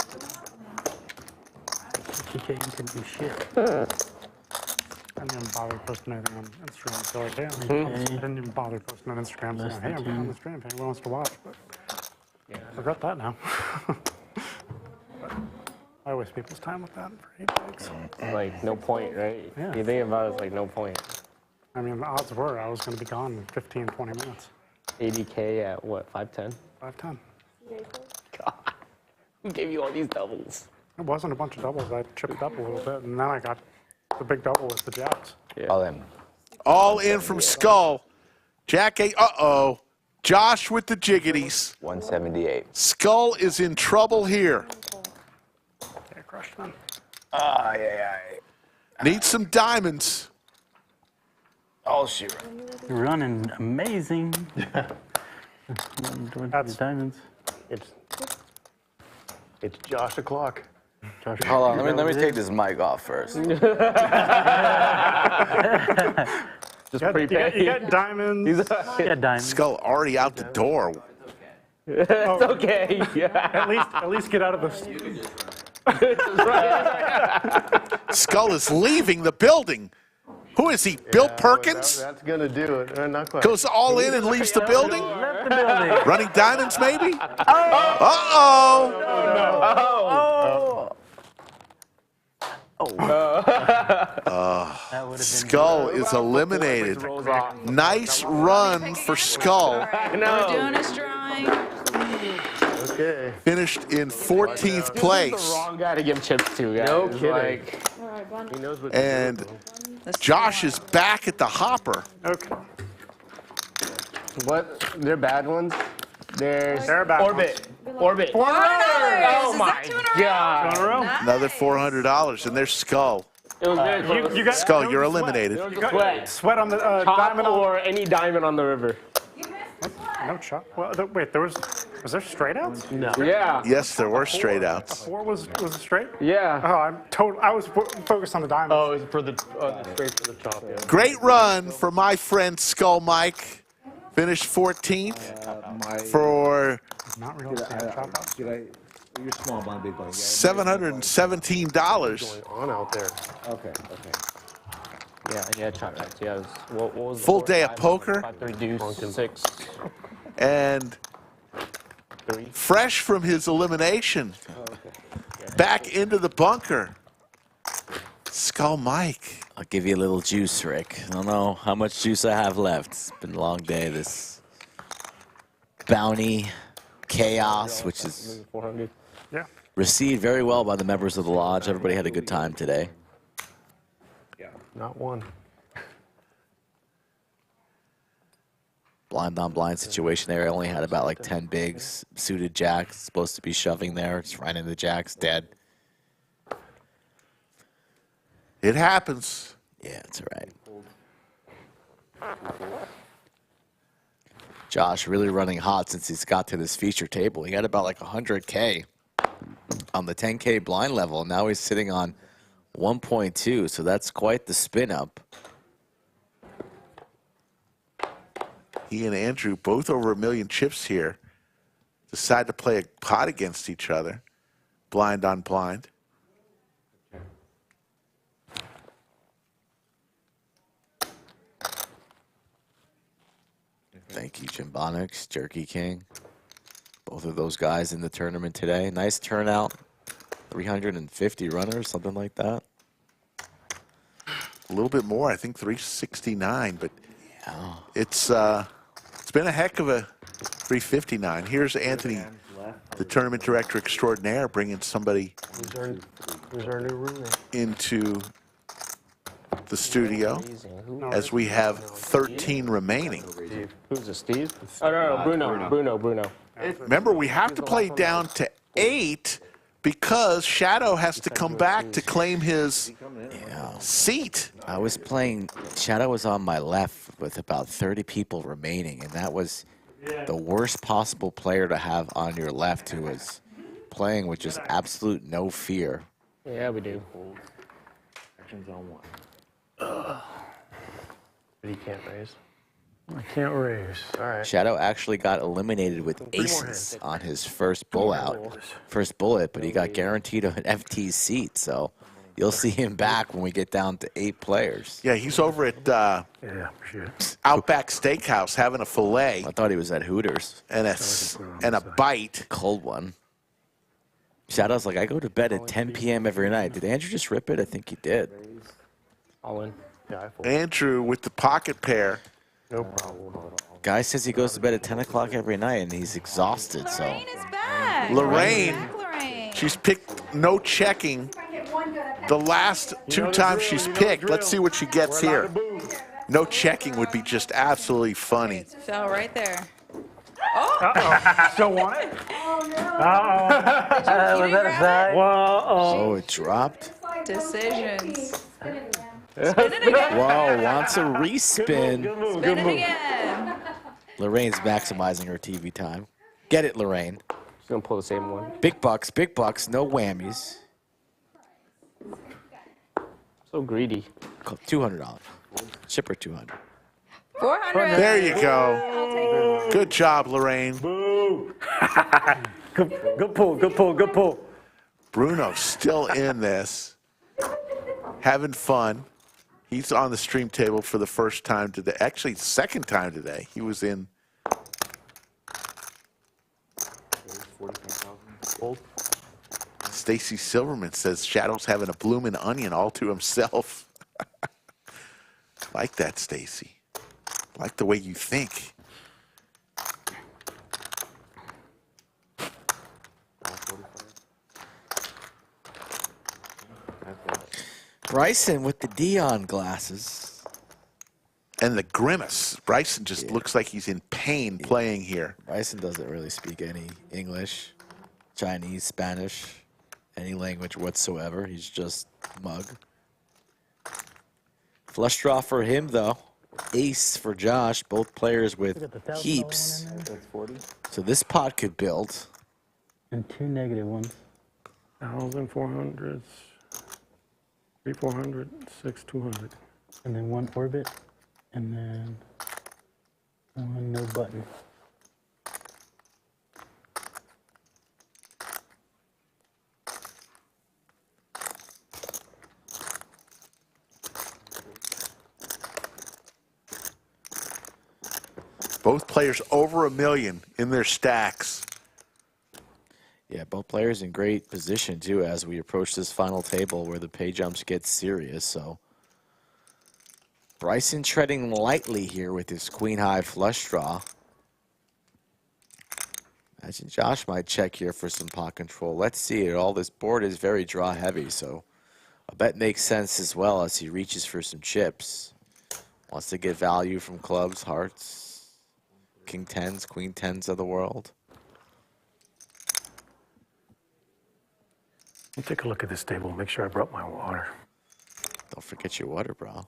U: KK couldn't do shit. I didn't even bother posting anything on Instagram. So like, hey, I didn't even bother posting on Instagram. Saying, hey, I'm on the stream. If anyone wants to watch, but I regret that now. But I waste people's time with that for 8 weeks.
N: Like, no point, right?
U: Yeah.
N: You think about it, it's like, no point.
U: I mean, the odds were I was going to be gone in 15, 20 minutes.
N: 80K at what, 510?
U: 510.
N: God. Who gave you all these doubles?
U: It wasn't a bunch of doubles. I chipped up a little bit, and then I got the big double with the jacks.
N: Yeah.
Q: All in.
A: All in from Skull. Jack A. Uh-oh. Josh with the jiggities.
Q: 178.
A: Skull is in trouble here.
U: Okay, crushed them.
A: Needs some diamonds.
Q: Oh, shoot.
U: You're running amazing. That's diamonds.
J: It's Josh o'clock.
I: Hold on, let me take this mic off first.
U: Just prepay. You got diamonds. Yeah, diamonds.
A: Skull already out the door.
N: It's okay. Yeah.
U: At least get out of this.
A: Skull is leaving the building. Who is he? Bill Perkins?
J: That's going to do it. Not quite.
A: Goes all in and leaves the building?
U: Left the building.
A: Running diamonds, maybe? Uh-oh. Skull is eliminated. Nice run for Skull.
K: We're doing a drawing.
J: Okay.
A: Finished in 14th place.
N: The wrong guy to give chips to, guys.
J: No kidding.
N: Like,
J: He knows what
A: And Josh is back at the hopper.
U: Okay.
J: What? They're bad ones?
U: They're bad
N: Orbit. Orbit.
K: $400.
N: Oh
K: Is
N: my
K: that 2 in a row?
N: God.
U: In a row?
A: Another $400, and there's Skull.
N: It was good.
U: You got
A: Skull,
U: no
A: you're
U: sweat.
A: eliminated.
U: You got sweat on the
N: Top
U: diamond
N: or any diamond on the river.
U: No chop. Well, wait, was there straight outs?
N: No. Yeah.
A: Yes, there were straight
U: A
A: outs.
U: 4 was a straight?
N: Yeah.
U: Oh, I was focused on the diamond.
J: Oh, it's for the straight for the chop. Yeah.
A: Great run for my friend Skull Mike. Finished 14th for
U: Not real chop outs.
B: You're small blind, big blind.
A: $717.
J: Going on out there.
B: Okay.
N: Yeah, chop outs. Yeah. What was the
A: Full
N: score?
A: day of poker.
N: 5, 3, deuce, 6.
A: And fresh from his elimination. Back into the bunker. Skull Mike.
I: I'll give you a little juice, Rick. I don't know how much juice I have left. It's been a long day. This bounty chaos, which is
N: 400.
U: Yeah.
I: received very well by the members of the lodge. Everybody had a good time today.
J: Not one.
I: Blind on blind situation there. I only had about like 10 bigs. Suited jacks. Supposed to be shoving there. Just ran into jacks. Dead.
A: It happens.
I: Yeah, it's all right. Josh really running hot since he's got to this feature table. He had about like 100K on the 10K blind level. Now he's sitting on 1.2, so that's quite the spin up.
A: He and Andrew, both over 1 million chips here, decide to play a pot against each other. Blind on blind.
I: Thank you, Jim Bonix, Jerky King. Both of those guys in the tournament today. Nice turnout. 350 runners, something like that.
A: A little bit more, I think 369, but it's been a heck of a 359. Here's Anthony, the tournament director extraordinaire, bringing somebody
D: Who's our new roommate?
A: into the studio as we have 13 remaining.
N: Steve. Who's it, Steve? Oh, no, Bruno.
A: Remember, we have to play down to 8 because Shadow has to come back to claim his seat.
Q: I was playing, Shadow was on my left with about 30 people remaining, and that was the worst possible player to have on your left who was playing with just absolute no fear.
N: Yeah, we do.
B: Actions on 1.
D: But he can't raise. I can't raise. All right.
Q: Shadow actually got eliminated with aces on his first bullet, but he got guaranteed an FT seat, so you'll see him back when we get down to 8 players.
A: Yeah, he's over at Outback Steakhouse having a fillet.
Q: I thought he was at Hooters.
A: And a bite.
Q: Cold one. Shadow's like, I go to bed at 10 p.m. every night. Did Andrew just rip it? I think he did.
N: All in.
D: Yeah, I fold.
A: Andrew with the pocket pair.
D: No problem.
Q: Guy says he goes to bed at 10 o'clock every night and he's exhausted.
K: Lorraine is back.
A: Lorraine, she's picked no checking the last 2 times she's picked. Let's see what she gets here. No checking would be just absolutely funny.
K: Fell right there.
D: Uh-oh. Still want it?
H: Oh, no.
D: Uh-oh.
K: Was that a side?
Q: Oh, it dropped.
K: Decisions.
Q: Whoa, wants a respin.
K: Spin it again.
Q: Lorraine's maximizing her TV time. Get it, Lorraine.
N: She's going to pull the same one.
Q: Big bucks, no whammies.
N: So greedy.
Q: $200. Shipper $200.
K: 400.
A: There you go. Good job, Lorraine.
D: Boo. Good pull.
A: Bruno still in this, having fun. He's on the stream table for the first time today. Actually, second time today. He was in. Stacy Silverman says Shadow's having a bloomin' onion all to himself. Like that, Stacy. Like the way you think.
Q: Bryson with the Dion glasses.
A: And the grimace. Bryson just looks like he's in pain playing here.
Q: Bryson doesn't really speak any English, Chinese, Spanish, any language whatsoever. He's just mug. Flush draw for him, though. Ace for Josh. Both players with heaps. So this pot could build.
U: And 2 negative ones.
D: 1,400s. 3 400, 6 200.
U: And then 1 orbit. And then 1 no button.
A: Both players over $1 million in their stacks.
Q: Yeah, both players in great position, too, as we approach this final table where the pay jumps get serious. So Bryson treading lightly here with his queen-high flush draw. Imagine Josh might check here for some pot control. Let's see it. All this board is very draw-heavy, so a bet makes sense as well as he reaches for some chips. Wants to get value from clubs, hearts, king 10s, queen 10s of the world.
D: Let me take a look at this table. Make sure I brought my water.
Q: Don't forget your water, bro.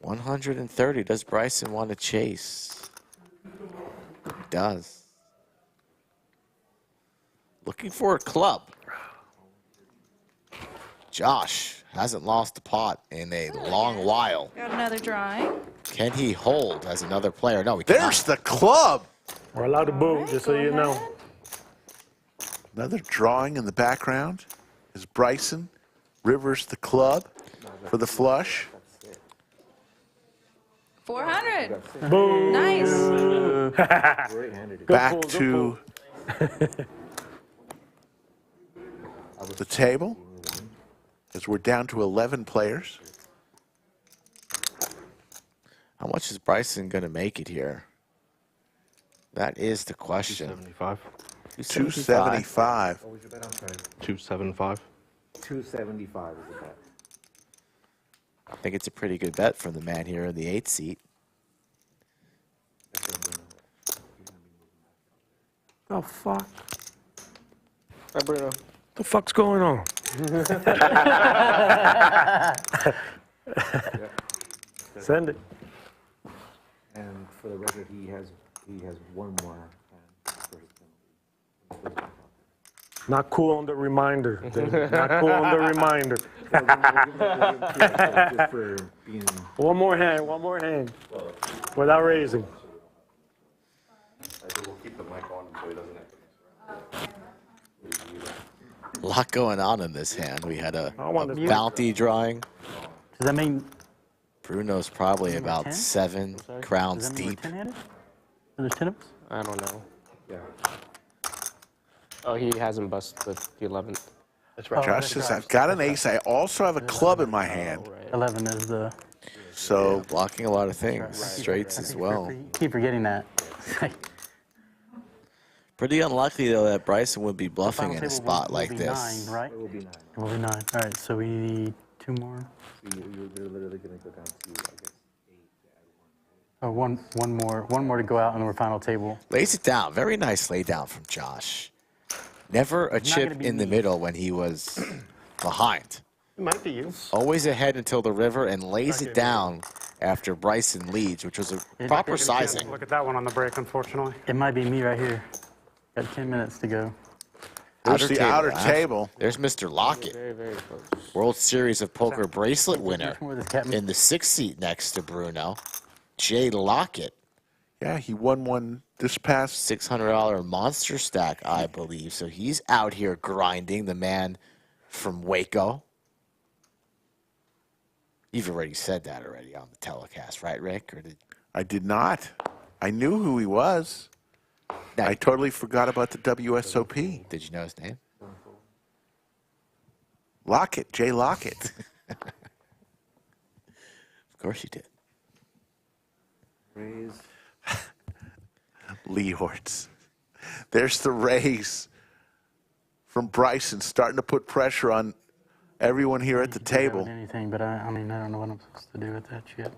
Q: $130. Does Bryson want to chase? He does. Looking for a club. Josh hasn't lost a pot in a long while.
K: Got another drawing.
Q: Can he hold as another player? No, he
A: There's the club.
D: We're allowed to boo, just so you know.
A: Another drawing in the background is Bryson. Rivers the club for the flush.
K: 400.
D: Boom.
K: Nice.
A: Back to the table as we're down to 11 players.
Q: How much is Bryson going to make it here? That is the question.
T: 275.
A: 275.
B: What was your bet? I'm sorry.
T: 275.
B: 275 is the bet.
Q: I think it's a pretty good bet from the man here in the 8th seat.
N: Oh, fuck. Hi, Bruno. The fuck's going on? Send it.
B: And for the record, he has one more hand for his penalty.
D: Not cool on the reminder. David. Not cool on the reminder.
B: Just for being...
D: One more hand. Without raising.
T: I think we'll keep the mic on so he doesn't have
Q: A lot going on in this hand. We had a
R: mute.
Q: bounty drawing.
R: Does that mean
Q: Bruno's probably
R: Is it
Q: about
R: 10?
Q: 7 crowns
R: does that mean
Q: deep.
R: we're 10-handed? There's 10 of us?
N: I don't know.
B: Yeah.
N: Oh, he hasn't busted the 11th.
T: That's
A: right. Josh says, I've got an ace. I also have a club in my hand.
R: 11 is the...
Q: So blocking a lot of things. Straights as well.
R: Keep forgetting that.
Q: Pretty unlikely, though, that Bryson would be bluffing in a
R: Final
Q: spot
R: table
Q: like
R: will be
Q: this.
R: 9, right?
B: It will be 9.
R: It will be 9. All right, so we need 2 more.
B: So you're literally going to go down to, I guess, 8 to add 1.
R: Oh, one more to go out on our final table.
Q: Lays it down. Very nice lay down from Josh. Never a
R: It's not gonna
Q: chip
R: be
Q: in the
R: me.
Q: middle when he was behind.
D: It might be you.
Q: Always ahead until the river and lays it down after Bryson leads, which was a proper sizing.
U: Look at that one on the break, unfortunately.
R: It might be me right here. Got 10 minutes to go.
A: There's the outer table.
Q: There's Mr. Lockett,
N: Very, very close.
Q: World Series of Poker bracelet winner
R: Where this cat-
Q: in the 6th seat next to Bruno. Jay Lockett,
A: Yeah, he won one this past.
Q: $600 monster stack, I believe. So he's out here grinding, the man from Waco. You've already said that already on the telecast, right, Rick? Or did...
A: I did not. I knew who he was. I totally forgot about the WSOP.
Q: Did you know his name?
A: Lockett, Jay Lockett.
Q: Of course you did.
B: Raise.
A: Lee Hortz. There's the raise from Bryson, starting to put pressure on everyone here at the table.
R: Anything, but I mean, I don't know what I'm supposed to do with that shit.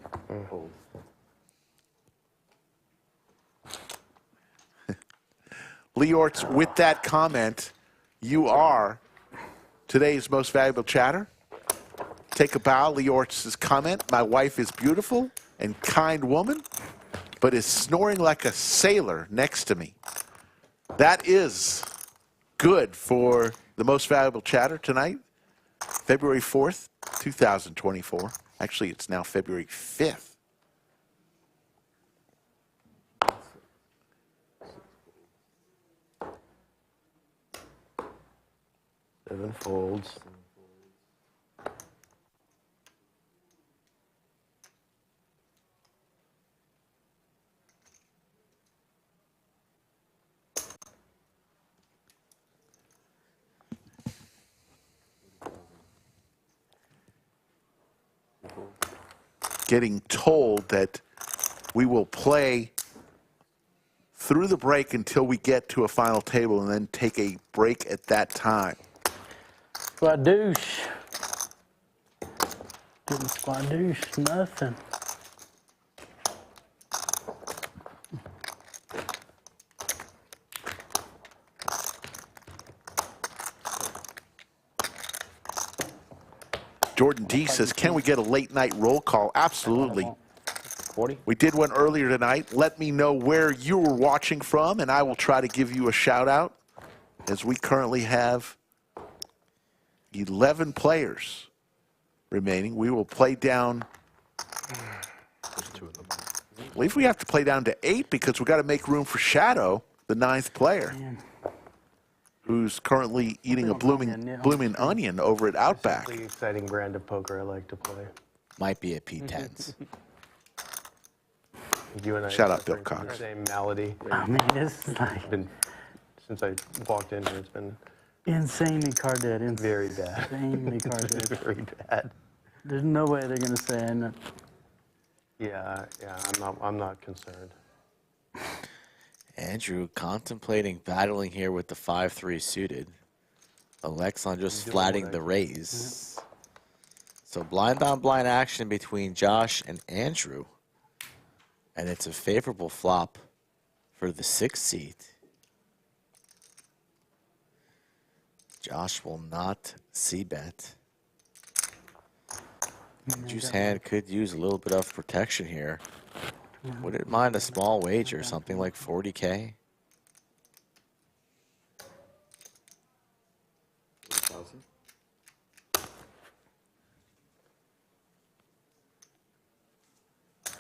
A: Lee Hortz, with that comment, you are today's most valuable chatter. Take a bow. Lee Hortz's comment, my wife is beautiful and kind woman, but is snoring like a sailor next to me. That is good for the most valuable chatter tonight, February 4th, 2024. Actually, it's now February 5th.
T: Seven folds.
A: Getting told that we will play through the break until we get to a final table and then take a break at that time.
R: Squadouche. Didn't squadouche nothing.
A: Jordan D says, can we get a late night roll call? Absolutely.
N: 40?
A: We did one earlier tonight. Let me know where you were watching from, and I will try to give you a shout out, as we currently have 11 players remaining. We will play down, I believe we have to play down to 8 because we got to make room for Shadow, the 9th player, who's currently eating a blooming onion over at Outback.
J: It's an exciting brand of poker I like to play.
Q: Might be at P10s.
J: You and I
A: Shout out
J: suffer
A: Bill
J: from
A: Cox.
J: the same malady.
R: I mean, it's like
J: Since I walked in here, it's been
R: insanely card dead.
J: very bad.
R: Insanely card dead.
J: Very bad.
R: There's no way they're gonna say.
J: Yeah, I'm not concerned.
Q: Andrew contemplating battling here with the 5-3 suited. Alexon just flatting the raise. So blind on blind action between Josh and Andrew. And it's a favorable flop for the 6th seed. Josh will not c-bet. Andrew's hand could use a little bit of protection here. Wouldn't mind a small wager, something like 40K.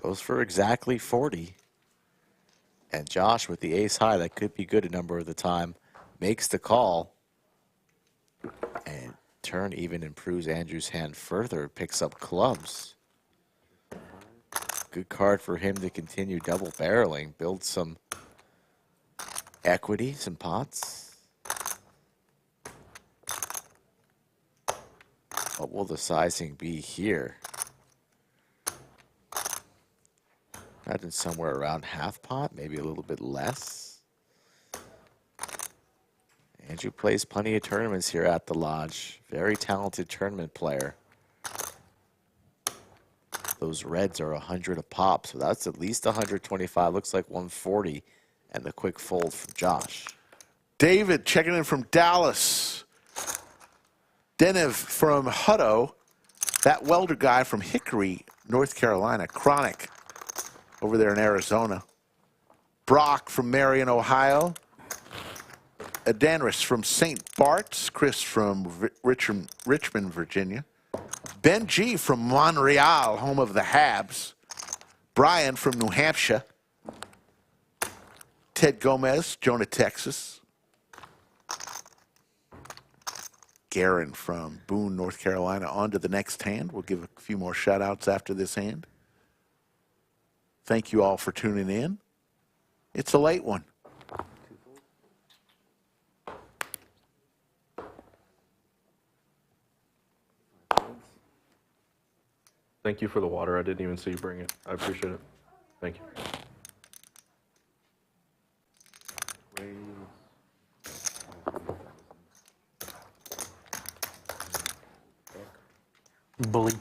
Q: Goes for exactly 40. And Josh with the ace high, that could be good a number of the time, makes the call. And turn even improves Andrew's hand further, picks up clubs. Good card for him to continue double barreling, build some equity, some pots. What will the sizing be here? Imagine somewhere around half pot, maybe a little bit less. Andrew plays plenty of tournaments here at the Lodge. Very talented tournament player. Those reds are 100 a pop, so that's at least 125. Looks like 140, and the quick fold from Josh.
A: David checking in from Dallas. Denev from Hutto. That welder guy from Hickory, North Carolina. Chronic over there in Arizona. Brock from Marion, Ohio. Adanris from St. Bart's. Chris from Richmond, Virginia. Ben G from Montreal, home of the Habs. Brian from New Hampshire. Ted Gomez, Jonah, Texas. Garen from Boone, North Carolina. On to the next hand. We'll give a few more shout outs after this hand. Thank you all for tuning in. It's a late one.
T: Thank you for the water. I didn't even see you bring it. I appreciate it. Thank you.
R: Bully.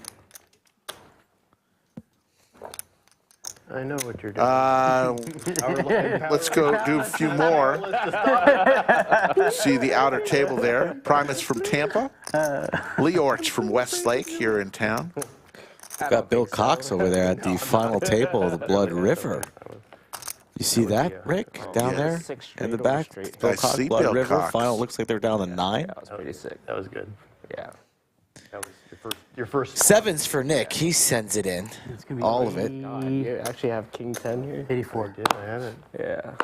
J: I know what you're doing.
A: Let's go do a few more. See the outer table there. Primus from Tampa. Lee Orts from Westlake here in town.
Q: We've got Bill Cox over there at the final table of the Blood River. You see that, Rick, down there in the back? Bill Cox, Blood River. Final looks like they're down to 9.
J: That was pretty sick. That was good. Yeah. That was your first.
Q: Sevens for Nick. He sends it in. All of it.
N: You actually have King 10 here?
R: 84.
N: I have it. Yeah.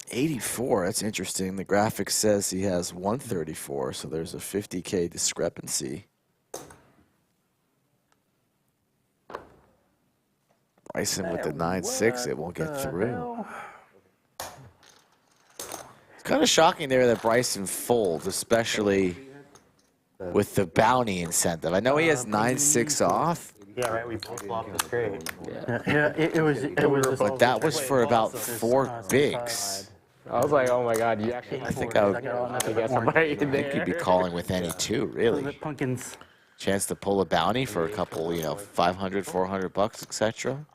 Q: 84, that's interesting. The graphic says he has 134, so there's a 50K discrepancy. Bryson with the 9-6, it won't get through. It's kind of shocking there that Bryson folds, especially with the bounty incentive. I know he has 9-6 off.
J: Yeah, right. We both flopped the straight.
R: Yeah, it was.
Q: But that was for about 4 bigs.
N: I was like, oh my god, you actually.
Q: I think I would.
N: Somebody in there.
Q: You could be calling with any two, really.
R: Pumpkins.
Q: Chance to pull a bounty for a couple, you know, 500, 400 bucks, etc.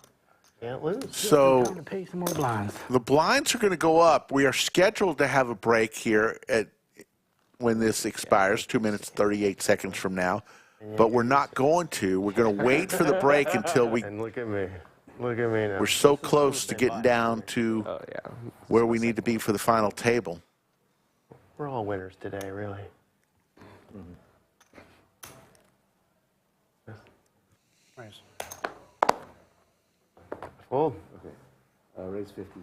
J: Can't lose.
A: So
R: To pay some more blinds.
A: the blinds are going to go up. We are scheduled to have a break here when this expires, 2 minutes, 38 seconds from now. But we're not going to. We're going to wait for the break until we.
J: And look at me. Look at me now.
A: We're so close to getting down to where we need to be for the final table.
J: We're all winners today, really.
U: Nice.
J: Fold.
B: Okay. Raise 50.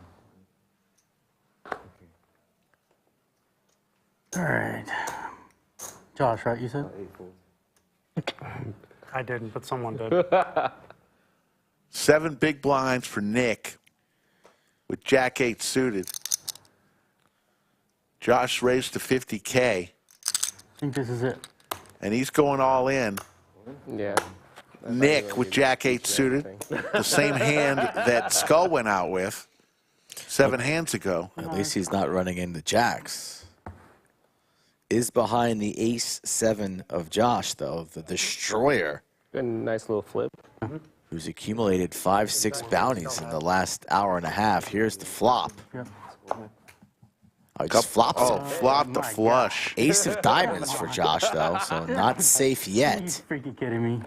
R: All right. Josh, right? You said?
B: 8 folds.
U: I didn't, but someone did.
A: 7 big blinds for Nick with Jack 8 suited. Josh raised to 50K.
R: I think this is it.
A: And he's going all in.
N: Yeah.
A: Nick with Jack 8 suited, the same hand that Skull went out with 7 hands ago.
Q: At least he's not running into jacks. Is behind the ace 7 of Josh, though, the destroyer.
N: Good, nice little flip.
Q: Who's accumulated 5-6 bounties in the last hour and a half. Here's the flop. Oh, he just flops it.
A: Flop the flush.
Q: Ace of diamonds for Josh, though, so not safe yet.
R: Freaking kidding me.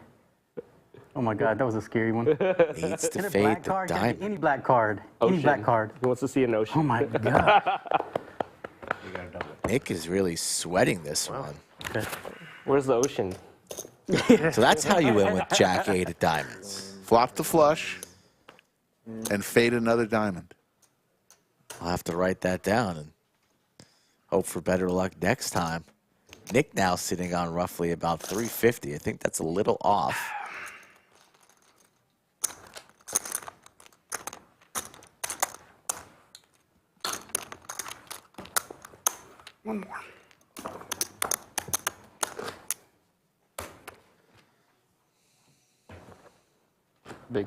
R: Oh my God, that was a scary one.
Q: Needs to fade the diamond.
R: Any black card.
N: Ocean.
R: Any black card.
N: He wants to see an ocean.
R: Oh my God.
Q: Nick is really sweating this one.
R: Okay.
N: Where's the ocean?
Q: So that's how you win with Jack 8 of diamonds.
A: Flop the flush and fade another diamond.
Q: I'll have to write that down and hope for better luck next time. Nick now sitting on roughly about 350. I think that's a little off.
U: One more.
N: Big.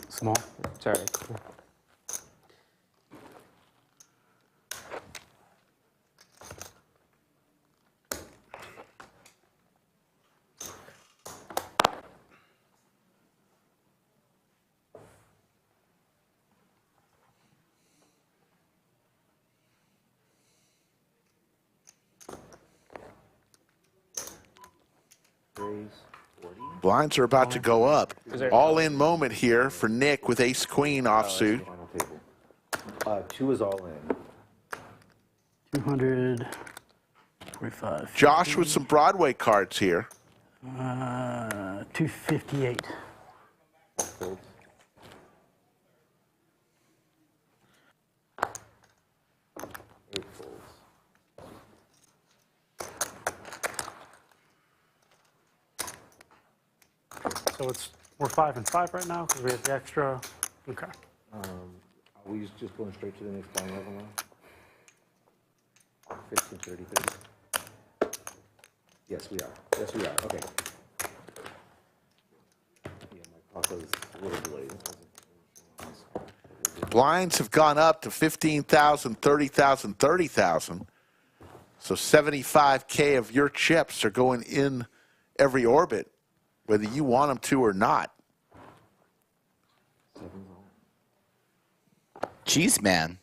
R: Small.
N: Sorry.
A: Blinds are about to go up. All-in moment here for Nick with ace-queen offsuit.
B: 2 is all in.
R: 245.
A: Josh with some Broadway cards here.
R: 258.
U: So we're 5 and 5 right now because we have the extra. Okay.
B: Are we just going straight to the next blind level now? 15, 30, 30. Yes, we are. Yes, we are. Okay. Yeah, my clock is a little delayed.
A: Blinds have gone up to 15,000, 30,000, 30,000. So 75K of your chips are going in every orbit, whether you want them to or not.
Q: Cheese Man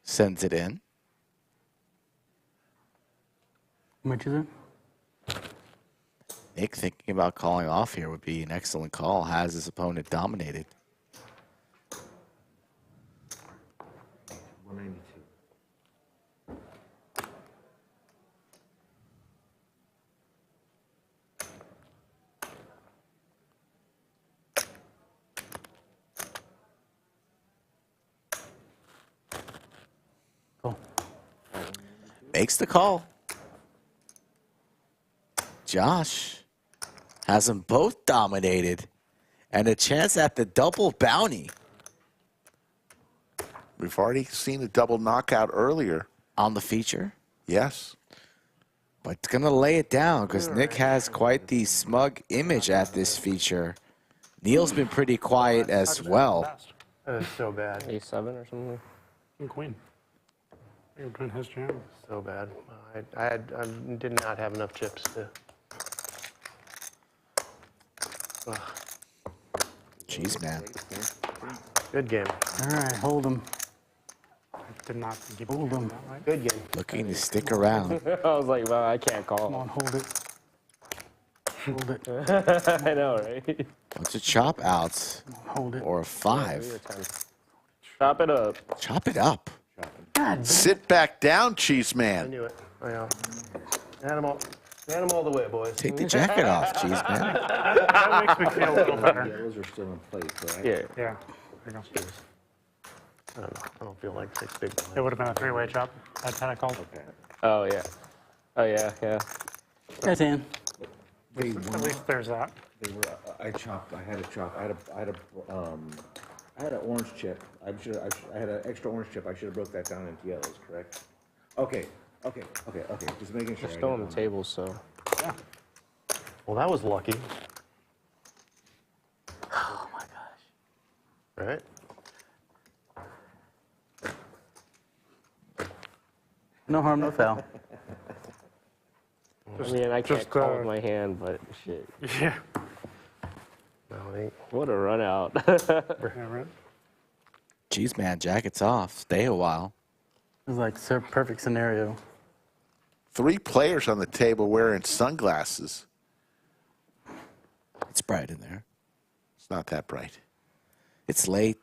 Q: sends it in.
R: How much is it?
Q: Nick thinking about calling off here would be an excellent call. Has his opponent dominated.
B: 192.
Q: Makes the call. Josh has them both dominated and a chance at the double bounty.
A: We've already seen a double knockout earlier.
Q: On the feature?
A: Yes.
Q: But it's going to lay it down because Nick has quite the smug image at this feature. Neal's been pretty quiet as well.
D: That is so bad.
N: A7 or something?
U: And queen. You're doing his jam.
D: So bad. I did not have enough chips to. Ugh.
Q: Jeez, man.
D: Good game.
R: All right, hold him.
U: Did not think you
R: hold him.
D: Good game.
Q: Looking to stick around.
N: I was like, well, I can't call.
R: Come on, hold it. Hold it.
N: I know, right?
Q: What's a chop out?
R: Hold it.
Q: Or a 5?
N: Chop it up.
Q: Chop it up.
R: God.
A: Sit back down, Cheese
D: I
A: Man.
D: knew it. Yeah. Animal all the way, boys.
Q: Take the jacket off, Cheese Man.
U: That makes me feel a little better.
B: Those are still in place, right?
N: Yeah.
U: Yeah. There you go.
D: I don't know. I don't feel like 6 big blinds.
U: It would have been a 3-way chop. That's how I called.
B: Okay.
N: Oh, yeah. Oh, yeah, yeah.
R: That's in.
U: At least there's that.
B: They were. I chopped. I had a chop. I had an orange chip. I had an extra orange chip. I should have broke that down into yellows. Correct. Okay. Just making sure.
N: They're still on the table, so.
U: Yeah.
T: Well, that was lucky.
R: Oh my gosh.
T: Right?
R: No harm, no foul.
N: I mean, I can't call with my hand, but shit.
U: Yeah.
N: What a run out.
U: Yeah, right.
Q: Jeez, man, jacket's off. Stay a while.
R: It was like perfect scenario.
A: 3 players on the table wearing sunglasses.
Q: It's bright in there.
A: It's not that bright.
Q: It's late.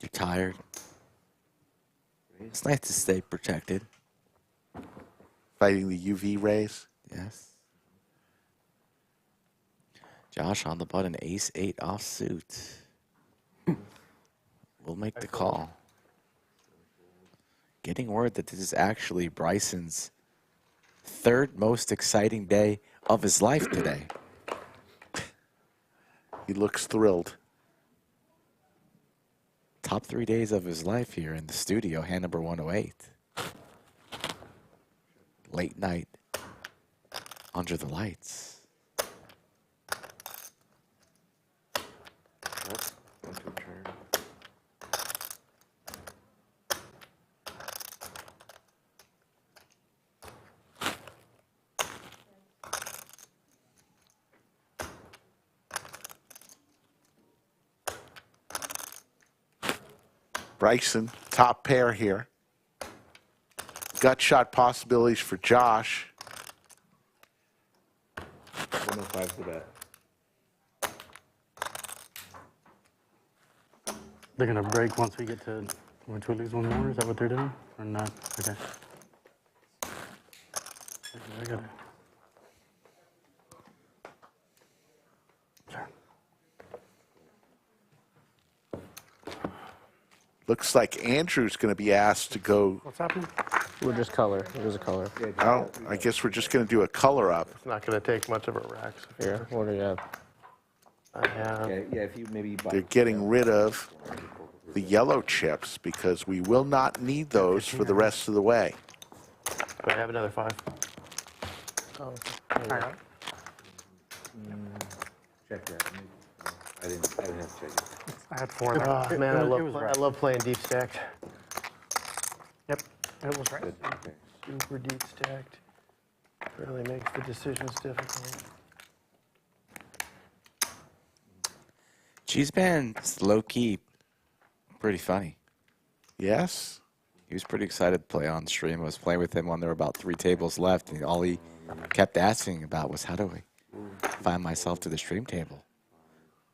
Q: You're tired. It's nice to stay protected.
A: Fighting the UV rays.
Q: Yes. Josh on the button, ace-8 offsuit. We'll make the call. Getting word that this is actually Bryson's 3rd most exciting day of his life today.
A: He looks thrilled.
Q: Top 3 days of his life here in the studio, hand number 108. Late night, under the lights.
A: Bryson, top pair here. Gut shot possibilities for Josh.
B: 105 to bet.
U: They're gonna break once we get to when two lose one more. Is that what they're doing, or not? Okay. I got it.
A: Looks like Andrew's going to be asked to go.
U: What's happening?
N: We'll just color. There's a color.
A: Oh, I guess we're just going to do a color up.
T: It's not going to take much of a rack.
N: Here, what do you have?
T: I have.
B: Yeah, if you maybe buy.
A: They're getting rid of the yellow chips because we will not need those for the rest of the way.
T: I have another 5.
N: Oh,
U: All right.
B: Check that. I didn't have to check it.
U: I had 4 there.
T: Oh, man,
U: It was
T: I
U: right.
T: love playing deep stacked.
U: Yep, it was right.
T: Super deep stacked. Really makes the decisions difficult.
Q: Cheese Man's low key, pretty funny.
A: Yes?
Q: He was pretty excited to play on stream. I was playing with him when there were about 3 tables left, and all he kept asking about was, how do I find myself to the stream table?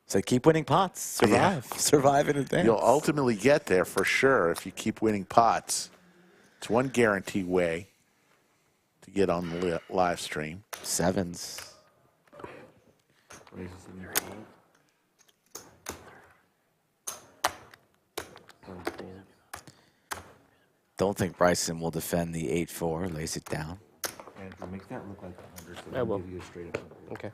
Q: So keep winning pots. Survive.
A: Yeah.
Q: Survive in advance.
A: You'll ultimately get there for sure if you keep winning pots. It's one guaranteed way to get on the live stream.
Q: 7s. Don't think Bryson will defend the 8-4. Lays it down.
B: Andrew, make that look like 100. So
N: I will.
B: give you a straight up.
N: Okay.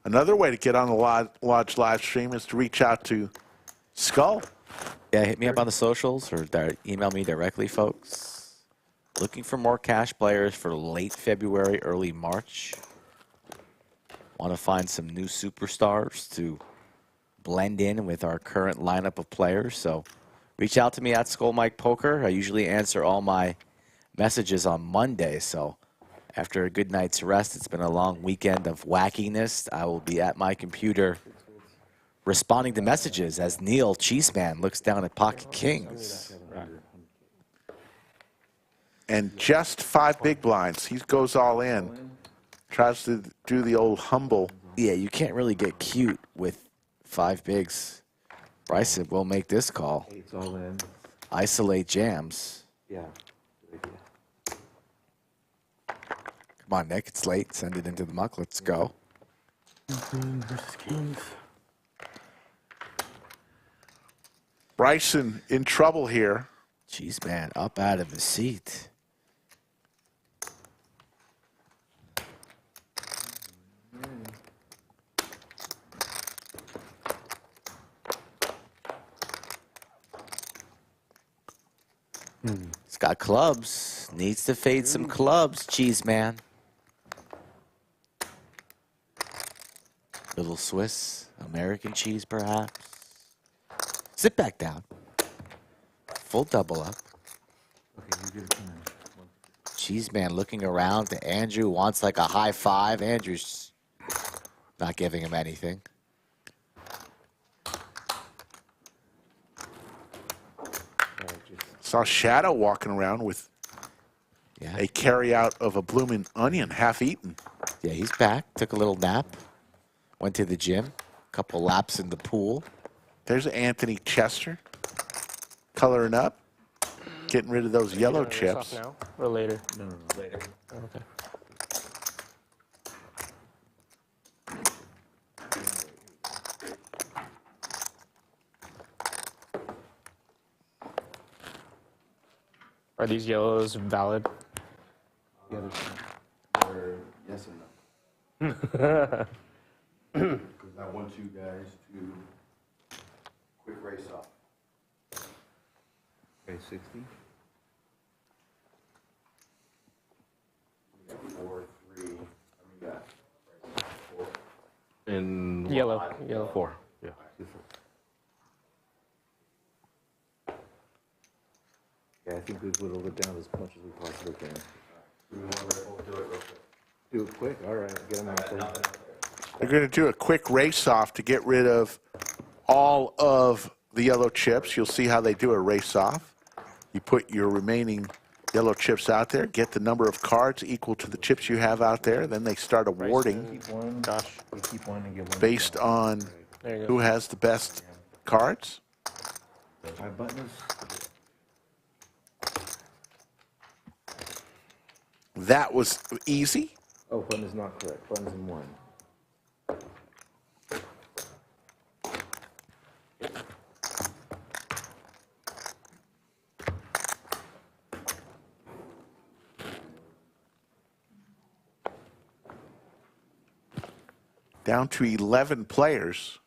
A: Another way to get on the Lodge live stream is to reach out to Skull.
Q: Yeah, hit me up on the socials or email me directly, folks. Looking for more cash players for late February, early March. Want to find some new superstars to blend in with our current lineup of players. So reach out to me at Skull Mike Poker. I usually answer all my messages on Monday. So after a good night's rest, it's been a long weekend of wackiness. I will be at my computer responding to messages as Neal Cheeseman looks down at Pocket Kings.
A: And just 5 big blinds. He goes all in. Tries to do the old humble.
Q: Yeah, you can't really get cute with 5 bigs. Bryson will make this call.
B: It's all in.
Q: Isolate jams.
B: Yeah. Good idea.
Q: Come on, Nick. It's late. Send it into the muck. Let's go.
U: Queen versus kings.
A: Bryson in trouble here.
Q: Jeez, man. Up out of his seat. He's got clubs. Needs to fade some clubs, cheese man. Little Swiss, American cheese, perhaps. Sit back down. Full double up. Cheese man looking around to Andrew, wants like a high five. Andrew's not giving him anything.
A: Saw Shadow walking around with a carry-out of a blooming onion, half eaten.
Q: Yeah, he's back. Took a little nap. Went to the gym. Couple laps in the pool.
A: There's Anthony Chester coloring up, getting rid of those yellow chips.
N: Now or later?
S: No, later.
N: Okay. Are these yellows valid?
B: Yeah, they're yes and no. Because I want you guys to quick race off. Okay, 60. We got 4, 3. We got 4.
T: In
N: Yellow.
T: 4. Yeah.
B: Yeah, I think we whittled it down as much as we possibly can. Do we want to do it real quick? Do it quick? All right, get them out there.
A: They're going to do a quick race-off to get rid of all of the yellow chips. You'll see how they do a race-off. You put your remaining yellow chips out there, get the number of cards equal to the chips you have out there. Then they start awarding based on who has the best cards.
B: My button is...
A: That was easy.
B: Oh, button is not correct. Button's in 1.
A: Down to 11 players.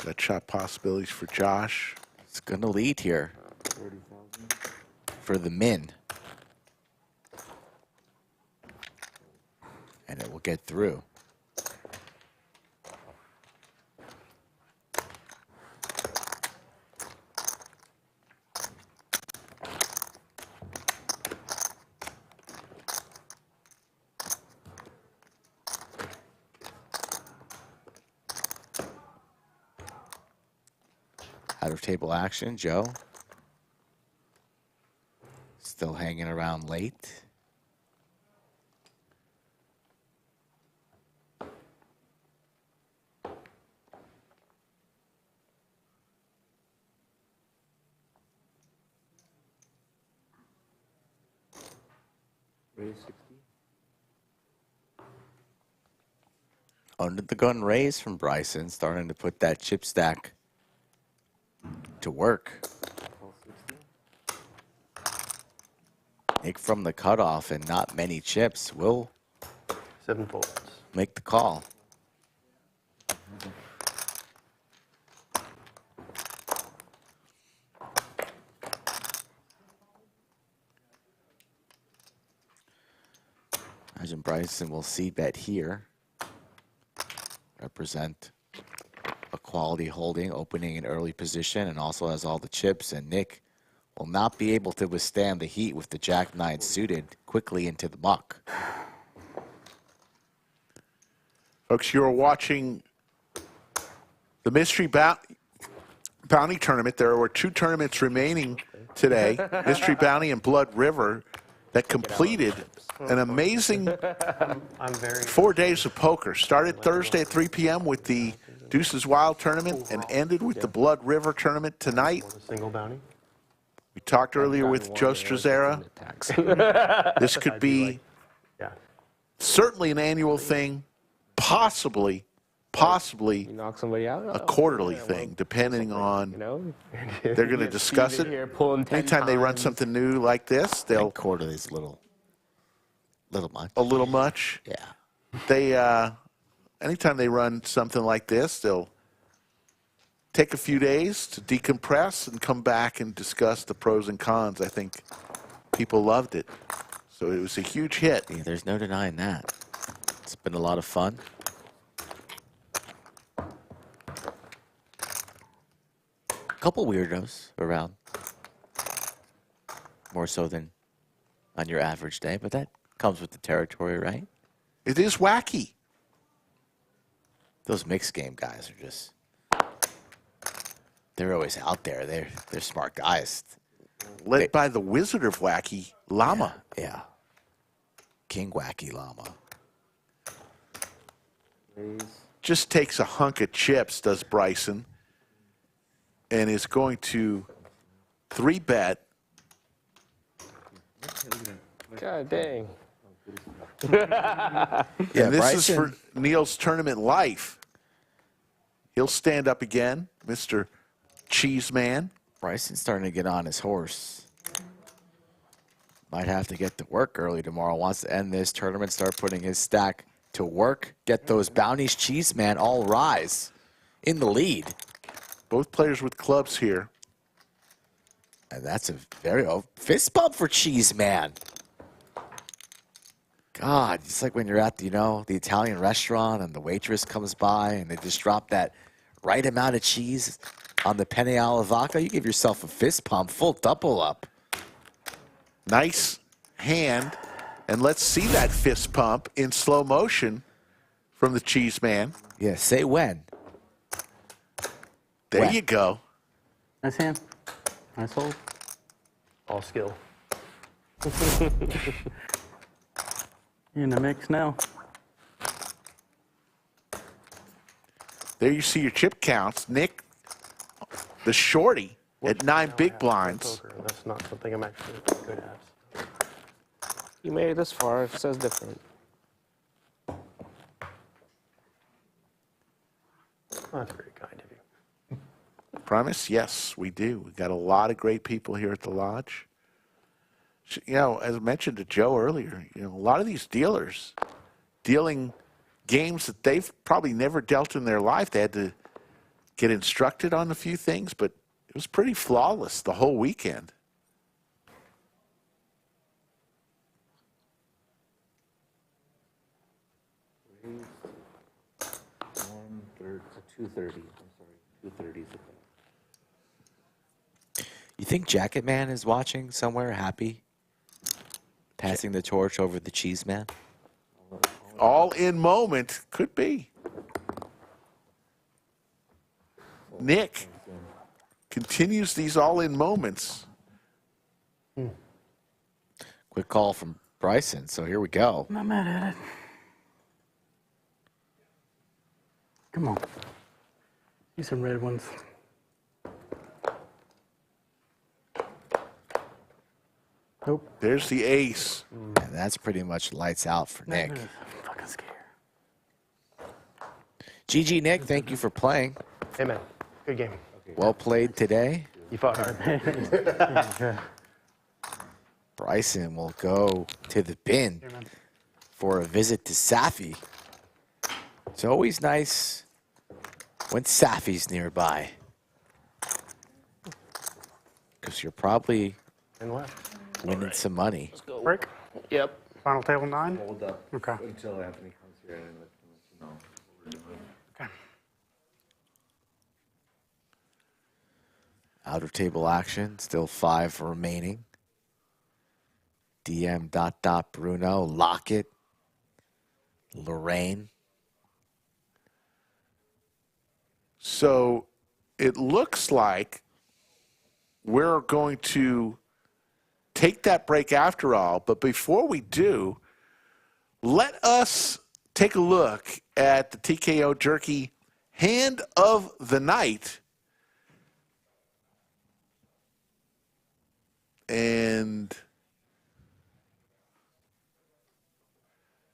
A: Gut shot possibilities for Josh.
Q: It's going to lead here for the min. And it will get through. Out of table action, Joe. Still hanging around late.
B: Raise 60.
Q: Under the gun raise from Bryson, starting to put that chip stack to work. Nick from the cutoff and not many chips will
T: 7 folds.
Q: Make the call. Imagine Bryson will see bet here. Represent a quality holding, opening in early position, and also has all the chips. And Nick will not be able to withstand the heat with the Jack-9 suited quickly into the muck.
A: Folks, you're watching the Mystery Bounty Tournament. There were 2 tournaments remaining today, Mystery Bounty and Blood River. that completed an amazing
U: I'm very
A: 4 days of poker. Started Thursday at 3 p.m. with the Deuces Wild tournament and ended with the Blood River tournament tonight.
U: single bounty.
A: We talked earlier with Joe Strazzera. This could be certainly an annual thing, possibly
N: You knock somebody out.
A: a quarterly thing, depending on, they're going to discuss it. Anytime they run something new like this, they'll.
Q: Quarterly's a little much.
A: A little much?
Q: Yeah.
A: They, anytime they run something like this, they'll take a few days to decompress and come back and discuss the pros and cons. I think people loved it. So it was a huge hit.
Q: Yeah, there's no denying that. It's been a lot of fun. A couple weirdos around. More so than on your average day, but that comes with the territory, right?
A: It is wacky.
Q: Those mixed game guys are just, they're always out there. They're smart guys.
A: Led by the wizard of wacky, Llama.
Q: Yeah. King Wacky Llama.
A: Just takes a hunk of chips, does Bryson, and is going to 3-bet.
N: God dang.
A: And this is for Neal's tournament life. He'll stand up again, Mr. Cheese Man.
Q: Bryson's starting to get on his horse. Might have to get to work early tomorrow. Wants to end this tournament, start putting his stack to work. Get those bounties. Cheese Man all rise in the lead.
A: Both players with clubs here.
Q: And that's a very fist bump for Cheese Man. God, it's like when you're at the, the Italian restaurant and the waitress comes by and they just drop that right amount of cheese on the penne alla vodka. You give yourself a fist pump, full double up.
A: Nice hand. And let's see that fist pump in slow motion from the Cheese Man.
Q: Yeah, say when.
A: There you go.
U: Nice hand. Nice hold.
T: All skill.
U: You're in the mix now.
A: There you see your chip counts. Nick, the shorty, at 9 big blinds.
U: That's not something I'm actually good at.
N: You made it this far. It says different.
U: That's very kind of you.
A: Promise? Yes, we do. We've got a lot of great people here at the lodge. As I mentioned to Joe earlier, a lot of these dealers dealing games that they've probably never dealt in their life. They had to get instructed on a few things, but it was pretty flawless the whole weekend.
B: $230. I'm sorry, $230.
Q: You think Jacket Man is watching somewhere, happy? Passing the torch over the Cheese Man?
A: All in moment, could be. Nick continues these all in moments.
Q: Quick call from Bryson, so here we go.
U: Not mad at it. Come on. Use some red ones. Nope.
A: There's the ace.
Q: And that's pretty much lights out for Nick.
U: I'm fucking scared.
Q: GG, Nick, thank you for playing.
D: Hey, man. Good game.
Q: Well played today.
D: You fought hard.
Q: Bryson will go to the bin for a visit to Safi. It's always nice when Safi's nearby. Because you're probably winning some money.
U: Break?
N: Yep.
U: Final table 9?
B: Hold up.
U: Okay.
B: Until Anthony comes here and let you know what we're doing.
U: Okay.
Q: Outer table action, still 5 remaining. DM ... Bruno, Lockett, Lorraine.
A: So it looks like we're going to take that break after all. But before we do, let us take a look at the TKO Jerky hand of the night. And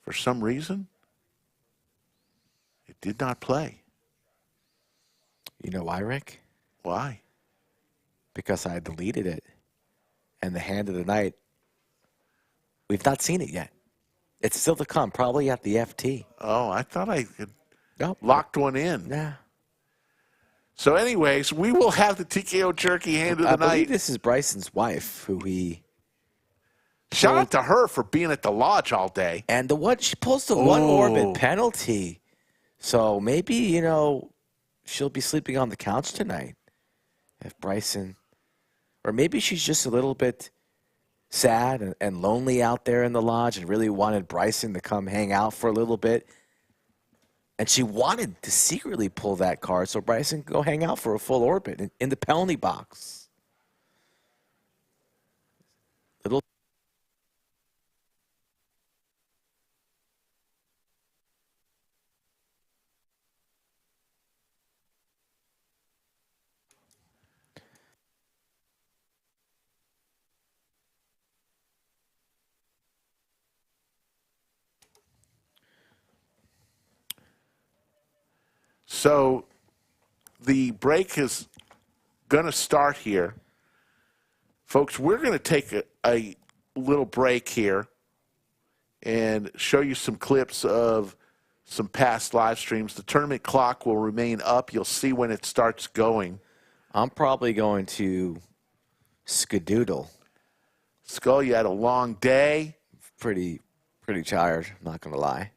A: for some reason, it did not play.
Q: You know why, Rick?
A: Why?
Q: Because I deleted it. And the hand of the night, we've not seen it yet. It's still to come, probably at the FT.
A: Oh, I thought I had locked one in.
Q: Yeah.
A: So anyways, we will have the TKO Jerky hand of the
Q: I believe
A: night.
Q: this is Bryson's wife, who he...
A: Shout out to her for being at the lodge all day.
Q: And the one, she pulls the one orbit penalty. So maybe, you know, she'll be sleeping on the couch tonight. If Bryson... Or maybe she's just a little bit sad and lonely out there in the lodge and really wanted Bryson to come hang out for a little bit. And she wanted to secretly pull that card so Bryson could go hang out for a full orbit in the penalty box. Little.
A: So the break is going to start here. Folks, we're going to take a little break here and show you some clips of some past live streams. The tournament clock will remain up. You'll see when it starts going.
Q: I'm probably going to skedoodle.
A: Skull, you had a long day.
Q: Pretty tired, not going to lie.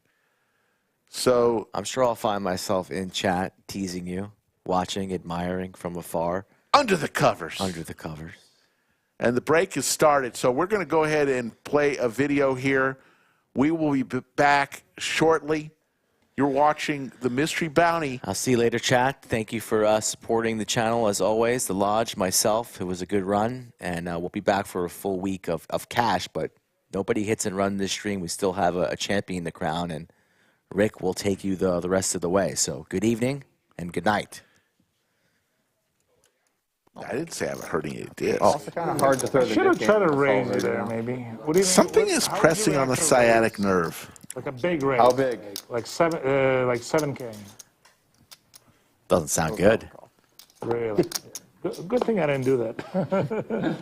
A: So
Q: I'm sure I'll find myself in chat teasing you, watching, admiring from afar.
A: Under the covers.
Q: Under the covers.
A: And the break has started. So we're going to go ahead and play a video here. We will be back shortly. You're watching the Mystery Bounty.
Q: I'll see you later, chat. Thank you for supporting the channel as always. The Lodge, myself, it was a good run. And we'll be back for a full week of cash. But nobody hits and run this stream. We still have a champion to crown. And Rick will take you the rest of the way. So good evening and good night.
A: I didn't say I have a herniated disc.
J: Oh. It's kind of hard to throw the
U: Should have
J: dick
U: tried to
J: in.
U: raise you there, maybe. What do you
A: Something
U: mean?
A: is
U: How would
A: pressing
U: you
A: on the
U: actually
A: sciatic
U: raise?
A: nerve.
U: Like a big raise.
J: How big?
U: Like 7K.
Q: Doesn't sound good.
U: Really. Good thing I didn't do that.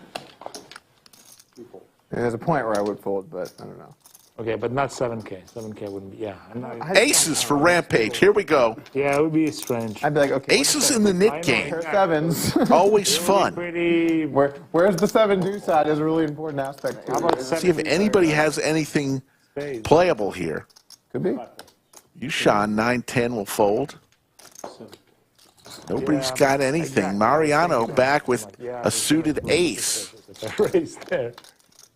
J: There's a point where I would fold, but I don't know.
U: Okay, but not 7K. 7K wouldn't be, yeah.
A: Aces for Rampage. Here we go.
U: Yeah, it would be strange.
J: I'd be like, okay.
A: Aces in the knit game.
J: Pair sevens.
A: Always fun.
U: Pretty.
J: Where's the 7-2 side is a really important aspect to it.
A: See if anybody has anything playable here.
J: Could be.
A: You, Sean, 9-10 will fold. Nobody's got anything. Mariano back with a suited ace.
U: There.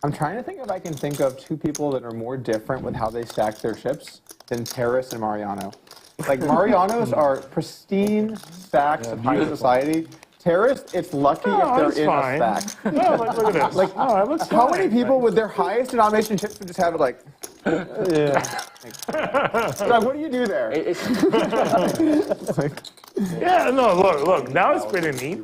J: I'm trying to think if I can think of two people that are more different with how they stack their chips than Terrace and Mariano. Like, Mariano's are pristine stacks of high society. Terrace, it's lucky if they're in a stack.
U: No, like, look at this.
J: Like, how many people with their highest denomination chips would just have it like... Yeah. Like, what do you do there?
U: Yeah, no, look. Now it's pretty neat.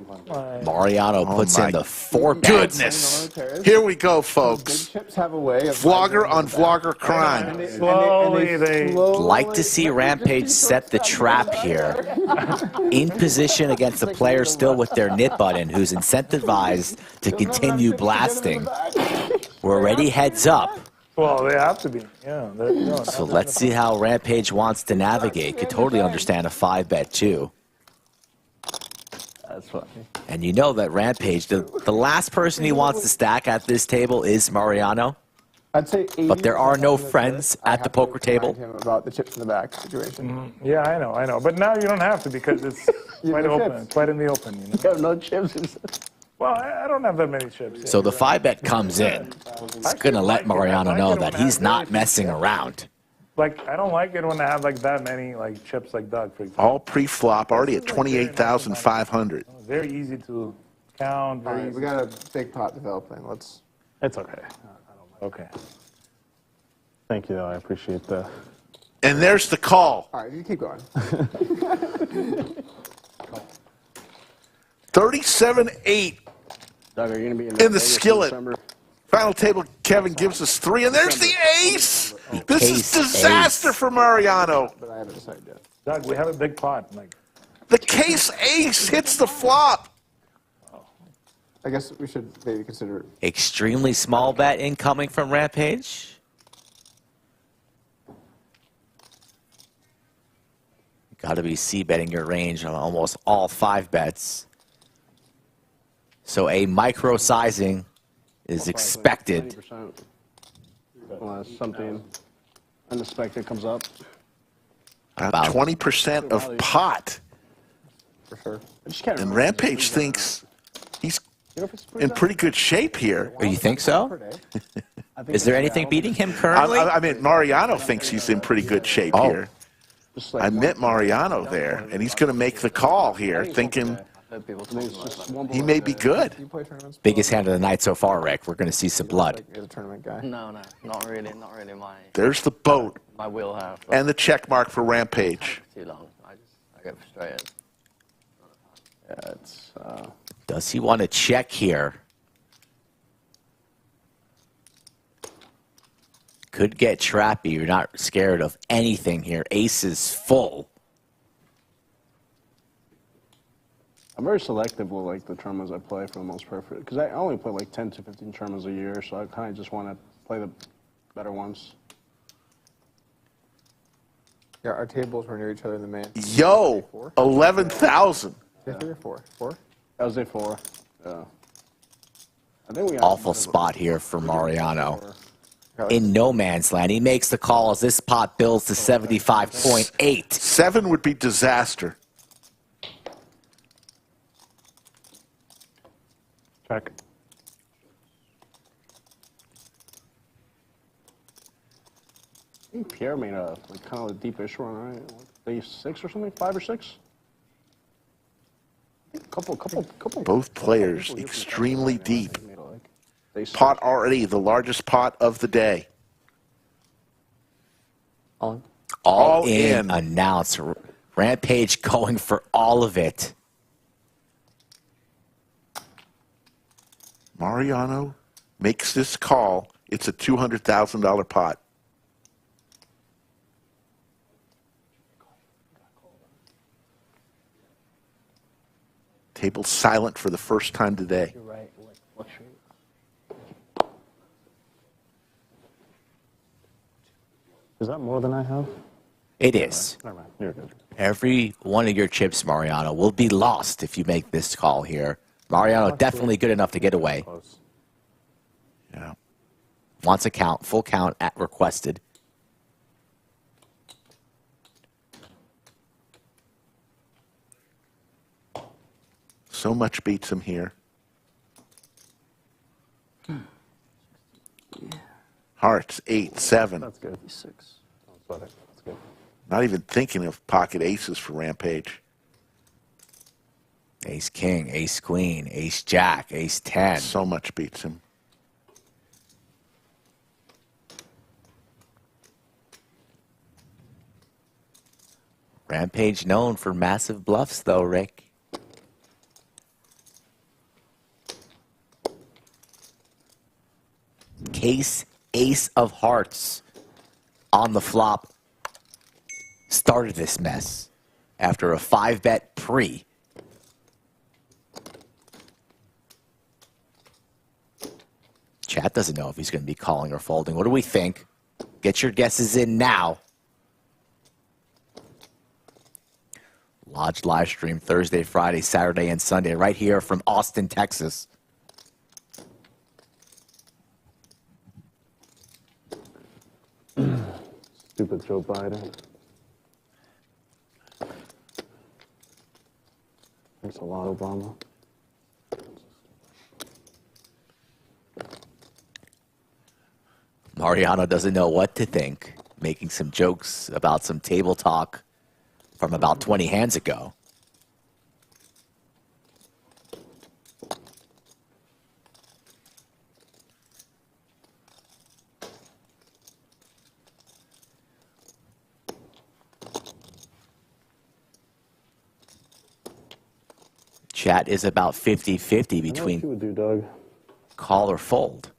Q: Mariano puts in the 4
A: Goodness. Here we go, folks.
J: Chips have a way of...
A: Vlogger on vlogger crime.
U: Slowly, they...
Q: Like to see Rampage set the trap here. In position against the player still with their knit button, who's incentivized to continue blasting. We're already heads up.
U: Well, they have to be. Yeah. No,
Q: So let's see how Rampage wants to navigate. Could totally understand a 5-bet too.
J: That's funny.
Q: And you know that Rampage, the last person he wants to stack at this table is Mariano.
J: I'd say 80%
Q: But there are no
J: of the
Q: friends
J: I
Q: at the
J: have
Q: poker
J: to remind
Q: table.
J: him about the chips in the back situation.
U: Yeah, I know. But now you don't have to because it's quite
J: no
U: open.
J: chips.
U: Quite in the open. You know?
J: You have no chips.
U: Well, I don't have that many chips.
Q: So the 5-bet comes in. It's going to let Mariano know that he's not messing around.
U: Like, I don't like it when I have like that many like chips like Doug, for example.
A: All pre-flop, already at 28,500.
U: Very easy to count.
J: All right, we got a big pot developing. Let's... It's okay. Okay. Thank you, though. I appreciate the.
A: And there's the call.
F: All right, you keep going.
A: 37-8
J: Doug, are you gonna be
A: in the
J: Vegas
A: skillet.
J: December?
A: Final table, Kevin gives us 3, and there's the ace. This is
Q: case
A: disaster
Q: ace.
A: for Mariano.
J: But I haven't decided yet. Doug, we have a big pot. Like,
A: The case ace hits the flop.
F: I guess we should maybe consider.
Q: Extremely small bet incoming from Rampage. Got to be c-betting your range on almost all 5 bets. So a micro sizing is expected.
J: 20%. Unless something unexpected comes up.
A: About 20% of pot.
J: For sure. I just can't
A: And
J: remember.
A: Rampage thinks he's in pretty good shape here.
Q: Oh, you think so? Is there anything beating him currently?
A: I mean, Mariano thinks he's in pretty good shape here. I met Mariano there, and he's going to make the call here, thinking he may be good.
Q: Biggest hand of the night so far, Rick. We're going to see some blood.
F: You're the tournament guy.
P: No, not really my
A: There's the boat
P: wheelhouse.
A: and the check mark for Rampage.
P: Too long. I get frustrated.
J: Yeah, it's.
Q: Does he want to check here? Could get trappy. You're not scared of anything here. Ace is full.
J: I'm very selective with like the tournaments I play for the most part, because I only play like 10 to 15 tournaments a year, so I kind of just want to play the better ones.
F: Yeah, our tables were near each other in the main.
A: Yo, 11,000.
F: Yeah. 3 or 4? 4?
J: That was a 4. Yeah. I think we
Q: Awful spot here for Mariano. In no man's land. He makes the call as this pot builds to 75.8.
A: 7 would be disaster.
J: Check. I think Pierre made a like kind of a deepish run, right? Day 6 or something, 5 or 6. Couple.
A: Both players extremely deep. Pot already the largest pot of the day.
Q: All in. Announce. Rampage going for all of it.
A: Mariano makes this call. It's a $200,000 pot. Table silent for the first time today.
J: You're right. Is that more than I have?
Q: It is.
J: Never mind. You're good.
Q: Every one of your chips, Mariano, will be lost if you make this call here. Mariano definitely good enough to get away.
A: Yeah.
Q: Wants a count, full count at requested.
A: So much beats him here. Hearts, 8, 7.
J: That's good. 6. That's good.
A: Not even thinking of pocket aces for Rampage.
Q: Ace King, Ace Queen, Ace Jack, Ace 10.
A: So much beats him.
Q: Rampage known for massive bluffs, though, Rick. Case Ace of Hearts on the flop started this mess after a 5-bet pre. Chat doesn't know if he's going to be calling or folding. What do we think? Get your guesses in now. Lodge live stream Thursday, Friday, Saturday, and Sunday right here from Austin, Texas.
J: Stupid Joe Biden. Thanks a lot, Obama.
Q: Mariano doesn't know what to think, making some jokes about some table talk from about 20 hands ago. Chat is about 50-50 between
J: you would do, Doug.
Q: call or fold.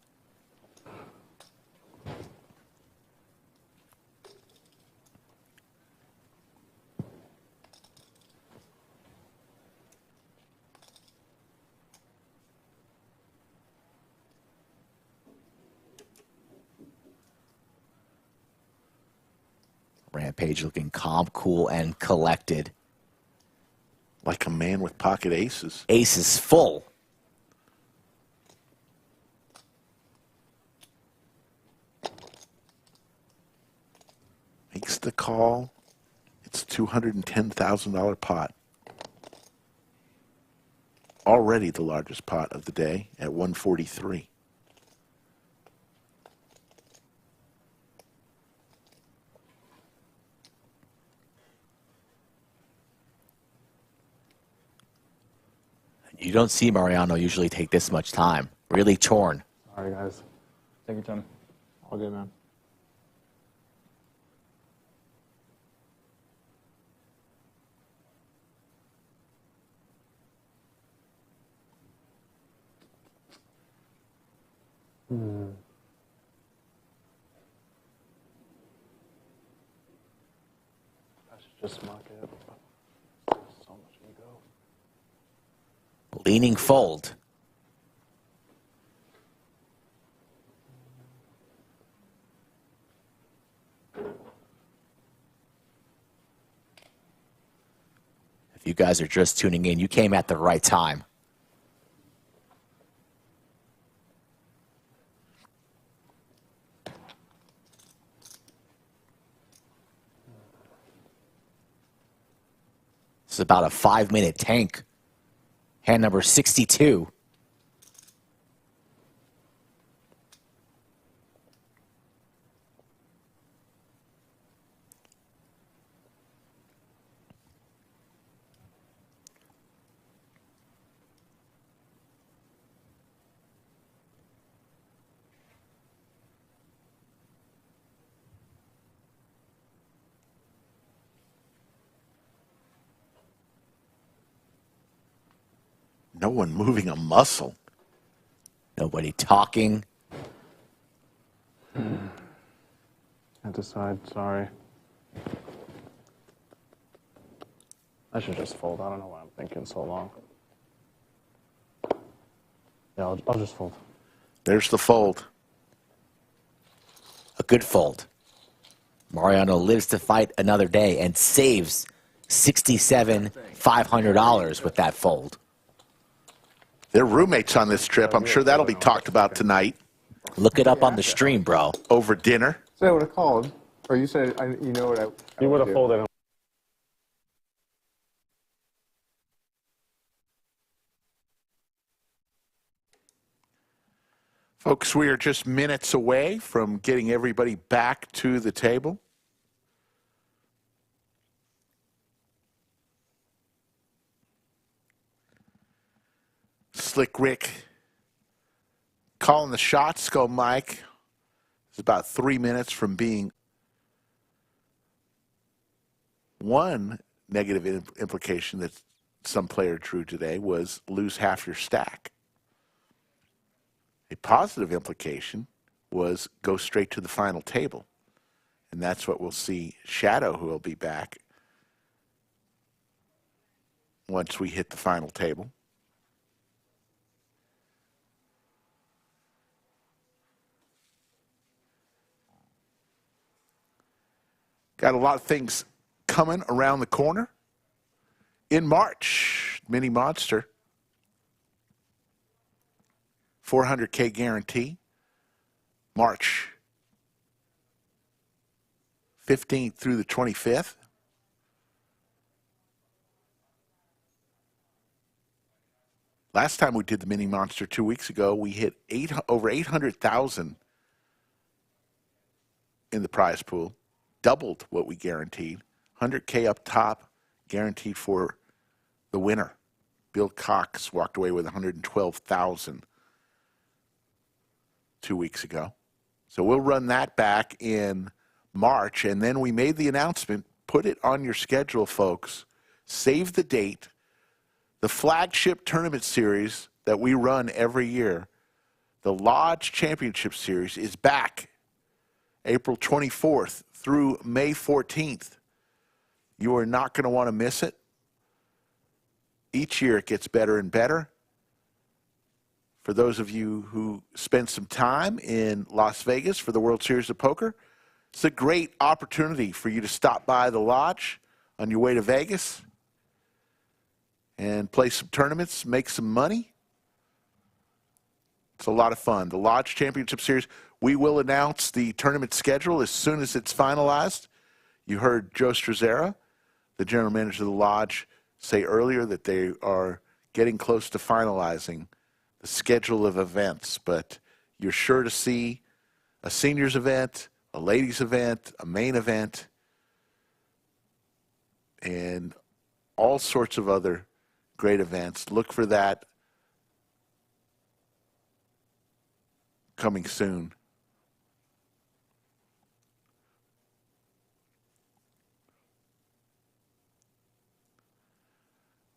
Q: Rampage looking calm, cool, and collected.
A: Like a man with pocket aces.
Q: Aces full.
A: Makes the call. It's $210,000 pot. Already the largest pot of the day at 143.
Q: You don't see Mariano usually take this much time. Really torn.
J: All right, guys. Take your time. All good, man. I should just mark it. So much ego.
Q: Leaning fold. If you guys are just tuning in, you came at the right time. This is about a 5-minute tank. Hand number 62.
A: No one moving a muscle.
Q: Nobody talking.
J: I decide, sorry. I should just fold. I don't know why I'm thinking so long. Yeah, I'll just fold.
A: There's the fold.
Q: A good fold. Mariano lives to fight another day and saves $67,500 with that fold.
A: They're roommates on this trip. I'm sure that'll be talked about tonight.
Q: Look it up on the stream, bro.
A: Over dinner.
E: So I would have called, or you said, you know what I
J: You would have
E: do.
J: folded.
A: Folks, we are just minutes away from getting everybody back to the table. Slick Rick calling the shots. Go Mike. It's about 3 minutes from being one negative implication that some player drew today was lose half your stack. A positive implication was go straight to the final table. And that's what we'll see Shadow, who will be back once we hit the final table. Got a lot of things coming around the corner. In March, Mini Monster, 400K guarantee. March 15th through the 25th. Last time we did the Mini Monster 2 weeks ago, we hit over 800,000 in the prize pool. Doubled what we guaranteed. 100K up top, guaranteed for the winner. Bill Cox walked away with 112,000 2 weeks ago. So we'll run that back in March, and then we made the announcement. Put it on your schedule, folks. Save the date. the flagship tournament series that we run every year, the Lodge Championship Series, is back April 24th through May 14th. You are not going to want to miss it. Each year it gets better and better. For those of you who spend some time in Las Vegas for the World Series of Poker, it's a great opportunity for you to stop by the Lodge on your way to Vegas and play some tournaments, make some money. It's a lot of fun. The Lodge Championship Series, we will announce the tournament schedule as soon as it's finalized. You heard Joe Strazzera, the general manager of the Lodge, say earlier that they are getting close to finalizing the schedule of events, but you're sure to see a seniors event, a ladies event, a main event, and all sorts of other great events. Look for that coming soon.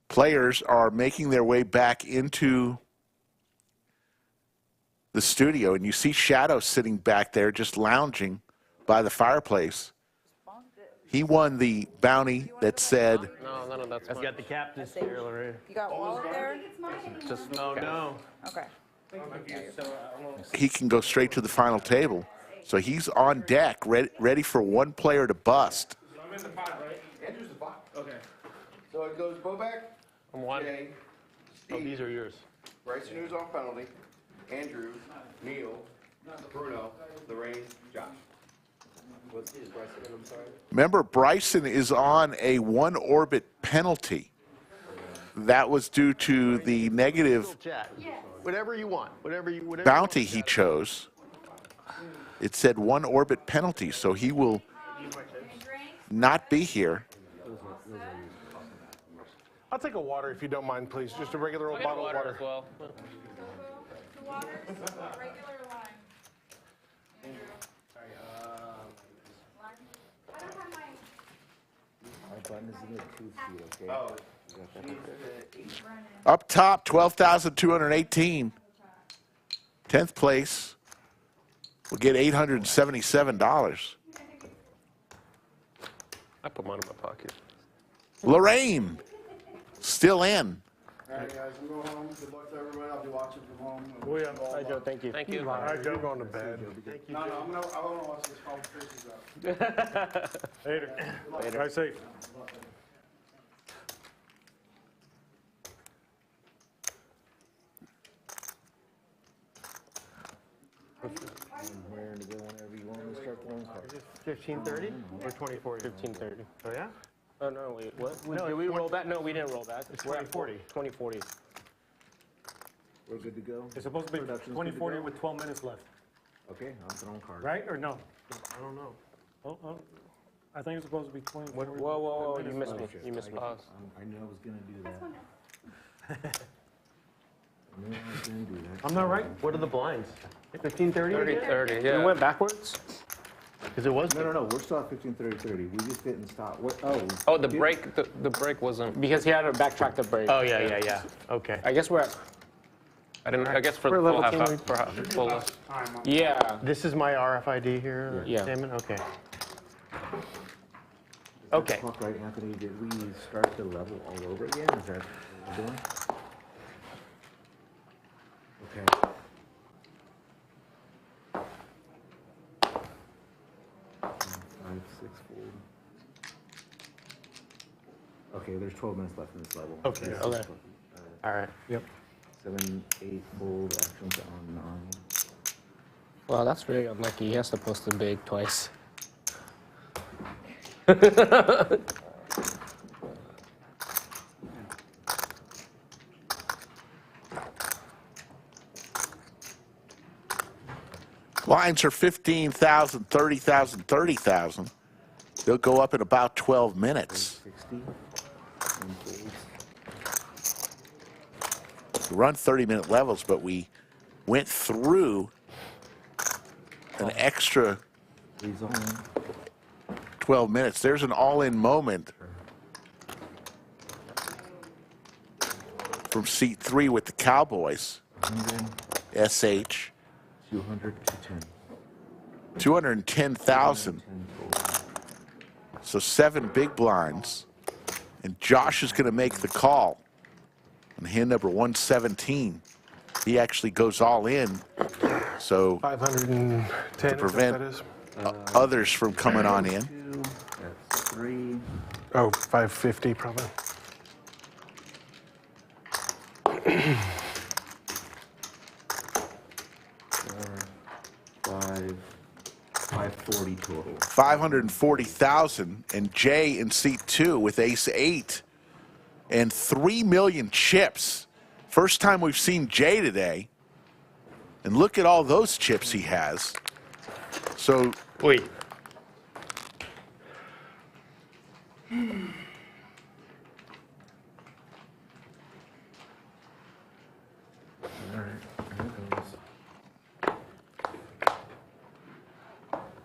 A: Players are making their way back into the studio, and you see Shadow sitting back there just lounging by the fireplace. He won the bounty that said,
N: No, that's
T: got the captain's chair, Lorraine.
K: You got wallet there?
T: Just no.
K: Okay.
A: he can go straight to the final table. So he's on deck, ready for one player to bust.
M: So I'm in the pot, right? Andrew's the pot. Okay. So it goes Bobak.
N: I'm one.
M: Jay,
T: Oh, these are yours.
M: Bryson who's off penalty. Andrew, Neal, Bruno, Lorraine, Josh. What's his Bryson? I'm sorry.
A: Remember, Bryson is on a one-orbit penalty. That was due to the negative
T: Whatever you want. Whatever
A: bounty he chose. It said one-orbit penalty, so he will not be here.
M: I'll take a water if you don't mind, please. Just a regular old bottle of water.
N: As well.
A: Up top, 12,218. 10th place will get $877.
N: I put mine in my pocket.
A: Lorraine, still in.
M: All right, guys, I'm going home. Good luck to everybody. I'll be watching from home.
D: Oh, yeah. Hi, Joe. Thank you.
N: Thank you.
D: All right, Joe. Going to bed.
M: Thank you. No, I want to watch this conversation out.
D: Later. Drive safe.
B: Where to go whenever you want to start throwing cards.
D: 15:30 or 2040?
N: 15:30.
D: Oh, yeah?
N: Oh, no, wait, what?
D: No,
N: Did we roll that? No, we didn't roll that.
D: It's
N: We're at
D: 2040.
N: 2040.
B: We're good to go.
D: It's supposed to be
B: Production's good to
D: 2040
B: go?
D: with 12 minutes left.
B: Okay, I'm throwing cards.
D: Right or no? I don't know. Oh, I think it's supposed to be 20.
N: Whoa, whoa, whoa, you missed me. You missed me.
B: I knew I was going to do that. I knew I was going to do that.
D: I'm not right.
T: What are the blinds?
D: 15:30?
N: 30, yeah. We went backwards?
T: Because it was.
B: No, we're still at 15:30. We just didn't stop. What?
N: Oh, the break, the break wasn't. Because he had to backtrack the break.
T: Oh, yeah. Okay.
N: I guess we're at. I guess for
T: We're
N: full
T: level
N: half,
T: team.
N: for full. Yeah.
T: This is my RFID here,
N: Yeah.
T: Damon? Okay.
B: Okay. Right, Anthony, did we start the level all over again? Is that what we're doing? Okay. Five, six, fold. Okay, there's 12 minutes left in this level.
T: Okay.
N: Okay. All right.
T: Yep.
B: 7, 8, fold, actions on 9.
N: Well, that's really unlucky. He has to post the big twice.
A: Lines are 15,000, 30,000, 30,000. They'll go up in about 12 minutes.
B: 60.
A: We run 30-minute levels, but we went through an extra 12 minutes. There's an all-in moment. from seat 3 with the Cowboys.
B: 100,
A: SH.
B: 200, 210.
A: 210,000. So 7 big blinds. And Josh is going to make the call on hand number 117. He actually goes all in. So
J: 510
A: to prevent others from coming on in.
B: That's 3.
J: Oh, 550 probably.
B: 540 total.
A: 540,000, and Jay in seat 2 with ace 8 and 3 million chips. First time we've seen Jay today. And look at all those chips he has. So
D: wait.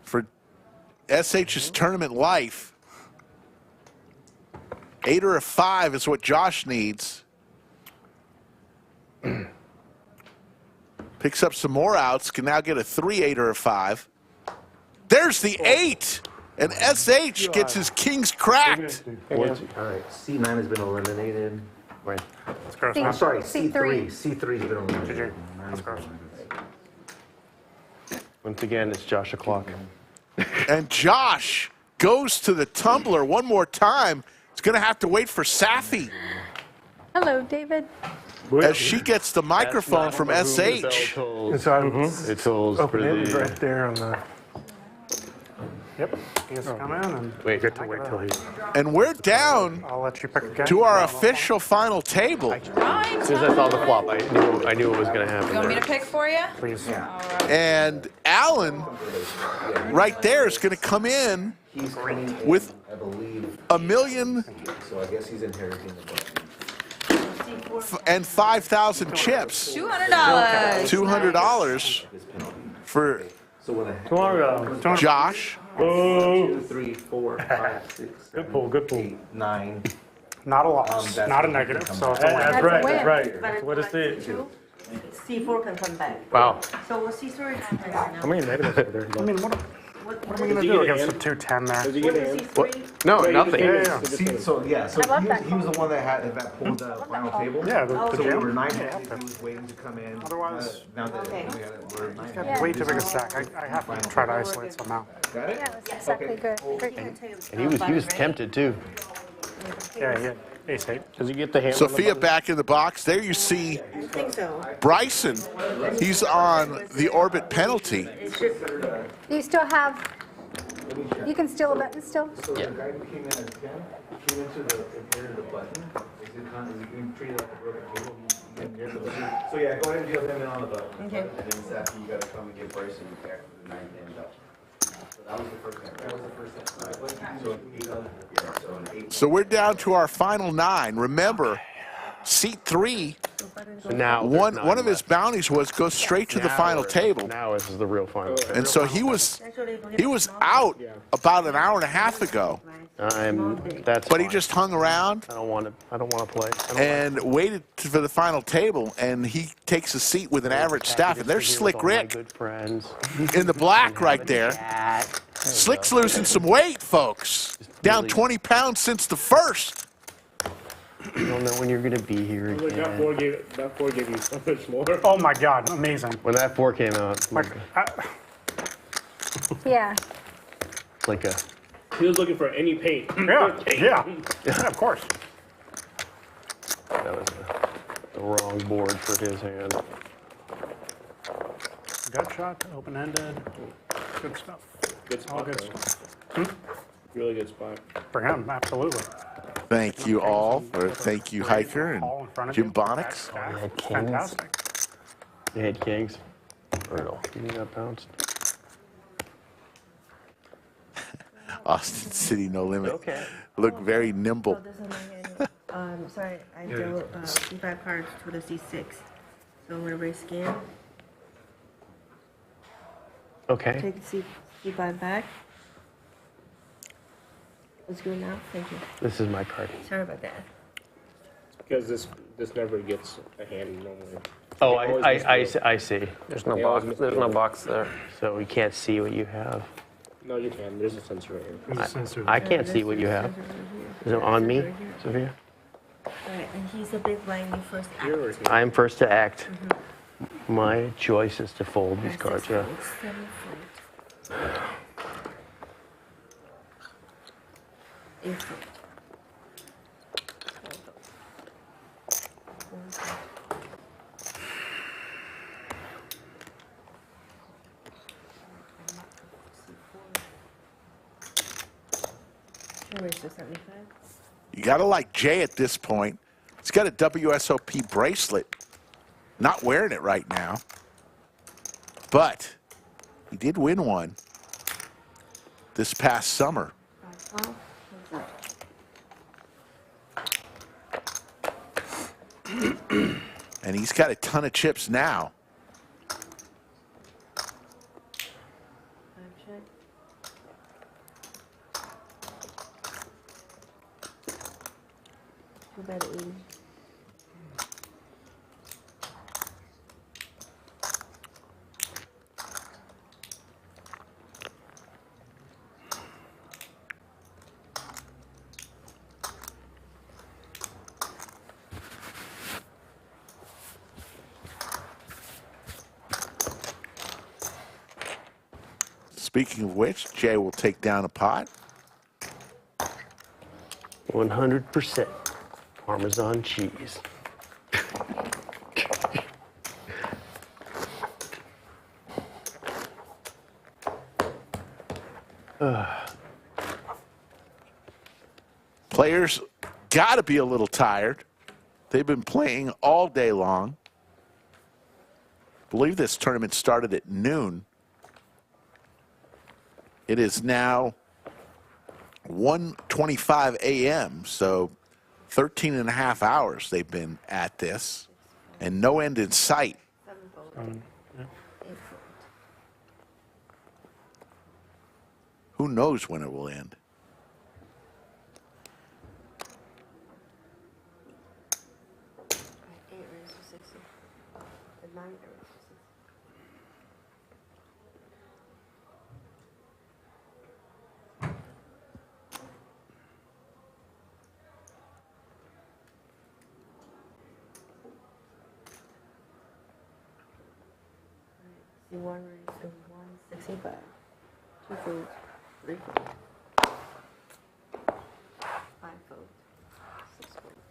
A: for SH's tournament life, 8 or a 5 is what Josh needs. Picks up some more outs, can now get a 3, 8, or a 5. There's the 8! And SH gets his kings cracked.
B: All right, C9 has been eliminated.
U: Let's go.
B: I'm sorry,
U: C3.
B: C3 has been eliminated.
U: Let's go.
D: Once again, it's Josh o'clock.
A: And Josh goes to the tumbler one more time. He's going to have to wait for Safi
H: Hello, David.
A: as she gets the microphone from SH.
J: And so
D: It tolls for
J: open-ended
D: the.
J: right there on the.
U: Yep. He has to come in and
D: Wait,
U: get to wait till he.
A: And we're down
U: I'll let you pick again.
A: to our official final table.
D: As soon as I saw the flop, I knew what was going to happen.
K: You want me to
D: there.
K: pick for you?
U: Please.
A: And Alan, right there, is going to come in with
B: I believe.
A: $1 million
B: So I guess he's inheriting the button.
A: and 5,000 chips.
K: $200.
A: $200 for Josh.
B: 2, 3, 4, 5, 6, 7,
U: Good pull, good pull.
B: 8, 9.
U: Not a loss,
B: that's
U: not a
B: what
U: negative.
B: comes
U: So
B: back.
U: it's a win.
D: That's right, that's right.
L: But
D: What is it?
L: C4 can come back.
D: Wow.
L: So what C4 is happening now?
D: How many negatives are there?
U: I mean, what are we going to do against the 210 there?
D: What? No, nothing.
U: Yeah.
B: So he was the one that pulled the final table.
U: Yeah, the
B: So we
U: jam.
B: were 9 hands. He was waiting to come in.
U: Otherwise,
B: now that we had it, we're 9 hands.
U: Got way too big a stack. I have to try to isolate somehow.
B: Got it?
H: Yeah, that's exactly good. Great.
D: And he was tempted too.
U: Yeah, yeah. Ace 8.
D: Does he get the hand?
A: Sophia back in the box. There you see
L: I think so.
A: Bryson. He's on the orbit penalty.
H: Do you still have, you can steal a button still?
B: So the guy who came in as 10 came into the button. Is it treated like a broken table? He inherited the button. So yeah, go ahead and deal him in on the button.
L: Okay.
B: And then Safi, you gotta come and get Bryson back for the 9th hand up. So that was the first hand. That was the first hand. So 8 yeah, so an 8.
A: So we're down to our final 9. Remember, seat 3,
D: So now
A: one of his bounties was go straight to the final table.
D: Now this is the real final.
A: And so he was out about an hour and a half ago.
D: That's.
A: But he
D: fine.
A: just hung around
D: I don't want to play.
A: and waited for the final table, and he takes a seat with an average staff. And there's Slick Rick
D: Good friends.
A: in the black right there. Slick's losing some weight, folks. Down 20 pounds since the first.
D: You don't know when you're going to be here again.
U: That 4 gave you so much more. Oh my God, amazing.
D: When that 4 came out,
U: Like,
H: Yeah.
D: it's like a.
U: he was looking for any paint. Yeah, of course.
D: That was the wrong board for his hand.
U: Gut shot, open-ended. Good stuff. Good spot. All good stuff. Really good spot. For him, absolutely.
A: Thank you all, or thank you, Hiker and Jim Bonnix.
U: Fantastic.
D: You had kings. Brutal. You got bounced.
A: Austin City No Limit.
D: Okay.
A: Look very nimble.
L: Sorry, I dealt C5 cards to the C6. So I'm gonna raise again.
D: Okay.
L: Take the C5 back. Let's go now. Thank you.
D: This is my card.
L: Sorry about that.
N: Because this never gets a hand normally.
G: Oh,
N: They always miss
G: I see.
N: There's no box. There's no box there.
G: So we can't see what you have.
N: No, you can. There's a sensor right here.
U: There's a sensor.
G: I can't see what you have. Is it on me? Is it here?
L: Alright, and he's a big blind, you first act.
G: I'm first to act. My choice is to fold these cards. Yeah.
L: 7 fold. 8 fold.
A: You got to like Jay at this point. He's got a WSOP bracelet. Not wearing it right now. But he did win one this past summer. And he's got a ton of chips now.
L: About 80.
A: Speaking of which, Jay will take down a pot.
G: 100% Parmesan cheese.
A: Players got to be a little tired. They've been playing all day long. I believe this tournament started at noon. It is now 1:25 a.m., so 13 and a half hours they've been at this, and no end in sight. Who knows when it will end?
L: One raise to 165. 2 folds, 3 folds. 5 folds, 6 folds.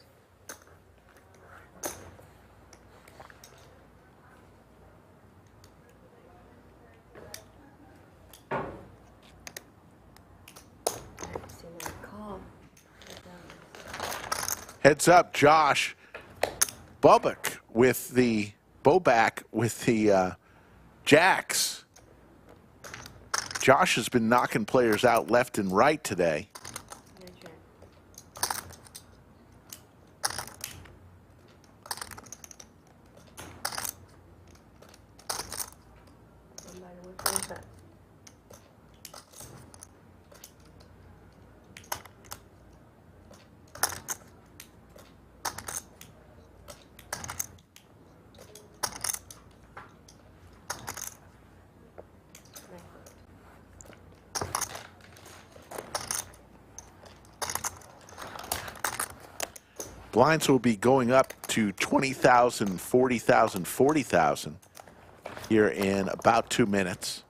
L: See that call.
A: Heads up, Josh. Bobak with the Bobak with the jacks. Josh has been knocking players out left and right today. Blinds will be going up to 20,000, 40,000, 40,000 here in about 2 minutes.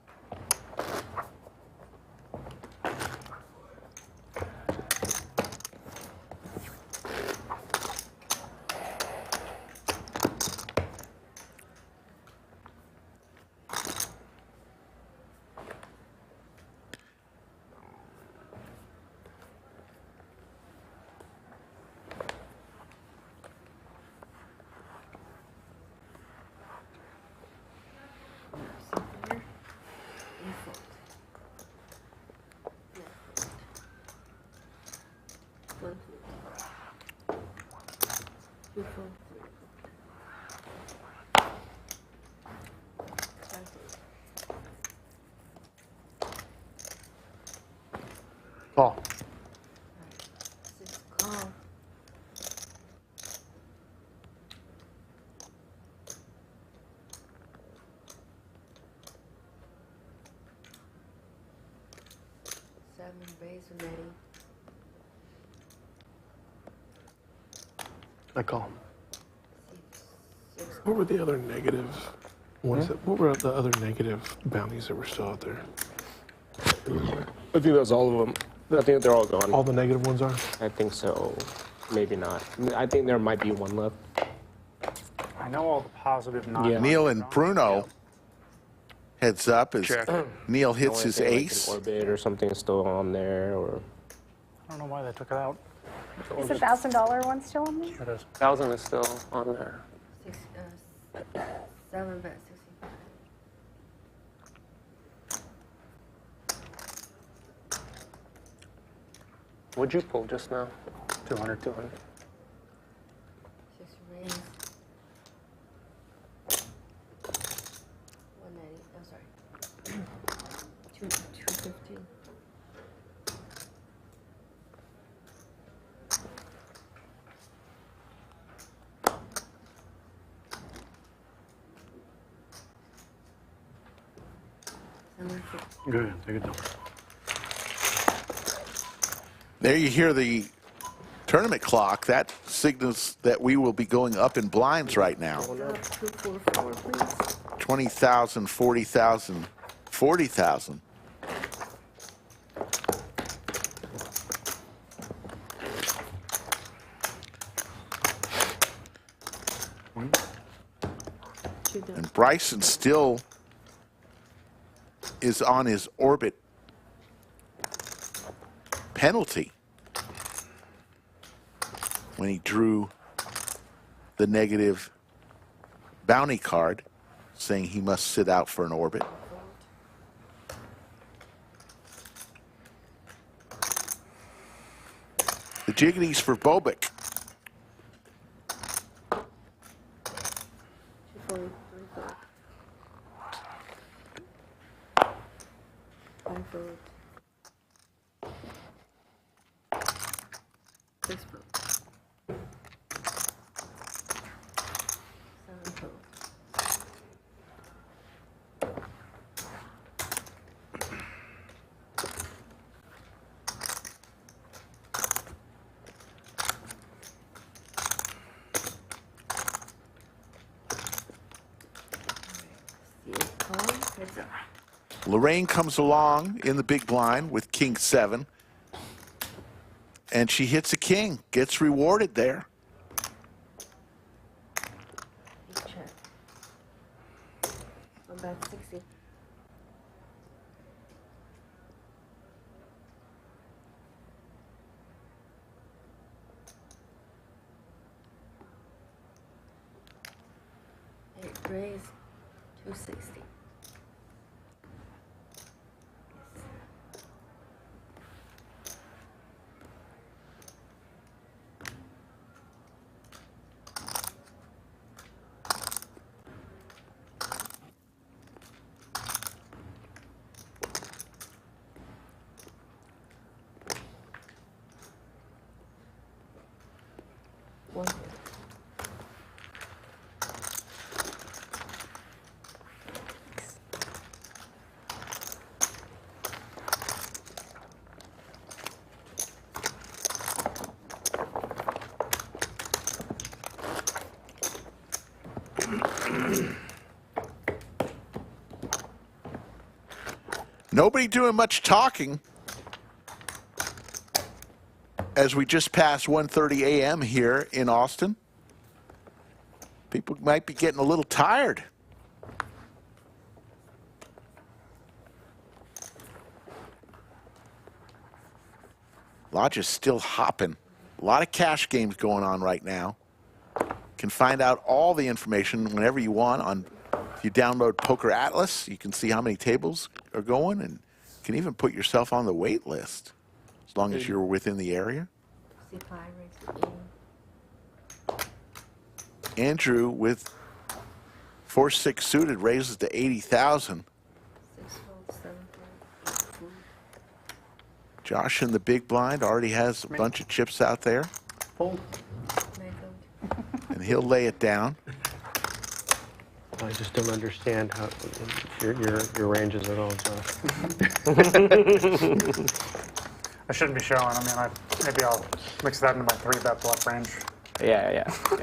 G: I call him. What were the other negative ones? What were the other negative bounties that were still out there?
N: I think that's all of them. I think they're all gone.
G: All the negative ones are?
N: I think so. Maybe not. I think there might be one left.
U: I know all the positive non.
N: Yeah.
A: Neal and Bruno heads up as Neal hits his
N: Like
A: ace.
N: an orbit or something is still on there, or
U: I don't know why they took it out.
H: Is the $1,000 one still on there?
U: It is.
N: 1,000 is still on there.
L: 7 bet 65.
N: What'd you pull just now?
U: 200.
N: 200.
L: 6 raise. 190. Oh, sorry. 250.
G: Good. Take it down.
A: There you hear the tournament clock. That signals that we will be going up in blinds right now.
L: 244, please.
A: 20,000, 40,000, 40,000. And Bryson still is on his orbit penalty when he drew the negative bounty card saying he must sit out for an orbit. The jiggities for Bobak.
L: 6 vote. 7 vote.
A: Lorraine comes along in the big blind with King 7. And she hits a king, gets rewarded there.
L: Check. 1 bet 60. Raise 260.
A: Nobody doing much talking as we just passed 1:30 a.m. here in Austin. People might be getting a little tired. Lodge is still hopping. A lot of cash games going on right now. Can find out all the information whenever you want on. If you download Poker Atlas, you can see how many tables are going, and can even put yourself on the wait list as long as you're within the area. Andrew with 4-6 suited raises to 80,000. Josh in the big blind already has a bunch of chips out there. And he'll lay it down.
G: I just don't understand how your ranges at all, Josh.
U: I shouldn't be showing. I mean, maybe I'll mix that into my 3-bet bluff range.
N: Yeah. Sure.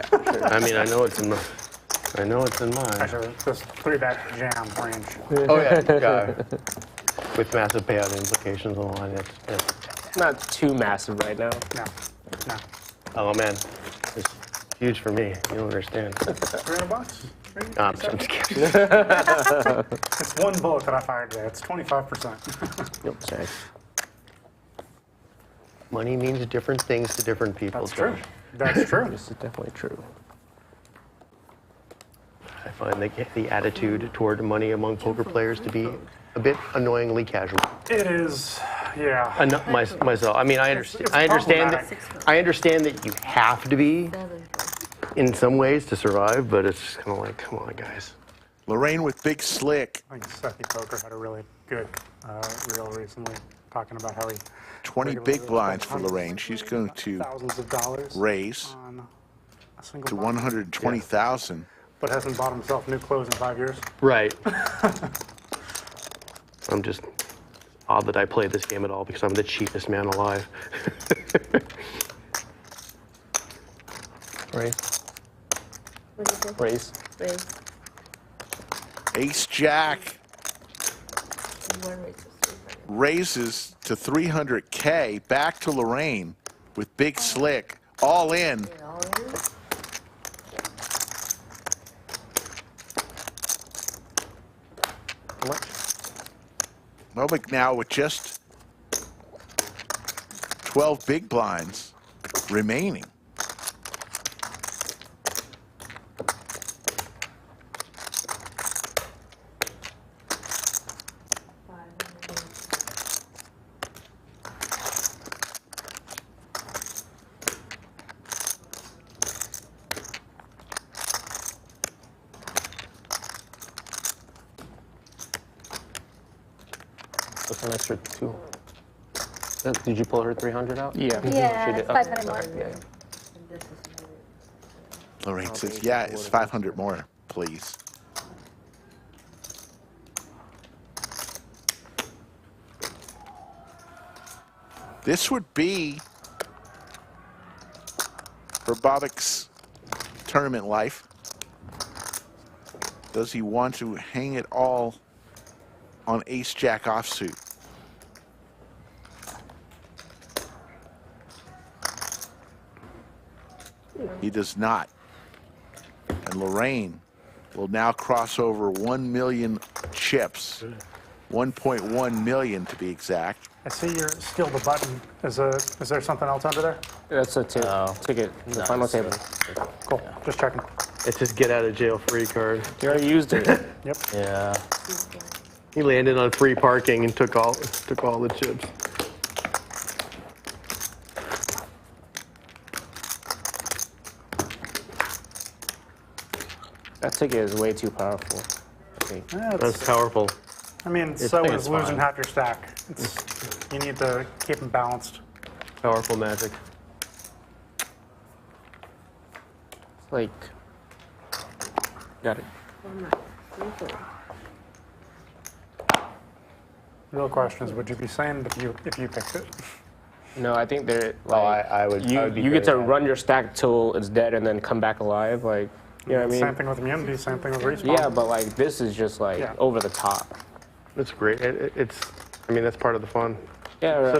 G: I mean, I know it's in mine.
U: Actually, this 3-bet jam range.
G: Oh yeah. With massive payout implications on the line. It's
N: not too massive right now.
U: No.
G: Oh man, it's huge for me. You don't understand.
U: $300?
G: I'm just kidding.
U: It's one bullet that I fired today. It's 25%.
N: Yep, sorry.
G: Money means different things to different people.
U: That's true. That's true.
N: This is definitely true.
G: I find the attitude toward money among poker players to be a bit annoyingly casual.
U: It is, yeah.
G: Myself. I mean, I understand that you have to be in some ways to survive, but it's just kind of like, come on, guys.
A: Lorraine with Big Slick.
U: I think Sethy Poker had a really good reel recently, talking about how he
A: 20 big blinds for Lorraine. She's going to
U: thousands of dollars
A: raise
U: on a single
A: to 120,000.
U: but hasn't bought himself new clothes in 5 years.
G: Right. I'm just odd that I play this game at all because I'm the cheapest man alive.
N: Raise.
L: Raise.
A: Ace Jack raises to 300K, back to Lorraine with Big Slick, all in. Bobak now with just 12 big blinds remaining.
N: That's an extra 2. Did you pull her 300 out?
H: Yeah.
N: She
H: Yeah,
N: did.
H: it's 500 more.
N: Yeah.
A: Lorraine says, yeah, it's 500 more, please. This would be for Bobak's tournament life. Does he want to hang it all on Ace Jack offsuit? He does not. And Lorraine will now cross over 1 million chips. 1.1 million to be exact.
U: I see you're still the button. Is there something else under there?
N: That's a ticket. The final table.
U: Cool. Just checking.
G: It's his get out of jail free card.
N: You already used it.
U: Yep.
G: Yeah. He landed on free parking and took all the chips.
N: That ticket is way too powerful, I think.
G: That's powerful.
U: I mean, so is losing half your stack. You need to keep them balanced.
G: Powerful magic.
N: Like, got it.
U: Real question is, would you be saying if you picked it?
N: No, I think they're like.
J: I would be
N: You get to
J: very
N: run your stack till it's dead and then come back alive. Like, you know what I mean?
U: Same thing with immunity. Same thing with respawn.
N: Yeah, but like this is just like over the top.
G: That's great. I mean, that's part of the fun.
N: Yeah,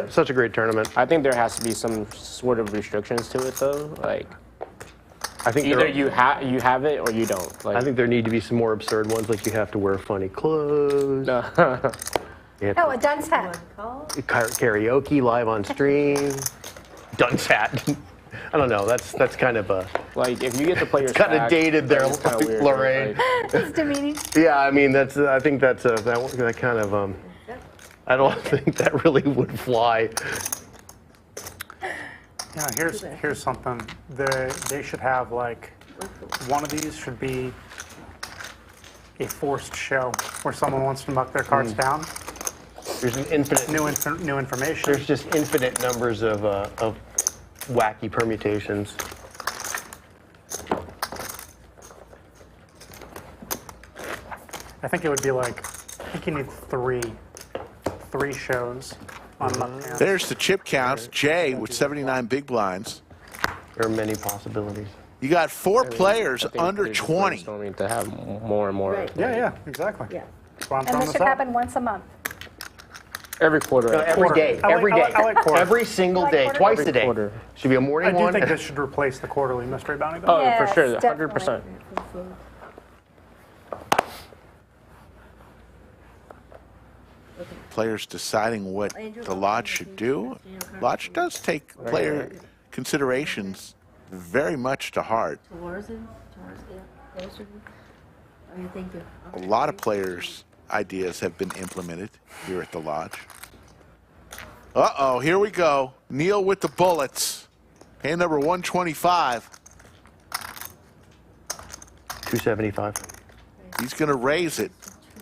G: Such a great tournament.
N: I think there has to be some sort of restrictions to it, though. Like,
G: I think
N: either you have it or you don't. Like,
G: I think there need to be some more absurd ones, like you have to wear funny clothes. You have
H: Oh, a dunce hat.
G: karaoke live on stream. Dunce hat. I don't know. That's kind of a
N: like if you get to play your
G: kind of dated there,
N: weird,
G: Lorraine.
H: It's demeaning.
G: Yeah, I mean I think that's that kind of I don't think that really would fly.
U: Yeah, here's something. They should have like one of these should be a forced show where someone wants to muck their cards down.
G: There's an infinite
U: new information.
G: There's just infinite numbers of wacky permutations.
U: I think it would be like, I think you need three shows on left hand.
A: There's the chip counts. Jay with 79 big blinds.
G: There are many possibilities.
A: You got 4 players under 20.
N: To have more and more.
L: Right.
U: Yeah, exactly.
L: Yeah.
U: That's why I'm
H: And
U: throwing
H: this
U: this
H: should
U: out.
H: happen once a month.
N: Every quarter.
G: No, every day.
U: I like-
G: Every
U: I
G: day.
U: like- I like quarter.
G: Every single
H: Like
G: day.
H: quarter?
G: Twice
N: Every
G: a day.
N: quarter.
G: Should be a
U: I
G: morning
U: do
G: one.
U: think this should replace the quarterly mystery bounty.
N: Oh,
U: though.
N: for sure,
H: Yes,
N: 100%.
A: Players deciding what the lodge should do. Lodge does take player considerations very much to heart.
L: Towards him. Closer. Okay, thank you.
A: A lot of players' ideas have been implemented here at the lodge. Uh-oh, here we go. Neal with the bullets. Hand number 125.
G: 275.
A: He's going to raise it.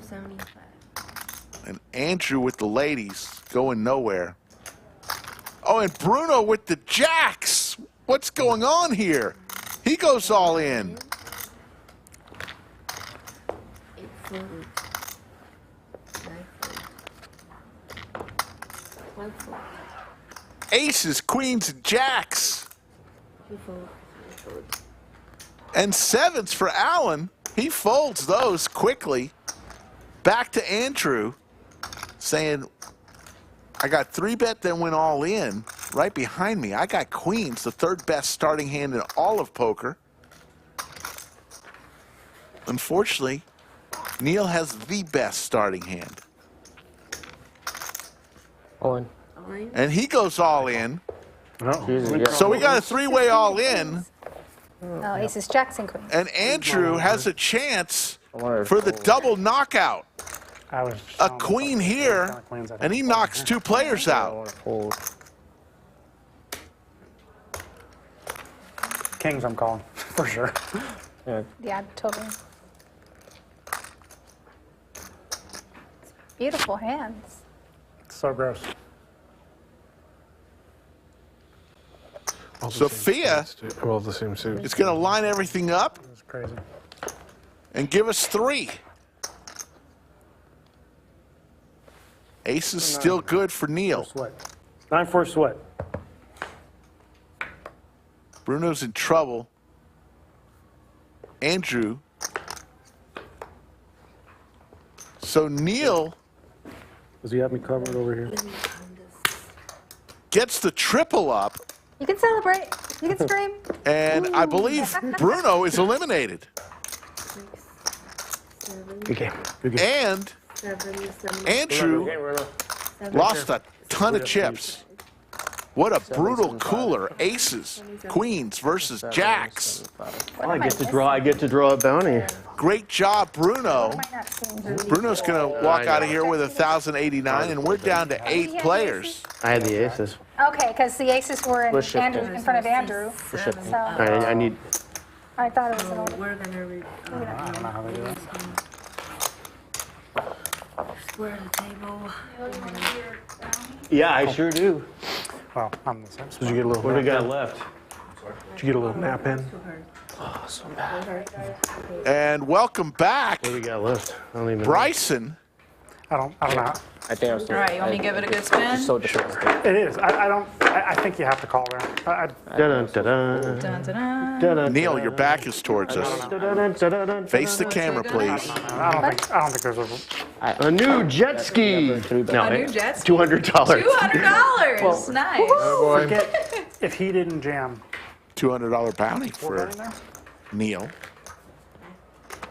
L: 275.
A: And Andrew with the ladies going nowhere. Oh, and Bruno with the jacks. What's going on here? He goes all in.
L: 8-4. 9-4. 1-4.
A: Aces, queens, and jacks.
L: 2-4.
A: And sevens for Allen. He folds those quickly. Back to Andrew, saying, I got 3-bet, then went all in. Right behind me, I got queens, the 3rd best starting hand in all of poker. Unfortunately, Neal has the best starting hand.
N: All in.
A: And he goes all in.
N: Yeah.
A: So we got a 3-way all in.
H: Oh, aces, jacks, and queens.
A: And Andrew has a chance for the double knockout. A queen here, and he knocks 2 players out.
U: Kings, I'm calling for sure.
H: Yeah, totally. Beautiful hands.
U: So gross.
A: Sophia
J: All the same suit.
A: is going to line everything up
U: That's crazy.
A: and give us 3. Ace is still good for Neal.
D: Sweat. 9-4 sweat.
A: Bruno's in trouble. Andrew. So Neal
D: Does he have me covered over here?
A: gets the triple up,
H: You can celebrate. You can scream.
A: and I believe Bruno is eliminated.
G: Good game.
A: And Andrew lost a ton of chips. What a brutal cooler. Aces, queens versus jacks.
G: I get to draw a bounty.
A: Great job, Bruno. Bruno's going to walk out of here with 1,089, and we're down to 8 players.
G: I had the aces.
H: Okay, because the aces were in, Andrew, in front of Andrew. So
G: I need.
H: I thought it was an order.
L: We're gonna read.
U: I don't know how they do that.
L: Square the table.
G: Yeah, I sure do.
U: Well, I'm the same.
J: Did you get a little?
G: What do we got left?
J: Did you get a little nap in?
G: Oh, so bad.
A: And welcome back,
G: What do we got left? I don't even.
U: I
G: Bryson.
U: don't know.
N: I think I was
K: All right, you want me to give it a good spin?
N: so disrespectful.
U: It is. I think you have to call there.
G: Dun, dun, dun,
K: Dun, dun,
G: dun.
A: Neal, your back is towards us. Face the camera, please.
U: I don't think there's a.
G: A new jet ski. No,
K: A new jet ski?
G: $200.
K: $200. Nice.
U: Forget if he didn't jam.
A: $200 bounty for Neal.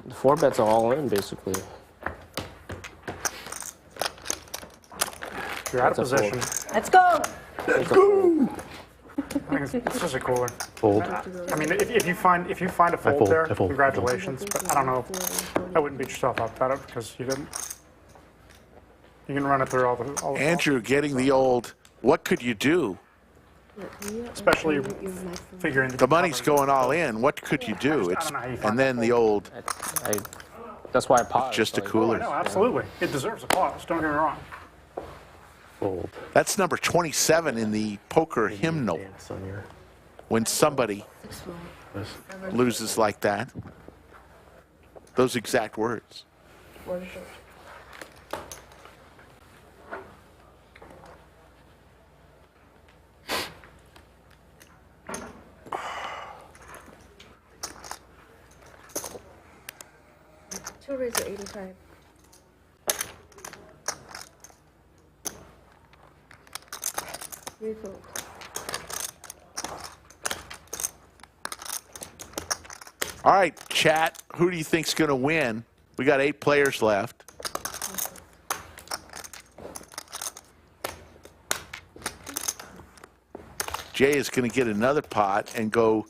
N: The 4-bets are all in, basically.
U: You're out of
N: That's a
U: position.
H: Let's go.
U: I think it's just a cooler.
G: Fold.
U: I mean, if you find a fold,
G: fold,
U: there,
G: I fold.
U: congratulations. But I don't know. I wouldn't beat yourself up about it because you didn't. You can run it through all the.
A: Andrew getting the old, what could you do?
U: Especially figuring
A: The money's going all in. What could you do? It's, and then the old,
N: That's why I paused.
A: just a
N: like-
A: cooler.
U: No, absolutely. It deserves a pause. Don't get me wrong.
G: Fold.
A: That's number 27 in the poker hymnal. When somebody loses like that, those exact words.
L: for 85. Refold.
A: All right, chat. Who do you think's going to win? We got 8 players left. Jay is going to get another pot and go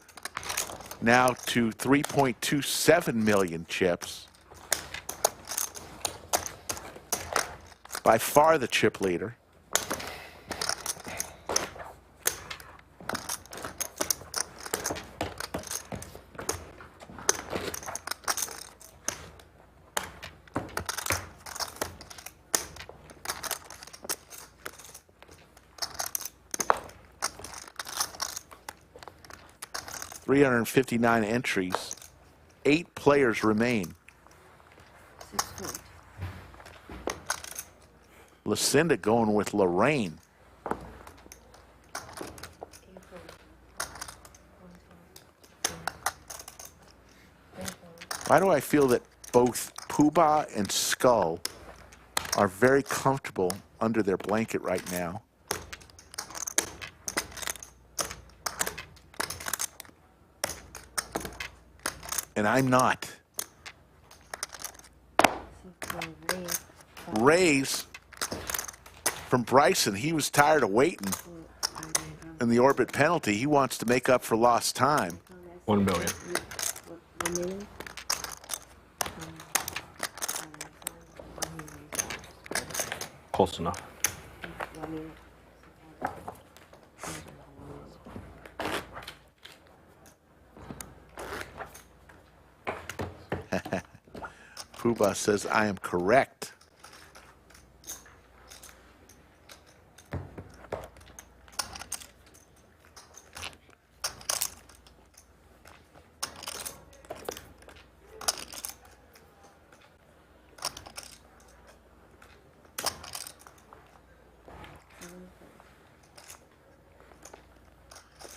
A: now to 3.27 million chips. By far the chip leader. $359 entries. 8 players remain. Lucinda going with Lorraine. Why do I feel that both Poobah and Skull are very comfortable under their blanket right now? And I'm not. Raise from Bryson. He was tired of waiting in the orbit penalty. He wants to make up for lost time.
T: 1 billion. Close enough.
A: Poobah says, I am correct.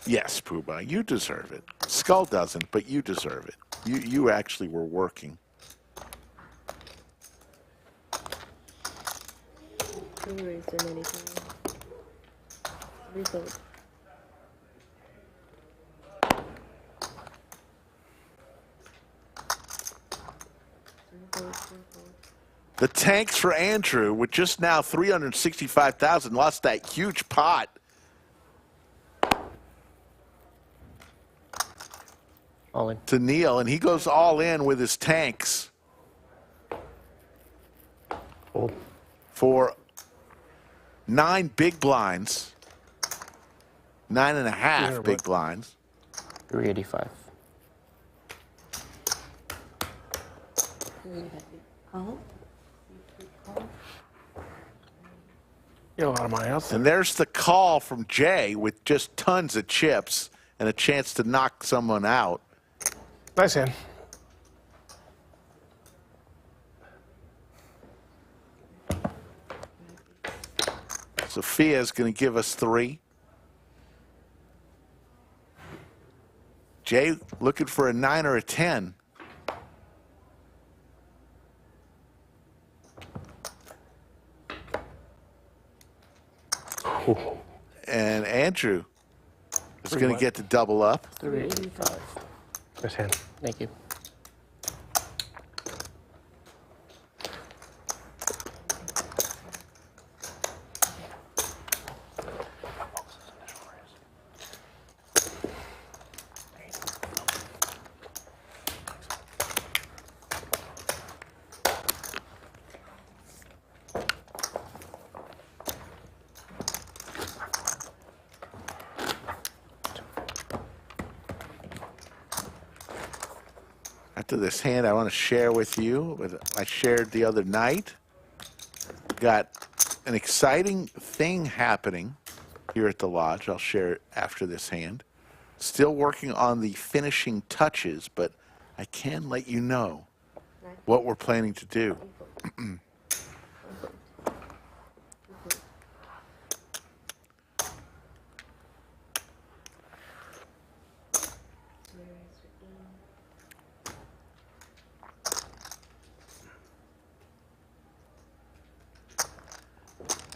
A: Yes, Poobah, you deserve it. Skull doesn't, but you deserve it. You actually were working.
L: Refold.
A: The tanks for Andrew with just now 365,000 lost that huge pot.
G: All in.
A: To Neal, and he goes all in with his tanks.
G: Fold.
A: For 9 big blinds. 9.5 big blinds.
G: 385.
J: Get a lot of money out there.
A: And there's the call from Jay with just tons of chips and a chance to knock someone out.
J: Nice hand.
A: Sophia is going to give us 3. Jay looking for a 9 or a 10. And Andrew is going to get to double up.
G: 385.
J: Nice hand.
G: Thank you.
A: After this hand I want to share with you, I shared the other night. Got an exciting thing happening here at the lodge. I'll share it after this hand. Still working on the finishing touches, but I can let you know what we're planning to do.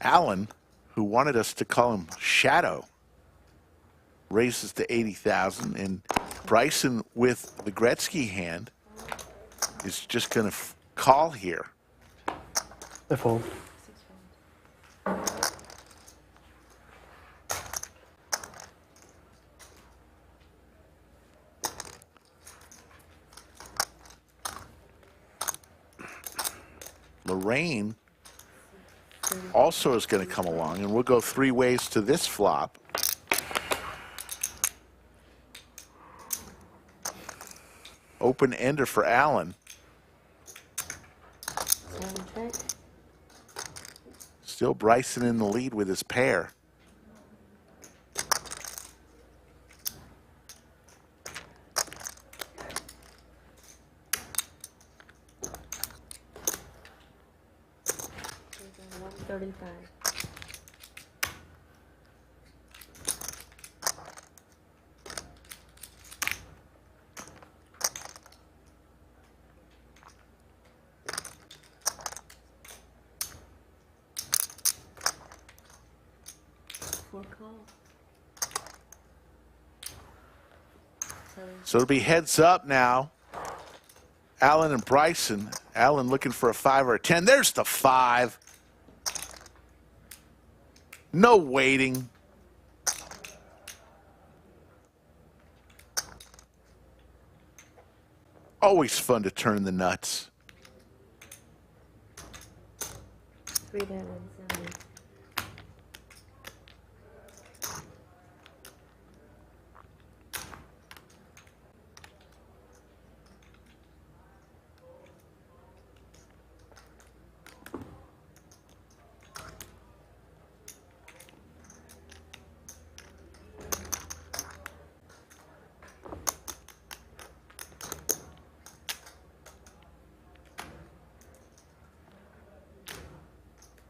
A: Alan, who wanted us to call him Shadow, raises to 80,000, and Bryson with the Gretzky hand is just going to call here.
J: I fold.
A: Lorraine also is going to come along, and we'll go three ways to this flop. Open ender for Alan. Still Bryson in the lead with his pair. So it'll be heads up now. Alan and Bryson. Alan looking for a 5 or a 10. There's the 5. No waiting. Always fun to turn the nuts.
L: 3 diamonds.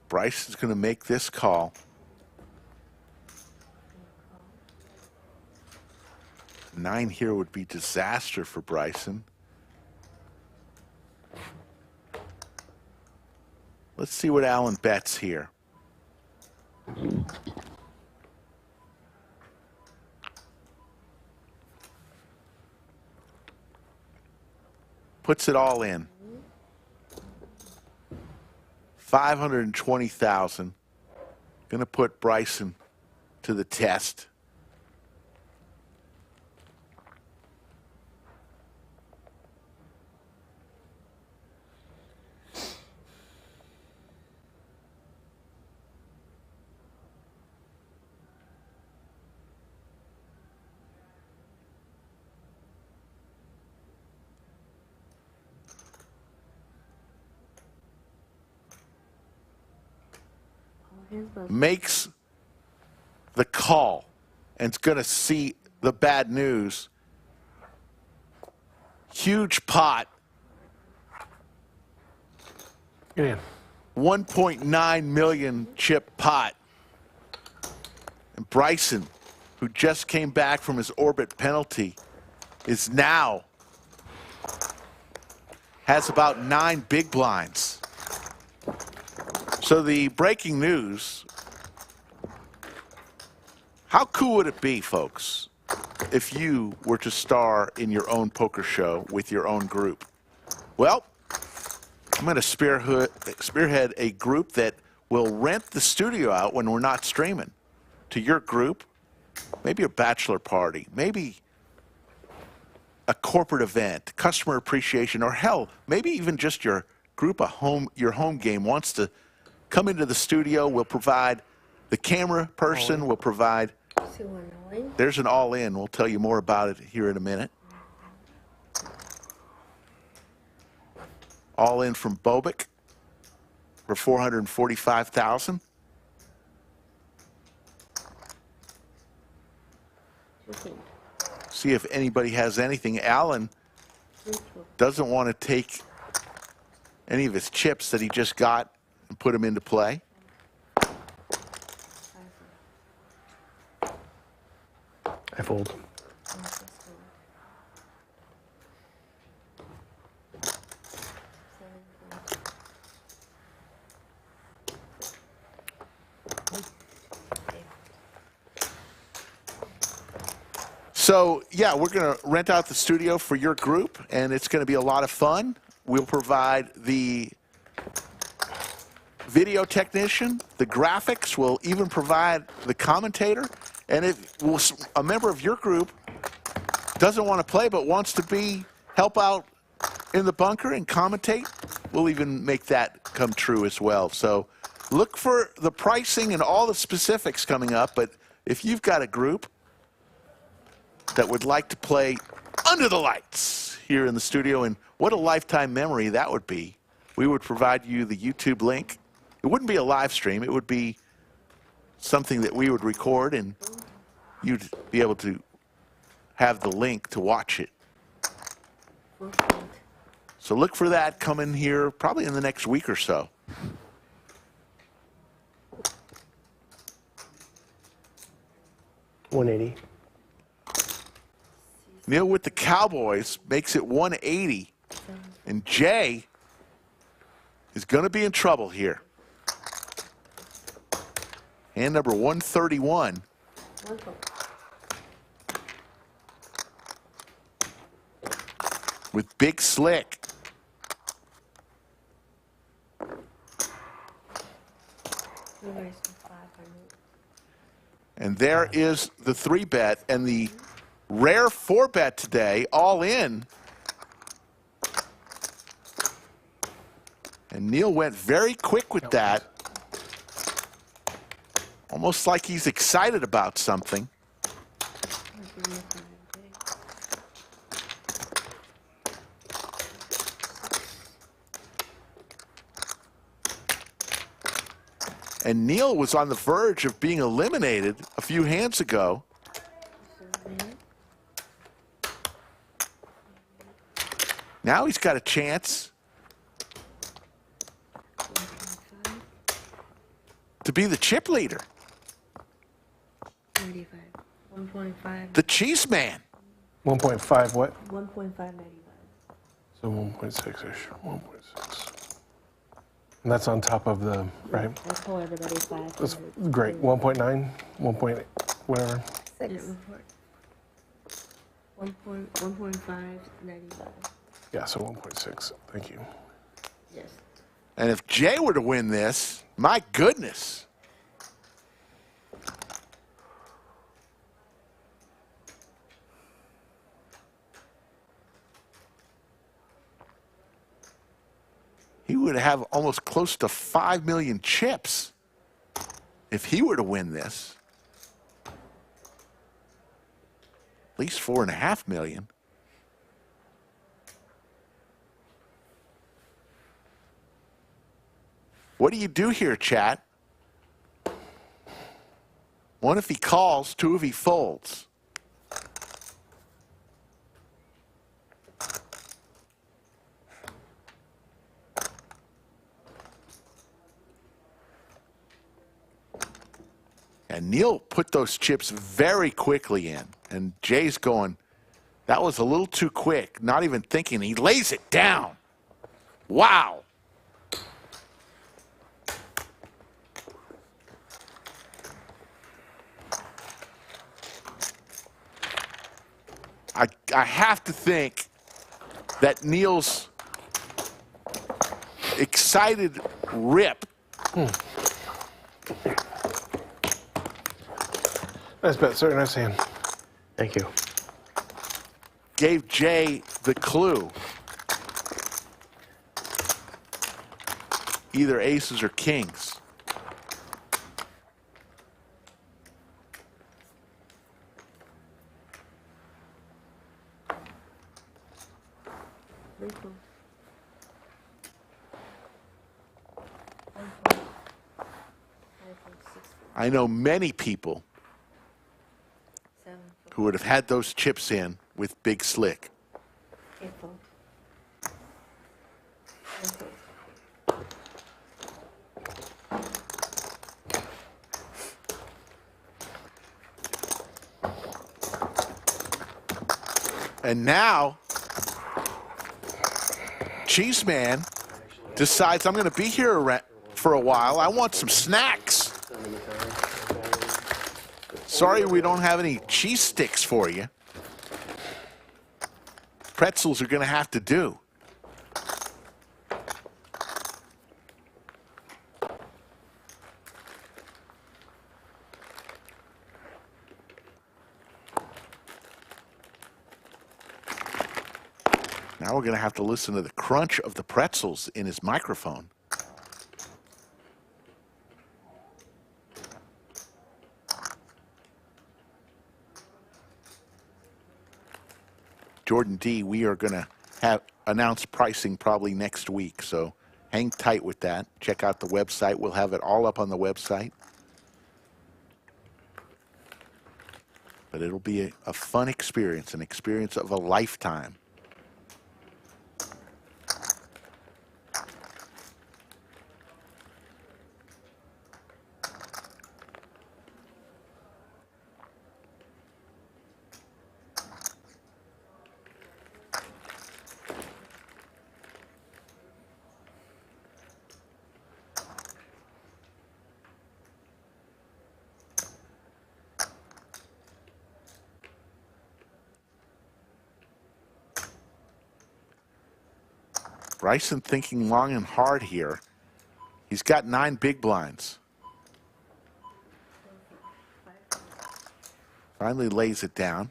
A: Bryson's going to make this call. Nine here would be disaster for Bryson. Let's see what Alan bets here. Puts it all in. 520,000. Going to put Bryson to the test. Makes the call and is going to see the bad news. Huge pot.
D: Yeah.
A: 1.9 million chip pot. And Bryson, who just came back from his orbit penalty, is now has about 9 big blinds. So the breaking news, how cool would it be, folks, if you were to star in your own poker show with your own group? Well, I'm going to spearhead a group that will rent the studio out when we're not streaming to your group, maybe a bachelor party, maybe a corporate event, customer appreciation, or hell, maybe even just your group of your home game wants to come into the studio. We'll provide the camera person. We'll provide. There's an all-in. We'll tell you more about it here in a minute. All in from Bobak for 445,000. See if anybody has anything. Alan doesn't want to take any of his chips that he just got and put them into play.
J: I fold.
A: So, yeah, we're going to rent out the studio for your group, and it's going to be a lot of fun. We'll provide the video technician, the graphics. We'll even provide the commentator. And if a member of your group doesn't want to play but wants to help out in the bunker and commentate, we'll even make that come true as well. So look for the pricing and all the specifics coming up. But if you've got a group that would like to play under the lights here in the studio, and what a lifetime memory that would be, we would provide you the YouTube link. It wouldn't be a live stream. It would be something that we would record, and you'd be able to have the link to watch it. So look for that coming here probably in the next week or so.
G: $180.
A: Neal with the Cowboys makes it 180. And Jay is going to be in trouble here. Hand number 131. With Big Slick. And there is the 3-bet, and the rare 4-bet today, all in. And Neal went very quick with that. Almost like he's excited about something. And Neal was on the verge of being eliminated a few hands ago. Now he's got a chance to be the chip leader.
L: 1.5.
A: The cheese man.
J: 1.5 what?
L: 1.595.
J: So 1.6-ish, 1.6. And that's on top of the, right?
L: That's how everybody's 5.
J: That's great. 1.9, 1. Whatever.
L: 6. 1.595.
J: Yeah, so 1.6. Thank you.
L: Yes.
A: And if Jay were to win this, my goodness. He would have almost close to 5 million chips if he were to win this. At least 4.5 million. What do you do here, chat? 1 if he calls, 2 if he folds. And Neal put those chips very quickly in. And Jay's going, that was a little too quick. Not even thinking. He lays it down. Wow. I have to think that Neal's excited rip.
J: Nice bet, sir. Nice hand.
G: Thank you.
A: Gave Jay the clue. Either aces or kings. I know many people who would have had those chips in with Big Slick. And now, Cheese Man decides, I'm going to be here for a while. I want some snacks. Sorry we don't have any cheese sticks for you. pretzels are going to have to do. Now we're going to have to listen to the crunch of the pretzels in his microphone. Jordan D, we are going to have announced pricing probably next week, so hang tight with that. Check out the website. We'll have it all up on the website. But it'll be a fun experience, an experience of a lifetime. Bryson thinking long and hard here. He's got 9 big blinds. Finally lays it down.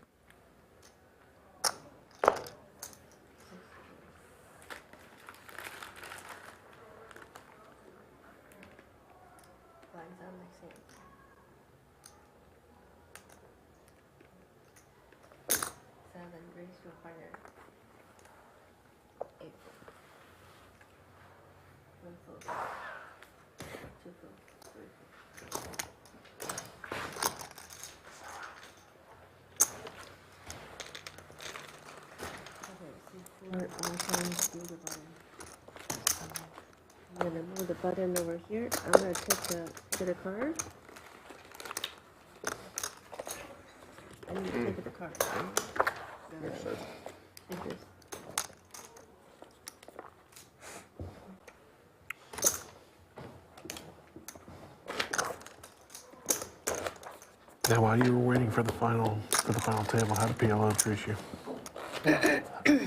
L: I'm gonna move the button over here. I'm gonna take the card. I need to take the card.
G: Makes sense.
L: Take this.
T: Now, while you were waiting for the final table, how did PLO treat you?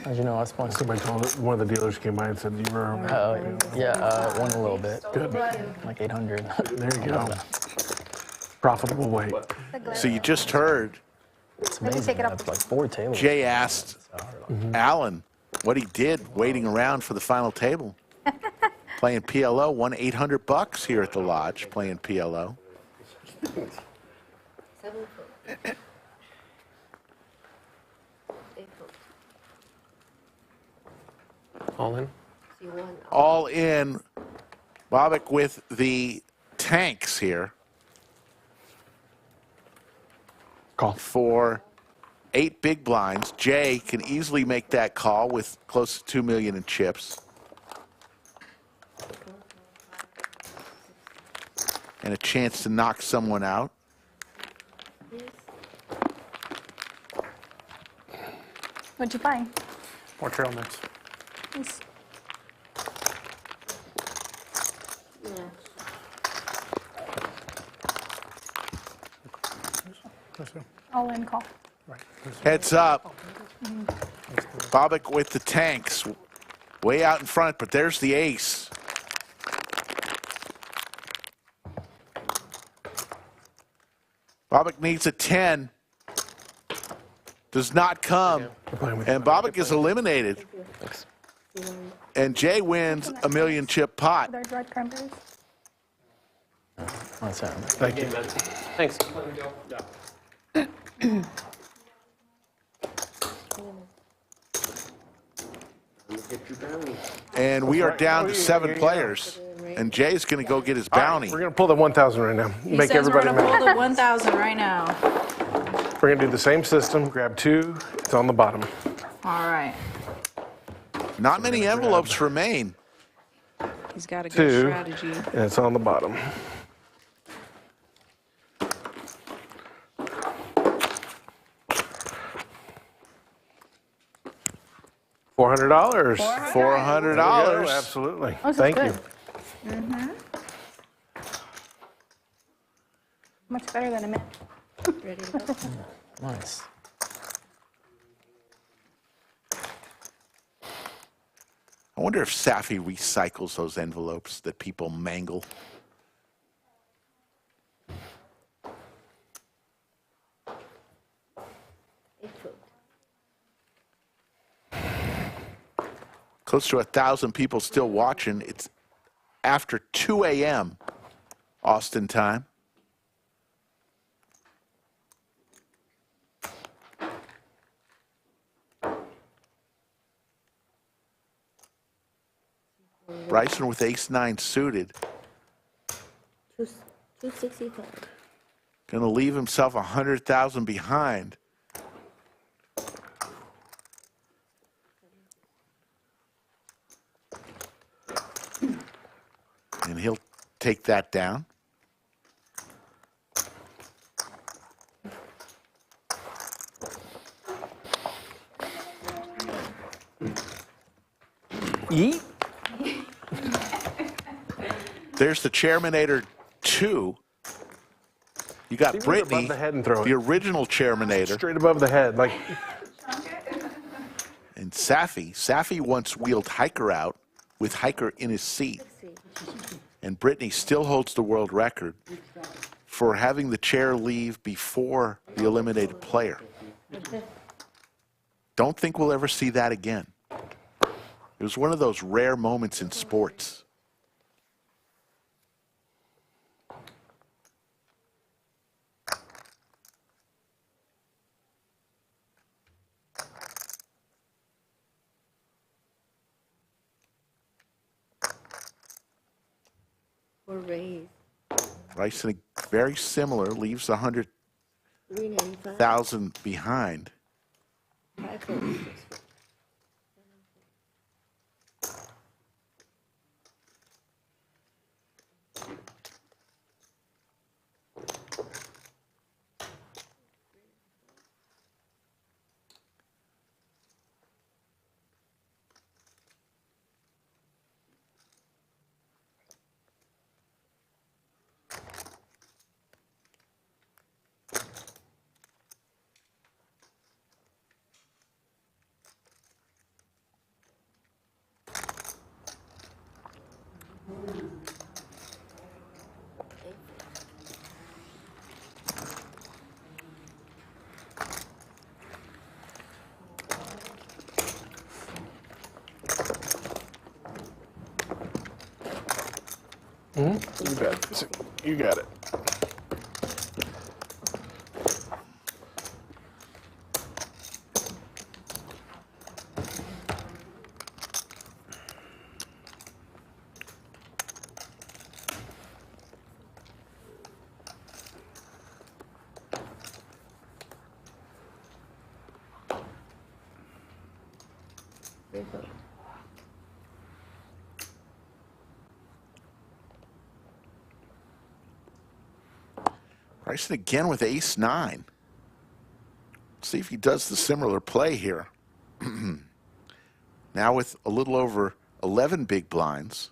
R: How'd you know I was playing?
T: Somebody told it, one of the dealers came by and said you were.
R: Won a little bit.
T: Good.
R: Like 800.
T: There you go. Profitable weight.
A: So you just heard.
R: It's amazing. That's like 4 tables.
A: Jay asked Alan what he did waiting around for the final table. Playing PLO, won $800 here at the lodge playing PLO.
L: 7 foot. 8 foot.
G: All in?
L: So you won.
A: All in. Bobak with the tanks here.
T: Call.
A: For 8 big blinds. Jay can easily make that call with close to $2 million in chips. And a chance to knock someone out.
H: What'd you find?
U: More trail mix.
H: Nice.
L: Yeah.
H: All in call.
A: Heads up. Bobak with the tanks. Way out in front, but there's the ace. Bobak needs a 10. Does not come. And Bobak is eliminated. And Jay wins a $1 million chip pot.
H: Are there dried cranberries?
T: Thank you.
G: Thanks.
A: And we are down to 7 players. And Jay's going to go get his bounty.
T: We're going to pull the 1,000 right now.
K: He
T: Make
K: says we're
T: everybody
K: going to pull
T: mad.
K: the 1,000 right now.
T: We're going to do the same system. Grab 2. It's on the bottom.
K: All right.
A: Not many envelopes remain.
K: He's got a good
T: 2.
K: strategy.
T: And it's on the bottom. $400.
A: $400.
T: Absolutely.
H: Oh, this is
T: Thank
H: good.
T: you.
K: Mm-hmm.
H: Much better than a mint.
L: Ready to go?
R: Nice.
A: I wonder if Safi recycles those envelopes that people mangle. Close to 1,000 people still watching. It's after 2 a.m. Austin time. Bryson with ace-9 suited.
L: 265.
A: Going to leave himself 100,000 behind. And he'll take that down.
G: Yeet.
A: There's the Chairmanator 2. You got
J: Even
A: Brittany,
J: above the head and throw it.
A: the original Chairmanator.
J: Straight above the head, like.
A: And Safi. Safi once wheeled Hiker out with Hiker in his seat. And Brittany still holds the world record for having the chair leave before the eliminated player. Don't think we'll ever see that again. It was one of those rare moments in sports.
L: Or raise.
A: Bryson, very similar, leaves 100,000 behind.
L: 546.
J: You bet. You got it.
A: Bryson again with ace-9. See if he does the similar play here. Now with a little over 11 big blinds.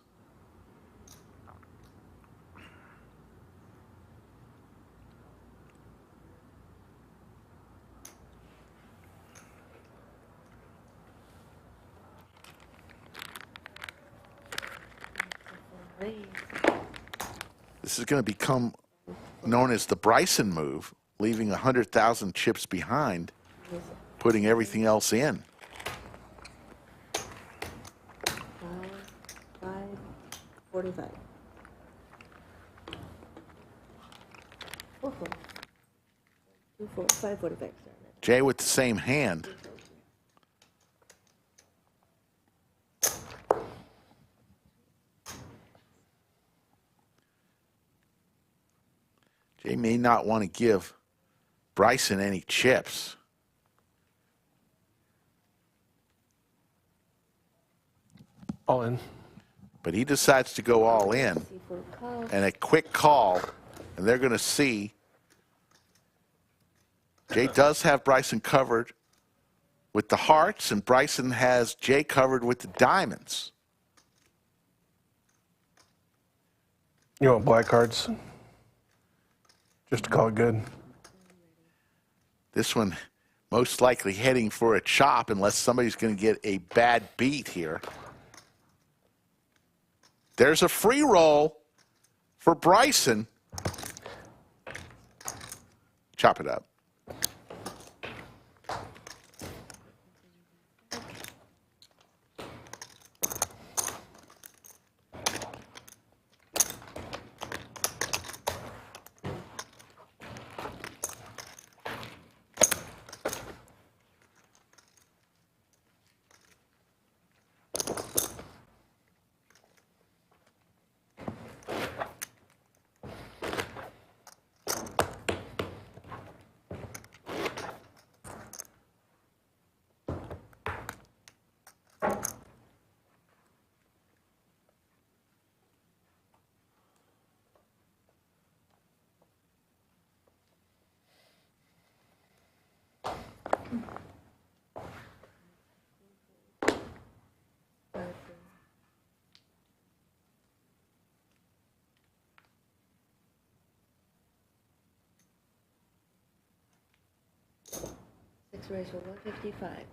A: This is going to become known as the Bryson move, leaving 100,000 chips behind, putting everything else in.
L: 545. 545.
A: Jay with the same hand. Jay may not want to give Bryson any chips.
J: All in.
A: But he decides to go all in. And a quick call, and they're going to see. Jay does have Bryson covered with the hearts, and Bryson has Jay covered with the diamonds.
J: You want black cards? Just to call it good.
A: This one most likely heading for a chop unless somebody's going to get a bad beat here. There's a free roll for Bryson. Chop it up.
L: Six raised for 155.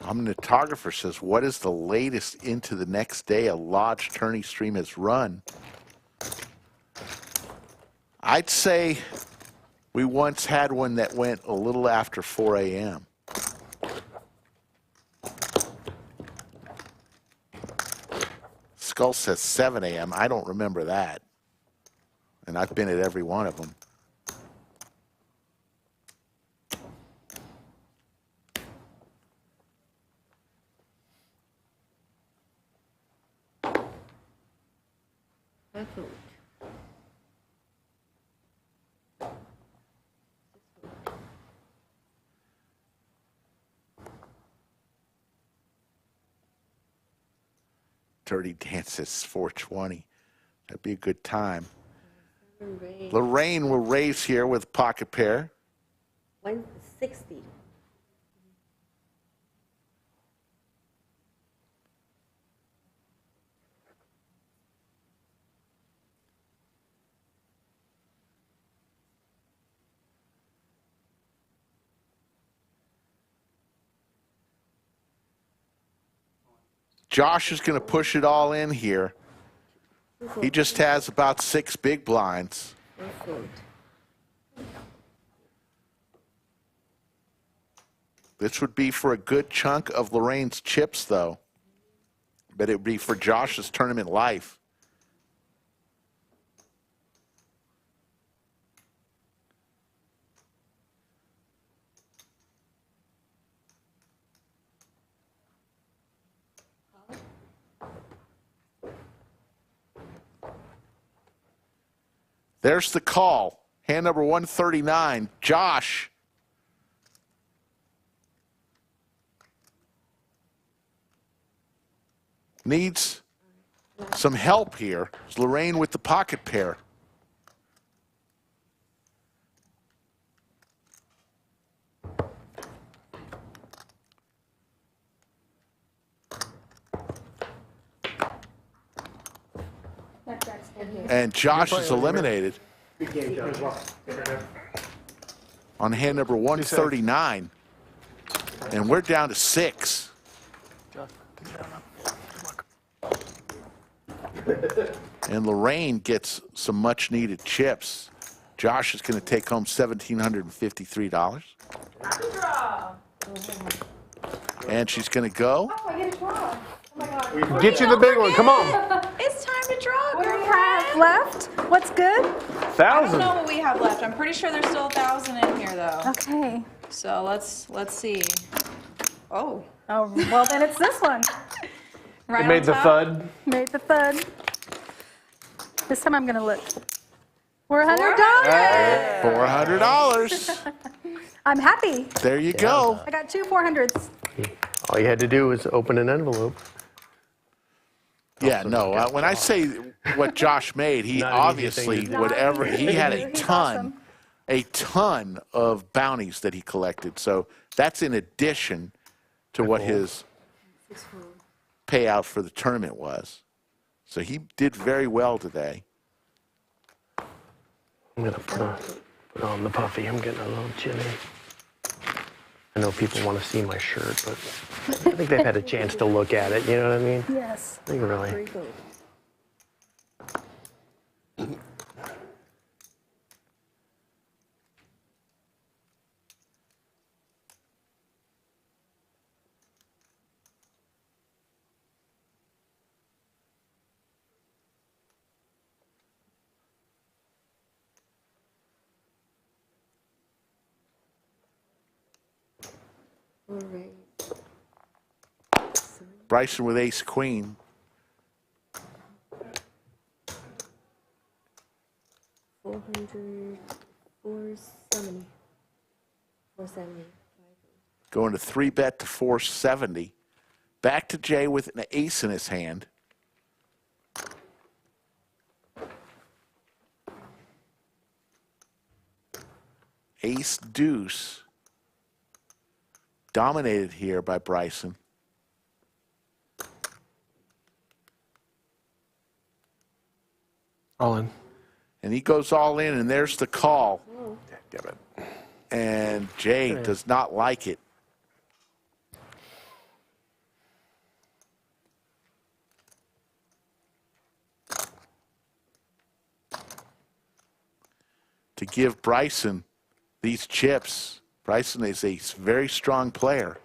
A: Omnitographer says, what is the latest into the next day a lodge tourney stream has run? I'd say we once had one that went a little after 4 a.m. Skull says 7 a.m. I don't remember that. And I've been at every one of them. Dirty Dances 420. That'd be a good time. Lorraine will raise here with pocket pair.
L: 160.
A: Josh is going to push it all in here. He just has about 6 big blinds. This would be for a good chunk of Lorraine's chips, though. But it would be for Josh's tournament life. There's the call. Hand number 139, Josh. Needs some help here. It's Lorraine with the pocket pair. And Josh is eliminated on hand number 139. And we're down to 6. And Lorraine gets some much needed chips. Josh is going to take home $1,753. And she's going to go.
H: Oh, I get a draw. Oh my God.
G: Get you the big one. Come on.
K: It's time to draw,
H: What do
K: girl.
H: we have left? What's good?
K: I don't know what we have left. I'm pretty sure there's still 1,000 in here, though.
H: Okay.
K: So let's see. Oh.
H: Oh, well then it's this one.
K: Right
G: It made
K: on
G: the
K: top?
G: thud.
H: Made the thud. This time I'm gonna look. $400.
A: $400.
H: I'm happy.
A: There you go.
H: I got 2 400s.
G: All you had to do was open an envelope.
A: Yeah, no. When I say what Josh made, he
G: Not an easy
A: obviously,
G: thing to do.
A: whatever, he had a
H: He's
A: ton,
H: awesome.
A: of bounties that he collected. So that's in addition to what his payout for the tournament was. So he did very well today.
G: I'm going to put on the puffy. I'm getting a little chilly. I know people want to see my shirt, but I think they've had a chance to look at it. You know what I mean?
H: Yes.
G: I think really.
A: Bryson with ace queen.
L: $470.
A: Going to 3-bet to 470. Back to Jay with an ace in his hand. Ace deuce. Dominated here by Bryson.
G: All in.
A: And he goes all in, and there's the call.
G: Damn it.
A: And Jay does not like it. To give Bryson these chips. Bryson is a very strong player.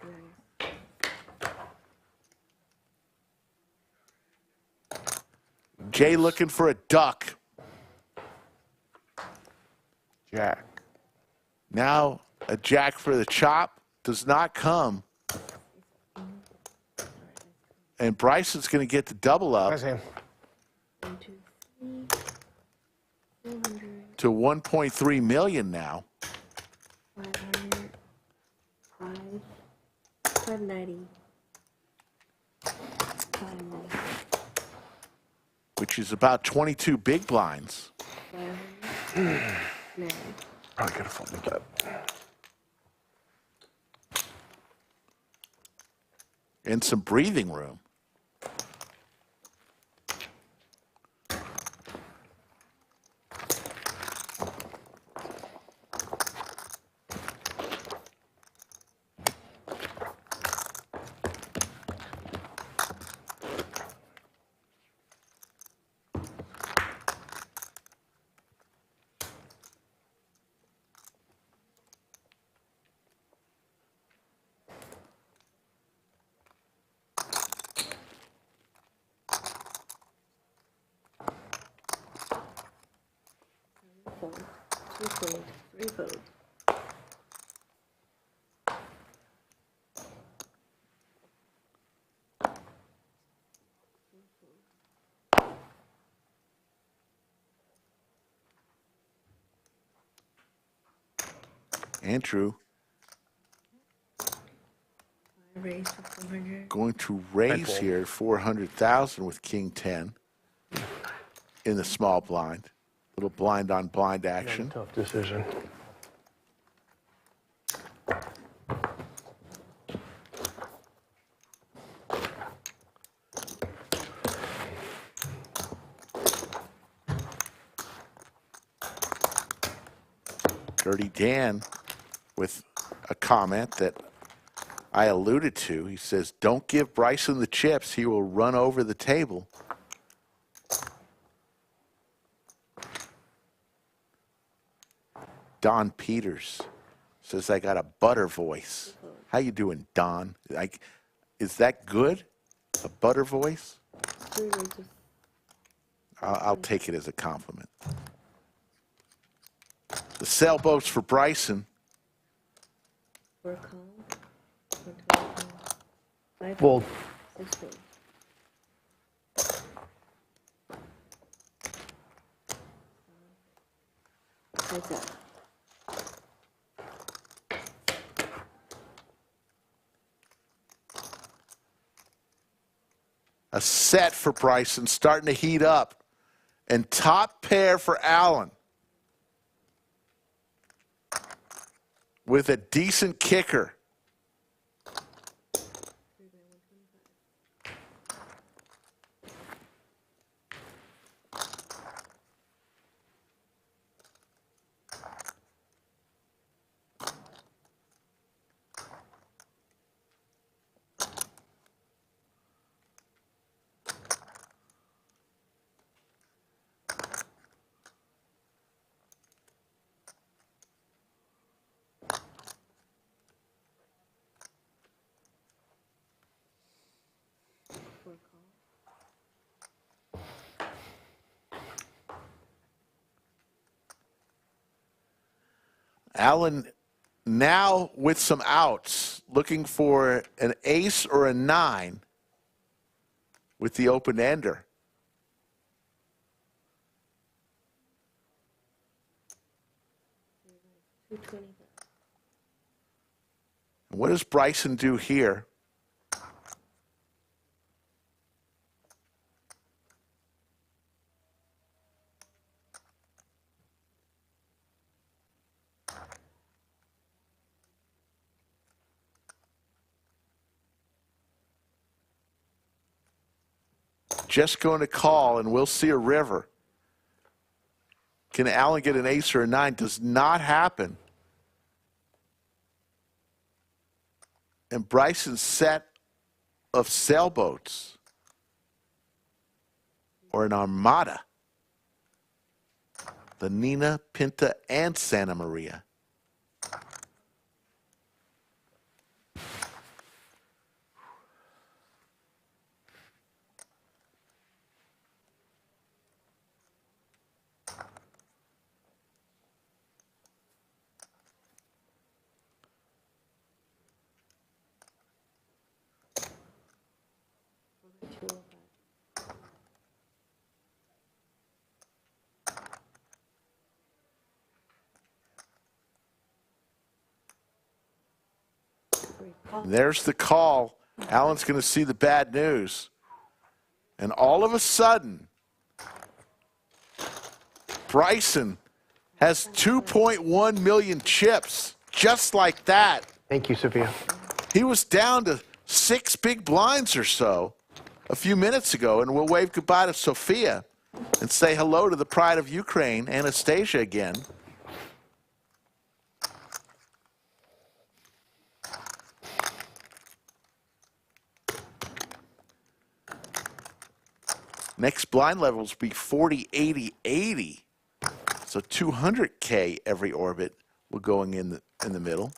A: Jay looking for a duck.
G: Jack.
A: Now a jack for the chop does not come. And Bryson's going to get the double up to 1.3 million now.
L: 590.
A: Which is about 22 big blinds.
G: Probably could have folded that.
A: And some breathing room. Andrew going to raise here 400,000 with King 10 in the small blind. Little blind on blind action.
G: Tough decision.
A: Dirty Dan with a comment that I alluded to. He says, don't give Bryson the chips. He will run over the table. Don Peters says, I got a butter voice. How you doing, Don? Is that good? A butter voice? I'll take it as a compliment. The sailboats for Bryson.
G: Fold.
A: A set for Bryson, starting to heat up. And top pair for Allen. With a decent kicker. Alan now with some outs, looking for an ace or a 9 with the open ender. What does Bryson do here? Just going to call, and we'll see a river. Can Alan get an ace or a 9? Does not happen. And Bryson's set of sailboats, or an armada. The Nina, Pinta, and Santa Maria. There's the call. Alan's going to see the bad news. And all of a sudden, Bryson has 2.1 million chips, just like that.
G: Thank you, Sophia.
A: He was down to 6 big blinds or so a few minutes ago, and we'll wave goodbye to Sophia and say hello to the pride of Ukraine, Anastasia, again. Next blind levels will be 40, 80, 80. So 200K every orbit will going in the middle.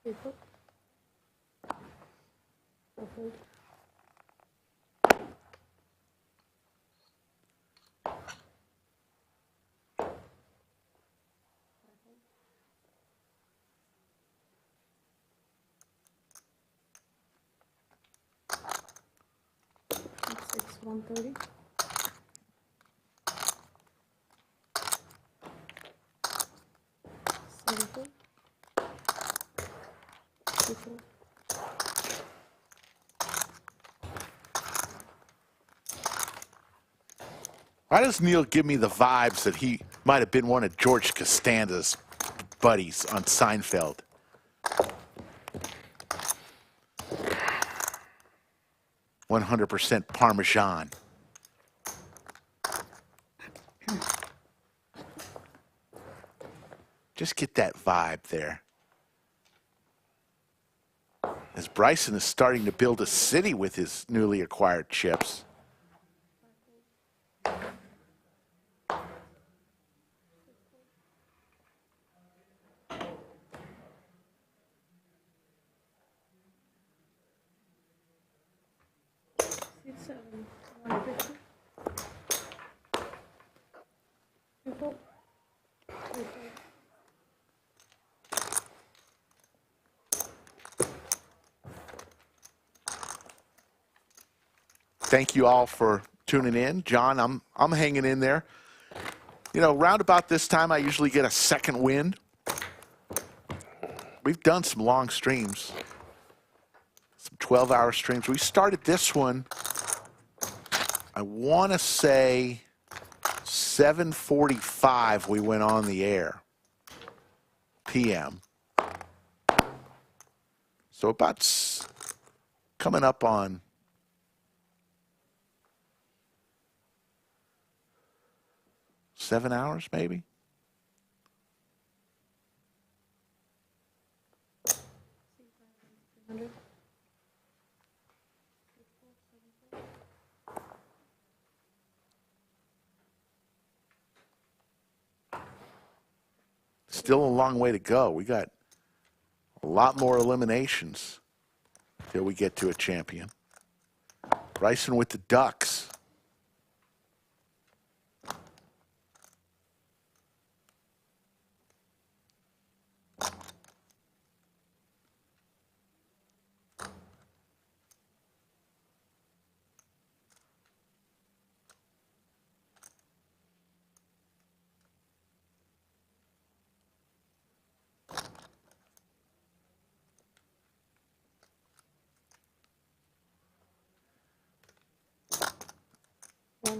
L: It's 130.
A: Why does Neal give me the vibes that he might have been one of George Costanza's buddies on Seinfeld? "100% Parmesan." Just get that vibe there. As Bryson is starting to build a city with his newly acquired chips. Thank you all for tuning in. John, I'm hanging in there. You know, round about this time, I usually get a second wind. We've done some long streams, some 12-hour streams. We started this one, I want to say 7:45 we went on the air, p.m. So about coming up on 7 hours, maybe? Still a long way to go. We got a lot more eliminations till we get to a champion. Bryson with the Ducks.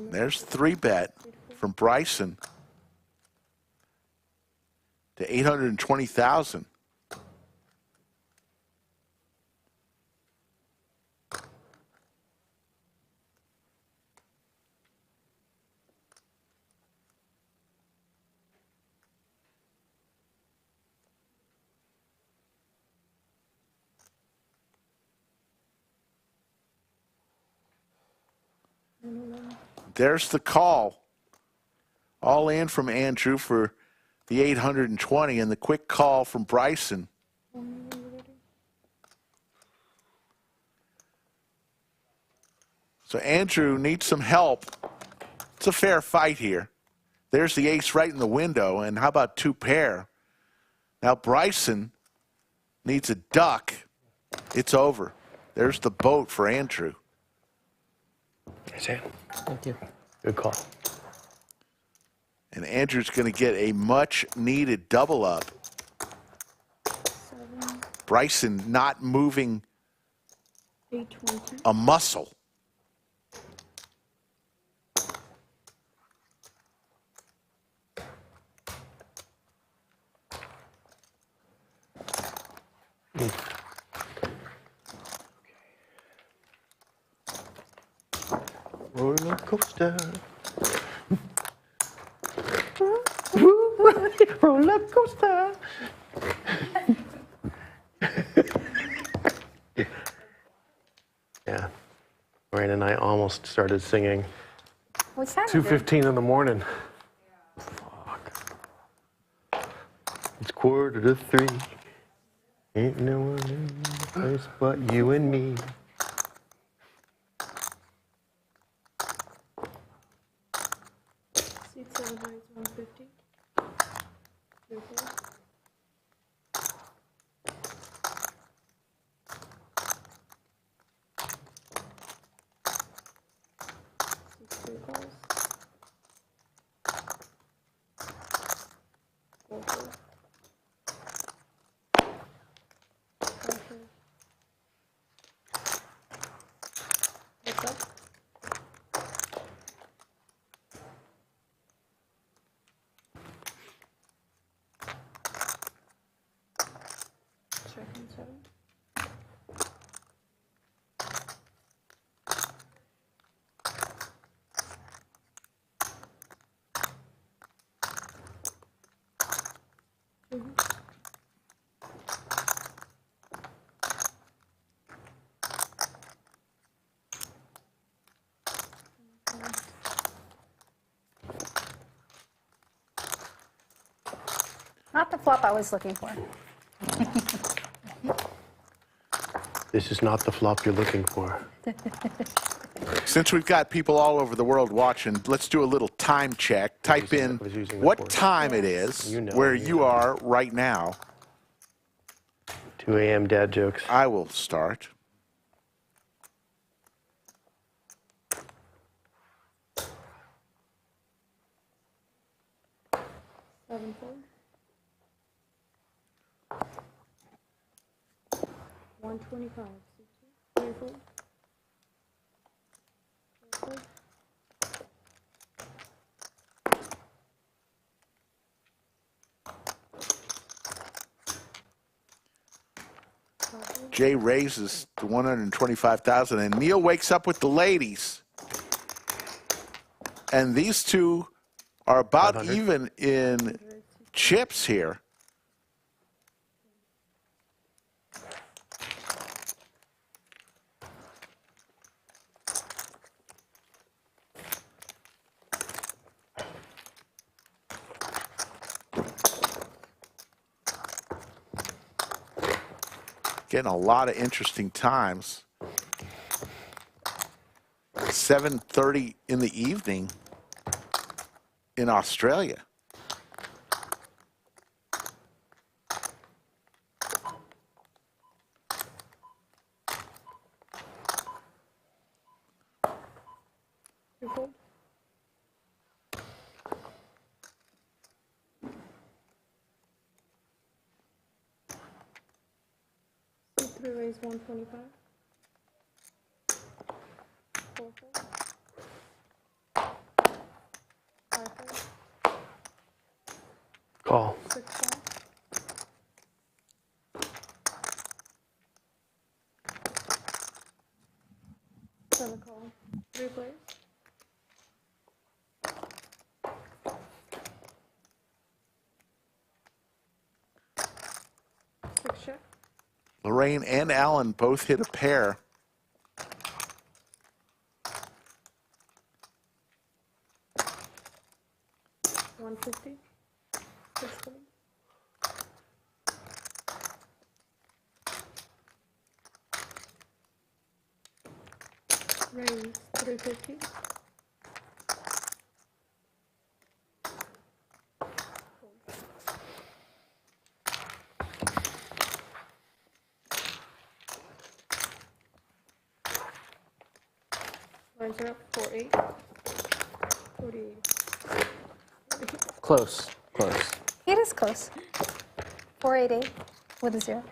A: There's 3-bet from Bryson to 820,000. There's the call. All in from Andrew for the 820 and the quick call from Bryson. So Andrew needs some help. It's a fair fight here. There's the ace right in the window, and how about 2 pair? Now Bryson needs a duck. It's over. There's the boat for Andrew.
G: Yes, Sam. Thank you. Good call.
A: And Andrew's going to get a much-needed double up. Bryson not moving a muscle.
G: Roller coaster. Roller coaster. Yeah. Lorraine and I almost started singing.
H: What time is it?
G: 2:15 in the morning. Fuck. It's 2:45. Ain't no one in the place but you and me.
L: Seat celebrates 150.
H: Not the flop I was looking for.
G: This is not the flop you're looking for.
A: Since we've got people all over the world watching, let's do a little time check. Type in what time it is where you are right now.
G: 2 a.m. dad jokes.
A: I will start.
L: $125.
A: Jay raises to 125,000, and Neal wakes up with the ladies. And these two are about even in chips here. Getting a lot of interesting times. 7:30 in the evening in Australia.
L: C3 raise 125. 4-4. 5-4.
G: Call.
L: 6-5. Seven call. 3 plays. Six check.
A: Lorraine and Allen both hit a pair.
L: $150. 6-3. Raise 350. Lines are up 4-8. 48.
N: Close. Close.
H: It is close. 488 with a 0.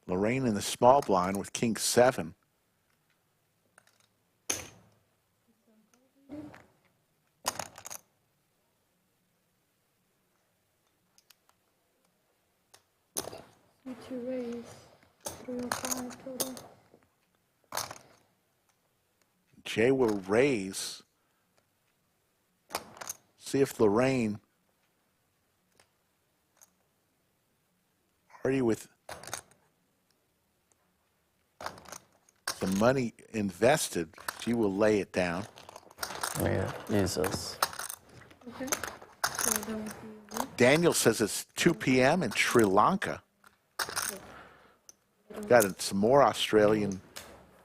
A: Lorraine in the small blind with King 7.
L: C2 raise 305 total.
A: Jay will raise. See if Lorraine, already with some money invested, she will lay it down.
C: Yeah, Jesus.
L: Okay. So that would be
A: Daniel says it's 2 p.m. in Sri Lanka. Got some more Australian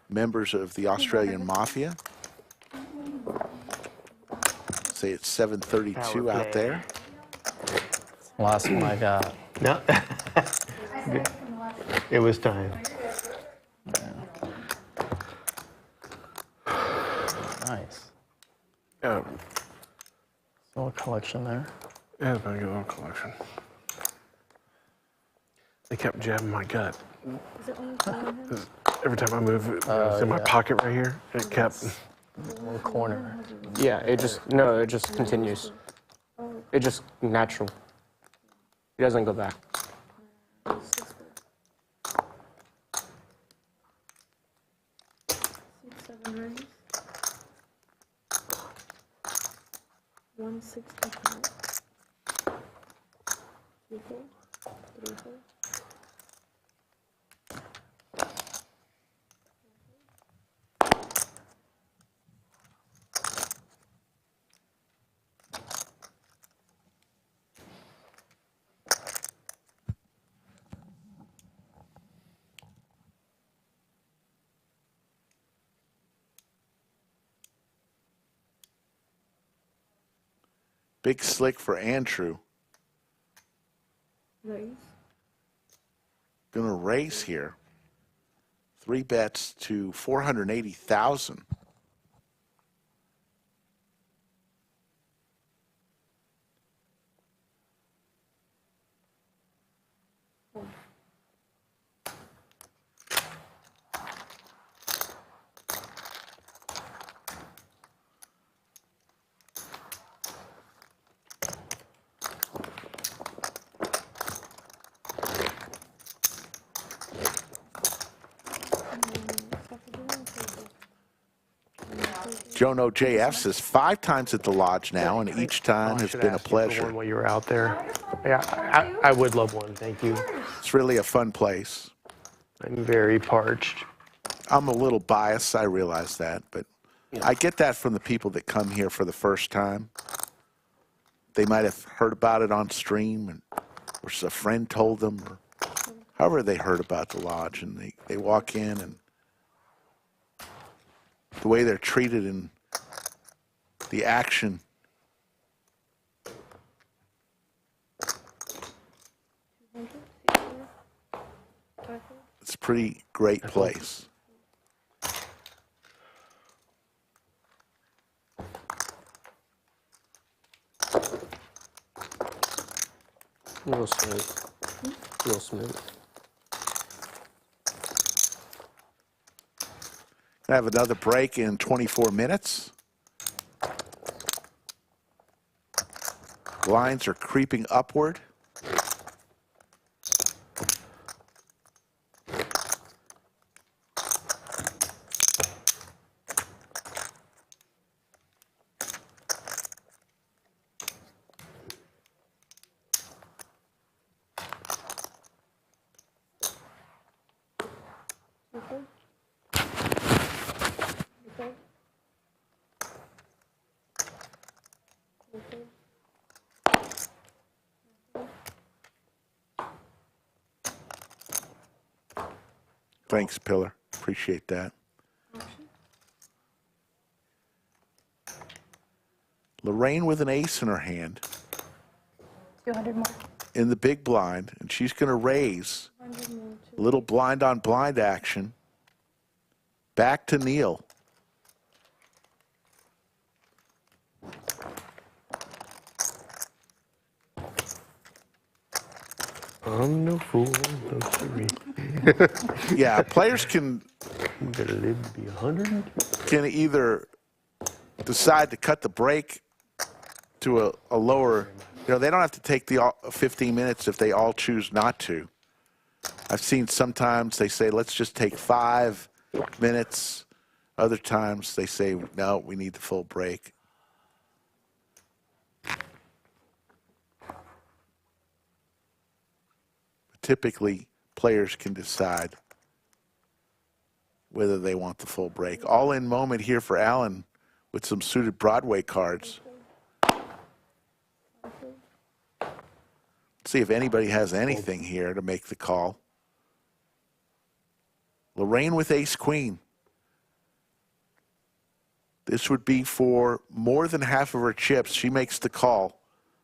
A: members of the Australian Mafia. Say it's 7:32 out there.
C: Last one I got.
G: No. It was time.
C: Nice.
G: Yeah.
C: Still a collection there.
G: Yeah, it's a good little collection. They kept jabbing my gut.
L: Is it only 400?
G: Every time I move, it's in my pocket right here. It kept.
C: One corner.
N: Yeah, it just continues. It just natural. It doesn't go back.
L: 6-7 raise. 165. 2-4. 3-4.
A: Big slick for Andrew.
L: Raise.
A: Gonna raise here. 3 bets to 480,000. Jono JF says 5 times at the lodge now, and each time has been a pleasure.
G: While you were out there. Yeah, I would love one. Thank you.
A: It's really a fun place.
G: I'm very parched.
A: I'm a little biased, I realize that, but I get that from the people that come here for the first time. They might have heard about it on stream, and or a friend told them, or however they heard about the lodge, and they walk in, and the way they're treated in the action. It's a pretty great place.
N: Real smooth. Real smooth.
A: I have another break in 24 minutes. Lines are creeping upward. Thanks, Pillar. Appreciate that. Lorraine with an ace in her hand.
H: 200 more.
A: In the big blind, and she's going to raise. A little blind on blind action. Back to Neal.
G: I'm no fool, no siree.
A: Yeah, players can
G: better live to be 100.
A: Can either decide to cut the break to a lower, they don't have to take the 15 minutes if they all choose not to. I've seen sometimes they say, let's just take 5 minutes. Other times they say, no, we need the full break. Typically, players can decide whether they want the full break. All in moment here for Allen with some suited Broadway cards. Let's see if anybody has anything here to make the call. Lorraine with ace-queen. This would be for more than half of her chips. She makes the call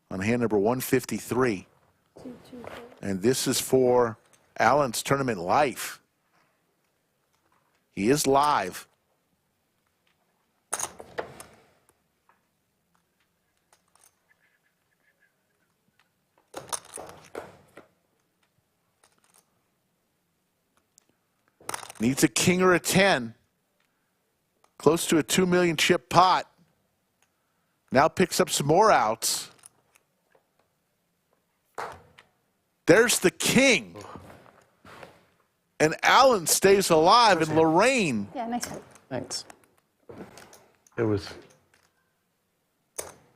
A: on hand number 153. And this is for Allen's tournament life. He is live. Needs a king or a 10. Close to a 2 million chip pot. Now picks up some more outs. There's the king. And Allen stays alive, and Lorraine.
H: Yeah, nice.
G: Thanks. It was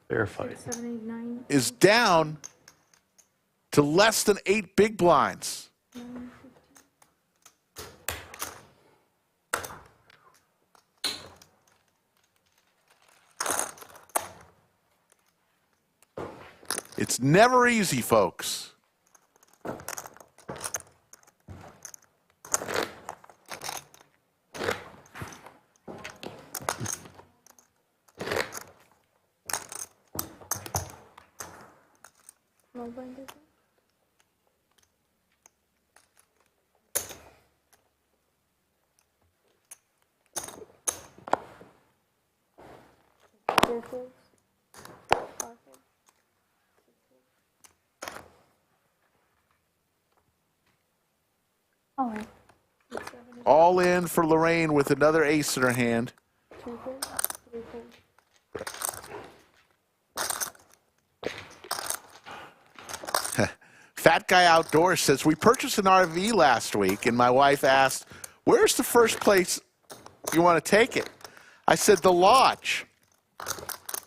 G: fair fight.
L: 6, 7, 8, 9.
A: Is down to less than 8 big blinds.
L: 9, 15.
A: It's never easy, folks.
L: Small blind is
H: All right.
A: All in for Lorraine with another ace in her hand. Fat Guy Outdoors says, we purchased an RV last week, and my wife asked, where's the first place you want to take it? I said, the lodge.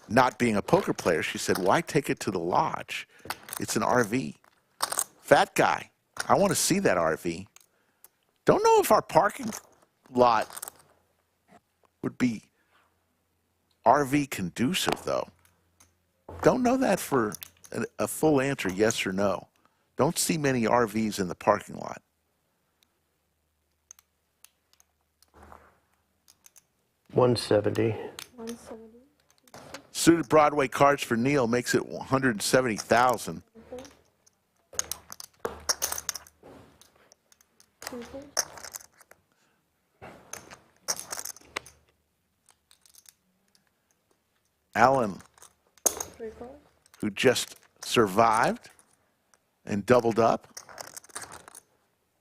A: Not being a poker player, she said, why take it to the lodge? It's an RV. Fat Guy, I want to see that RV. Don't know if our parking lot would be RV conducive, though. Don't know that for a full answer, yes or no. Don't see many RVs in the parking lot.
G: $170.
A: Suited Broadway cards for Neal makes it $170,000. Alan, who just survived and doubled up,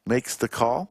A: makes the call.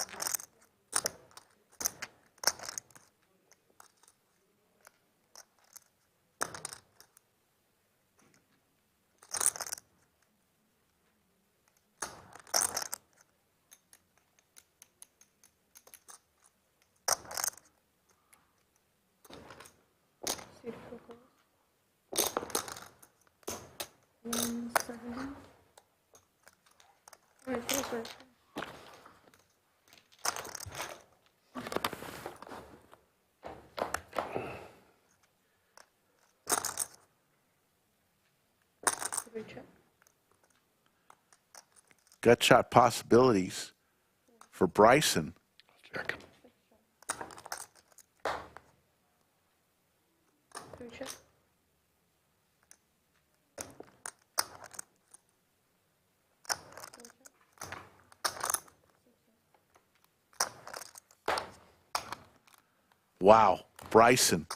A: Gut shot possibilities for Bryson.
E: Check.
A: Wow, Bryson.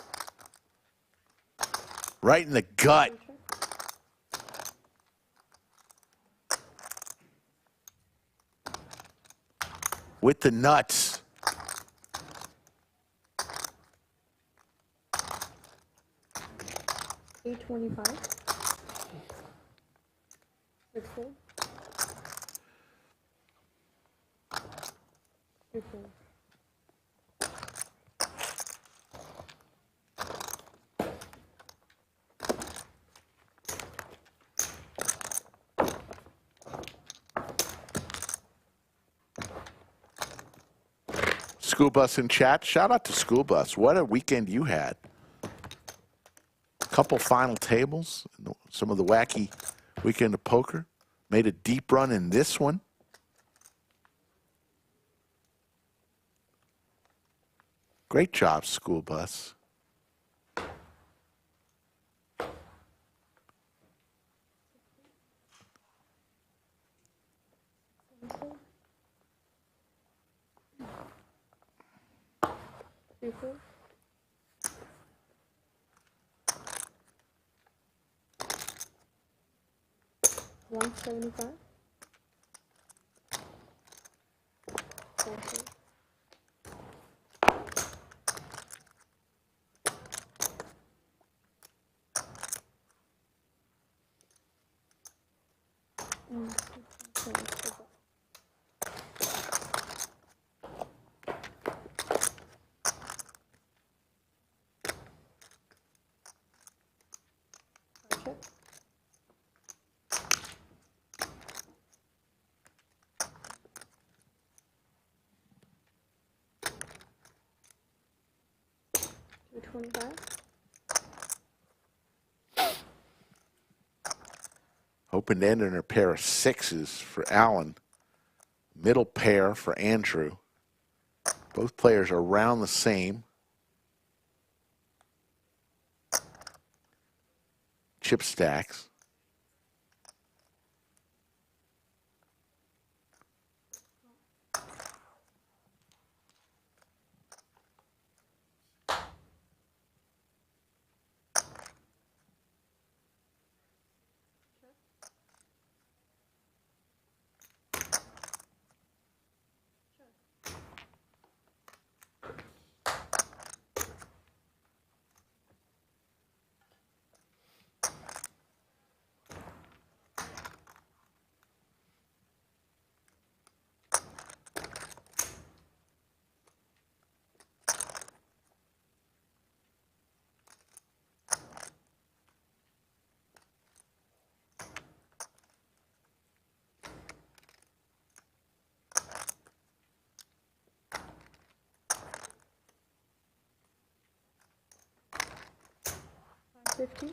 A: Right in the gut. With the nuts.
L: $825. Let's fold.
A: School Bus in chat. Shout out to School Bus. What a weekend you had. Couple final tables. Some of the wacky weekend of poker. Made a deep run in this one. Great job, School Bus.
L: $175. $225.
A: Open end and a pair of sixes for Allen. Middle pair for Andrew. Both players are around the same. Chip stacks.
L: 50.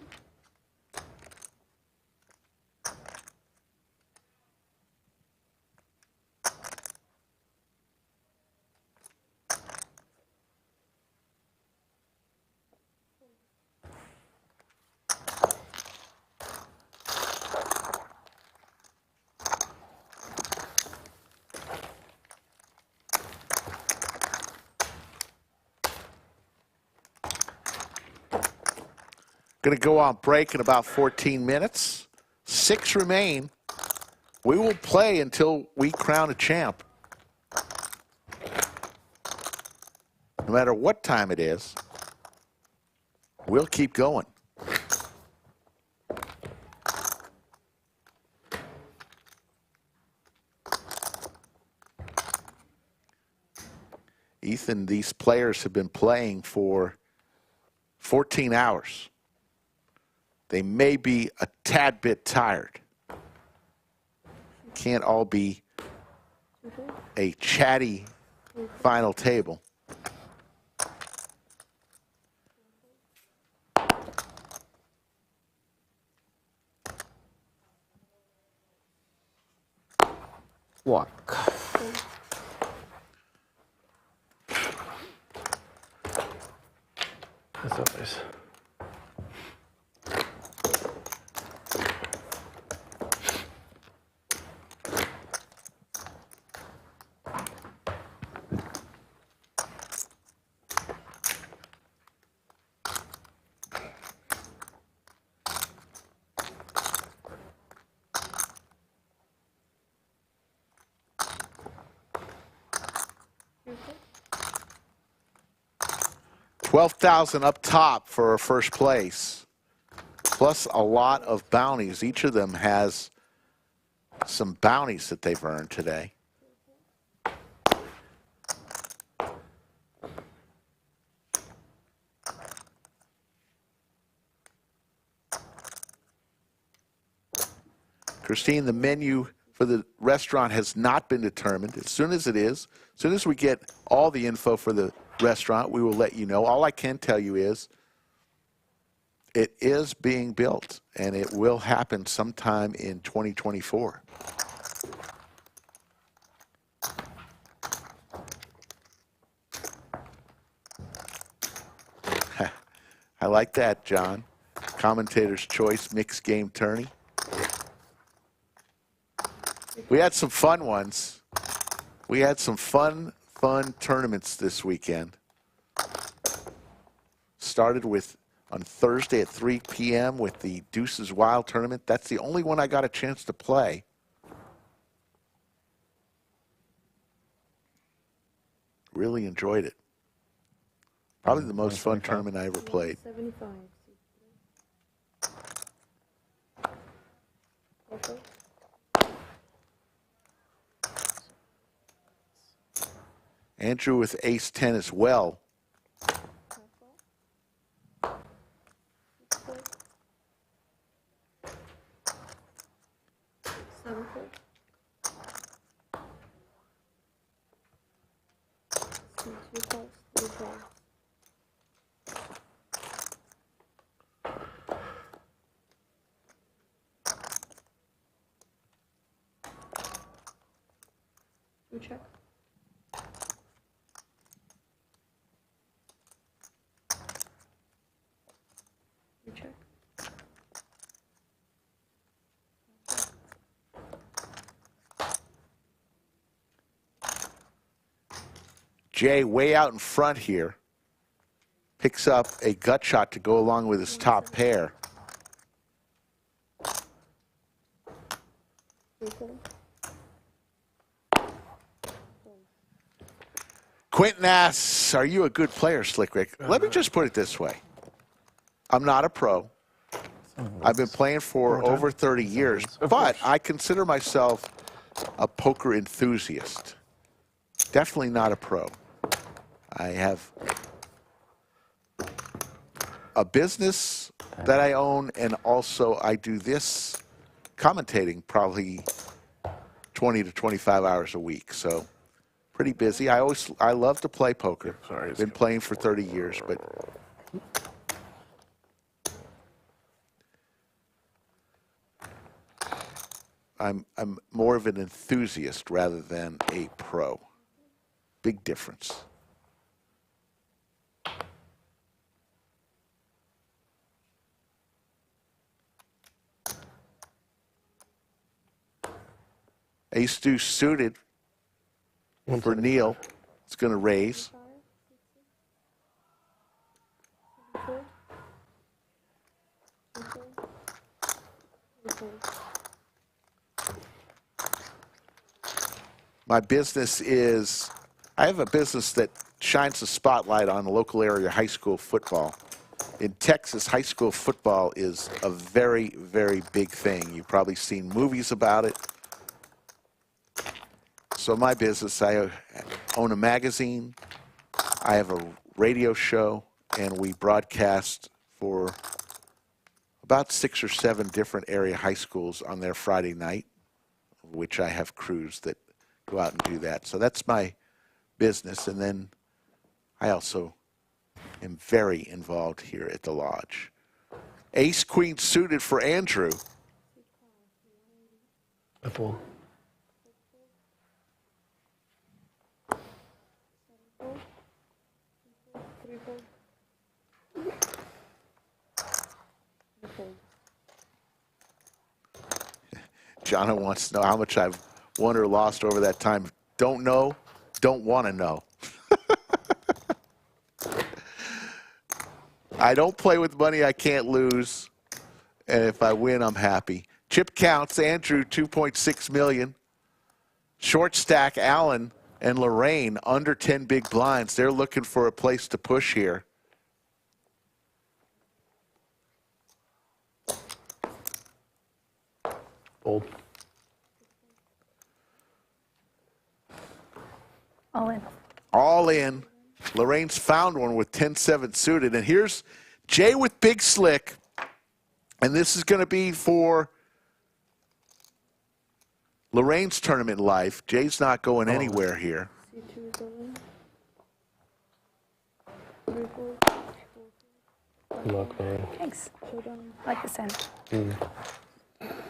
A: Going to go on break in about 14 minutes. 6 remain. We will play until we crown a champ. No matter what time it is, we'll keep going. Ethan, these players have been playing for 14 hours. They may be a tad bit tired. Can't all be a chatty final table.
N: Walk.
G: That's always.
A: $12,000 up top for first place, plus a lot of bounties. Each of them has some bounties that they've earned today. Christine, the menu for the restaurant has not been determined. As soon as it is, as soon as we get all the info for the restaurant, we will let you know. All I can tell you is it is being built, and it will happen sometime in 2024. I like that, John. Commentator's choice, mixed game tourney. We had some fun ones. We had some fun tournaments this weekend. Started with on Thursday at 3 p.m. with the Deuces Wild tournament. That's the only one I got a chance to play. Really enjoyed it. Probably the most fun tournament I ever played.
L: 75. Okay.
A: Andrew with ace 10 as well.
L: Check. Check.
A: Jay, way out in front here, picks up a gut shot to go along with his top pair. Quentin asks, are you a good player, Slick Rick? Let me just put it this way. I'm not a pro. I've been playing for over 30 years, but I consider myself a poker enthusiast. Definitely not a pro. I have a business that I own, and also I do this commentating probably 20 to 25 hours a week. So pretty busy. I love to play poker. Been playing for 30 years, but I'm more of an enthusiast rather than a pro. Big difference. Ace-deuce suited for Neal. It's going to raise. My business is, I have a business that shines the spotlight on local area high school football. In Texas, high school football is a very, very big thing. You've probably seen movies about it. So my business, I own a magazine, I have a radio show, and we broadcast for about 6 or 7 different area high schools on their Friday night, which I have crews that go out and do that. So that's my business. And then I also am very involved here at the lodge. Ace queen suited for Andrew.
G: A fool.
A: Jono wants to know how much I've won or lost over that time. Don't know, don't want to know. I don't play with money I can't lose, and if I win, I'm happy. Chip counts, Andrew, 2.6 million. Short stack, Allen and Lorraine, under 10 big blinds. They're looking for a place to push here.
G: Fold.
H: All in.
A: All in. Lorraine's found one with 10-7 suited. And here's Jay with Big Slick. And this is going to be for Lorraine's tournament life. Jay's not going anywhere here.
G: Look, man.
H: Thanks. I like the sound.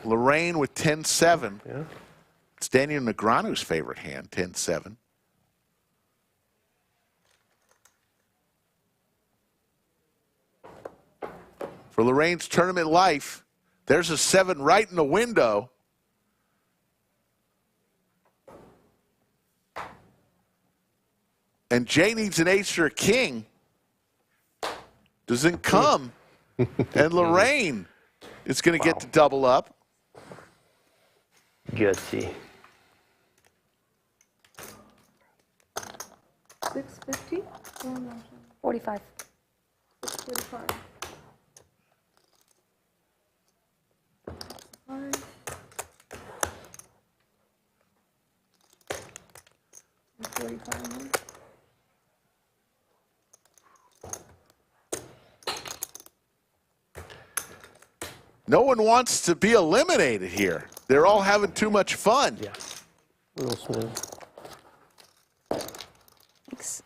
A: Lorraine with 10-7. Yeah. It's Daniel Negreanu's favorite hand, 10-7. For Lorraine's tournament life, there's a 7 right in the window. And Jay needs an ace or a king. Doesn't come. And Lorraine is going to get to double up.
G: Gutsy.
L: 650?
H: 45.
L: 645. 45.
A: No one wants to be eliminated here. They're all having too much fun.
G: Yeah. Real smooth.
H: Thanks.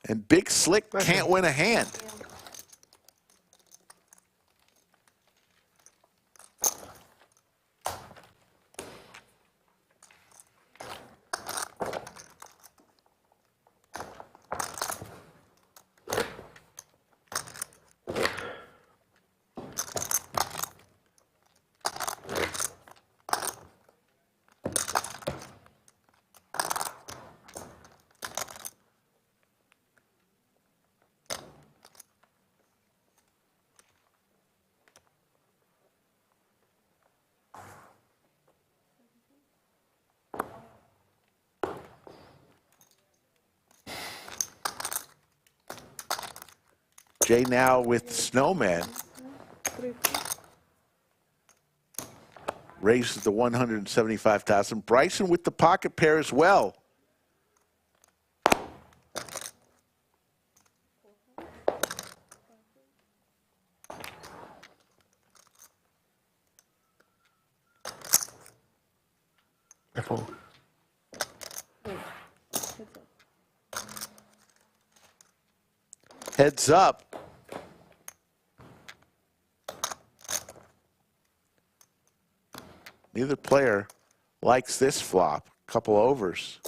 A: And Big Slick can't win a hand. Jay now with Snowman. Raises to 175,000. Bryson with the pocket pair as well.
G: Careful.
A: Heads up. Neither player likes this flop. Couple overs.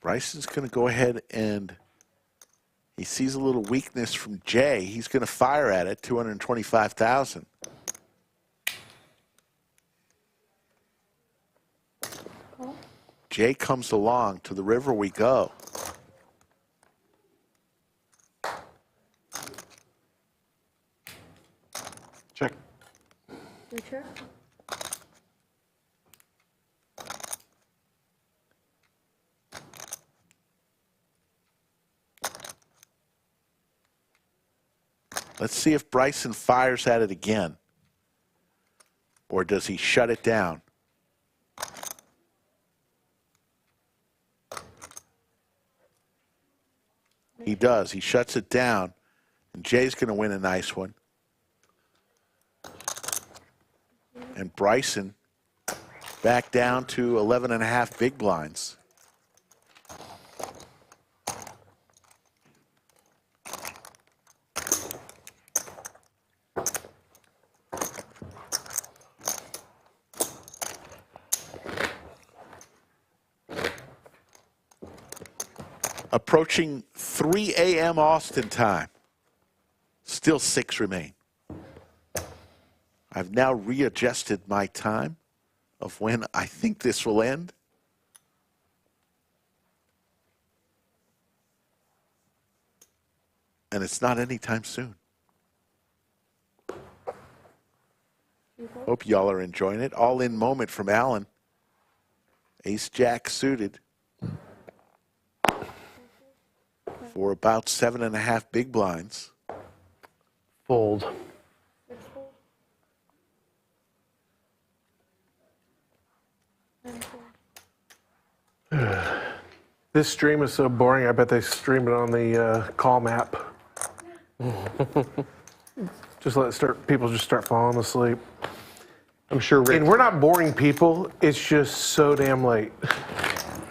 A: Bryson's going to go ahead and he sees a little weakness from Jay. He's going to fire at it, 225,000. Jay comes along. To the river we go.
E: Check.
L: Check.
A: Let's see if Bryson fires at it again. Or does he shut it down? He does. He shuts it down. And Jay's going to win a nice one. And Bryson back down to 11.5 big blinds. Approaching 3 a.m. Austin time. Still 6 remain. I've now readjusted my time of when I think this will end. And it's not anytime soon. Hope y'all are enjoying it. All in moment from Allen. Ace Jack suited. For about 7.5 big blinds.
G: Fold.
J: This stream is so boring, I bet they stream it on the call map. Just let people just start falling asleep.
G: I'm sure Rick...
J: And we're not boring people, it's just so damn late.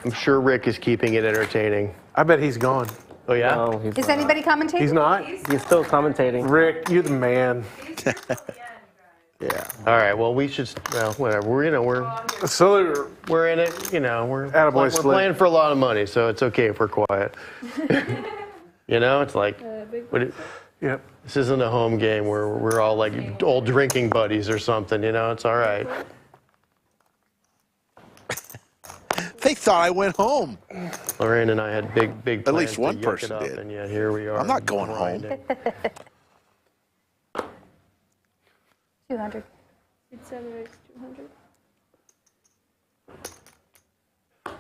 G: I'm sure Rick is keeping it entertaining.
J: I bet he's gone.
G: Oh, yeah?
N: No,
H: Is anybody commentating?
J: He's not?
N: He's still commentating.
J: Rick, you're the man.
G: Yeah. All right. Well, we should. Well, whatever. We're we're in it. You know, we're playing for a lot of money, so it's okay if we're quiet. You know, it's like,
J: yep.
G: This isn't a home game where we're all like old drinking buddies or something. You know, it's all right.
A: They thought I went home.
G: Lorraine and I had big plans.
A: At least one
G: to yuck
A: person
G: it up,
A: did.
G: And yet here we are.
A: I'm not going
G: grinding.
A: home.
H: 200.
L: It's 7x 200.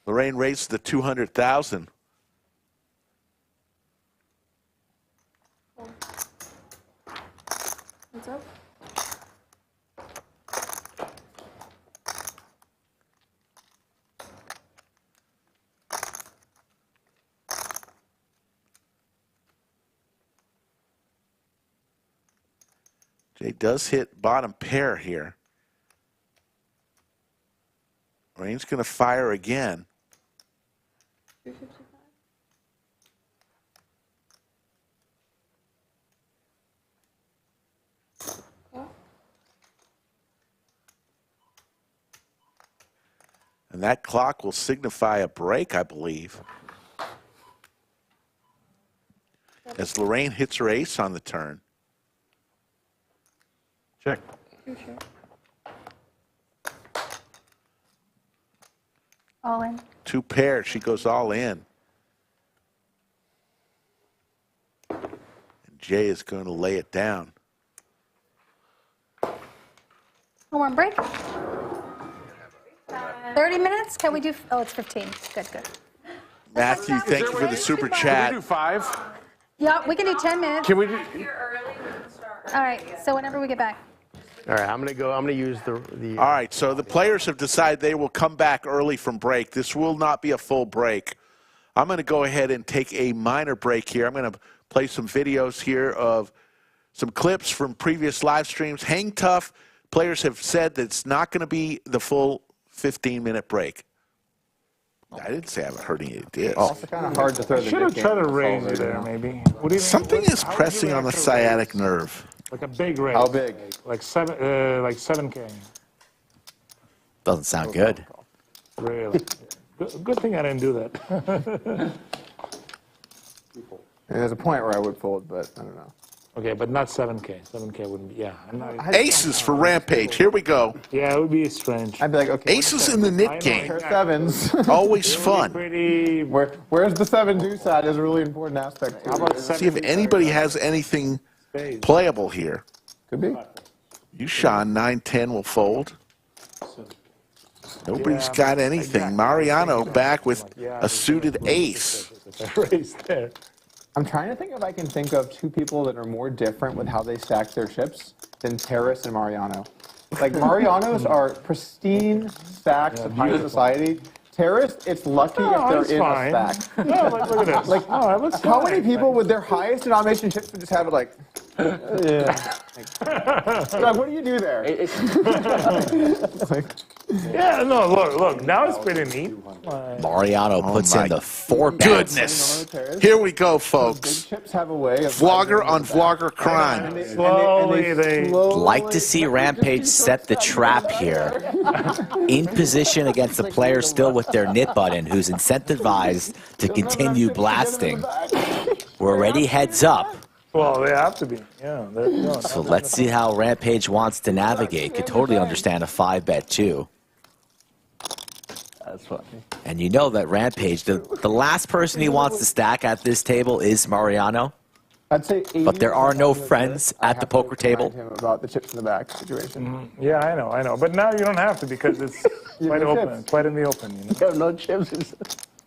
A: Lorraine raised the 200,000.
L: What's up?
A: Jay does hit bottom pair here. Lorraine's going to fire again.
L: 355.
A: And that clock will signify a break, I believe. As Lorraine hits her ace on the turn.
J: Check.
H: All in.
A: 2 pair, she goes all in. And Jay is going to lay it down.
H: Oh, we're on break? 30 minutes? Can we do, oh, it's 15. Good, good.
A: Matthew, thank you for the super chat.
E: Can we do 5?
H: Yeah, we can do 10 minutes.
E: Can we do?
H: All right, so whenever we get back.
G: All right, I'm gonna use the.
A: All right, so the players have decided they will come back early from break. This will not be a full break. I'm going to go ahead and take a minor break here. I'm going to play some videos here of some clips from previous live streams. Hang tough. Players have said that it's not going to be the full 15-minute break. I didn't say I haven't heard any ideas.
J: Oh. It's kind of hard to throw the
U: Should have
J: dick
U: tried
J: in.
U: to raise it there, maybe. What do you
A: Something is pressing on the sciatic nerve.
U: Like a big raise.
J: How big?
U: Like 7K.
Q: Doesn't sound good.
U: Really. Good thing I didn't do that.
J: There's a point where I would fold, but I don't know.
U: Okay, but not 7K. 7K wouldn't be, yeah. I'm not,
A: Aces for Rampage. Here we go.
U: yeah, it would be strange.
J: I'd be like, okay.
A: Aces in the knit game.
J: Pair sevens.
A: Always fun.
U: Pretty.
J: Where's the 7 deuce at is a really important aspect.
U: How about
A: See if anybody has anything playable here.
J: Could be.
A: You, Sean, 9-10 will fold. Nobody's got anything. Mariano back with a suited ace.
U: Raise there.
J: I'm trying to think if I can think of two people that are more different with how they stack their chips than Terrace and Mariano. Like, Marianos are pristine stacks of high society. Terrace, it's lucky if they're in a stack.
U: No, like, look at this.
J: Like, how many people with their highest denomination chips would just have it like, yeah. Like, what do you do there?
U: Yeah, no, look. Now it's pretty neat.
Q: Mariano puts in the 4 bets.
A: Goodness. Here we go, folks.
J: Chips have a way of
A: Vlogger on vlogger crime.
U: Slowly, they
Q: Like to see Rampage set the trap here. In position against the player still with their knit button, who's incentivized to continue blasting. We're already heads up.
U: Well, they have to be. Yeah.
Q: So let's see how Rampage wants to navigate. Could totally understand a 5-bet too.
P: That's funny.
Q: And you know that Rampage, the last person he wants to stack at this table is Mariano.
J: I'd say 80.
Q: But there are no friends at the poker table.
J: Him about the chips in the back situation.
U: Yeah, I know. But now you don't have to because it's quite open, quite in the open. You know?
J: You have no chips.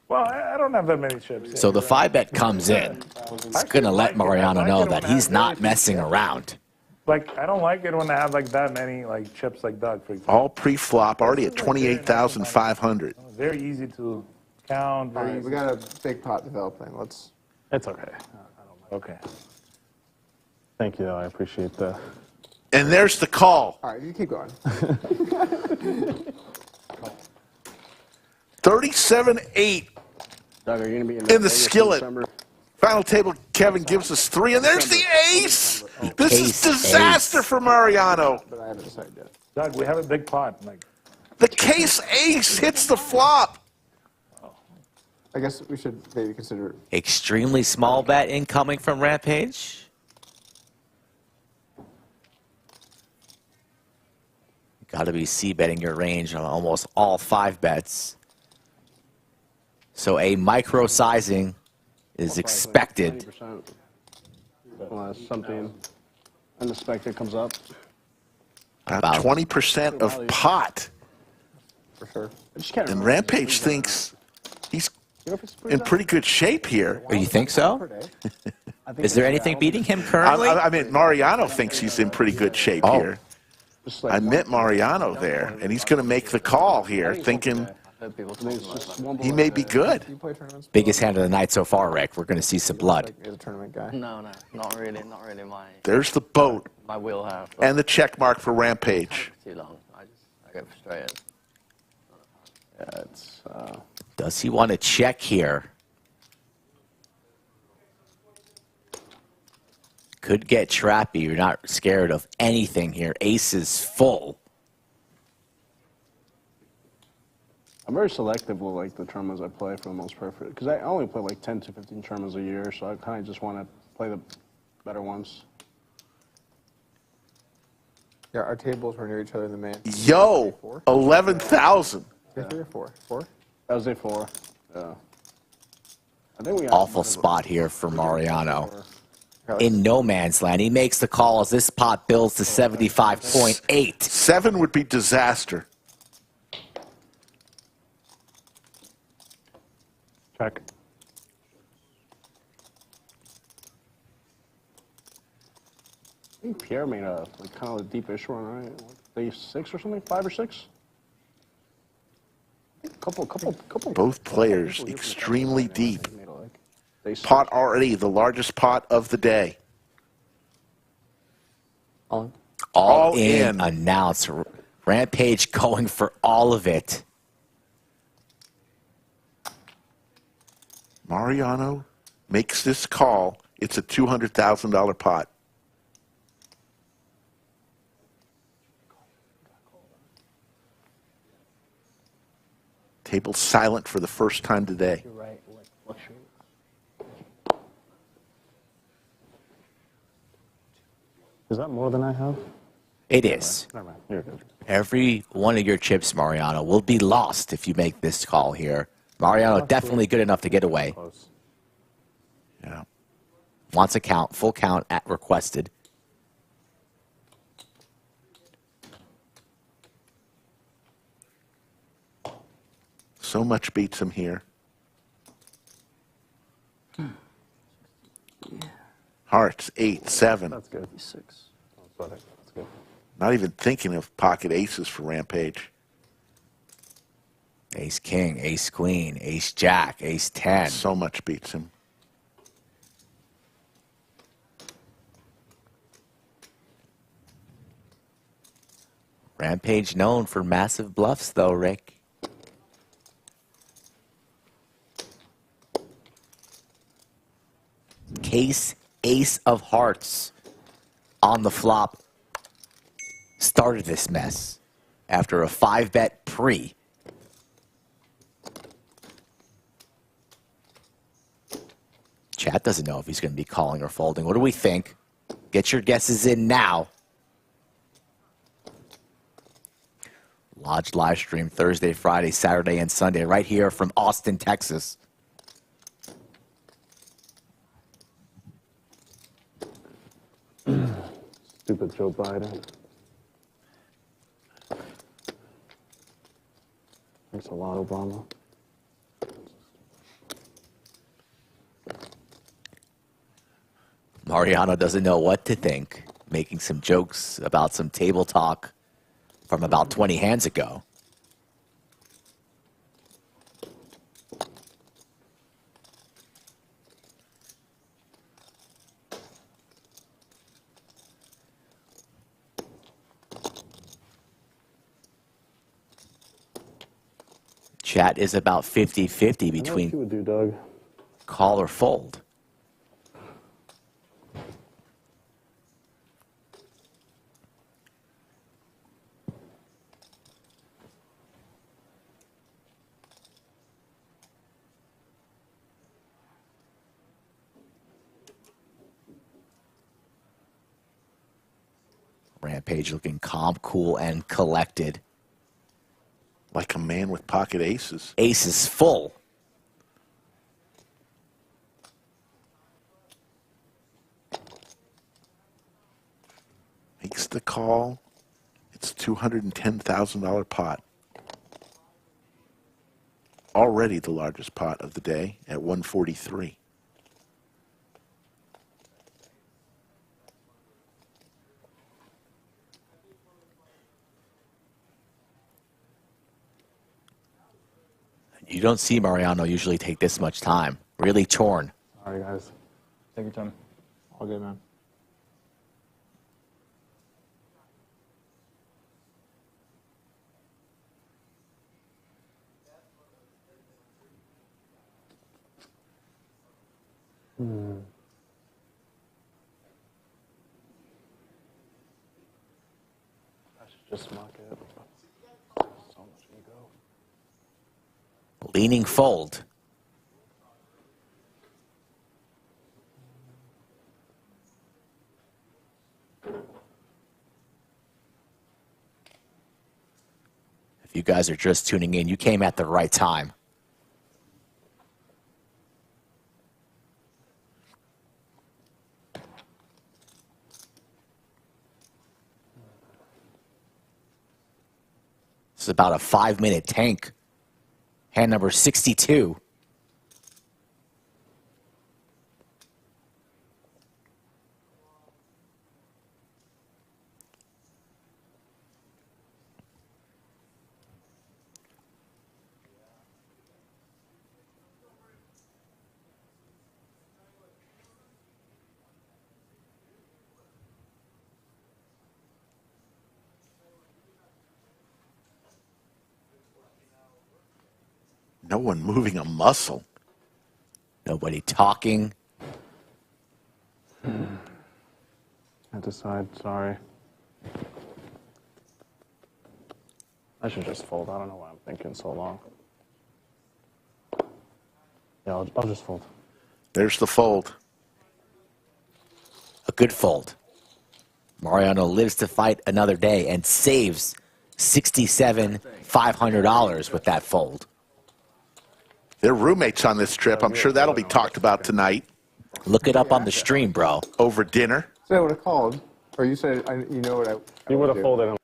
U: Well, I don't have that many chips.
Q: So the 5-bet comes in. It's going to let Mariano know that he's not messing around.
U: Like, I don't like it when I have like that many like chips like Doug, for example.
A: All pre-flop, already at 28,500.
U: Very easy to count.
J: All right, we got a big pot developing. Let's.
U: It's okay. Okay. Thank you, though. I appreciate the.
A: And there's the call.
J: All right, you keep going.
A: 37-8
P: Doug, are you gonna be
A: in the skillet. Final table, Kevin gives us 3, and there's the ace. This is disaster for Mariano.
J: But I haven't decided yet.
U: Doug, we have a big pot. Like.
A: The case ace hits the flop.
J: I guess we should maybe consider.
Q: Extremely small bet incoming from Rampage. Got to be c-betting your range on almost all 5 bets. So a micro sizing is expected.
P: Unless something unexpected comes up.
A: About 20% of pot.
J: For sure.
A: And Rampage thinks he's in pretty good shape here.
Q: Oh, you think so? Is there anything beating him currently?
A: I mean, Mariano thinks he's in pretty good shape here. I met Mariano there, and he's going to make the call here, thinking he may be good.
Q: Biggest hand of the night so far, Rick. We're going to see some blood.
J: You're the tournament guy.
P: No, not really my.
A: There's the boat
P: My wheelhouse.
A: and the check mark for Rampage.
P: Too long. I get frustrated.
J: Yeah, it's.
Q: Does he want to check here? Could get trappy. You're not scared of anything here. Ace is full.
P: I'm very selective with like the tournaments I play for the most part, because I only play like 10 to 15 tournaments a year, so I kind of just want to play the better ones.
J: Yeah, our tables were near each other in the main.
A: Yo, 11,000.
J: 3 or 4? 4?
P: That was A4. Yeah. I think we
Q: Awful spot here for Mariano. in no man's land. He makes the call as this pot builds to 75.8.
A: 7 would be disaster.
U: Check.
P: I think Pierre made a like kind of a deepish run, right? Day 6 or something, 5 or 6. Couple.
A: Both players extremely deep. Pot already the largest pot of the day.
Q: All in announce. Rampage going for all of it.
A: Mariano makes this call. It's a $200,000 pot. Table silent for the first time today.
J: You're right. Fluctuate.
U: Is that more than I have?
Q: It is.
U: Never mind. You're good.
Q: Every one of your chips, Mariano, will be lost if you make this call here. Mariano definitely good enough to get away.
A: Yeah.
Q: Wants a count, full count at requested.
A: So much beats him here. Hearts, 8, 7.
U: That's good. 6. That's good.
A: Not even thinking of pocket aces for Rampage.
Q: Ace King, Ace Queen, Ace Jack, Ace 10.
A: So much beats him.
Q: Rampage known for massive bluffs, though, Rick. Case Ace of Hearts on the flop started this mess after a 5-bet pre. Chat doesn't know if he's going to be calling or folding. What do we think? Get your guesses in now. Lodge live stream Thursday, Friday, Saturday, and Sunday right here from Austin, Texas.
P: Stupid Joe Biden. Thanks a lot, Obama.
Q: Mariano doesn't know what to think, making some jokes about some table talk from about 20 hands ago. Chat is about 50-50 between
P: you would do, Doug.
Q: Call or fold. Rampage looking calm, cool, and collected.
A: Like a man with pocket aces.
Q: Aces full.
A: Makes the call. It's a $210,000 pot. Already the largest pot of the day at 143.
Q: You don't see Mariano usually take this much time. Really torn.
U: All right, guys. Take your time. All good, man.
P: I should just mock it. So much ego.
Q: Leaning fold. If you guys are just tuning in, you came at the right time. This is about a 5-minute tank. Hand number 62.
A: No one moving a muscle.
Q: Nobody talking.
P: I decide, sorry. I should just fold. I don't know why I'm thinking so long. Yeah, I'll just fold.
A: There's the fold.
Q: A good fold. Mariano lives to fight another day and saves $67,500 with that fold.
A: They're roommates on this trip. I'm sure that'll be talked about tonight.
Q: Look it up on the stream, bro.
A: Over dinner.
E: So I would have called. Or you said, you know what I
N: You would have folded him.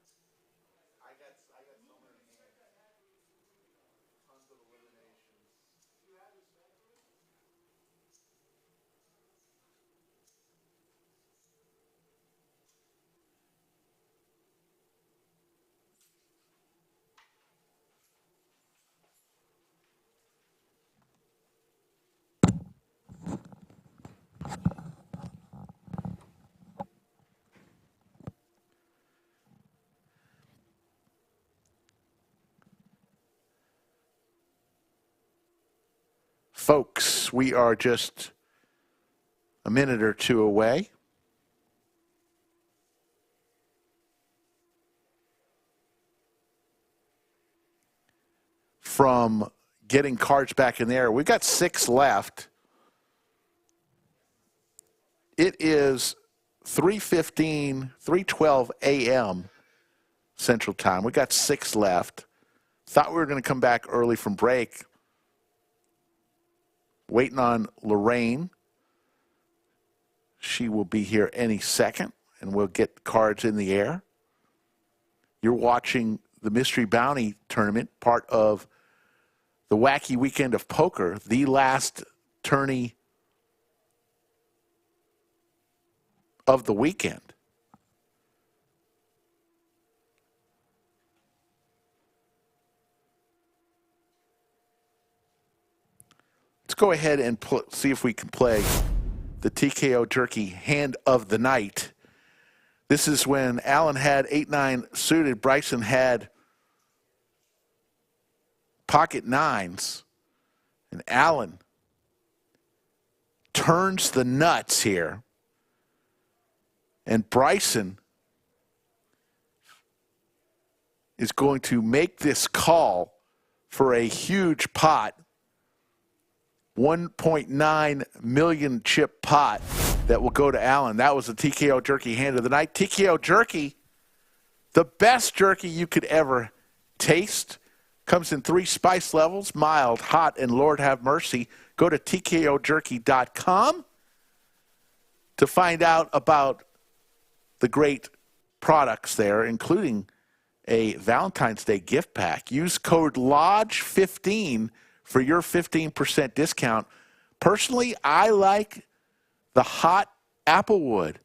A: Folks, we are just a minute or two away from getting cards back in there. We've got 6 left. It is 3:12 a.m. Central Time. We got 6 left. Thought we were going to come back early from break. Waiting on Lorraine. She will be here any second, and we'll get cards in the air. You're watching the Mystery Bounty Tournament, part of the Wacky Weekend of Poker, the last tourney of the weekend. Let's go ahead and see if we can play the TKO Jerky hand of the night. This is when Alan had 8-9 suited. Bryson had pocket 9s. And Alan turns the nuts here. And Bryson is going to make this call for a huge pot. 1.9 million chip pot that will go to Allen. That was the TKO Jerky hand of the night. TKO Jerky, the best jerky you could ever taste. Comes in 3 spice levels, mild, hot, and Lord have mercy. Go to tkojerky.com to find out about the great products there, including a Valentine's Day gift pack. Use code LODGE15 for your 15% discount. Personally, I like the hot applewood.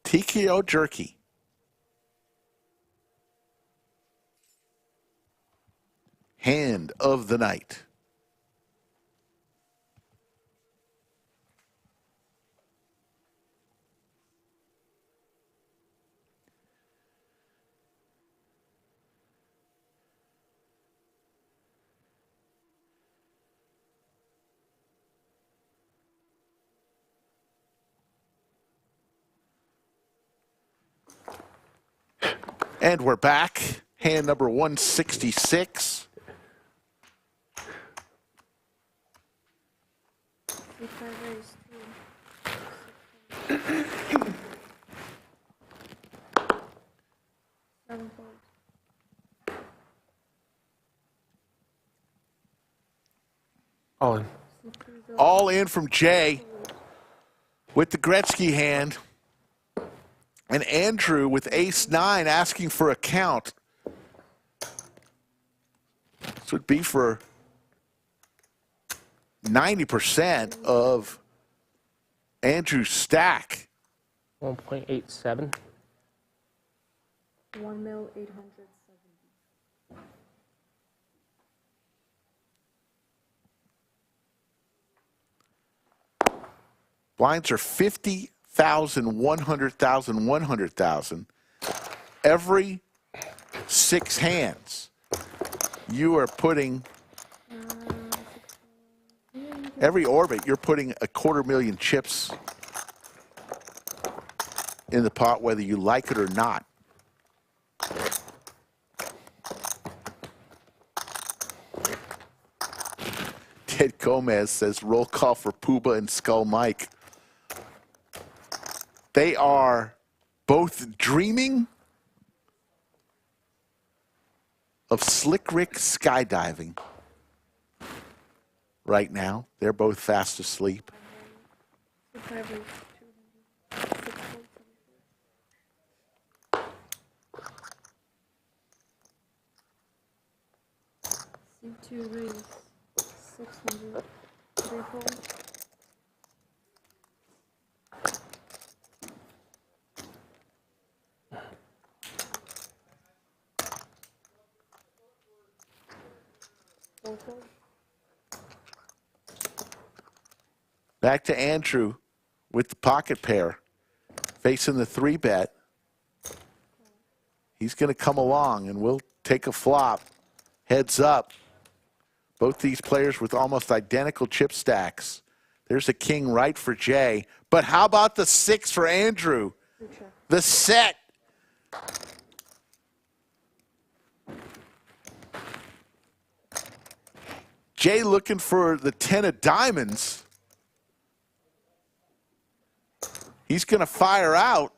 A: TKO Jerky. Hand of the night. And we're back. Hand number 166.
G: All in.
A: All in from Jay with the Gretzky hand. And Andrew with ace-9 asking for a count. This would be for 90% of Andrew's stack.
N: 1.87.
L: 1,870,000.
A: Blinds are 50,000, 100,000, 100,000. Every 6 hands, you are putting, every orbit, you're putting 250,000 chips in the pot, whether you like it or not. Ted Gomez says, roll call for Puba and Skull Mike. They are both dreaming of Slick Rick skydiving right now. They're both fast asleep.
L: C2 raise 600. 3-4.
A: Back to Andrew with the pocket pair, facing the 3-bet. He's going to come along, and we'll take a flop. Heads up. Both these players with almost identical chip stacks. There's a king right for Jay. But how about the 6 for Andrew? The set. Jay looking for the 10 of diamonds. He's going to fire out.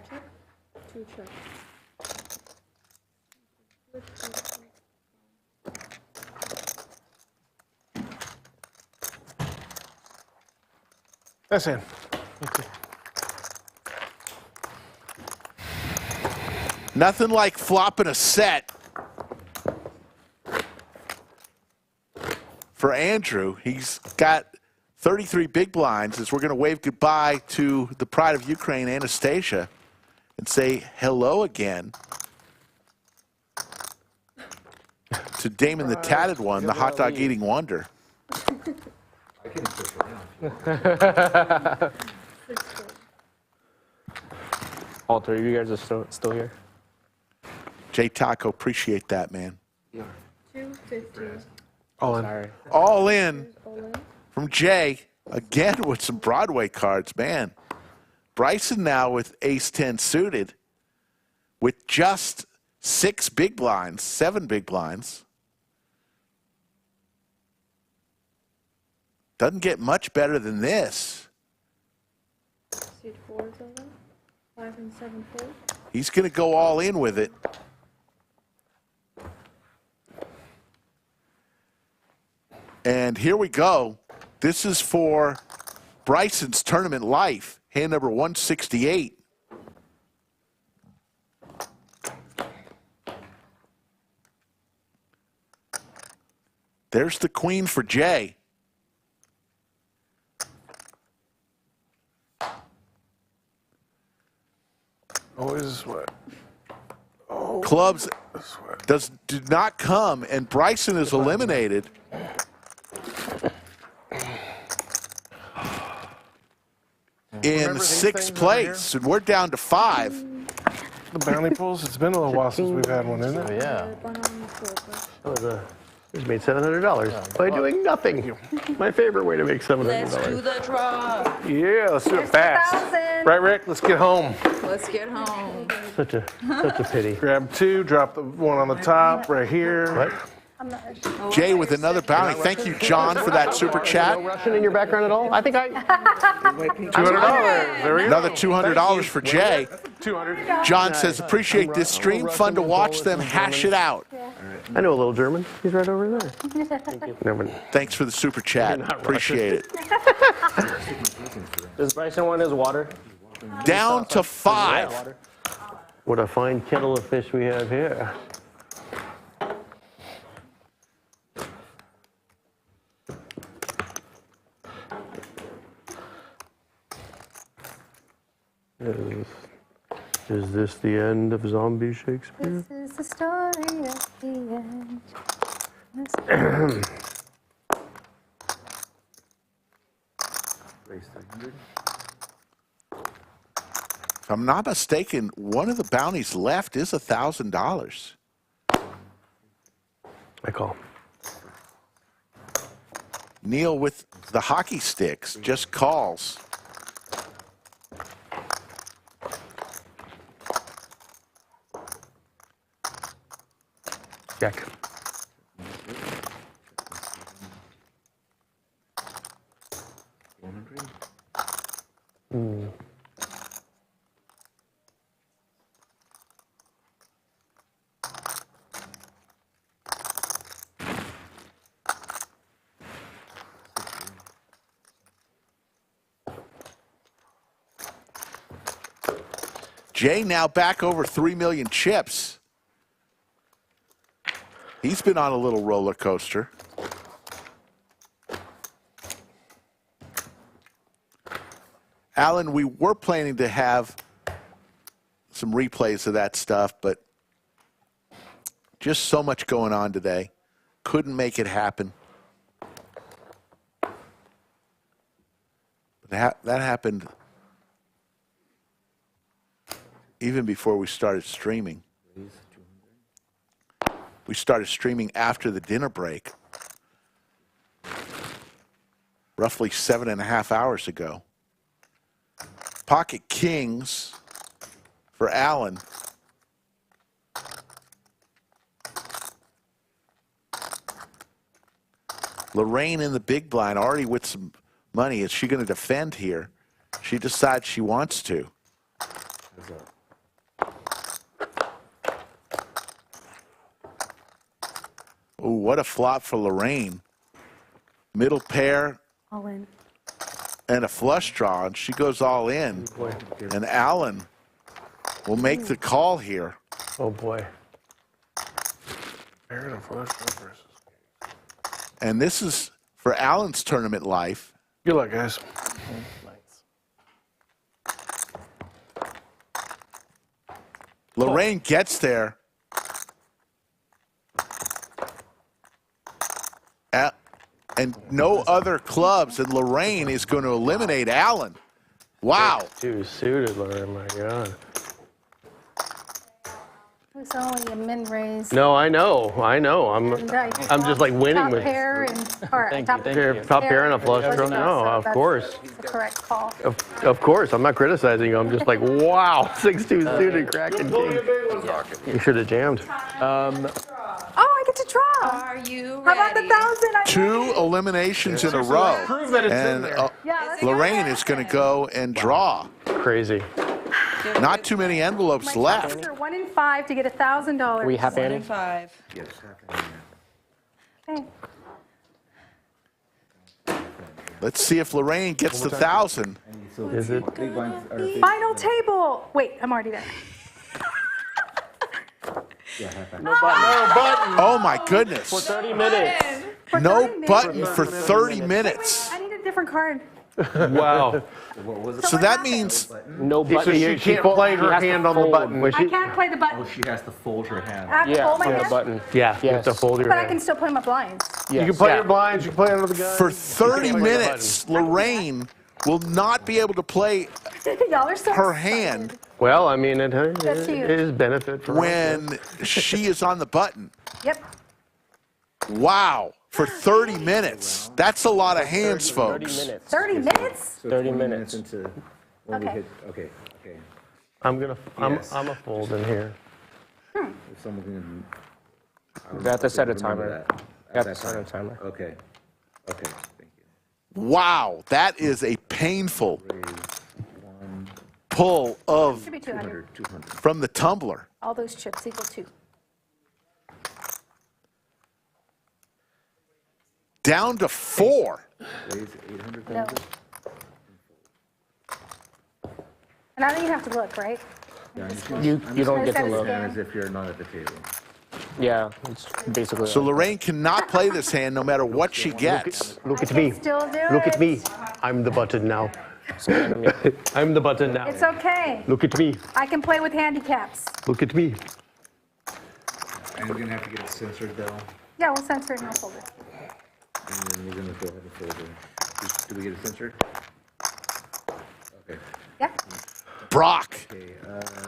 L: Check. 2 check.
O: That's in.
A: Nothing like flopping a set for Andrew. He's got 33 big blinds as we're going to wave goodbye to the pride of Ukraine, Anastasia, and say hello again to Damon the Tatted One, the hot dog eating wonder.
B: I can push around.
N: All three of you guys are still here?
A: Jay Taco, appreciate that, man.
L: Yeah. 250.
A: All in. All in from Jay, again with some Broadway cards, man. Bryson now with ace-10 suited with just 6 big blinds, 7 big blinds. Doesn't get much better than this.
L: Seat 4 is over. 5 and 7 4.
A: He's going to go all in with it. And here we go. This is for Bryson's tournament life, hand number 168. There's the queen for Jay.
O: Always what? Oh,
A: Clubs did not come, and Bryson is eliminated. In 6th place, and we're down to 5.
O: The bounty pools, it's been a little while since we've had one, isn't it?
G: Yeah. He's made $700 by doing nothing. My favorite way to make $700.
K: Let's do the draw.
O: Yeah, let's do it fast. Right, Rick? Let's get home.
K: Let's get home.
G: Such a pity.
O: Grab 2, drop the one on the top right here.
G: What?
H: I'm not.
A: Jay with another bounty. Thank you, John, for that super chat.
G: No Russian in your background at all? I think I.
A: $200. There we go. Another $200 for Jay.
O: 200.
A: John says, appreciate this stream. Fun to watch them hash it out.
G: I know a little German. He's right over there.
A: Thanks for the super chat. Appreciate it.
N: Does Bryson want his water?
A: Down to 5.
G: What a fine kettle of fish we have here. Is this the end of zombie Shakespeare?
H: This is the story of the end.
A: If I'm not mistaken, one of the bounties left is $1,000.
G: I call.
A: Neal with the hockey sticks just calls.
G: Jack.
A: Jay now back over 3 million chips. He's been on a little roller coaster. Alan, we were planning to have some replays of that stuff, but just so much going on today. Couldn't make it happen. That happened even before we started streaming. We started streaming after the dinner break, roughly 7.5 hours ago. Pocket Kings for Alan. Lorraine in the big blind, already with some money. Is she going to defend here? She decides she wants to. Ooh, what a flop for Lorraine. Middle pair.
H: All in.
A: And a flush draw, and she goes all in. And Alan will make the call here.
G: Oh, boy.
A: And this is for Alan's tournament life.
O: Good luck, guys.
A: Lorraine gets there. And no other clubs, and Lorraine is going to eliminate Alan. Wow.
G: Too suited, Lorraine, my God.
H: It's only a min raise.
G: No, I know. I'm just like winning
H: top
G: with
H: pair and top
G: pair and a flush draw. No, of course.
H: The correct call.
G: Of course, I'm not criticizing you. I'm just like, wow, 6-2 suited, cracking king. You should have jammed.
H: Oh, I get to draw.
K: Are you ready?
H: How about the 1,000?
A: 2 eliminations in a row.
O: Prove that it's in
A: And
O: there.
A: Lorraine is going to go and draw.
G: Crazy.
A: Not too many envelopes left.
H: 1 in 5 to get $1,000.
N: We happy,
K: 1
N: Annie?
K: in 5.
P: Yes, happy.
H: Okay.
A: Let's see if Lorraine gets the 1,000.
G: Is it?
H: Final table. Wait, I'm already there.
G: No button.
A: Oh my goodness.
N: For 30 minutes.
A: No button for 30 minutes.
H: I need a different card.
G: Wow.
A: So that means
N: No button.
G: So she can't play her hand on the button.
H: I can't play the button.
P: She has to fold her hand.
H: I have to hold my
N: for the
H: hand,
N: button.
G: Yeah, you have to fold your
H: but I
G: hand.
H: can still play my blinds.
G: You can play your blinds, you can play under the gun.
A: for 30 minutes, Lorraine will not be able to play
H: Y'all are so
A: her
H: excited.
A: hand
G: Well, I mean, it
H: That's huge.
G: is benefit for
A: when she is on the button.
H: Yep.
A: Wow. For 30 minutes. That's a lot of hands,
N: 30
A: folks.
N: minutes.
H: 30 minutes?
N: 30 minutes.
P: Into when
H: Okay.
P: we hit. Okay.
G: I'm a fold in here.
P: If someone can.
N: You have to set a timer.
B: That.
N: You have to set a timer.
B: Okay. Okay. Thank you.
A: Wow, that is a painful pull of
H: Should be 200.
A: from the tumbler.
H: All those chips equal 2.
A: Down to 4.
B: Raise 800.
H: No. And I don't even have to look, right?
N: You don't get to
H: look.
N: look.
B: As if you're not at the table.
N: Yeah, it's basically.
A: So Lorraine cannot play this hand no matter what she gets.
G: Look at me.
H: Still do
G: Look
H: it.
G: at me. I'm the button now. I'm the button now.
H: It's okay.
G: Look at me.
H: I can play with handicaps.
G: Look at me.
B: And you're gonna have to get it censored though.
H: Yeah, we'll censor it and I'll fold it.
B: And then you're gonna go ahead and fold it. Do we get it censored? Okay.
H: Yeah.
A: Brock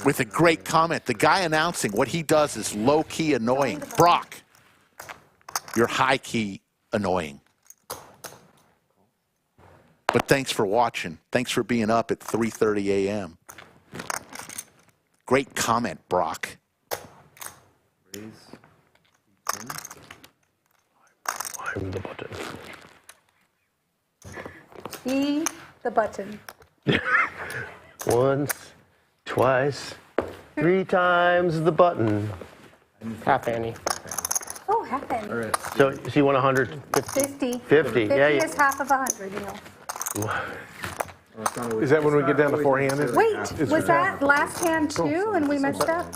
A: with a great comment. The guy announcing what he does is low-key annoying. Brock, you're high-key annoying. But thanks for watching. Thanks for being up at 3:30 a.m. Great comment, Brock.
G: I'm the button.
H: Be the button.
G: Once, twice, 3 times the button.
N: Half Annie.
H: Oh, half penny.
G: So you want 100?
H: 50.
G: 50. Yeah, yeah.
H: is half of 100, Neal.
O: Is that when we get down to four-handed?
H: Wait, was that last hand too and we messed up?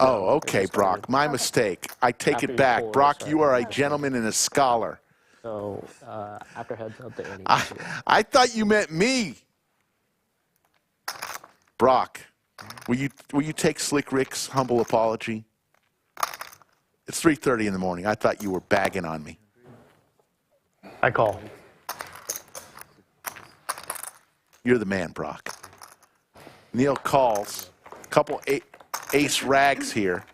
A: Oh, okay, Brock. My mistake. I take it back. Brock, you are a gentleman and a scholar.
N: So after heads up, the Annie.
A: I thought you meant me. Brock, will you take Slick Rick's humble apology? It's 3:30 in the morning. I thought you were bagging on me.
G: I call.
A: You're the man, Brock. Neal calls. A couple ace rags here.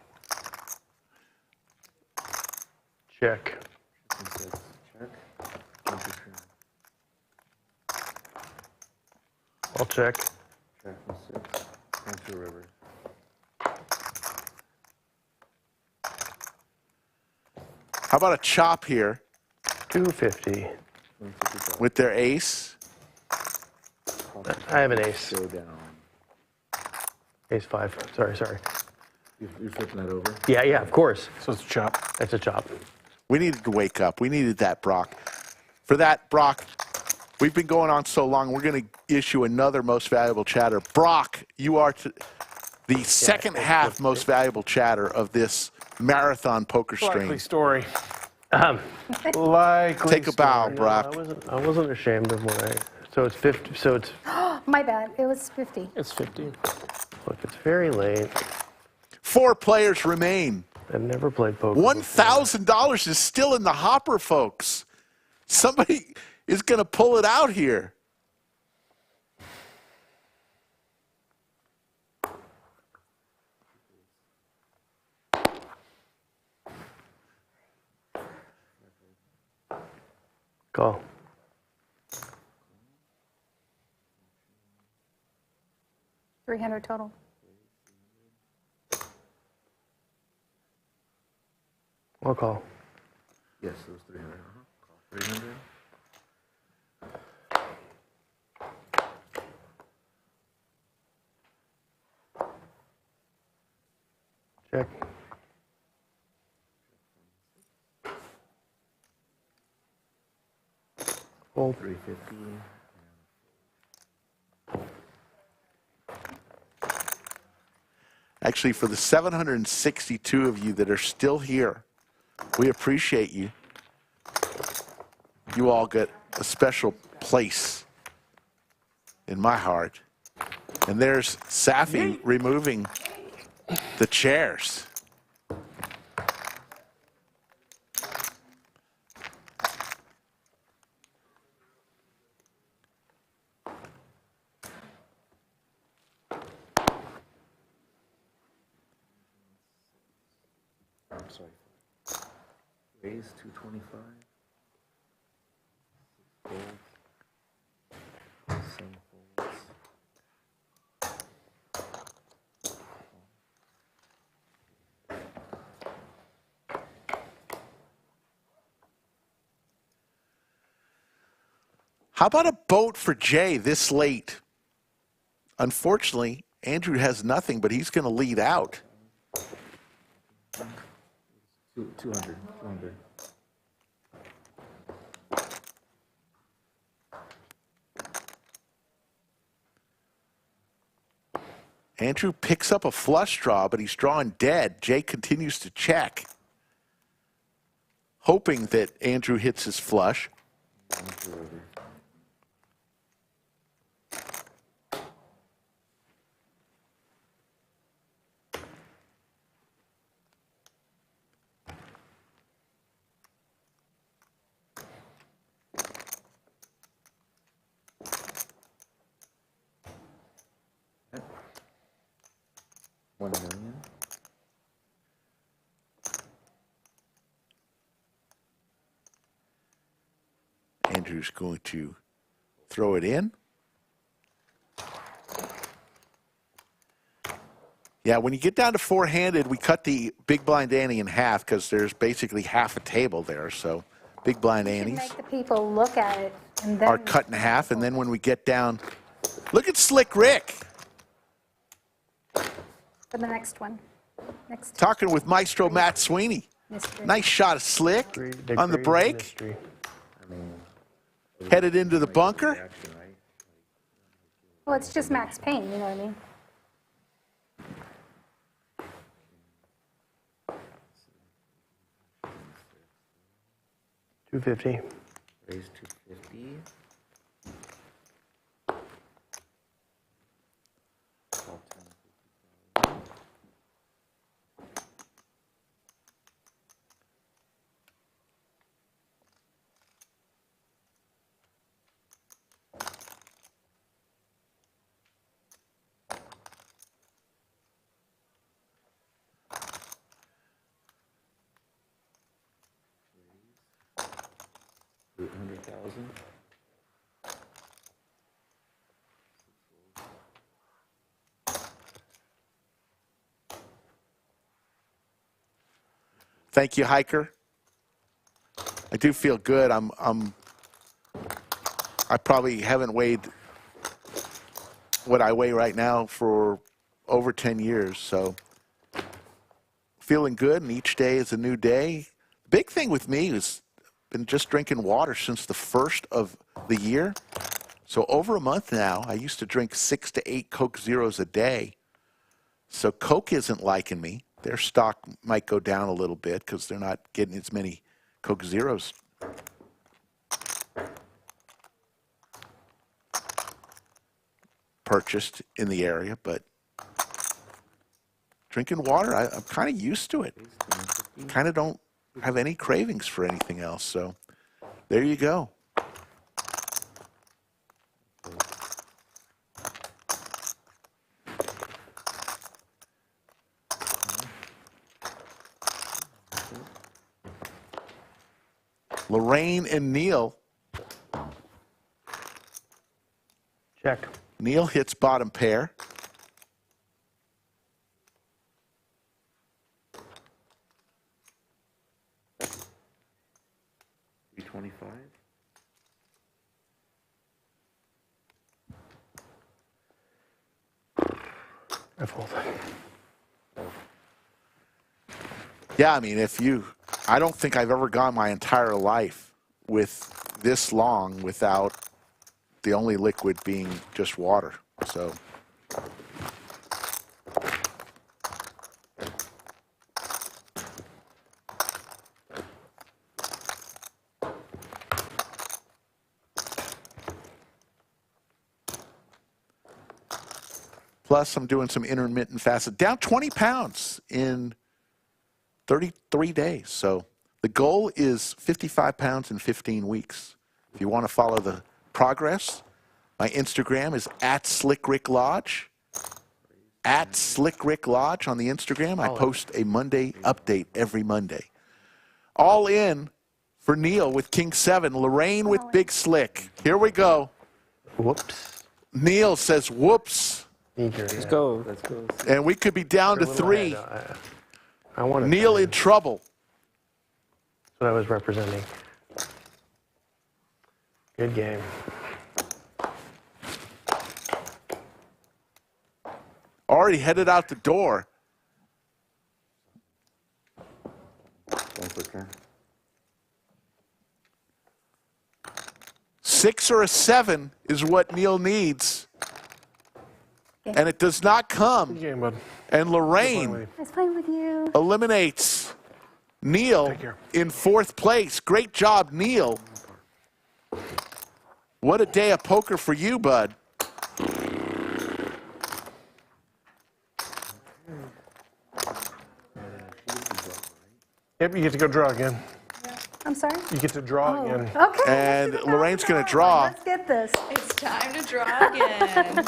G: Check. I'll check.
A: How about a chop here?
G: 250.
A: With their ace?
G: I have an ace. Ace 5. Sorry.
B: You're flipping that over?
G: Yeah, of course.
O: So it's a chop.
G: It's a chop.
A: We needed to wake up. We needed that, Brock. For that, Brock, we've been going on so long, we're going to issue another most valuable chatter. Brock, you are the second half most valuable chatter of this marathon poker stream.
O: Likely story.
A: Likely Take a bow,
O: story.
A: Brock.
G: I wasn't ashamed of what I... So it's 50. So it's...
H: My bad. It was 50.
N: It's 50.
G: Look, it's very late.
A: 4 players remain.
G: I've never played poker.
A: $1,000 is still in the hopper, folks. Somebody is going to pull it out here.
G: Call.
H: $300 total.
G: I'll call.
B: Yes, it was 300. Call 300.
G: Check. Hold.
B: 350.
A: Actually, for the 762 of you that are still here, we appreciate you. You all get a special place in my heart. And there's Safi removing the chairs.
B: I'm sorry. Raise 225. Fold. Some folds.
A: How about a boat for Jay this late? Unfortunately, Andrew has nothing, but he's going to lead out.
B: 200.
A: Andrew picks up a flush draw, but he's drawing dead. Jay continues to check, hoping that Andrew hits his flush.
B: $1 million.
A: Andrew's going to throw it in. Yeah, when you get down to four-handed, we cut the big blind ante in half because there's basically half a table there. So big blind antes
H: Make the people look at it and then
A: are cut in half. And then when we get down, look at Slick Rick.
H: for the next one. Next.
A: Talking with Maestro Matt Sweeney.
H: Mystery.
A: Nice shot of Slick on the break. Headed into the bunker.
H: Well, it's just Max Payne, you know what I mean?
G: $250.
B: Raise 250. $800,000.
A: Thank you, Hiker. I do feel good. I probably haven't weighed what I weigh right now for over 10 years, so feeling good, and each day is a new day. Big thing with me is been just drinking water since the first of the year. So over a month now. I used to drink 6 to 8 Coke Zeros a day. So Coke isn't liking me. Their stock might go down a little bit because they're not getting as many Coke Zeros. Purchased in the area, but drinking water, I'm kind of used to it. Kind of don't have any cravings for anything else. So there you go. Lorraine and Neal.
G: Check.
A: Neal hits bottom pair.
B: $325.
G: I fold.
A: Yeah, I mean, I don't think I've ever gone my entire life with this long without the only liquid being just water. So. Plus, I'm doing some intermittent fasting. Down 20 pounds in 33 days. So the goal is 55 pounds in 15 weeks. If you want to follow the progress, my Instagram is @SlickRickLodge. @SlickRickLodge on the Instagram. I post a Monday update every Monday. All in for Neal with King 7. Lorraine with Big Slick. Here we go.
G: Whoops.
A: Neal says whoops.
N: Let's go.
B: Let's go.
A: And we could be down to 3.
G: I want
A: Neal in trouble.
G: That's what I was representing. Good game.
A: already headed out the door.
B: One for turn.
A: 6 or a 7 is what Neal needs. And it does not come. And Lorraine
H: Nice playing with you.
A: eliminates Neal in 4th place. Great job, Neal. What a day of poker for you, bud.
O: Yep, you get to go draw again.
H: I'm sorry?
O: You get to draw again.
H: Okay.
A: And Lorraine's going to draw.
H: Let's get this.
K: It's time to draw again.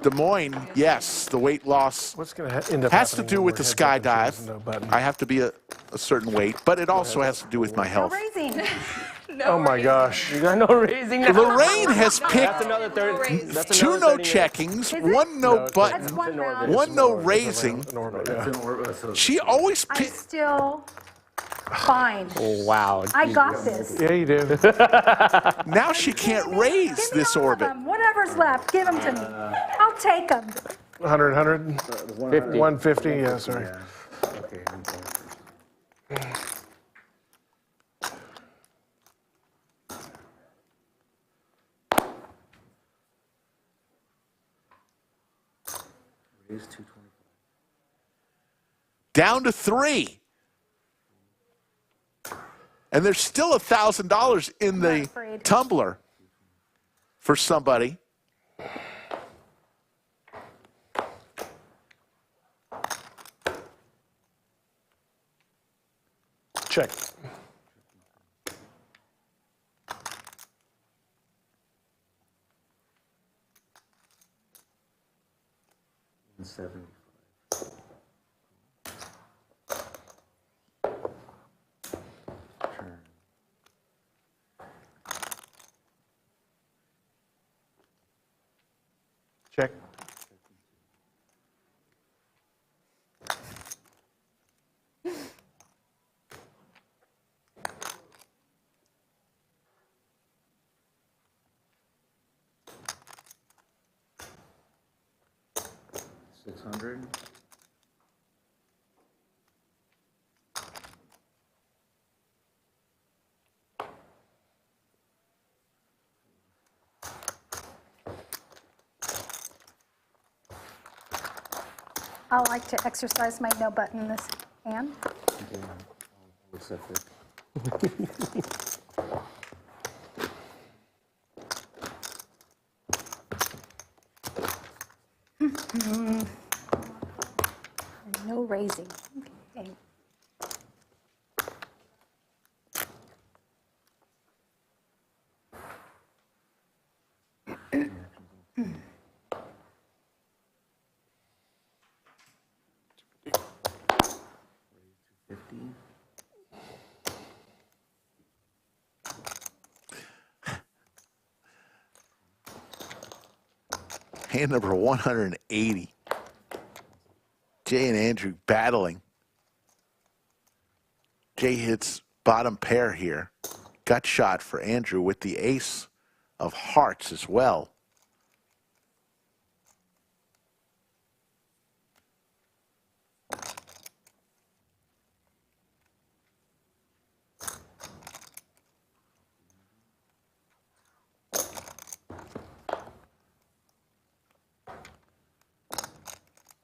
A: Des Moines, yes, the weight loss
O: What's going to end up
A: has to
O: happening
A: do
O: when
A: with the
O: we're heads up and shoulders
A: skydive.
O: and no button?
A: I have to be a certain weight, but it also has to do with my health.
H: Raising.
O: Oh my gosh.
N: You got no raising now.
A: Lorraine has
N: That's
A: picked
N: another third. That's
A: 2
N: another
A: no
N: 30
A: checkings,
H: Is
A: 1 no
H: That's
A: button,
H: one round.
A: 1 no raising. She always
H: I'm
A: picks.
H: still fine.
N: Wow.
H: I got this.
O: Yeah, you do.
A: Now she can't raise
H: Give me
A: this
H: all of
A: orbit.
H: them. Whatever's left, give them to me. I'll take them.
O: 100, 150, yeah, sorry.
B: Okay. Raise 225.
A: Down to 3. And there's still $1,000 in the tumbler for somebody.
O: Check.
B: $170. Turn.
O: Check.
B: $600.
H: I like to exercise my no button in this hand.
B: Okay, I'll accept it.
H: No raising. Okay.
A: Hand number 180. Jay and Andrew battling. Jay hits bottom pair here. Gut shot for Andrew with the ace of hearts as well.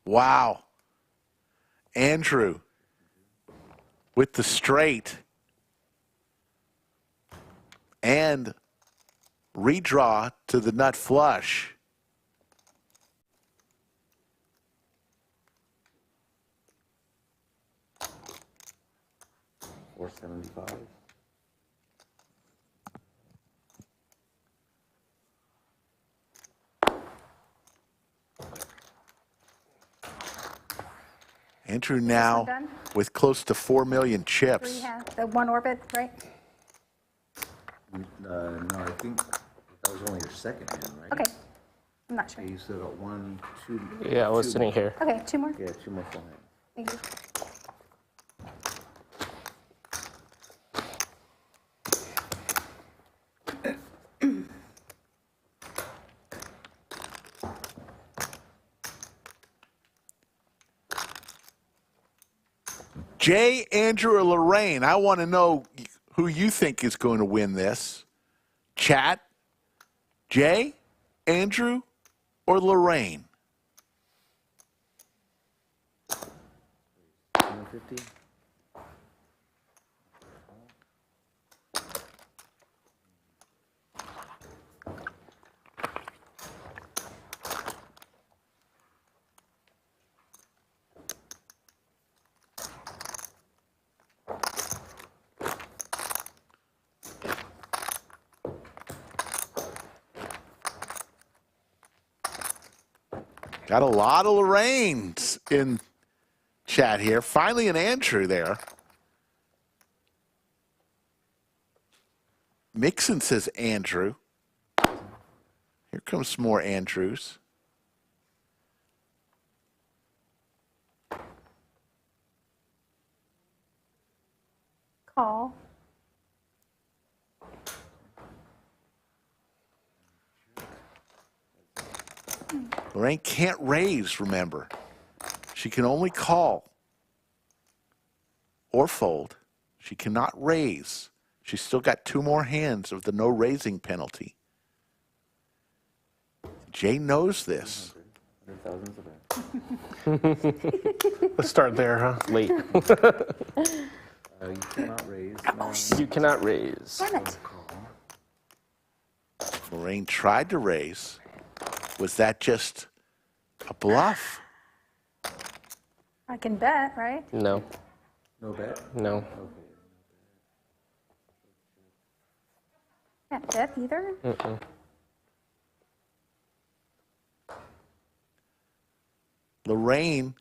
A: Wow. Andrew with the straight and redraw to the nut flush.
B: $475.
A: Andrew now with close to 4 million chips.
H: Three half, the one orbit, right?
B: No, I think that was only your second hand, right?
H: Okay. I'm not sure.
B: Okay, you still got 1, 2.
N: Yeah, I was
B: 2
N: sitting
B: more.
N: here.
H: Okay, 2 more.
B: Yeah, 2 more full hands.
H: Thank you.
A: Jay, Andrew, or Lorraine? I want to know who you think is going to win this. Chat, Jay, Andrew, or Lorraine?
B: 150.
A: Got a lot of Lorraines in chat here. Finally, an Andrew there. Mixon says Andrew. Here comes some more Andrews.
H: Call.
A: Lorraine can't raise, remember. She can only call or fold. She cannot raise. She's still got 2 more hands of the no raising penalty. Jay knows this.
O: Let's start there, huh?
N: Late.
B: You cannot raise.
N: You cannot raise.
A: Lorraine tried to raise. Was that just a bluff?
H: I can bet, right?
N: No.
B: No bet?
N: No.
H: Can't bet either.
N: Mm-mm.
A: Lorraine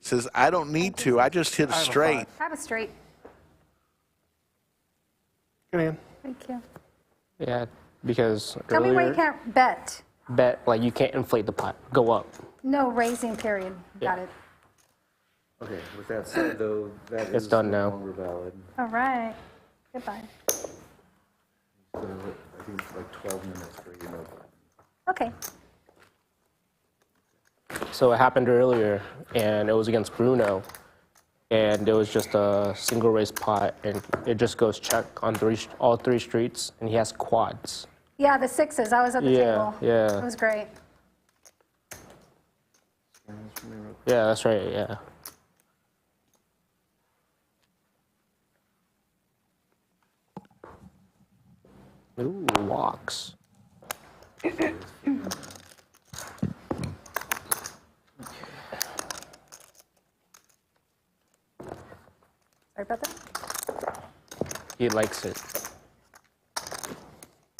A: says, I don't need to. I just hit a straight.
H: Have a straight.
O: Get in.
H: Thank you.
N: Yeah, because
H: Tell me why you
N: earlier,
H: can't bet.
N: bet, like, you can't inflate the pot. Go up.
H: No raising period. Got it.
B: Okay, with that said, though, that
N: It's
B: is
N: done
B: no
N: now.
B: longer valid.
H: All right. Goodbye.
B: So, I think it's like 12 minutes for you know.
H: Okay.
N: So it happened earlier, and it was against Bruno, and it was just a single raise pot, and it just goes check on all 3 streets, and he has quads.
H: Yeah, the 6s. I was at the table.
N: Yeah.
H: It was great.
N: Yeah, that's right, yeah. Ooh, walks.
H: Sorry about that.
N: He likes it.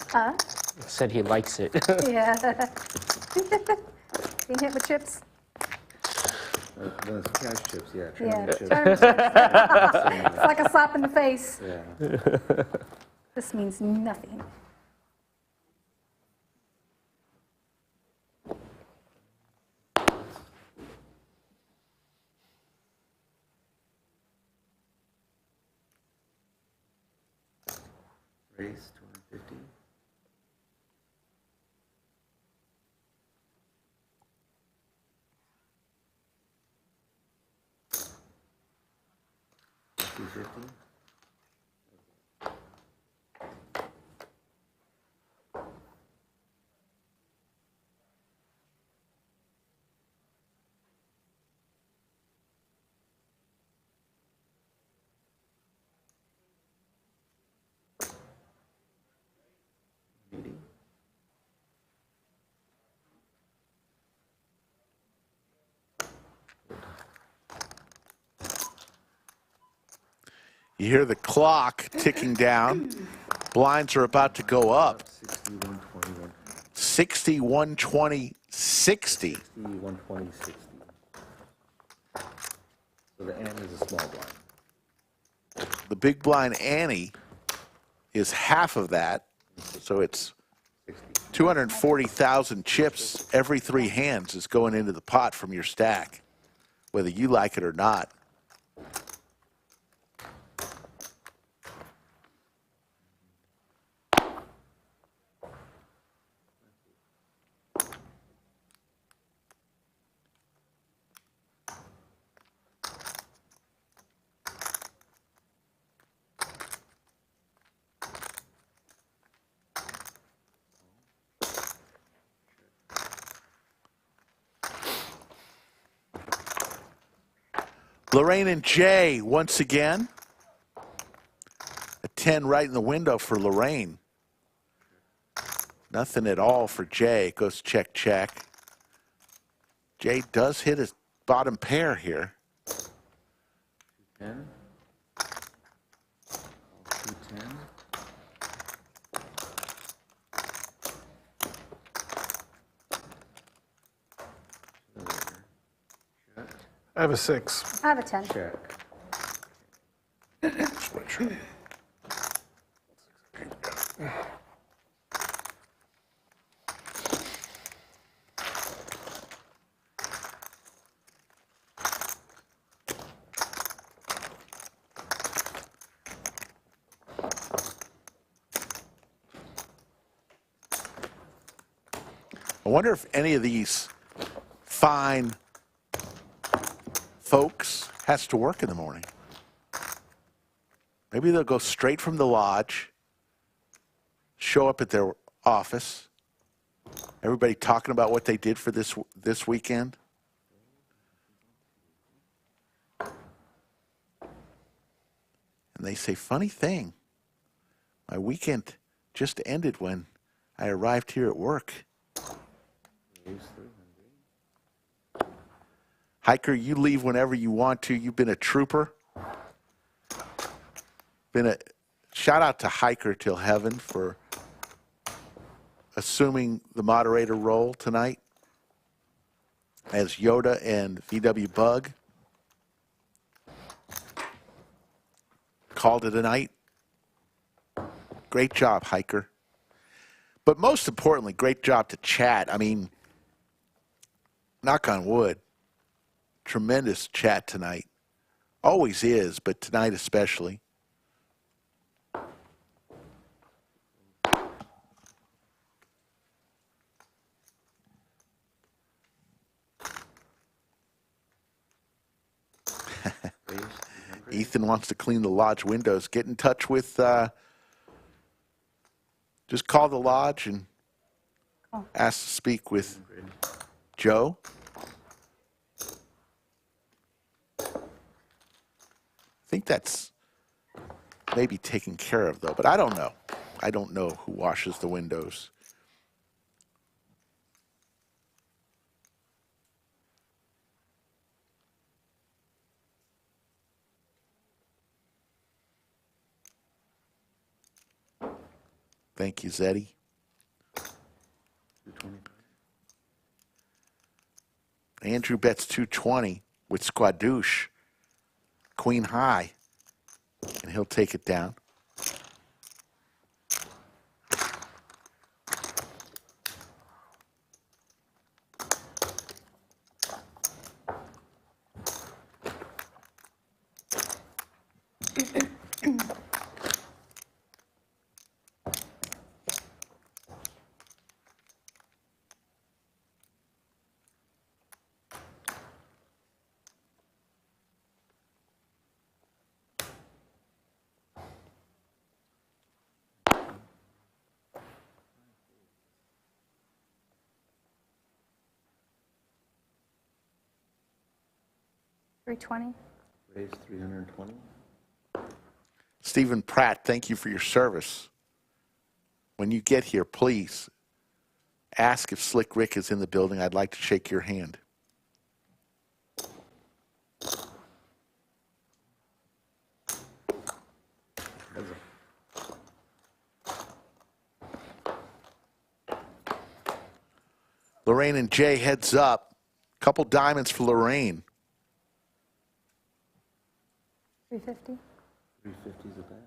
H: Huh?
N: Said he likes it.
H: Yeah. Being hit with chips?
B: Those cash chips, yeah.
H: Yeah.
B: Chips.
H: It's like a slap in the face.
B: Yeah.
H: This means nothing.
B: Raise 250. $250.
A: You hear the clock ticking down. Blinds are about to go up. 60, 120, 60.
B: 120, 60. So the N is a small blind.
A: The big blind Annie is half of that. So it's 240,000 chips every 3 hands is going into the pot from your stack, whether you like it or not. Lorraine and Jay once again. A 10 right in the window for Lorraine. Nothing at all for Jay. Goes check, check. Jay does hit his bottom pair here.
B: 10. 210.
O: I have a 6.
H: I have a 10.
B: Check.
O: Just make sure.
A: I wonder if any of these fine folks has to work in the morning. Maybe they'll go straight from the lodge, show up at their office. Everybody talking about what they did for this weekend. And they say, funny thing, my weekend just ended when I arrived here at work. Hiker, you leave whenever you want to. You've been a trooper. Shout out to Hiker till heaven for assuming the moderator role tonight as Yoda and VW Bug. Called it a night. Great job, Hiker. But most importantly, great job to chat. I mean, knock on wood. Tremendous chat tonight. Always is, but tonight especially. Ethan wants to clean the lodge windows. Get in touch with, just call the lodge and ask to speak with Joe. I think that's maybe taken care of, though, but I don't know. I don't know who washes the windows. Thank you, Zeddy. Andrew bets 220 with Squadouche. Queen high, and he'll take it down.
H: $320.
B: Raise 320.
A: Stephen Pratt, thank you for your service. When you get here, please ask if Slick Rick is in the building. I'd like to shake your hand. Lorraine and Jay heads up. Couple diamonds for Lorraine.
H: 350.
B: 350 is a bet.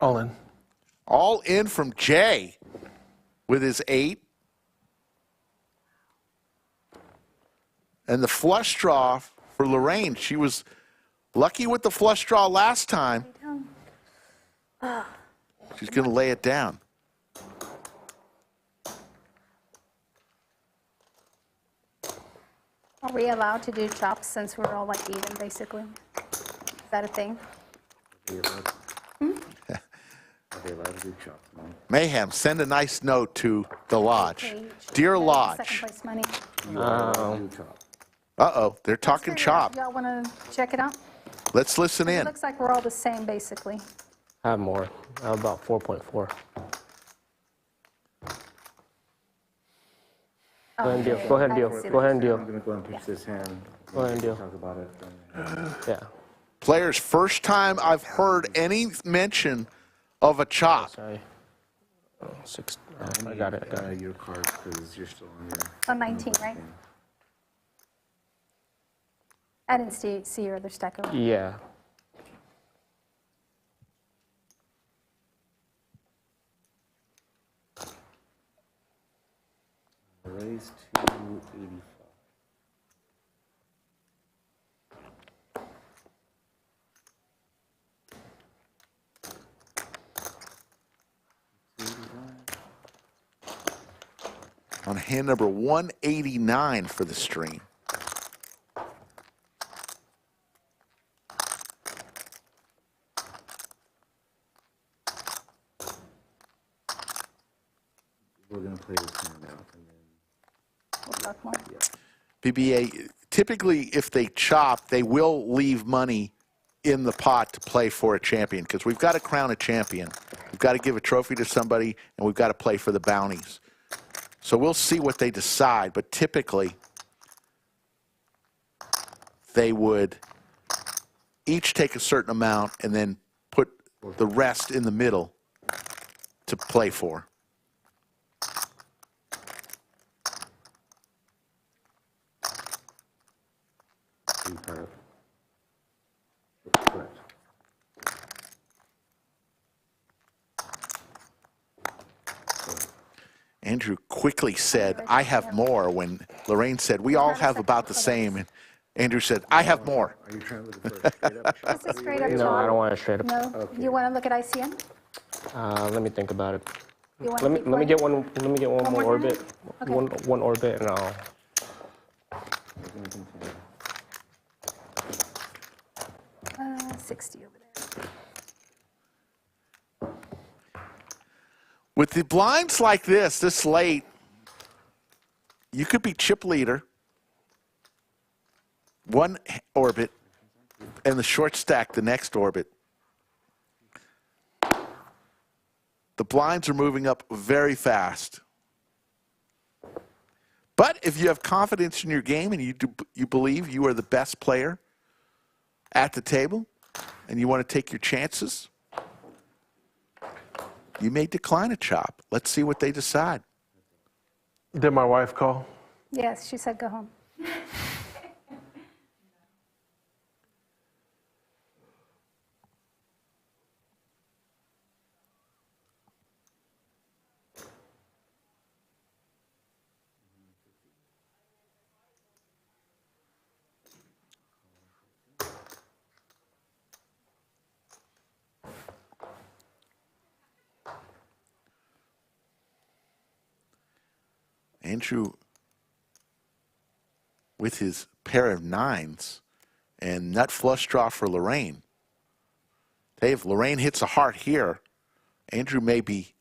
O: All in.
A: All in from Jay with his 8. And the flush draw for Lorraine. She was lucky with the flush draw last time. She's going to lay it down.
H: Are we allowed to do chops since we're all like even, basically? Is that a thing?
B: Are they
A: Mayhem, send a nice note to the lodge. Dear
H: Second
A: Lodge.
H: place money.
A: Uh-oh, they're talking chop.
H: Y'all want to check it out?
A: Let's listen
H: It
A: in.
H: looks like we're all the same, basically.
N: I have more. I have about 4.4. Go ahead and deal. Go ahead and deal. Go ahead and deal.
B: I'm gonna go and pitch this hand.
N: Go ahead and deal.
B: Talk about it.
N: Yeah.
A: Players, first time I've heard any mention of a chop.
N: Sorry. Oh, six. I got it. I got it.
B: Your card, because you're still on your.
H: On 19, right? I didn't see your other stack over.
N: Yeah.
B: Raise 285.
A: On hand number 189 for the stream.
B: We're going to play this hand out. And then...
H: We'll talk more.
A: BBA, typically if they chop, they will leave money in the pot to play for a champion because we've got to crown a champion. We've got to give a trophy to somebody, and we've got to play for the bounties. So we'll see what they decide, but typically they would each take a certain amount and then put the rest in the middle to play for.
B: Correct.
A: Andrew quickly said, I have more, when Lorraine said, we all have about the same. And Andrew said, I have more.
B: Are you trying to look for a straight up shot?
H: Just a straight up
N: No,
H: shot?
N: I don't want a straight up.
H: No?
B: Okay.
H: You want to look at ICM?
N: Let me think about it.
H: You want
N: Let
H: to
N: me
H: keep
N: let me
H: playing?
N: get one. Let me get one
H: One
N: more
H: more
N: orbit.
H: Okay.
N: One orbit, and I'll.
H: 60 over there.
A: With the blinds like this late, you could be chip leader, one orbit, and the short stack the next orbit. The blinds are moving up very fast. But if you have confidence in your game and you believe you are the best player at the table and you want to take your chances, you may decline a chop. Let's see what they decide.
O: Did my wife call?
H: Yes, she said go home.
A: Andrew, with his pair of nines and nut flush draw for Lorraine. Hey, if Lorraine hits a heart here, Andrew may be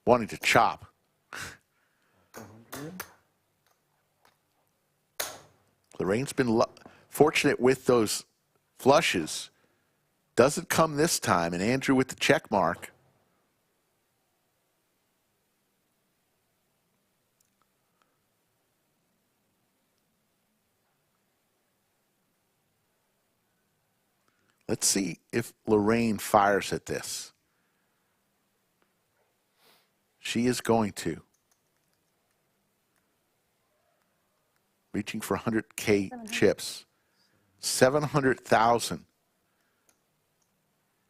A: wanting to chop. Lorraine's been fortunate with those flushes. Doesn't come this time, and Andrew with the check mark. Let's see if Lorraine fires at this. She is going to. Reaching for 100K chips. 700,000.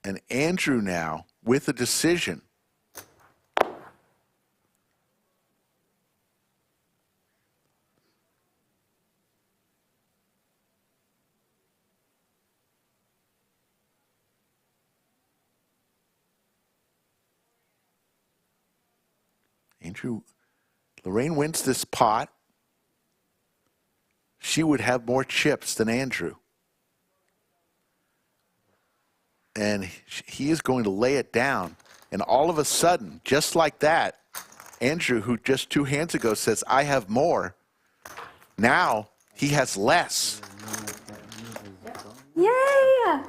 A: And Andrew now with a decision. Andrew, Lorraine wins this pot. She would have more chips than Andrew. And he is going to lay it down And all of a sudden, just like that, Andrew, who just 2 hands ago says, I have more, now he has less.
H: Yay!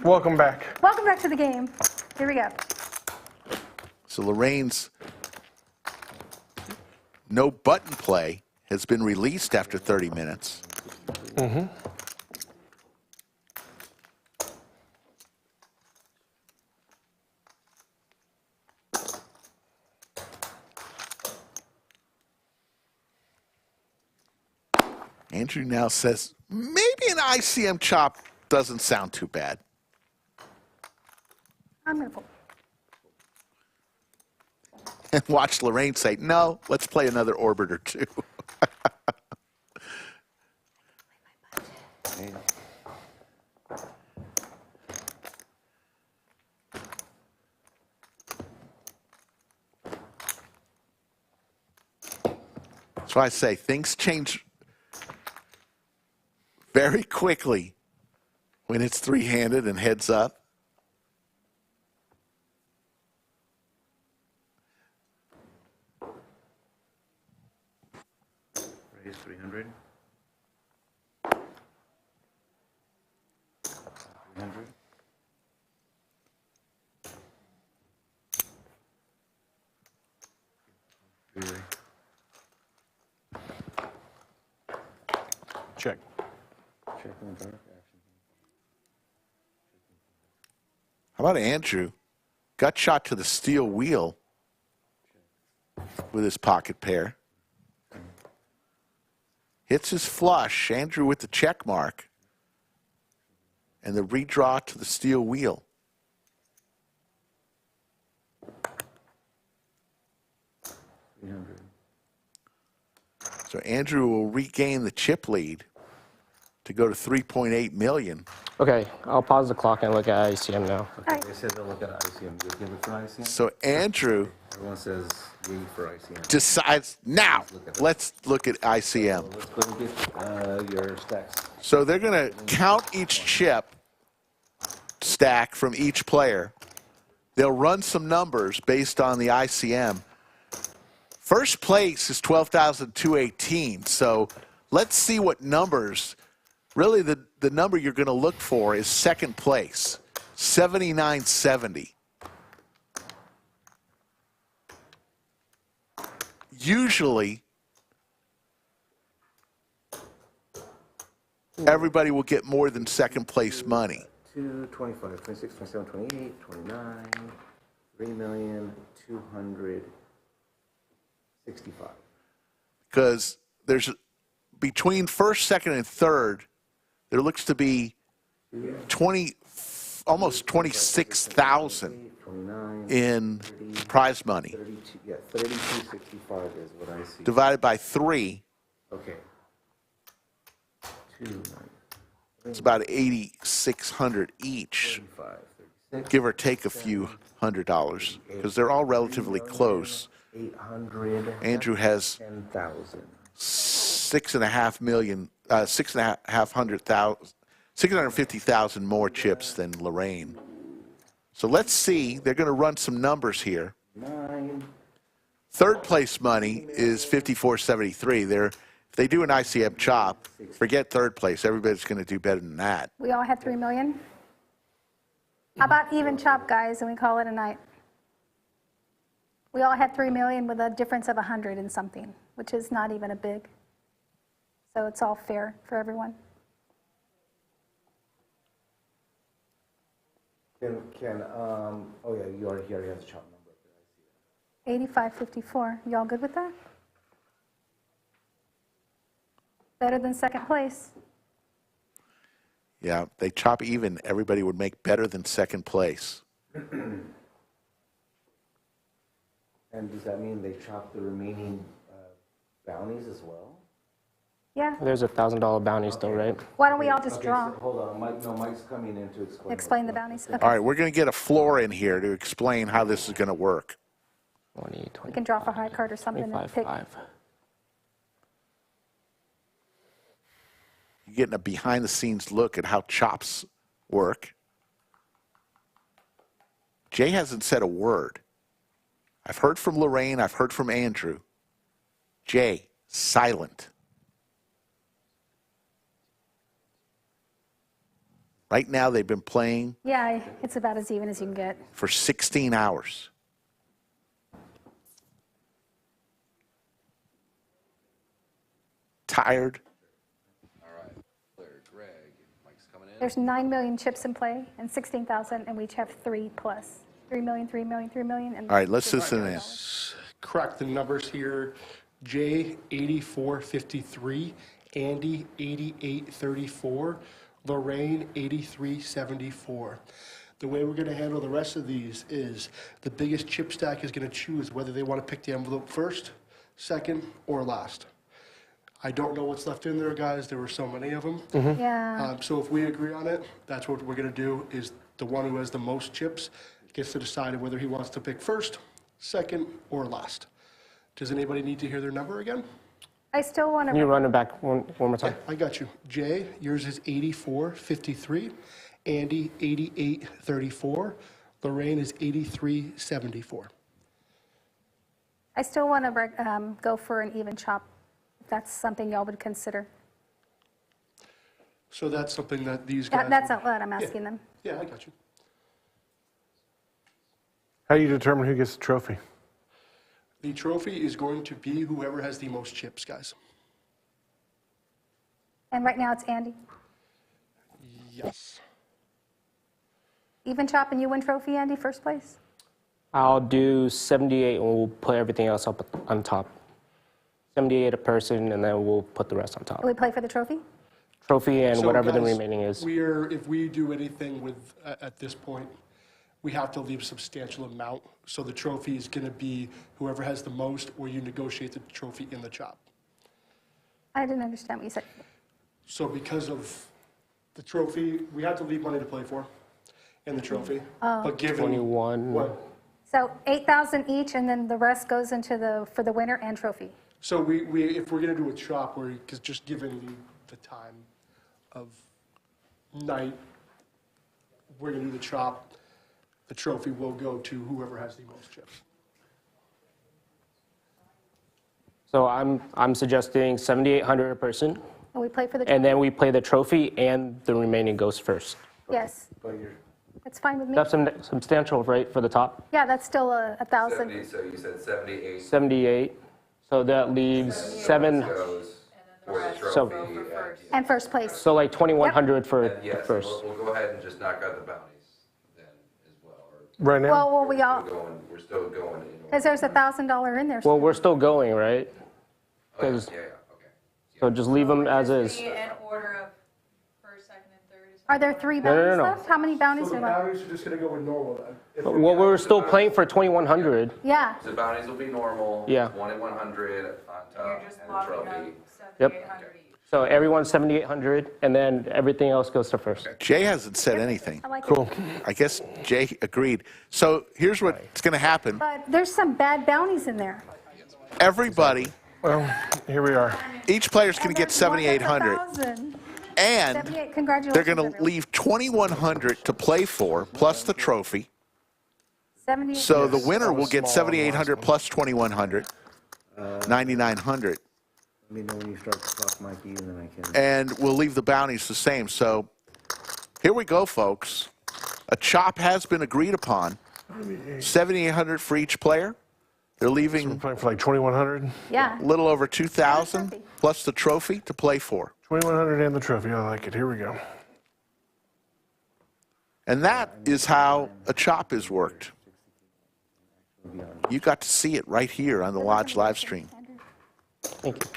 O: Welcome back.
H: Welcome back to the game. Here we go.
A: So Lorraine's no button play has been released after 30 minutes.
O: Mm-hmm.
A: Andrew now says, maybe an ICM chop doesn't sound too bad.
H: I'm going to fold.
A: And watch Lorraine say, no, let's play another orbit or two. That's why I say things change very quickly when it's three-handed and heads up.
B: Raise 300. 300.
O: Check.
B: Check on dark action.
A: How about Andrew? Gut shot to the steel wheel with his pocket pair. Hits his flush. Andrew with the check mark. And the redraw to the steel wheel. So Andrew will regain the chip lead to go to 3.8 million.
N: Okay, I'll pause the clock and look at ICM now.
B: Okay, they said they'll look at ICM. You give it for ICM?
A: So Andrew
B: Everyone says yay for ICM.
A: decides, now, let's look at ICM.
B: Let's go and get your stacks.
A: So they're going to count each chip stack from each player. They'll run some numbers based on the ICM. First place is 12,218. So let's see what numbers. Really, the number you're going to look for is second place, 7970. Usually, everybody will get more than second place money.
B: 2, 25, 26, 27, 28, 29, 3,265.
A: Because there's between first, second, and third, there looks to be almost 26,000 in prize money.
B: 32, yeah, 3265 is what I see.
A: Divided by 3,
B: Okay. 2,
A: it's about 8,600 each,
B: 35, 36.
A: give or take a few $100, because they're all relatively close.
B: 800.
A: Andrew has
B: 10,000.
A: 6.5 million, 650,000 more chips than Lorraine. So let's see. They're going to run some numbers here.
B: 9.
A: Third place money is 5473. If they do an ICM chop, forget third place. Everybody's going to do better than that.
H: We all had 3 million. How about even chop, guys, and we call it a night? We all had 3 million with a difference of 100 and something, which is not even a big. So it's all fair for everyone.
B: Oh yeah, he already has a chop number.
H: 8554. Y'all good with that? Better than second place.
A: Yeah, they chop even. Everybody would make better than second place.
B: And does that mean they chop the remaining bounties as well?
H: Yeah.
N: There's $1,000 bounty still, right?
H: Why don't we all just
B: Okay,
H: draw?
B: so hold on, Mike's coming in to explain.
H: Explain the bounties. Okay.
A: All right, we're going to get a floor in here to explain how this is going to work.
N: 20,
H: We can draw for high card or something and pick.
N: 25.
A: You're getting a behind-the-scenes look at how chops work. Jay hasn't said a word. I've heard from Lorraine. I've heard from Andrew. Jay, silent. Right now, they've been playing
H: Yeah, it's about as even as you can get.
A: for 16 hours. Tired.
H: There's 9 million chips in play and 16,000, and we each have 3 plus. 3 million, 3 million, 3 million. And
A: All right, let's listen in.
M: Correct the numbers here. Jay 84.53, Andy 88.34, Lorraine 83.74. The way we're going to handle the rest of these is the biggest chip stack is going to choose whether they want to pick the envelope first, second, or last. I don't know what's left in there, guys. There were so many of them.
H: Yeah.
M: So if we agree on it, that's what we're going to do, is the one who has the most chips gets to decide whether he wants to pick first, second, or last. Does anybody need to hear their number again?
H: I still want to.
N: Can you run it back one more time?
M: I got you. Jay, yours is 84.53. Andy, 88.34. Lorraine is 83.74.
H: I still want to go for an even chop, if that's something y'all would consider.
M: So that's something that these guys...
H: That's not what I'm asking them.
M: Yeah, I got you.
O: How do you determine who gets the trophy?
M: The trophy is going to be whoever has the most chips, guys.
H: And right now it's Andy.
M: Yes.
H: Even chop and you win trophy, Andy, first place?
N: I'll do 78 and we'll put everything else up on top. 78 a person and then we'll put the rest on top.
H: Will we play for the trophy?
N: Trophy and
M: So,
N: whatever the
M: guys,
N: remaining is.
M: if we do anything with at this point, we have to leave a substantial amount. So the trophy is going to be whoever has the most, or you negotiate the trophy in the chop.
H: I didn't understand what you said.
M: So because of the trophy, we have to leave money to play for in the trophy.
H: Oh.
M: But given
N: 21.
M: what?
H: So 8,000 each, and then the rest goes into for the winner and trophy.
M: So we if we're going to do a chop, because just given the time of night, we're going to do the chop. The trophy will go to whoever has the most chips.
N: So I'm suggesting 7,800 a person.
H: And we play for the trophy?
N: And then we play the trophy and the remaining goes first.
H: Yes. That's fine with me.
N: That's substantial, right, for the top?
H: Yeah, that's still 1,000.
I: 70, so you said 78.
N: 78. So that leaves 7.
I: Goes for the trophy.
N: So,
H: And first place.
N: so like 2,100 for
I: And yes,
N: first.
I: we'll go ahead and just knock out the bounties then as well.
O: Right now?
H: Well, we all,
I: We're still going in.
H: because there's $1,000 in there.
N: Well, we're still going, right? 'Cause-
I: okay.
N: So just leave them as is.
K: In order of first, second, and third.
H: Are there 3
N: No, no,
H: bounties
N: no.
H: left? How many bounties
M: So
H: are
M: the
H: left?
M: bounties are just going to go with normal then. If
N: Well, we're still playing for 2,100.
H: Yeah.
I: So the bounties will be normal.
N: Yeah.
I: 2,100 on top and the trophy.
N: Yep. So everyone's 7,800, and then everything else goes to first.
A: Jay hasn't said anything.
H: I like
A: Cool. I guess Jay agreed. So here's what's going to happen.
H: But there's some bad bounties in there.
A: Everybody,
O: Well, here we are.
A: each player's going to get 7,800.
H: 1,000.
A: And
H: 78, congratulations.
A: they're going to
H: everyone.
A: leave 2,100 to play for, plus the trophy.
H: 78.
A: So the winner will get 7,800 plus 2,100, 9,900.
B: Let me know when you start the clock, Mikey, and then I can...
A: And we'll leave the bounties the same. So here we go, folks. A chop has been agreed upon. 7,800 for each player. They're leaving
O: We're playing for like 2,100.
H: Yeah.
A: a little over 2,000 plus the trophy to play for.
O: 2,100 and the trophy. I like it. Here we go.
A: And that is how a chop is worked. You got to see it right here on the Lodge live stream.
N: Thank you.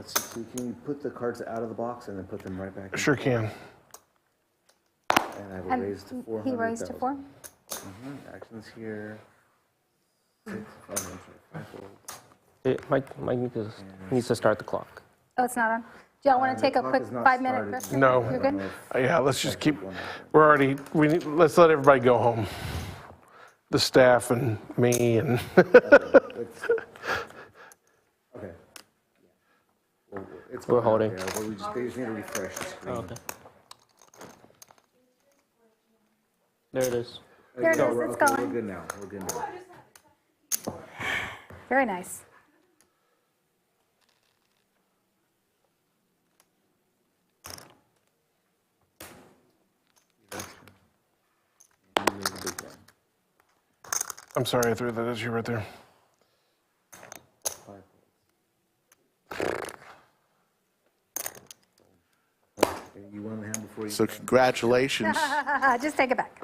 B: So can you put the cards out of the box and then put them right back in?
O: Sure can.
B: And I will
H: And
B: raise to 400.
H: he raised to 4?
B: Actions here. 6, 5
N: Mike needs to start the clock.
H: Oh, it's not on? Do y'all want to take a quick 5-minute rest?
O: No.
H: You're good?
O: Yeah, let's just keep. Let's let everybody go home. The staff and me and.
B: Okay. Well, it's
N: We're holding.
B: there, but they just need to refresh the screen.
N: Okay. There it is.
H: There it is.
B: We're,
H: It's
B: okay,
H: going.
B: we're good now. We're good now.
H: Very nice.
O: I'm sorry I threw that at you right there.
B: You want to hand before you
A: So congratulations
H: Just take it back.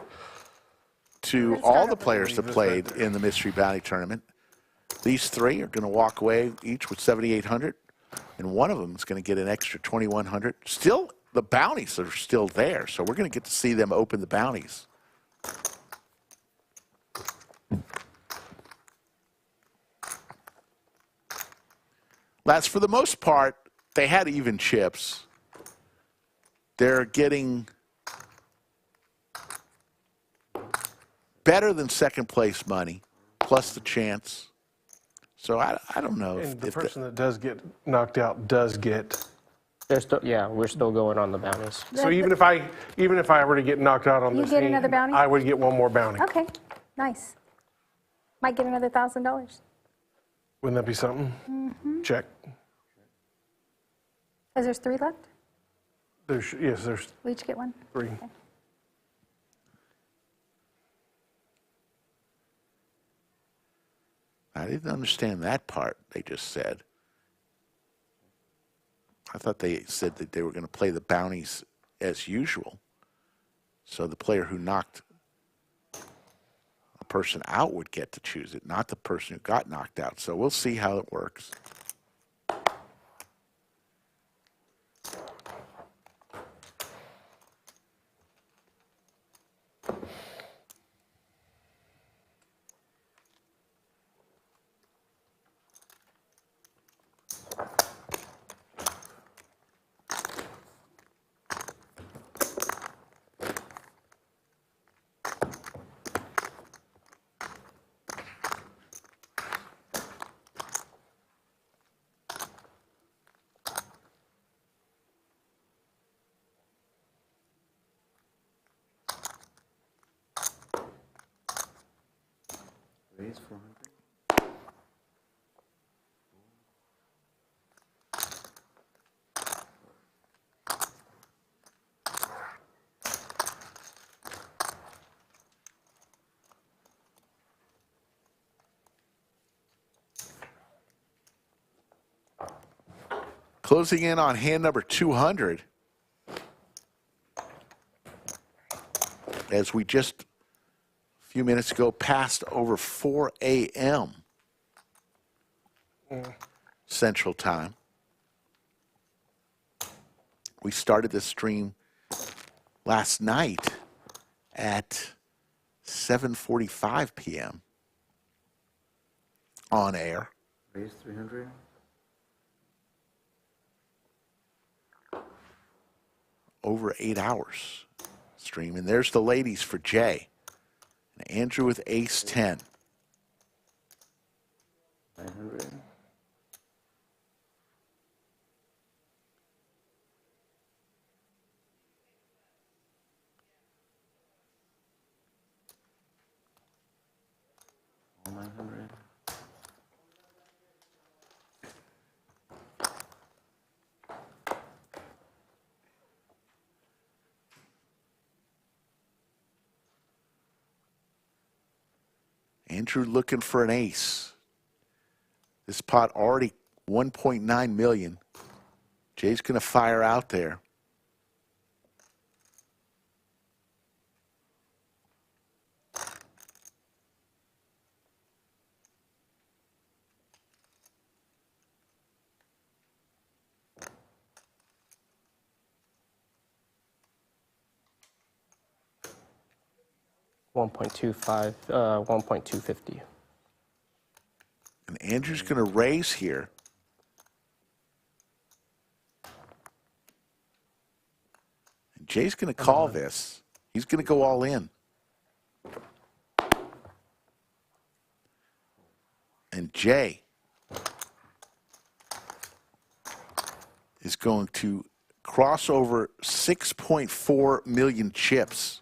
A: to all the players that played in the Mystery Bounty Tournament. These three are going to walk away each with 7,800, and one of them is going to get an extra 2,100. Still, the bounties are still there, so we're going to get to see them open the bounties. Lads, for the most part, they had even chips. They're getting better than second place money, plus the chance. So I don't know
O: And the person that does get knocked out does get.
N: They're still, yeah, we're still going on the bounties.
O: So even if I were to get knocked out on
H: You
O: this
H: get
O: game,
H: another bounty?
O: I would get one more bounty.
H: Okay, nice. Might get another $1,000.
O: Wouldn't that be something?
H: Mm-hmm.
O: Check.
H: Is there 3 left?
O: Yes, there's
H: We each get one?
O: 3.
H: Okay.
A: I didn't understand that part they just said. I thought they said that they were going to play the bounties as usual. So the player who knocked a person out would get to choose it, not the person who got knocked out. So we'll see how it works.
B: Raise 400.
A: Closing in on hand number 200. As we just a few minutes ago passed over 4 a.m. Central Time. We started this stream last night at 7:45 p.m. on air.
B: Raise 300.
A: Over 8 hours stream. And there's the ladies for Jay. And Andrew with ace 10.
B: 900. All 900.
A: Andrew looking for an ace. This pot already 1.9 million. Jay's going to fire out there.
N: $1.25, $1.250.
A: And Andrew's going to raise here. And Jay's going to call this. He's going to go all in. And Jay is going to cross over 6.4 million chips.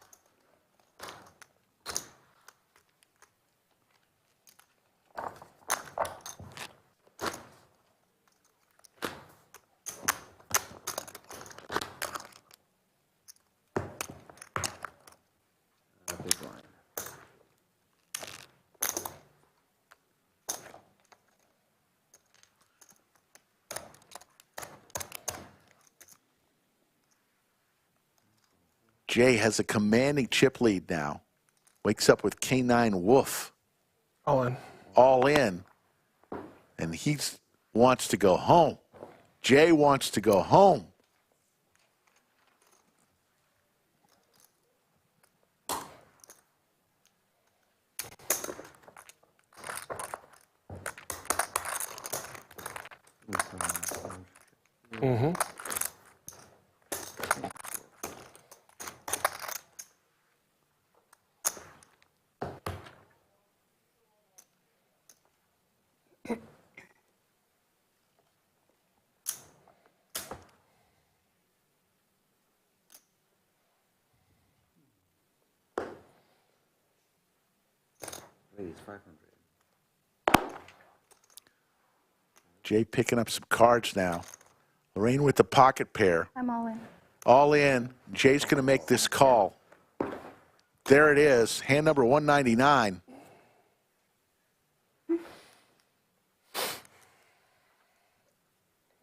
A: Jay has a commanding chip lead now. Wakes up with K9 Wolf.
O: All in.
A: All in. And he wants to go home. Jay wants to go home.
O: Mm-hmm.
B: Ladies, 500.
A: Jay picking up some cards now. Lorraine with the pocket pair.
H: I'm all in.
A: All in. Jay's going to make this call. There it is. Hand number 199.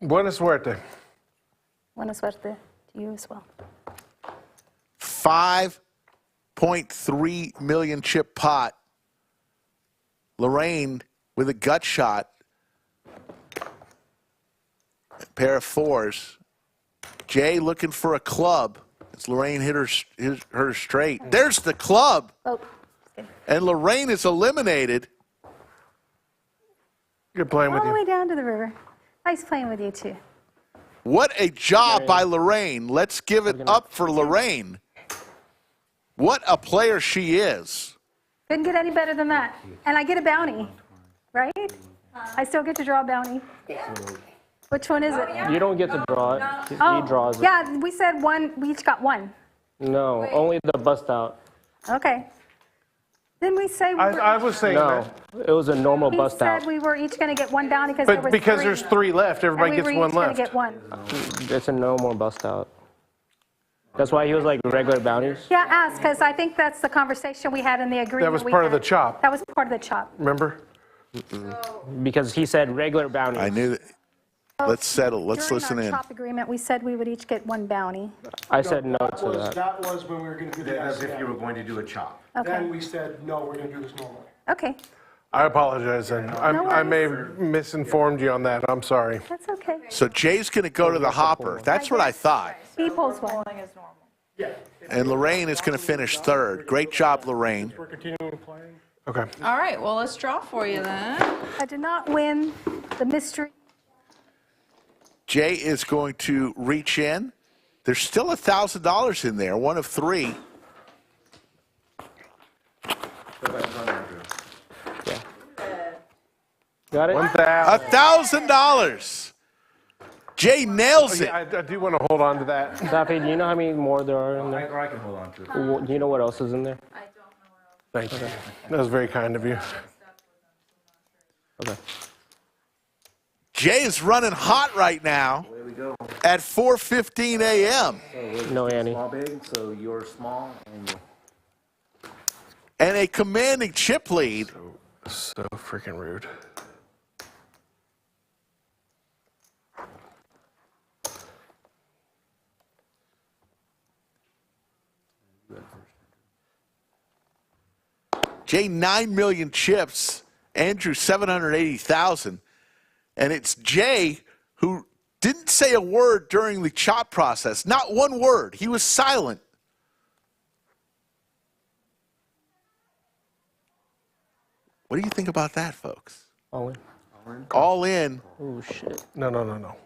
O: Buena suerte.
H: Buena suerte to you as well.
A: 5.3 million chip pot. Lorraine with a gut shot. A pair of fours. Jay looking for a club. As Lorraine hit her straight. There's the club.
H: Oh.
A: And Lorraine is eliminated.
O: Good playing
H: All the way down to the river. Nice playing with you, too.
A: What a job by Lorraine. Let's give it up for Lorraine. What a player she is.
H: Couldn't get any better than that. And I get a bounty, right? I still get to draw a bounty. Which one is it?
N: You don't get to draw it. He draws it.
H: Yeah, we said one. We each got one.
N: No, only the bust out.
H: Okay. Didn't we say we were
O: I was saying
N: No, it was a normal
H: He
N: bust
H: said
N: out.
H: we were each going to get one bounty because there
O: But
H: was
O: because
H: three.
O: there's 3 left, everybody
H: And we
O: gets
H: were
O: one
H: each gonna
O: left.
H: get one.
N: It's a no more bust out. That's why he was like regular bounties.
H: Yeah, ask, because I think that's the conversation we had in the agreement.
O: That was
H: we
O: part of
H: had.
O: the chop.
H: That was part of the chop.
O: Remember?
N: Because he said regular bounties.
A: I knew that. Let's settle. Let's
H: During
A: listen
H: our
A: in.
H: chop agreement, we said we would each get one bounty.
N: I said no to that.
J: That was when we were going to do the
B: As if
J: SCM.
B: you were going to do a chop.
H: Okay.
J: Then we said, no, we're going to do this normally.
H: Okay,
O: I apologize, then. I may have misinformed you on that. I'm sorry.
H: that's okay.
A: So Jay's going to go to the hopper. That's what I thought.
H: People's one.
A: And Lorraine is going to finish third. Great job, Lorraine.
J: We're continuing playing.
O: Okay.
K: All right, well, let's draw for you then.
H: I did not win the mystery.
A: Jay is going to reach in. There's still $1,000 in there, one of 3.
N: Got it?
A: $1,000. Jay nails it.
O: I do want to hold on to that.
N: Daffy, do you know how many more there are in there?
B: Or I can hold on to it.
N: Do you know what else is in there?
O: Thank you. That was very kind of you.
N: Okay.
A: Jay is running hot right now
B: There we go.
A: at 4:15 a.m.
N: No, Annie.
B: Small big, so you're small and
A: and a commanding chip lead.
O: So freaking rude.
A: Jay, 9 million chips. Andrew, 780,000. And it's Jay who didn't say a word during the chop process. Not one word. He was silent. What do you think about that, folks?
N: All in.
A: All in.
N: Oh, shit.
O: No.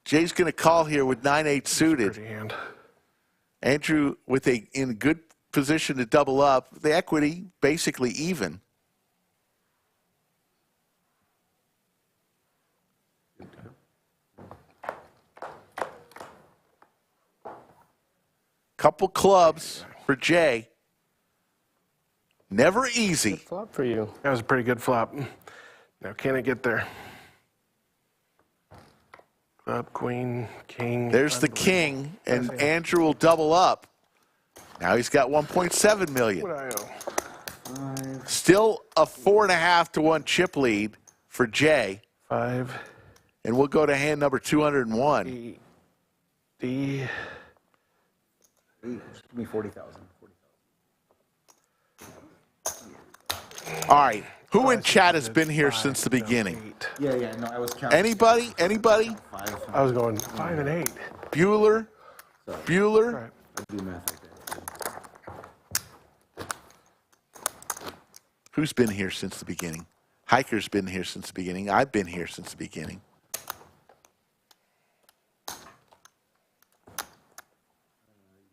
A: Jay's going to call here with 9-8 suited.
O: Pretty hand.
A: Andrew with in good position to double up. The equity basically even. Couple clubs for Jay. Never easy.
N: Flop for you.
O: That was a pretty good flop. Now, can it get there? Club, queen, king.
A: There's the king, and Andrew will double up. Now he's got 1.7 million.
O: What I owe?
A: Still a 4.5 to 1 chip lead for Jay.
O: 5.
A: And we'll go to hand number 201.
O: D.
B: Give me 40,000.
A: All right. Who in chat has been here since the beginning?
B: Yeah, no, I was counting.
A: Anybody?
O: I was going 5 and 8.
A: Bueller?
B: Sorry.
A: Bueller?
B: I do math like that.
A: Who's been here since the beginning? Hiker's been here since the beginning. I've been here since the beginning.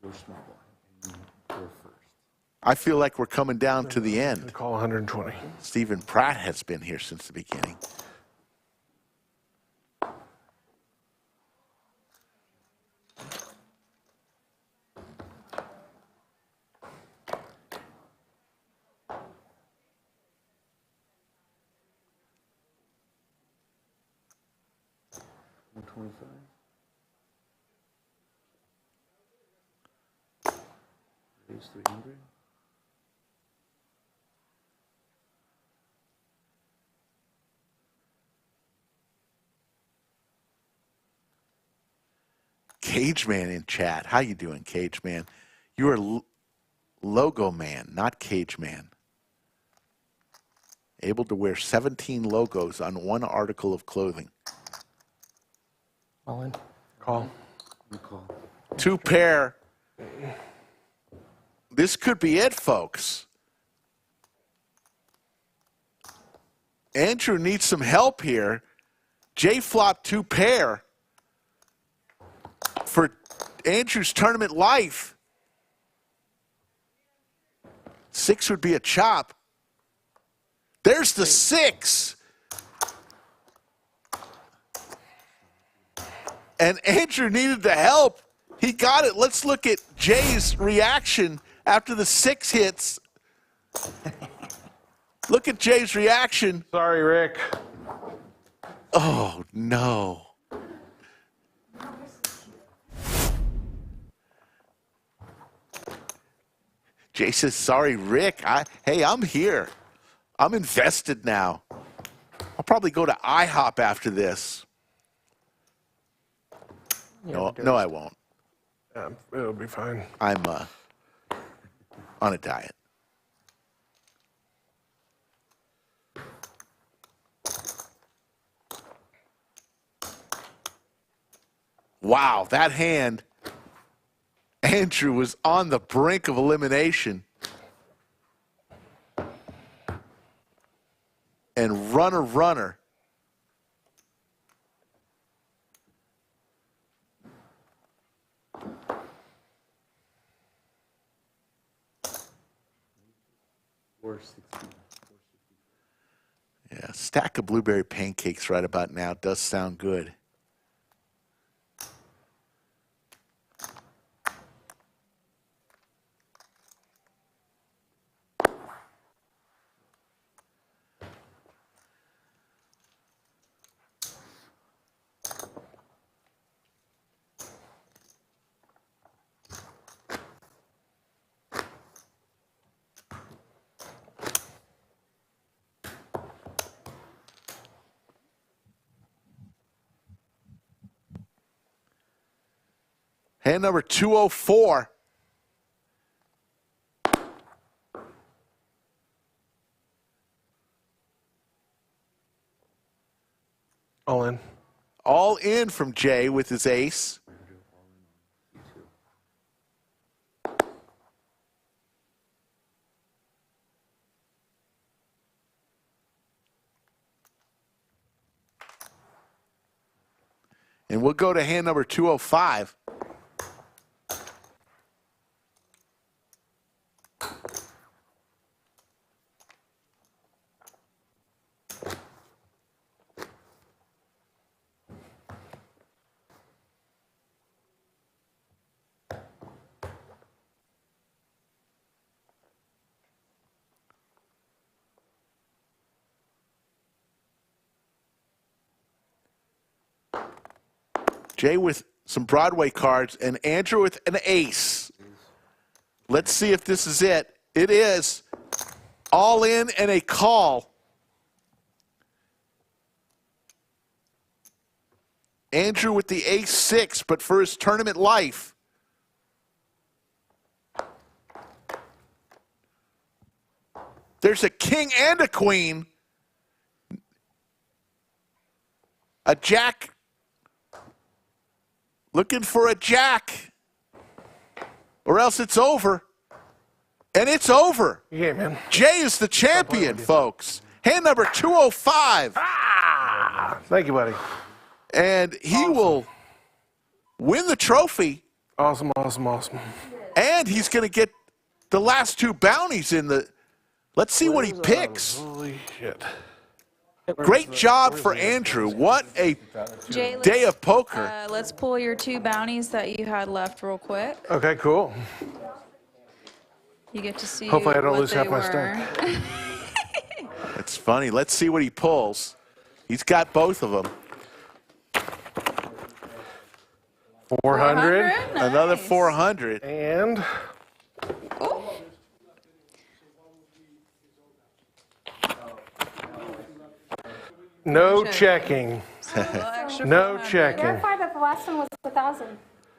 B: Go small blind. Go first.
A: I feel like we're coming down to the end.
O: Call 120.
A: Stephen Pratt has been here since the beginning.
B: Raise 300.
A: Cage Man in chat. How you doing, Cage Man? You are logo man, not Cage Man. Able to wear 17 logos on one article of clothing.
G: All in.
O: Call.
B: You call.
A: 2 pair. This could be it, folks. Andrew needs some help here. J flop 2 pair for Andrew's tournament life. 6 would be a chop. There's the 6. And Andrew needed the help. He got it. Let's look at Jay's reaction after the 6 hits. Look at Jay's reaction.
O: Sorry, Rick.
A: Oh, no. Jay says, sorry, Rick. Hey, I'm here. I'm invested now. I'll probably go to IHOP after this. No, I won't.
O: Yeah, it'll be fine.
A: I'm on a diet. Wow, that hand, Andrew was on the brink of elimination. And runner. Yeah, stack of blueberry pancakes right about now does sound good. Hand number 204.
O: All in.
A: All in from Jay with his ace. And we'll go to hand number 205. Jay with some Broadway cards and Andrew with an ace. Let's see if this is it. It is. All in and a call. Andrew with the ace 6, but for his tournament life. There's a king and a queen. A jack. Looking for a jack. Or else it's over. And it's over.
O: Yeah, man.
A: Jay is the champion, folks. Hand number 205.
O: Thank you, buddy.
A: And he will win the trophy.
O: Awesome, awesome, awesome.
A: And he's going to get the last 2 bounties in the... Let's see what he picks.
O: Holy shit.
A: Great job for Andrew. What a
K: Jay,
A: day of poker.
K: Let's pull your 2 bounties that you had left real quick.
O: Okay, cool.
K: You get to see.
O: Hopefully I don't
K: what
O: lose
K: they
O: half my
K: were.
O: stack.
A: That's funny. Let's see what he pulls. He's got both of them.
O: 400.
K: Nice.
A: Another 400.
O: And no checking. No checking.
H: Verify that the last one was 1,000.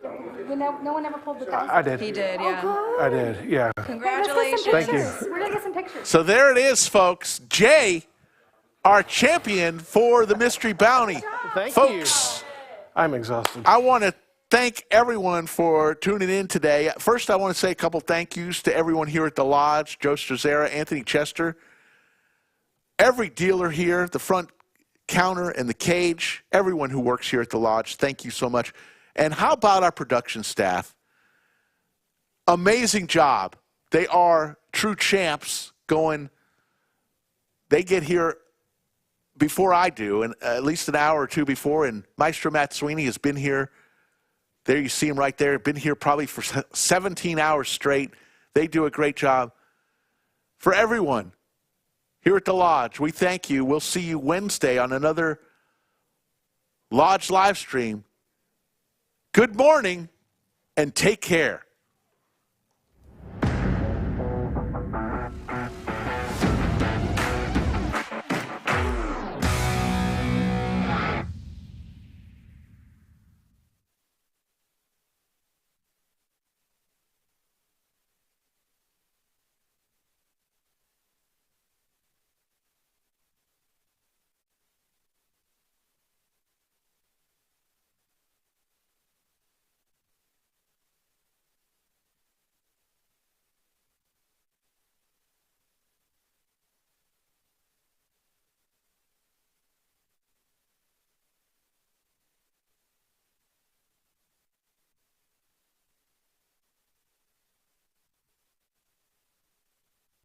H: No one ever pulled the 1,000.
O: I did.
K: He did, yeah.
H: Oh,
O: I did, yeah.
K: Congratulations.
O: Thank you.
H: We're going to get some pictures.
A: So there it is, folks. Jay, our champion for the mystery bounty.
O: Thank
A: folks,
O: you. I'm exhausted.
A: I want to thank everyone for tuning in today. First, I want to say a couple thank yous to everyone here at the Lodge, Joe Strazera, Anthony Chester, every dealer here, the front counter and the cage, everyone who works here at the Lodge, thank you so much. And how about our production staff? Amazing job. They are true champs going, they get here before I do, and at least an hour or 2 before, and Maestro Matt Sweeney has been here. There you see him right there, been here probably for 17 hours straight. They do a great job. For everyone here at the Lodge, we thank you. We'll see you Wednesday on another Lodge live stream. Good morning and take care.